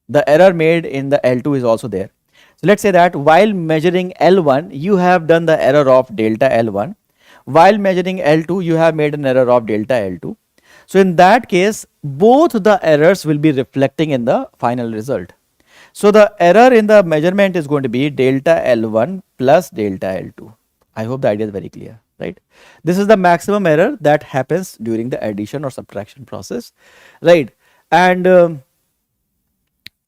The error made in the L2 is also there. So let's say that while measuring L1, you have done the error of delta L1. While measuring L2, you have made an error of delta L2. So in that case, both the errors will be reflecting in the final result. So the error in the measurement is going to be delta L1 plus delta L2. I hope the idea is very clear, right? This is the maximum error that happens during the addition or subtraction process, right? And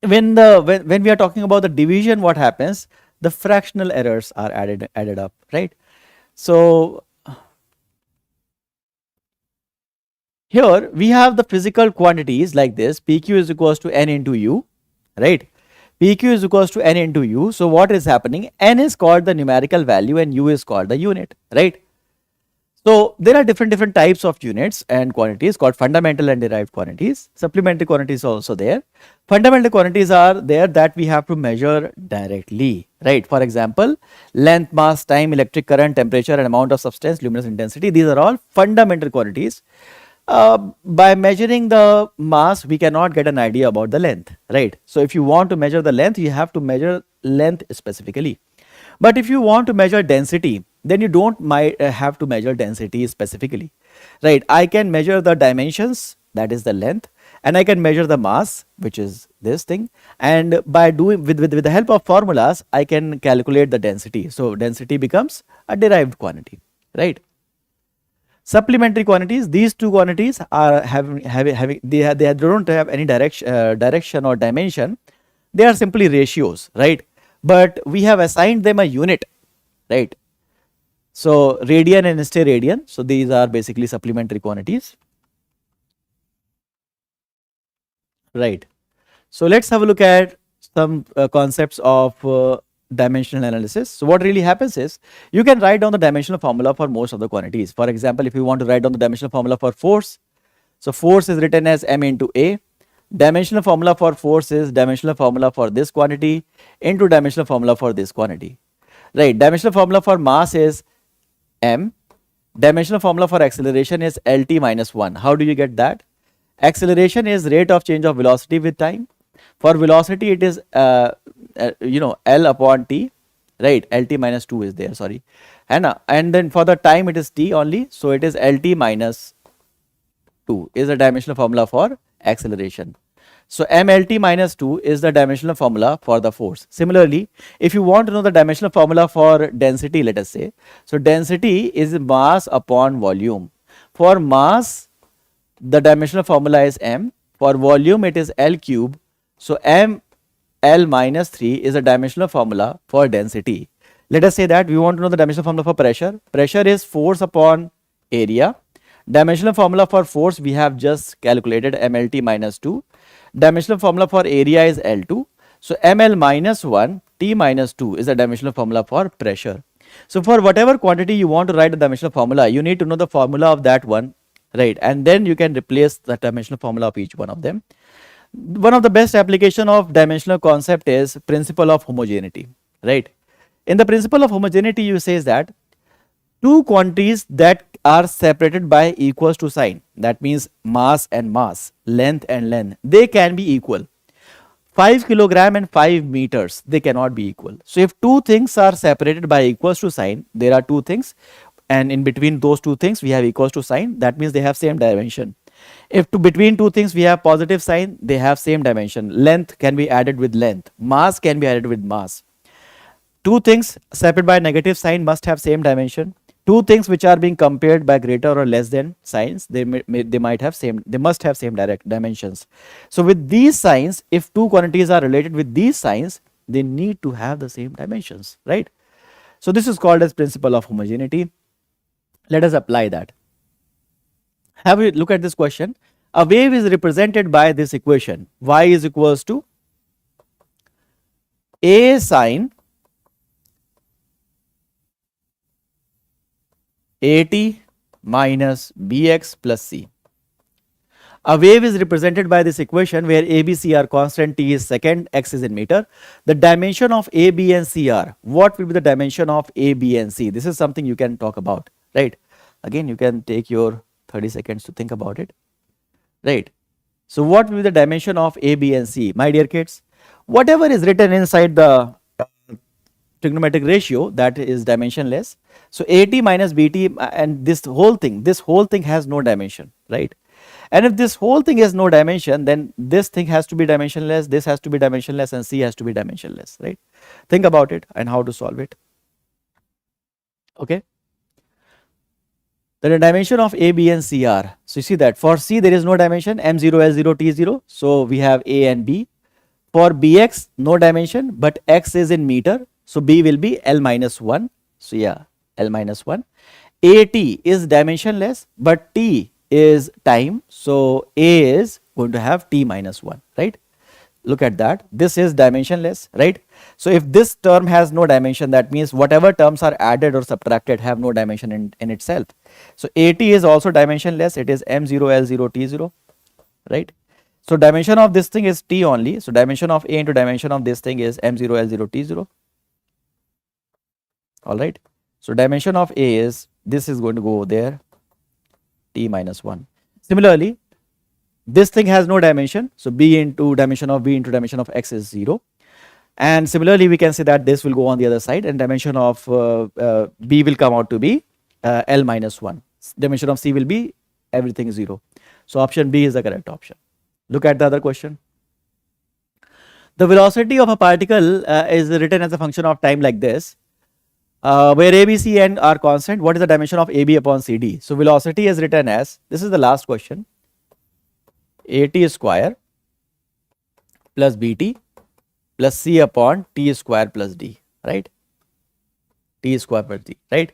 when we are talking about the division, what happens? The fractional errors are added up, right? So here we have the physical quantities like this. PQ is equals to N into U, right? PQ is equals to N into U. So what is happening? N is called the numerical value and U is called the unit, right? So there are different types of units and quantities called fundamental and derived quantities. Supplementary quantities are also there. Fundamental quantities are there that we have to measure directly, right? For example, length, mass, time, electric current, temperature, and amount of substance, luminous intensity. These are all fundamental quantities. By measuring the mass, we cannot get an idea about the length, right? So if you want to measure the length, you have to measure length specifically. But if you want to measure density, then you don't have to measure density specifically, right? I can measure the dimensions, that is the length, and I can measure the mass, which is this thing, and by doing with the help of formulas, I can calculate the density. So density becomes a derived quantity, right? Supplementary quantities, these two quantities are they don't have any direction or dimension. They are simply ratios, right? But we have assigned them a unit, right? So radian and steradian. So these are basically supplementary quantities, right? So let's have a look at some concepts of dimensional analysis. So what really happens is, you can write down the dimensional formula for most of the quantities. For example, if you want to write down the dimensional formula for force, so force is written as m into a. Dimensional formula for force is dimensional formula for this quantity into dimensional formula for this quantity, right? Dimensional formula for mass is m. Dimensional formula for acceleration is lt minus 1. How do you get that? Acceleration is rate of change of velocity with time. For velocity, it is L upon t, right? Lt minus 2 is there, sorry, and then for the time it is t only, so it is Lt minus 2 is the dimensional formula for acceleration. So mlt minus 2 is the dimensional formula for the force. Similarly, if you want to know the dimensional formula for density, let us say, so density is mass upon volume. For mass, the dimensional formula is m. For volume, it is L cube. So m L minus 3 is a dimensional formula for density. Let us say that we want to know the dimensional formula for pressure. Pressure is force upon area. Dimensional formula for force we have just calculated, mlt minus 2. Dimensional formula for area is L2. So ml minus 1 t minus 2 is the dimensional formula for pressure. So for whatever quantity you want to write the dimensional formula, you need to know the formula of that one, right? And then you can replace the dimensional formula of each one of them. One of the best application of dimensional concept is principle of homogeneity, right? In the principle of homogeneity, you says that two quantities that are separated by equals to sign, that means mass and mass, length and length, they can be equal. 5 kilogram and 5 meters, they cannot be equal. So if two things are separated by equals to sign, there are two things, and in between those two things we have equals to sign, that means they have same dimension. If between two things we have positive sign, they have same dimension. Length can be added with length, mass can be added with mass. Two things separated by negative sign must have same dimension. Two things which are being compared by greater or less than signs, they must have same direct dimensions. So with these signs, if two quantities are related with these signs, they need to have the same dimensions, right? So this is called as principle of homogeneity. Let us apply that. Have a look at this question. A wave is represented by this equation. Y is equals to A sine AT minus BX plus C. A wave is represented by this equation where A, B, C are constant, T is second, X is in meter. The dimension of A, B and C are, what will be the dimension of A, B and C? This is something you can talk about, right? Again, you can take your 30 seconds to think about it, right? So what will be the dimension of A, B and C? My dear kids, whatever is written inside the trigonometric ratio, that is dimensionless. So AT minus BT and this whole thing has no dimension, right? And if this whole thing has no dimension, then this thing has to be dimensionless, this has to be dimensionless, and C has to be dimensionless, right? Think about it and how to solve it. Okay. The dimension of A, B and C are, so you see that for C there is no dimension, M0, L0, T0, so we have A and B. For Bx, no dimension, but X is in meter, so B will be L minus 1, so yeah, L minus 1. AT is dimensionless, but T is time, so A is going to have T minus 1, right? Look at that, this is dimensionless, right? So if this term has no dimension, that means whatever terms are added or subtracted have no dimension in itself. So AT is also dimensionless, it is M0, L0, T0, right? So dimension of this thing is T only, so dimension of A into dimension of this thing is M0, L0, T0, alright. So dimension of A is, this is going to go there, T minus 1. Similarly, this thing has no dimension, so B into dimension of B into dimension of X is 0. And similarly, we can say that this will go on the other side and dimension of B will come out to be L minus 1. Dimension of C will be everything 0. So option B is the correct option. Look at the other question. The velocity of a particle is written as a function of time like this, where A, B, C, N are constant. What is the dimension of AB upon CD? So velocity is written as, this is the last question, AT square plus BT plus C upon T square plus D, right? T square plus D, right?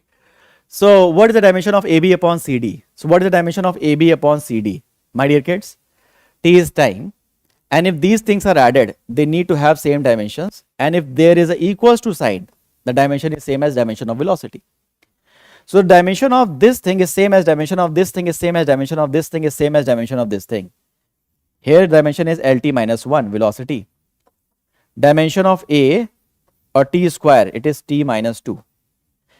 So what is the dimension of AB upon CD? So what is the dimension of AB upon CD? My dear kids, T is time, and if these things are added, they need to have same dimensions, and if there is a equals to sign, the dimension is same as dimension of velocity. So the dimension of this thing is same as dimension of this thing is same as dimension of this thing is same as dimension of this thing. Here dimension is LT minus 1, velocity. Dimension of A or T square, it is T minus 2.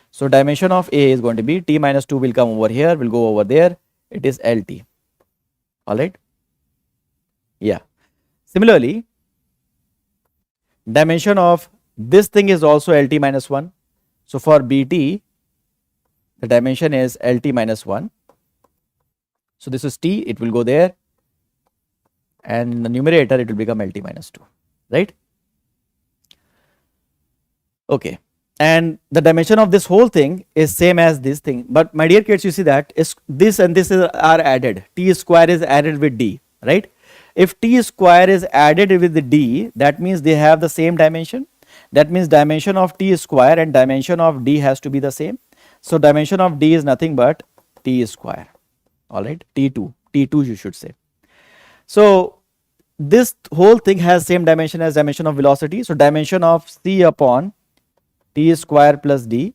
So dimension of A is going to be T minus 2 will come over here, will go over there, it is LT. Alright? Yeah. Similarly, dimension of this thing is also LT minus 1. So for BT, the dimension is LT minus 1. So this is T, it will go there, and in the numerator it will become LT minus 2, right? Okay, and the dimension of this whole thing is same as this thing, but my dear kids, you see that is this and this are added, T square is added with D, right? If T square is added with the D, that means they have the same dimension. That means dimension of T square and dimension of D has to be the same. So dimension of D is nothing but T square, alright, T2 you should say. So this whole thing has same dimension as dimension of velocity. So dimension of C upon T square plus D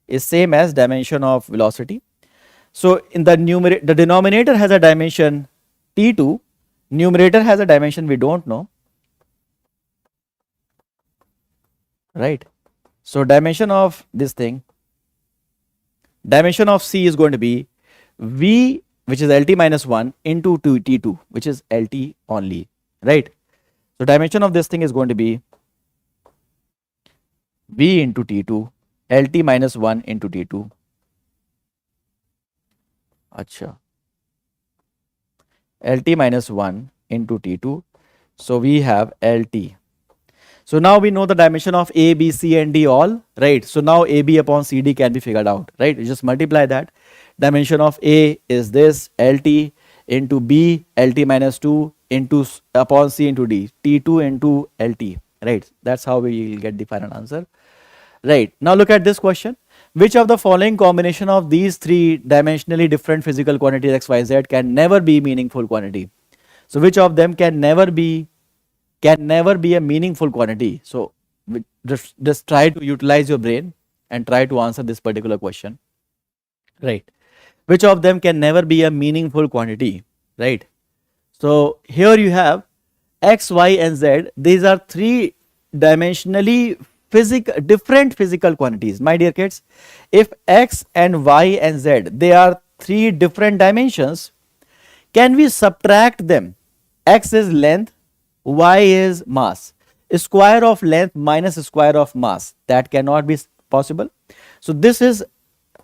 is same as dimension of velocity. So in the numerator, the denominator has a dimension T2, numerator has a dimension we don't know, right? So dimension of this thing, dimension of C is going to be V, which is LT minus 1 into T2, which is LT only, right? So dimension of this thing is going to be V into T2, LT minus 1 into T2, Acha. LT minus 1 into T2. So we have LT. So now we know the dimension of A, B, C and D all, right? So now AB upon CD can be figured out, right? You just multiply that. Dimension of A is this, LT into B, LT minus 2 into upon C into D, T2 into LT, right? That's how we will get the final answer. Right, now look at this question. Which of the following combination of these three dimensionally different physical quantities x, y, z can never be meaningful quantity? So which of them can never be a meaningful quantity? So just try to utilize your brain and try to answer this particular question. Right. Which of them can never be a meaningful quantity? Right. So here you have x, y and z. These are three dimensionally different physical quantities. My dear kids, if x and y and z, they are three different dimensions, can we subtract them? X is length, y is mass. Square of length minus square of mass, that cannot be possible. So this is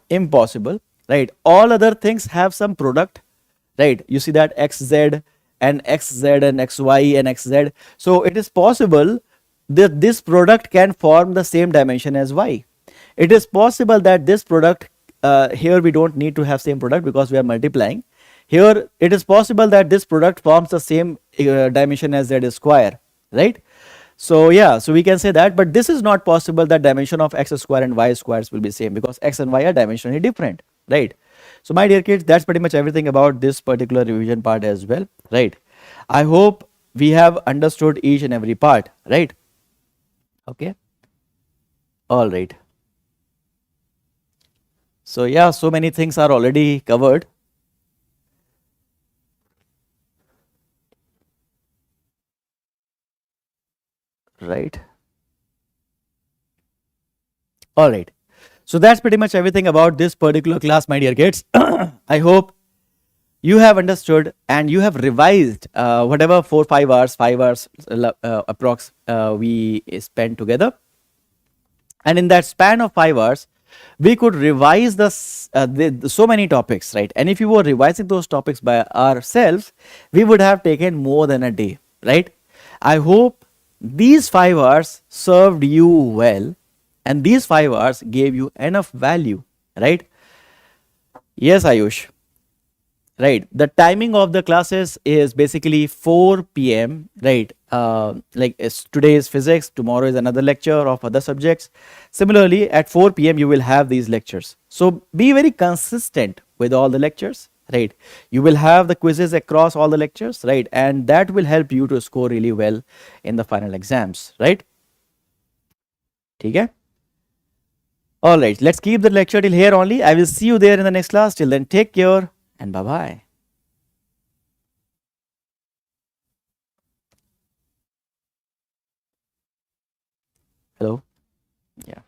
impossible, right? All other things have some product, right? You see that xz and xz and xy and xz. So it is possible that this product can form the same dimension as y. It is possible that this product, here we don't need to have same product because we are multiplying. Here it is possible that this product forms the same dimension as z square, right? So yeah, so we can say that, but this is not possible that dimension of x square and y squares will be same because x and y are dimensionally different, right? So my dear kids, that's pretty much everything about this particular revision part as well, right? I hope we have understood each and every part, right? Okay. All right. So yeah, so many things are already covered. Right. All right. So that's pretty much everything about this particular class, my dear kids. I hope you have understood and you have revised whatever 5 hours approx we spent together. And in that span of 5 hours, we could revise so many topics, right? And if you were revising those topics by ourselves, we would have taken more than a day, right? I hope these 5 hours served you well and these 5 hours gave you enough value, right? Yes, Ayush. Right, the timing of the classes is basically 4 p.m. right, like today is physics, tomorrow is another lecture of other subjects. Similarly at 4 p.m. you will have these lectures, so be very consistent with all the lectures, right? You will have the quizzes across all the lectures, right, and that will help you to score really well in the final exams, right? Okay. All right, let's keep the lecture till here only. I will see you there in the next class. Till then, take care and bye bye. Hello. Yeah.